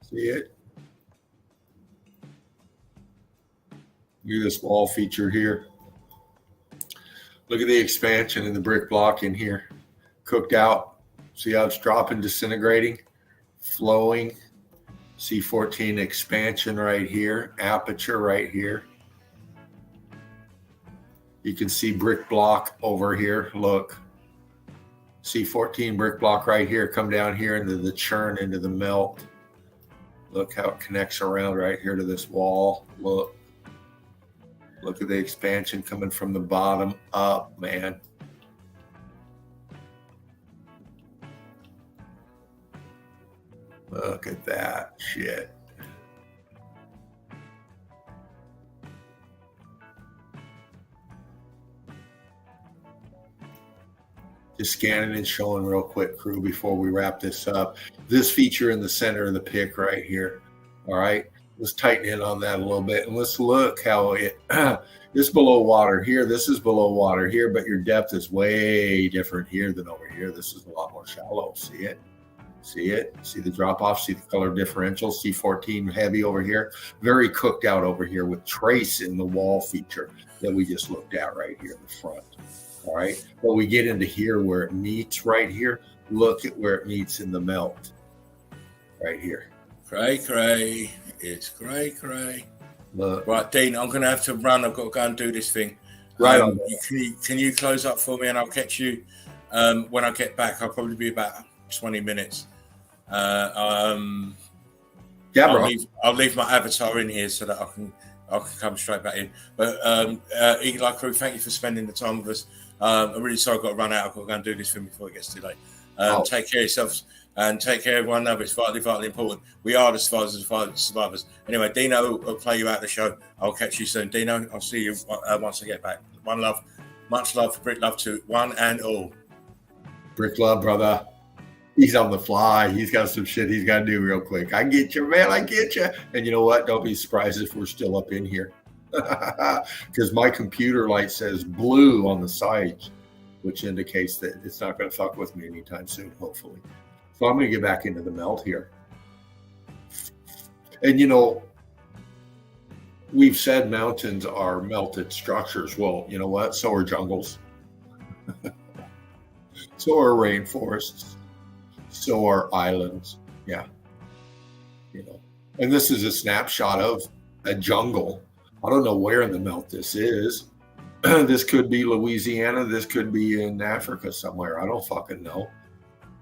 See it? Look at this wall feature here. Look at the expansion in the brick block in here. Cooked out. See how it's dropping, disintegrating, flowing. C14 expansion right here, aperture right here. You can see brick block over here. Look, C14 brick block right here. Come down here into the churn, into the melt. Look how it connects around right here to this wall. Look at the expansion coming from the bottom up, man. Look at that shit. Just scanning and showing real quick, crew, before we wrap this up. This feature in the center of the pic right here. All right. Let's tighten in on that a little bit. And let's look how it this below water here. This is below water here, but your depth is way different here than over here. This is a lot more shallow. See it? See it? See the drop off? See the color differential? C14 heavy over here. Very cooked out over here with trace in the wall feature that we just looked at right here in the front. All right. But we get into here where it meets right here. Look at where it meets in the melt right here. Cray. It's cray. Look. Right, Dean, I'm going to have to run. I've got to go and do this thing. Right. Can you close up for me, and I'll catch you when I get back. I'll probably be about 20 minutes. Yeah, bro. I'll leave my avatar in here so that I can come straight back in. But Eagle Eye Crew, thank you for spending the time with us. I'm really sorry I've got to run out. I've got to go and do this thing before it gets too late. Take care of yourselves and take care of one another. It's vitally important. We are the survivors. Anyway, Dino will play you out the show. I'll catch you soon. Dino, I'll see you once I get back. One love. Much love for Brick Love to one and all. Brick Love, brother. He's on the fly. He's got some shit he's got to do real quick. I get you, man. I get you. And you know what? Don't be surprised if we're still up in here. Because my computer light says blue on the sides, which indicates that it's not going to fuck with me anytime soon, hopefully. So I'm going to get back into the melt here. And, you know, we've said mountains are melted structures. Well, you know what? So are jungles. So are rainforests. So are islands. Yeah. You know, and this is a snapshot of a jungle. I don't know where in the melt this is. This could be Louisiana. This could be in Africa somewhere. I don't fucking know.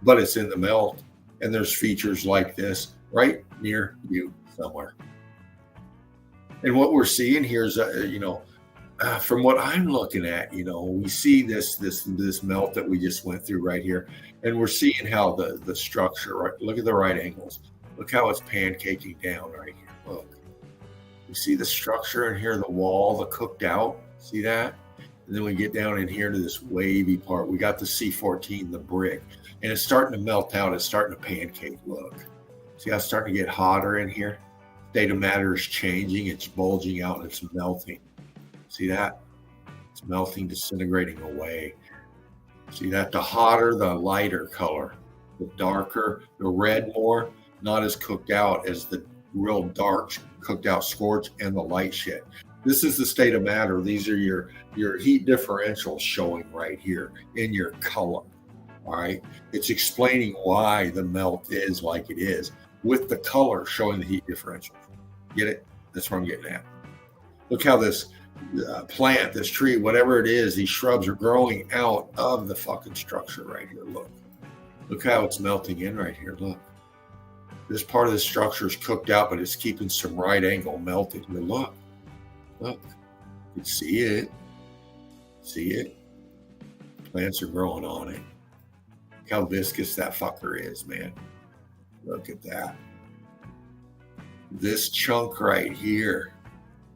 But it's in the melt. And there's features like this right near you somewhere. And what we're seeing here is, from what I'm looking at, you know, we see this melt that we just went through right here. And we're seeing how the structure, right? Look at the right angles. Look how it's pancaking down right here. Look. You see the structure in here, the wall, the cooked out. See that? And then we get down in here to this wavy part. We got the C14, the brick, and it's starting to melt out. It's starting to pancake look. See how it's starting to get hotter in here? State of matter is changing. It's bulging out and it's melting. See that? It's melting, disintegrating away. See that? The hotter, the lighter color. The darker, the red more, not as cooked out as the real dark cooked out scorch and the light shit. This is the state of matter. These are your heat differentials showing right here in your color. All right. It's explaining why the melt is like it is with the color showing the heat differential. Get it? That's what I'm getting at. Look how this plant, this tree, whatever it is, these shrubs are growing out of the fucking structure right here. Look how it's melting in right here. Look. This part of the structure is cooked out, but it's keeping some right angle melted. Here, look. You can see it. See it? Plants are growing on it. Look how viscous that fucker is, man. Look at that. This chunk right here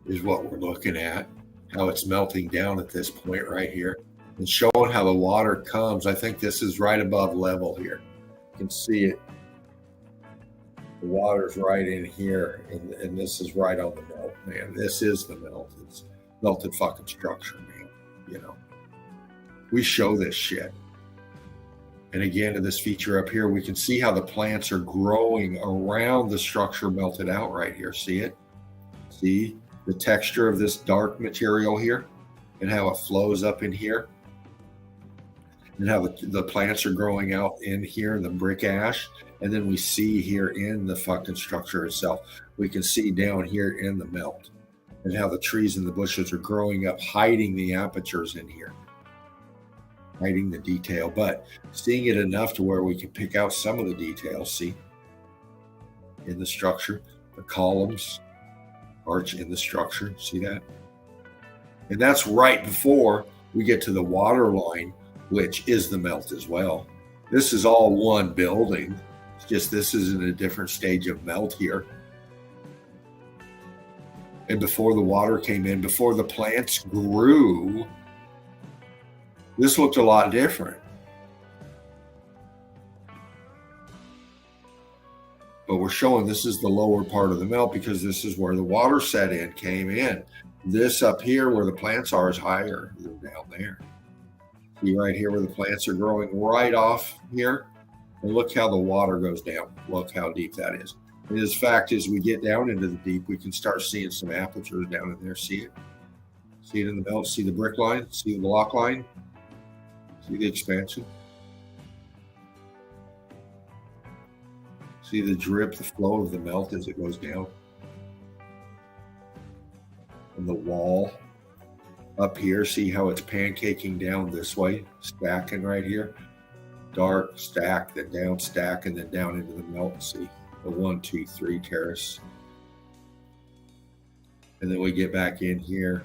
is what we're looking at. How it's melting down at this point right here. And showing how the water comes. I think this is right above level here. You can see it. The water's right in here, and this is right on the melt, man. This is the melt. It's melted fucking structure, man. You know, we show this shit. And again, in this feature up here, we can see how the plants are growing around the structure melted out right here. See it? See the texture of this dark material here and how it flows up in here and how the plants are growing out in here in the brick ash. And then we see here in the fucking structure itself, we can see down here in the melt and how the trees and the bushes are growing up, hiding the apertures in here, hiding the detail, but seeing it enough to where we can pick out some of the details, see, in the structure, the columns, arch in the structure, see that? And that's right before we get to the water line, which is the melt as well. This is all one building. It's just this is in a different stage of melt here. And before the water came in, before the plants grew, this looked a lot different. But we're showing this is the lower part of the melt because this is where the water set in, came in. This up here where the plants are is higher than down there. See right here where the plants are growing right off here. And look how the water goes down. Look how deep that is. And as fact, as we get down into the deep, we can start seeing some apertures down in there. See it? See it in the melt? See the brick line? See the block line? See the expansion? See the drip, the flow of the melt as it goes down? And the wall up here, see how it's pancaking down this way, stacking right here? Dark, stack, then down, stack, and then down into the melt. See the 1, 2, 3 terrace. And then we get back in here.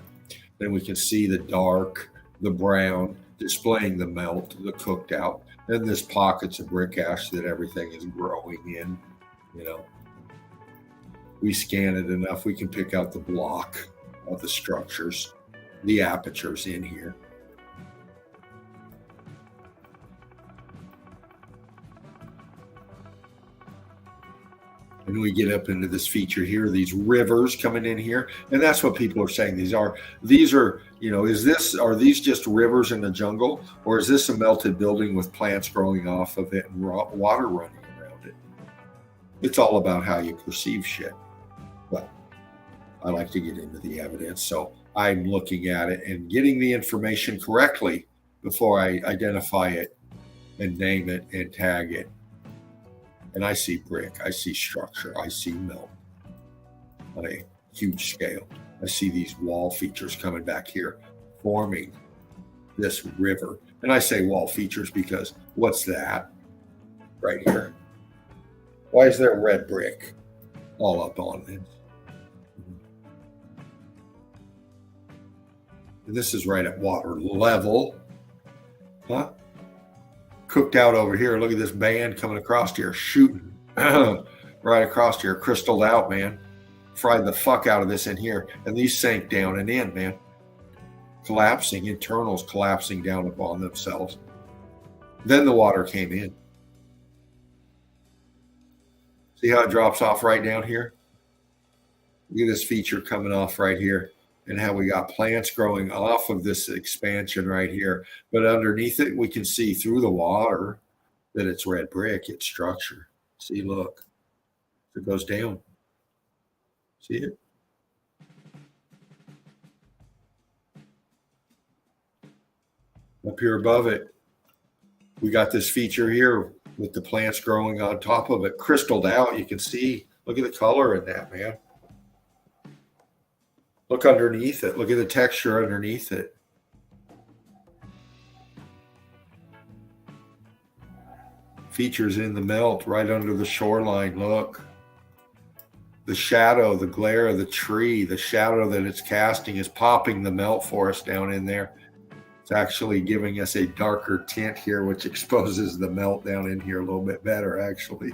Then we can see the dark, the brown, displaying the melt, the cooked out. Then there's pockets of brick ash that everything is growing in, you know. We scan it enough, we can pick out the block of the structures, the apertures in here. And we get up into this feature here, these rivers coming in here. And that's what people are saying. These are, you know, are these just rivers in the jungle? Or is this a melted building with plants growing off of it and water running around it? It's all about how you perceive shit. But I like to get into the evidence. So I'm looking at it and getting the information correctly before I identify it and name it and tag it. And I see brick, I see structure, I see melt on a huge scale. I see these wall features coming back here, forming this river. And I say wall features because what's that right here? Why is there red brick all up on it? And this is right at water level. Huh? Cooked out over here. Look at this band coming across here, shooting right across here, crystalled out, man. fried the fuck out of this in here. And these sank down and in, man. Collapsing, internals collapsing down upon themselves. Then the water came in. See how it drops off right down here? Look at this feature coming off right here, and how we got plants growing off of this expansion right here. But underneath it, we can see through the water that it's red brick, it's structure. See, look, it goes down. See it? Up here above it, we got this feature here with the plants growing on top of it, crystalled out. You can see, look at the color in that, man. Look underneath it. Look at the texture underneath it. Features in the melt right under the shoreline. Look. The shadow, the glare of the tree, the shadow that it's casting is popping the melt for us down in there. It's actually giving us a darker tint here, which exposes the melt down in here a little bit better, actually.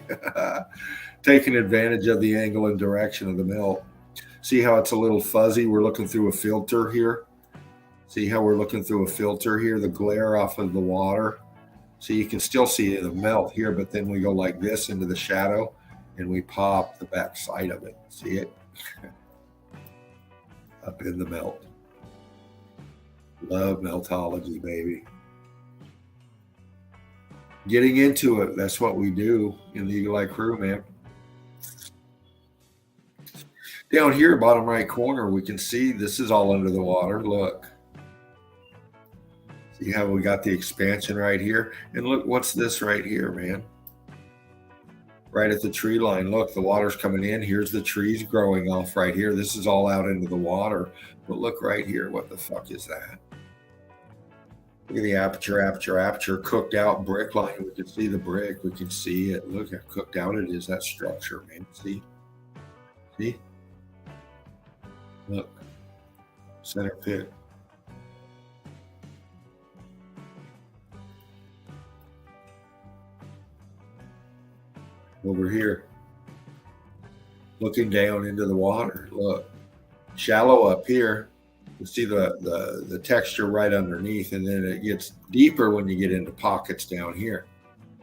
Taking advantage of the angle and direction of the melt. See how it's a little fuzzy? We're looking through a filter here. See how we're looking through a filter here, the glare off of the water. So you can still see the melt here, but then we go like this into the shadow and we pop the back side of it. See it? Up in the melt. Love meltology, baby. Getting into it, that's what we do in the Eagle Eye Crew, man. Down here, bottom right corner, we can see this is all under the water. Look. See how we got the expansion right here? And look, what's this right here, man? Right at the tree line. Look, the water's coming in. Here's the trees growing off right here. This is all out into the water. But look right here. What the fuck is that? Look at the aperture, cooked out brick line. We can see the brick. We can see it. Look how cooked out it is, that structure, man. See? See? Look. Center pit. Over here. Looking down into the water. Look. Shallow up here. You see the texture right underneath, and then it gets deeper when you get into pockets down here.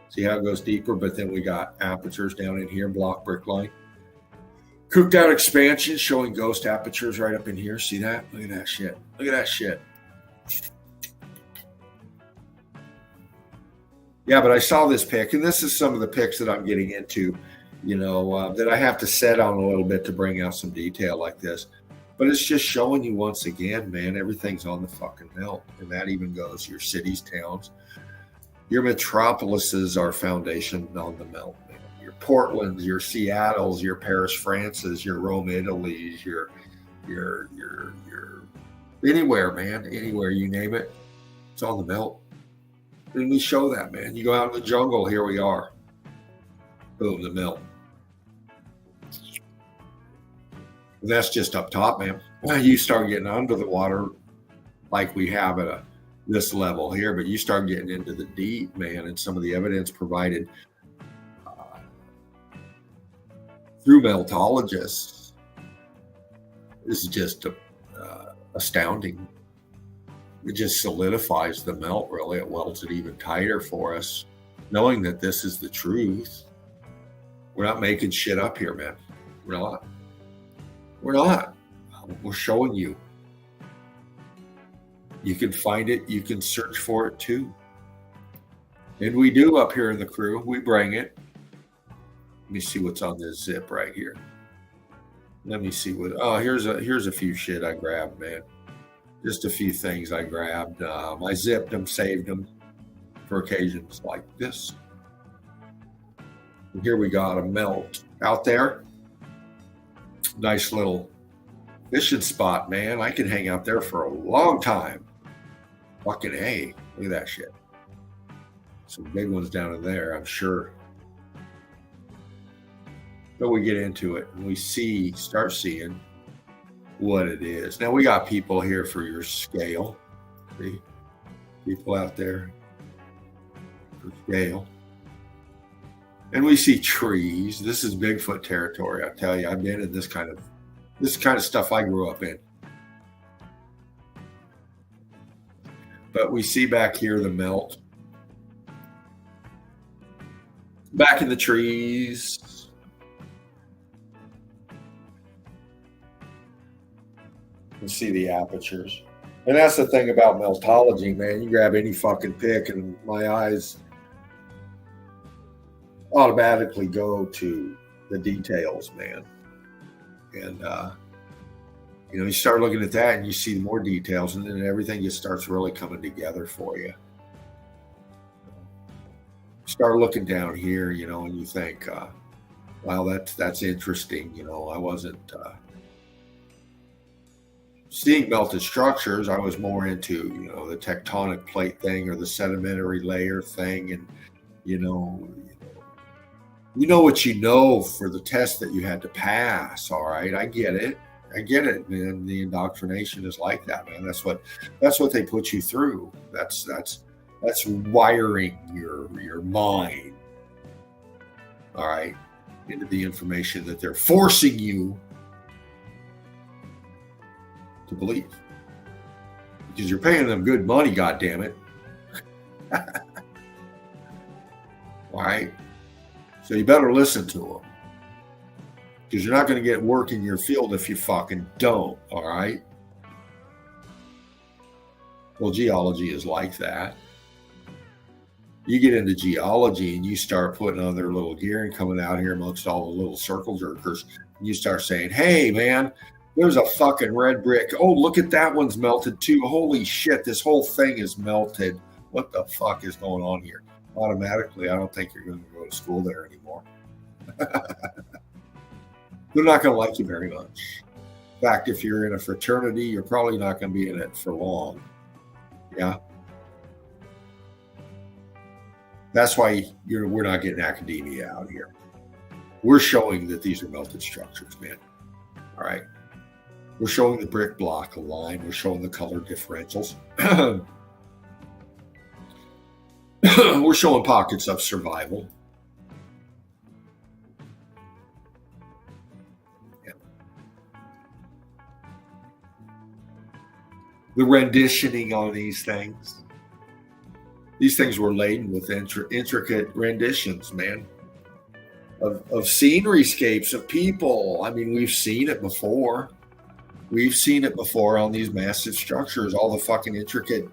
See how it goes deeper, but then we got apertures down in here, block brick line. Cooked out expansion showing ghost apertures right up in here. See that? Look at that shit. Look at that shit. Yeah, but I saw this pic, and this is some of the pics that I'm getting into, that I have to set on a little bit to bring out some detail like this. But it's just showing you once again, man, everything's on the fucking melt. And that even goes your cities, towns. Your metropolises are foundation on the melt, man. Your Portlands, your Seattles, your Paris, France's, your Rome, Italy's, your anywhere, man, anywhere, you name it, it's on the melt. And we show that, man. You go out in the jungle, here we are. Boom, the melt. And that's just up top, man. You start getting under the water like we have at this level here, but you start getting into the deep, man, and some of the evidence provided through meltologists is just astounding. It just solidifies the melt, really. It welds it even tighter for us, knowing that this is the truth. We're not making shit up here, man. We're not. We're not. We're showing you. You can find it. You can search for it too. And we do up here in the crew. We bring it. Let me see what's on this zip right here. Let me see what. Oh, here's a few shit I grabbed, man. Just a few things I grabbed. I zipped them, saved them for occasions like this. And here we got a melt out there. Nice little fishing spot, man. I can hang out there for a long time. Fucking A. Look at that shit. Some big ones down in there, I'm sure. But we get into it and we start seeing what it is. Now we got people here for your scale. See? People out there for scale. And we see trees. This is Bigfoot territory. I tell you, I've been in this kind of This is the kind of stuff I grew up in. But we see back here the melt. Back in the trees. You see the apertures. And that's the thing about meltology, man. You grab any fucking pick and my eyes automatically go to the details, man. And, you start looking at that and you see more details, and then everything just starts really coming together for you. Start looking down here, and you think, wow, that's interesting. I wasn't seeing melted structures. I was more into, the tectonic plate thing or the sedimentary layer thing. And, you know what you know for the test that you had to pass. All right. I get it, man. The indoctrination is like that, man. That's what they put you through. That's wiring your mind, all right, into the information that they're forcing you to believe, because you're paying them good money, God damn it. All right, so you better listen to them, because you're not going to get work in your field if you fucking don't. All right. Well, geology is like that. You get into geology and you start putting on their little gear and coming out here amongst all the little circle jerkers. And you start saying, hey, man, there's a fucking red brick. Oh, look at that one's melted too. Holy shit, this whole thing is melted. What the fuck is going on here? Automatically, I don't think you're going to go to school there anymore. They're not going to like you very much. In fact, if you're in a fraternity, you're probably not going to be in it for long. Yeah. That's why we're not getting academia out here. We're showing that these are melted structures, man. All right. We're showing the brick block line. We're showing the color differentials. We're showing pockets of survival. Yeah. The renditioning on these things. These things were laden with intricate renditions, man, of scenery scapes, of people. I mean, we've seen it before. We've seen it before on these massive structures, all the fucking intricate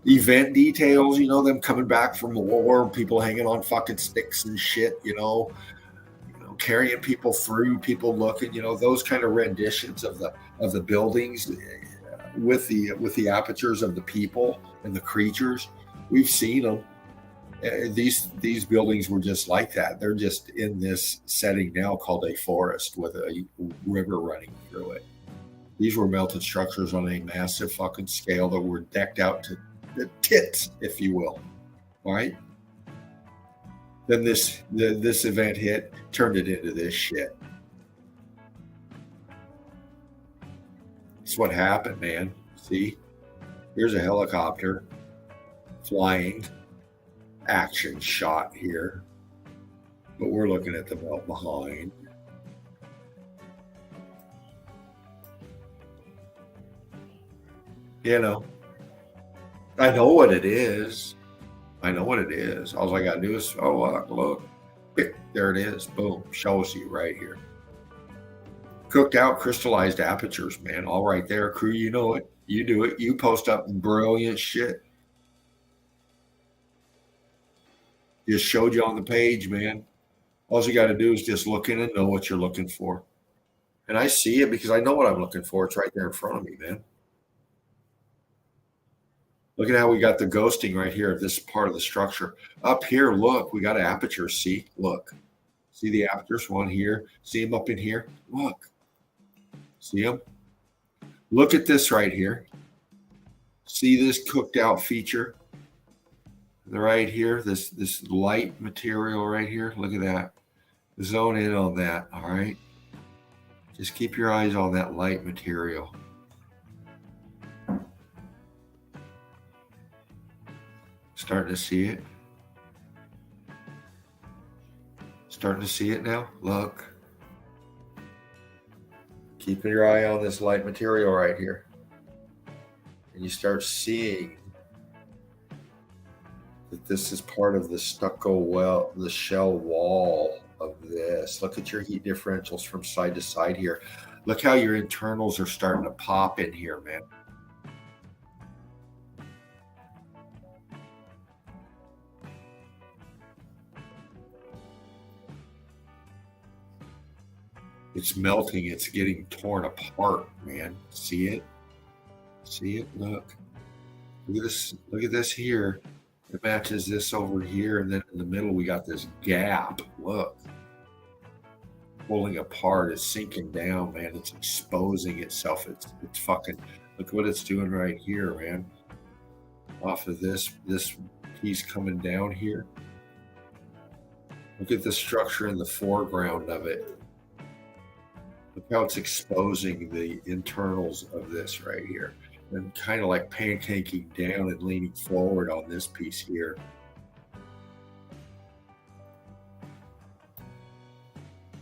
event details, them coming back from war, people hanging on fucking sticks and shit, carrying people through, people looking, those kind of renditions of the buildings with the apertures of the people and the creatures. We've seen them. These buildings were just like that. They're just in this setting now called a forest with a river running through it. These were melted structures on a massive fucking scale that were decked out to the tits, if you will. All right. Then this event hit, turned it into this shit. That's what happened, man. See, here's a helicopter flying action shot here, but we're looking at the melt behind. I know what it is. All I got to do is, look, there it is. Boom, shows you right here. Cooked out crystallized apertures, man. All right there, crew. You know it. You do it. You post up brilliant shit. Just showed you on the page, man. All you got to do is just look in and know what you're looking for. And I see it because I know what I'm looking for. It's right there in front of me, man. Look at how we got the ghosting right here of this part of the structure. Up here, look, we got apertures. See, look. See the apertures? One here. See them up in here? Look. See them? Look at this right here. See this cooked out feature? Right here, this light material right here. Look at that. Zone in on that, all right? Just keep your eyes on that light material. Starting to see it. Starting to see it now. Look. Keep your eye on this light material right here. And you start seeing that this is part of the stucco the shell wall of this. Look at your heat differentials from side to side here. Look how your internals are starting to pop in here, man. It's melting. It's getting torn apart, man. See it? See it? Look. Look at this. Look at this here. It matches this over here. And then in the middle, we got this gap. Look. Pulling apart. It's sinking down, man. It's exposing itself. It's fucking, look what it's doing right here, man. Off of this piece coming down here. Look at the structure in the foreground of it. Look how it's exposing the internals of this right here. And kind of like pancaking down and leaning forward on this piece here.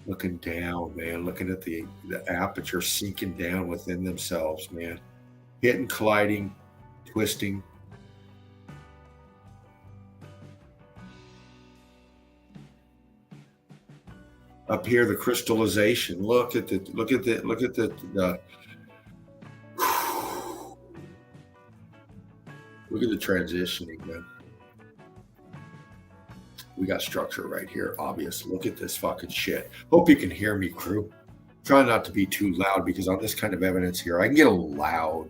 Looking down, man. Looking at the aperture sinking down within themselves, man. Hitting, colliding, twisting. Up here, the crystallization. Look at the transitioning, man. We got structure right here, obvious. Look at this fucking shit. Hope you can hear me, crew. Try not to be too loud because on this kind of evidence here, I can get a little loud.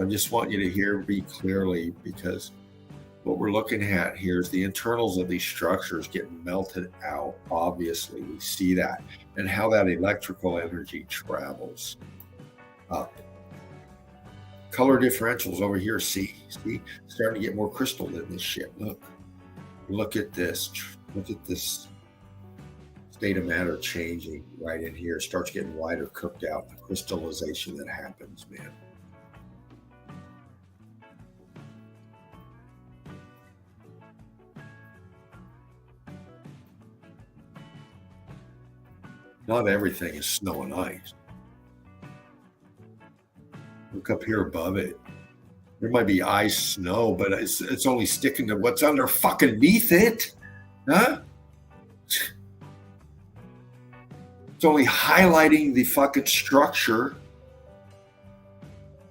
I just want you to hear me clearly because what we're looking at here is the internals of these structures getting melted out. Obviously, we see that. And how that electrical energy travels up. Color differentials over here, see? Starting to get more crystal in this shit. Look at this. Look at this state of matter changing right in here. It starts getting wider, cooked out. The crystallization that happens, man. Not everything is snow and ice. Look up here above it. There might be ice, snow, but it's only sticking to what's under fucking beneath it. Huh? It's only highlighting the fucking structure.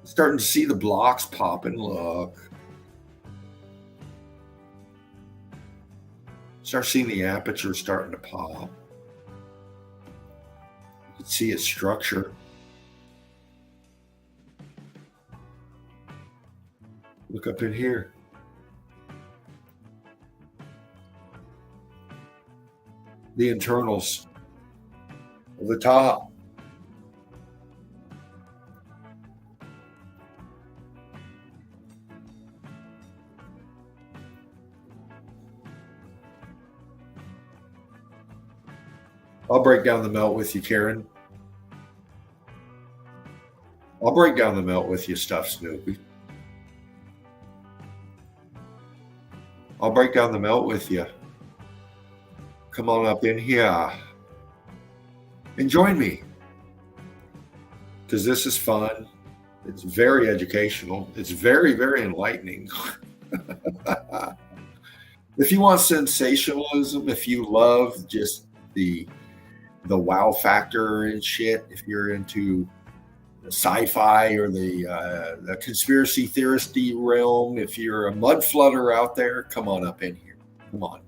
Starting to see the blocks popping. Look. Start seeing the aperture starting to pop. You can see its structure. Look up in here. The internals of the top. I'll break down the melt with you, Karen. I'll break down the melt with you, Stuff Snoopy. I'll break down the melt with you. Come on up in here and join me. Because this is fun. It's very educational. It's very, very enlightening. If you want sensationalism, if you love just the wow factor and shit, if you're into the sci-fi or the conspiracy theoristy realm, if you're a mud flutter out there, come on up in here. Come on.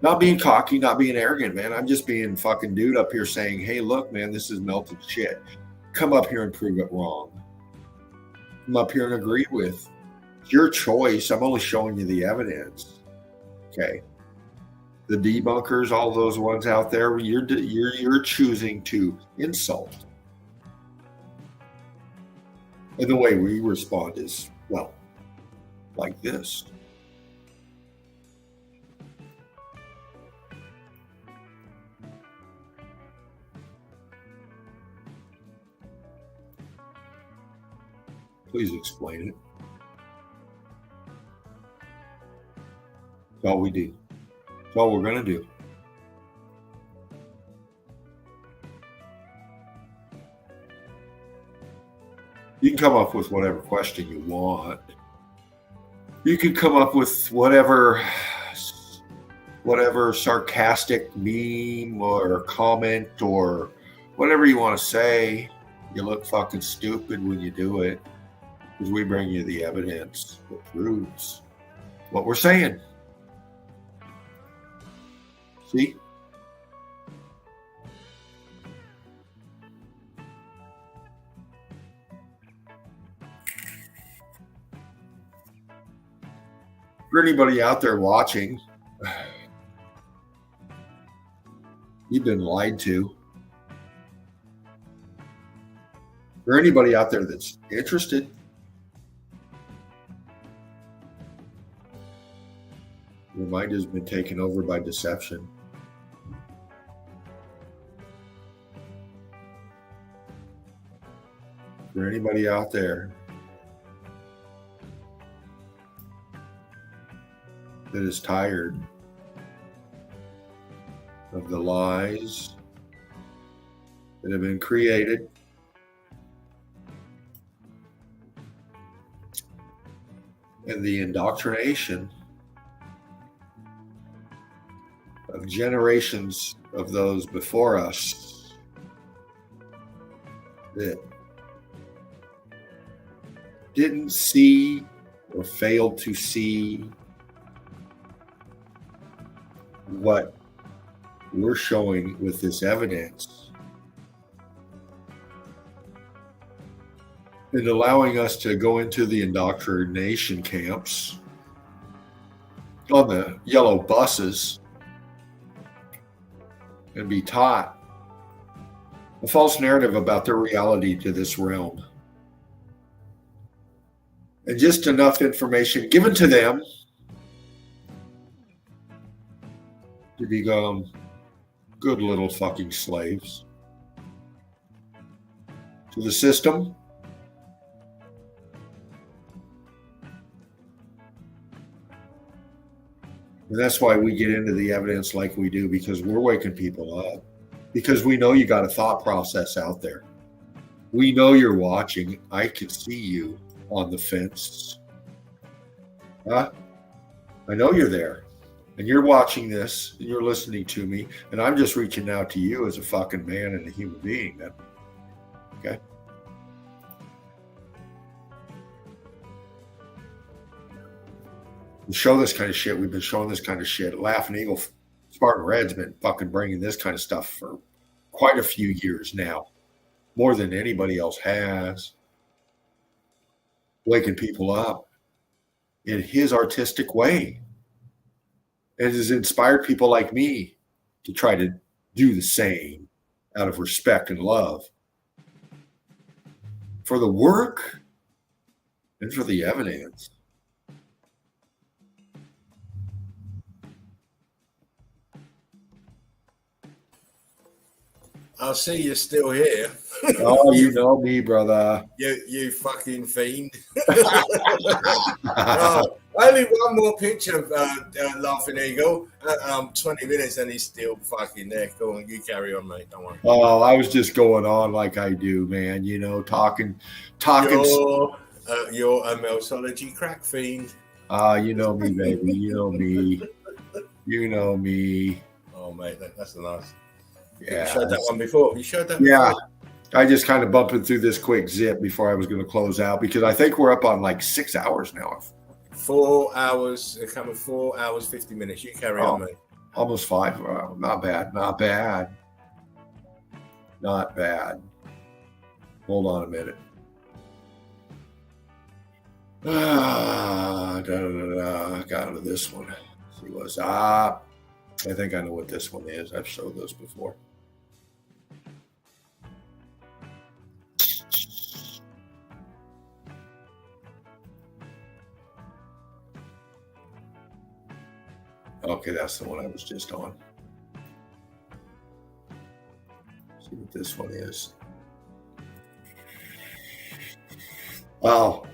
Not being cocky, not being arrogant, man. I'm just being fucking dude up here saying, hey, look, man, this is melted shit. Come up here and prove it wrong. Come up here and agree with. It's your choice. I'm only showing you the evidence. Okay. The debunkers, all those ones out there, you're choosing to insult. And the way we respond is, well, like this. Please explain it. That's all we do. That's all we're going to do. You can come up with whatever question you want. You can come up with whatever sarcastic meme or comment or whatever you want to say. You look fucking stupid when you do it, because we bring you the evidence that proves what we're saying. See? For anybody out there watching, you've been lied to. For anybody out there that's interested, your mind has been taken over by deception. For anybody out there that is tired of the lies that have been created and the indoctrination of generations of those before us that didn't see or failed to see what we're showing with this evidence, and allowing us to go into the indoctrination camps on the yellow buses and be taught a false narrative about their reality to this realm. And just enough information given to them to become good little fucking slaves to the system. And that's why we get into the evidence like we do, because we're waking people up. Because we know you got a thought process out there. We know you're watching. I can see you on the fence. Huh? I know you're there. And you're watching this, and you're listening to me, and I'm just reaching out to you as a fucking man and a human being. Then, okay? We show this kind of shit. We've been showing this kind of shit. Laughing Eagle, Spartan Red's been fucking bringing this kind of stuff for quite a few years now, more than anybody else has. Waking people up in his artistic way. It has inspired people like me to try to do the same out of respect and love for the work and for the evidence. I see you're still here. Oh, you know me, brother. You fucking fiend. Only one more picture of Laughing Eagle. 20 minutes and he's still fucking there. Go on, you carry on, mate. Don't worry. Oh, I was just going on like I do, man. You know, talking. You're a Meltology crack fiend. You know me, baby. You know me. You know me. Oh, mate, that's a nice. Yeah, you showed that one before. You showed that. Yeah, before. I just kind of bumping through this quick zip before I was going to close out, because I think we're up on like 6 hours now. 4 hours. It's coming 4 hours 50 minutes. You carry on, mate. Almost 5. Not bad. Not bad. Not bad. Hold on a minute. Got into this one. Let's see what's up. I think I know what this one is. I've showed those before. Okay, that's the one I was just on. See what this one is. Oh.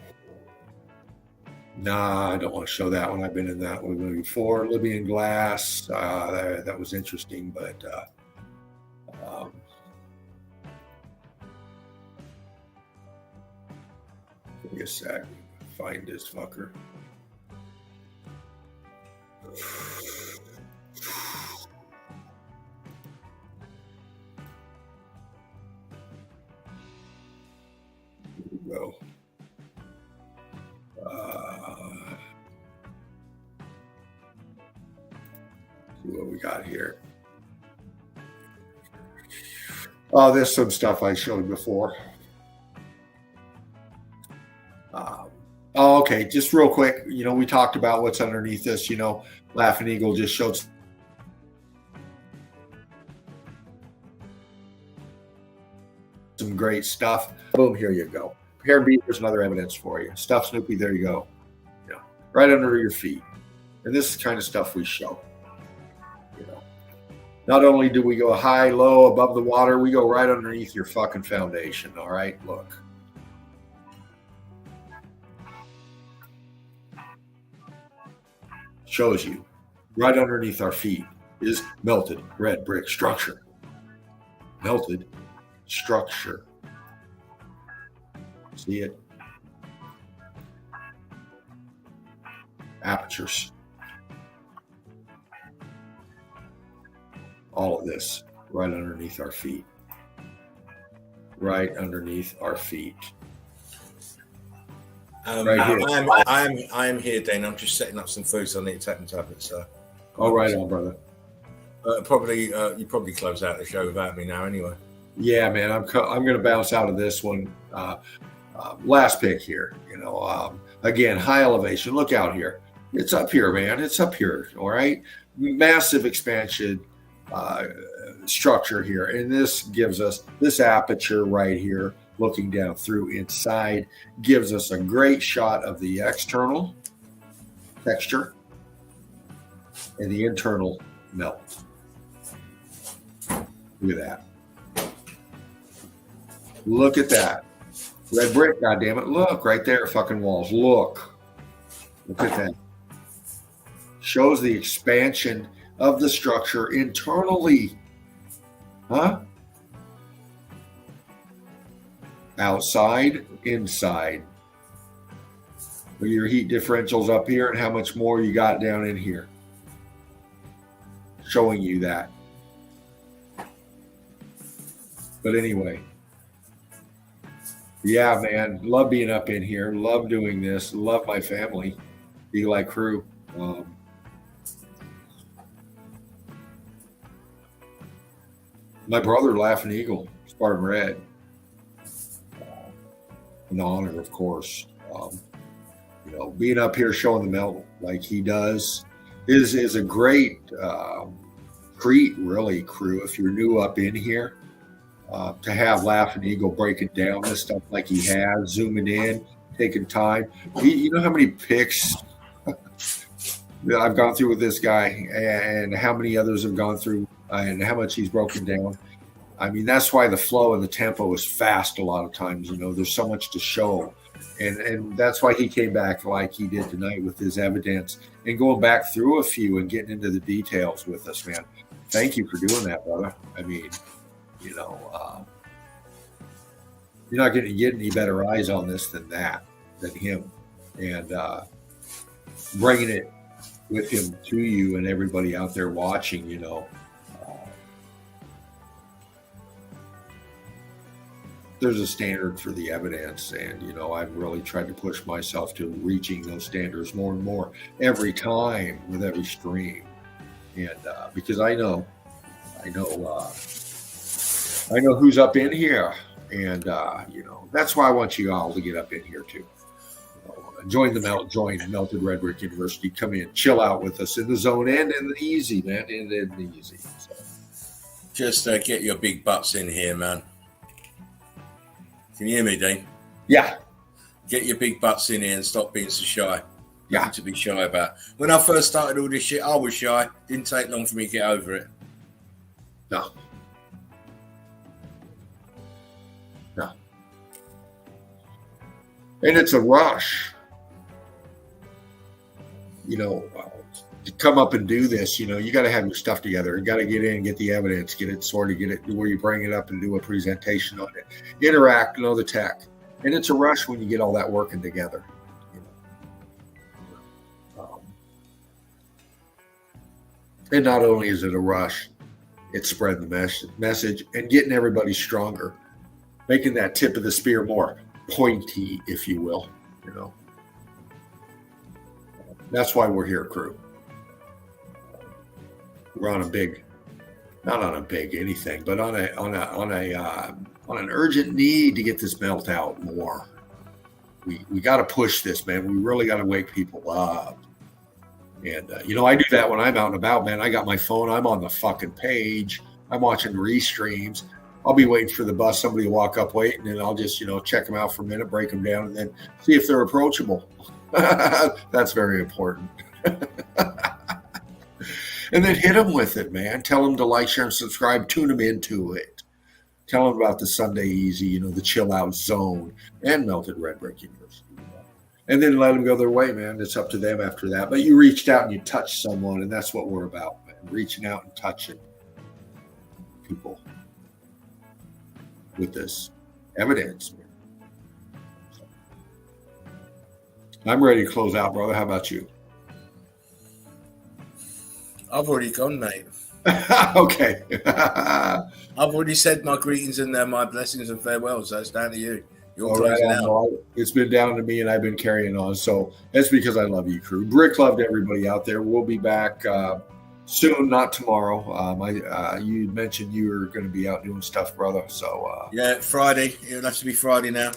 Nah, I don't want to show that one. I've been in that one before. Libyan Glass. That was interesting, but a sec. Find this fucker. Here we go. See what we got here. Oh, there's some stuff I showed before. Okay. Just real quick, we talked about what's underneath this. Laughing Eagle just showed some great stuff. Boom, here you go. Paired beat, there's another evidence for you. Stuff Snoopy, there you go. Right under your feet. And this is the kind of stuff we show. Not only do we go high, low, above the water, we go right underneath your fucking foundation. All right, look. Shows you right underneath our feet is melted red brick structure. Melted structure. See it? Apertures. All of this right underneath our feet. Right underneath our feet. Right here. I am here, Dane. I'm just setting up some food, so I need to take my tablets. So. All right, on, brother. You probably close out the show without me now, anyway. Yeah, man. I'm going to bounce out of this one. Last pick here. Again, high elevation. Look out here. It's up here, man. It's up here. All right. Massive expansion structure here, and this gives us this aperture right here. Looking down through inside gives us a great shot of the external texture and the internal melt. Look at that. Look at that. Red brick, goddammit. Look, right there, fucking walls. Look at that. Shows the expansion of the structure internally. Huh? Outside, inside. With your heat differentials up here and how much more you got down in here. Showing you that. But anyway. Yeah, man. Love being up in here. Love doing this. Love my family. Eli crew. My brother, Laughing Eagle, Spartan Red. An honor, of course. Being up here showing the melt like he does is a great treat, really, crew. If you're new up in here, to have Laughing Eagle breaking down this stuff like he has, zooming in, taking time. You know how many picks that I've gone through with this guy, and how many others have gone through, and how much he's broken down. I mean, that's why the flow and the tempo is fast a lot of times. There's so much to show. And that's why he came back like he did tonight with his evidence and going back through a few and getting into the details with us, man. Thank you for doing that, brother. I mean, you're not going to get any better eyes on this than him. And bringing it with him to you and everybody out there watching, there's a standard for the evidence, and I've really tried to push myself to reaching those standards more and more every time with every stream, and because I know who's up in here, and that's why I want you all to get up in here too. Join Melted Red Brick University. Come in, chill out with us in the zone and in the easy, man, and in the easy. So. Just get your big butts in here, man. Can you hear me, Dean? Yeah. Get your big butts in here and stop being so shy. Yeah. Nothing to be shy about. When I first started all this shit, I was shy. Didn't take long for me to get over it. No. And it's a rush. To come up and do this, you got to have your stuff together. You got to get in, get the evidence, get it sorted, get it where you bring it up and do a presentation on it. Interact, know the tech. And it's a rush when you get all that working together. And not only is it a rush, it's spreading the message and getting everybody stronger, making that tip of the spear more pointy, if you will. That's why we're here, crew. We're on a big, not on a big anything, but on an urgent need to get this melt out more. We got to push this, man. We really got to wake people up. And, I do that when I'm out and about, man. I got my phone. I'm on the fucking page. I'm watching restreams. I'll be waiting for the bus. Somebody will walk up waiting, and I'll just, check them out for a minute, break them down, and then see if they're approachable. That's very important. And then hit them with it, man. Tell them to like, share, and subscribe. Tune them into it. Tell them about the Sunday Easy, the chill out zone, and Melted Red Brick University. And then let them go their way, man. It's up to them after that. But you reached out and you touched someone, and that's what we're about, man. Reaching out and touching people with this evidence, man. I'm ready to close out, brother. How about you? I've already gone, mate. Okay. I've already said my greetings and my blessings and farewells. So it's down to you. You're closing out. It's been down to me, and I've been carrying on. So that's because I love you, crew. Brick loved everybody out there. We'll be back soon, not tomorrow. You mentioned you were going to be out doing stuff, brother. So yeah, Friday. It'll have to be Friday now.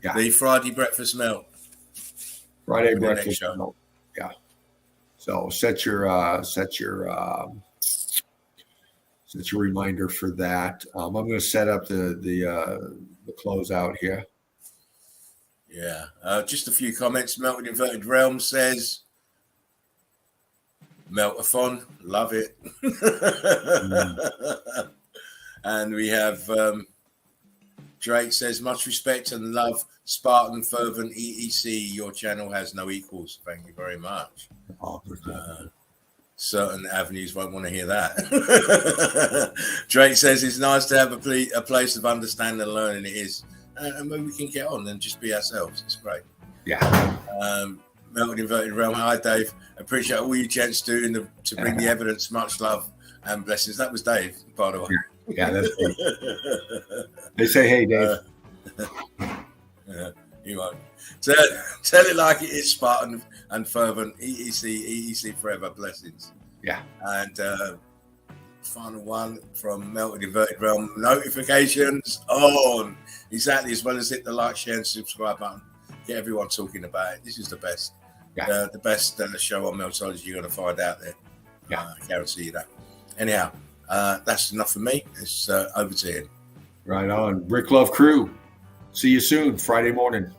Yeah. The Friday breakfast melt. Friday breakfast melt. Yeah. So set your reminder for that. I'm going to set up the closeout here. Yeah, just a few comments. Melted Inverted Realm says, Melt-a-thon, love it. And we have Drake says, much respect and love, Spartan Fervent EEC. Your channel has no equals. Thank you very much. Certain avenues won't want to hear that. Drake says it's nice to have a place of understanding and learning. It is. And maybe we can get on and just be ourselves. It's great. Yeah. Melted Inverted Realm. Hi, Dave. Appreciate all you gents doing to bring the evidence. Much love and blessings. That was Dave, by the way. Yeah, that's great. They say, hey, Dave. You won't. Tell it like it is, Spartan and Fervent. EEC forever. Blessings. Yeah. And final one from Melted Inverted Realm. Notifications on. Exactly, as well as hit the like, share, and subscribe button. Get everyone talking about it. This is the best. Yeah. The best show on Meltology you're going to find out there. Yeah. I guarantee you that. Anyhow, that's enough for me. It's over to you. Right on. Brick Love Crew. See you soon, Friday morning.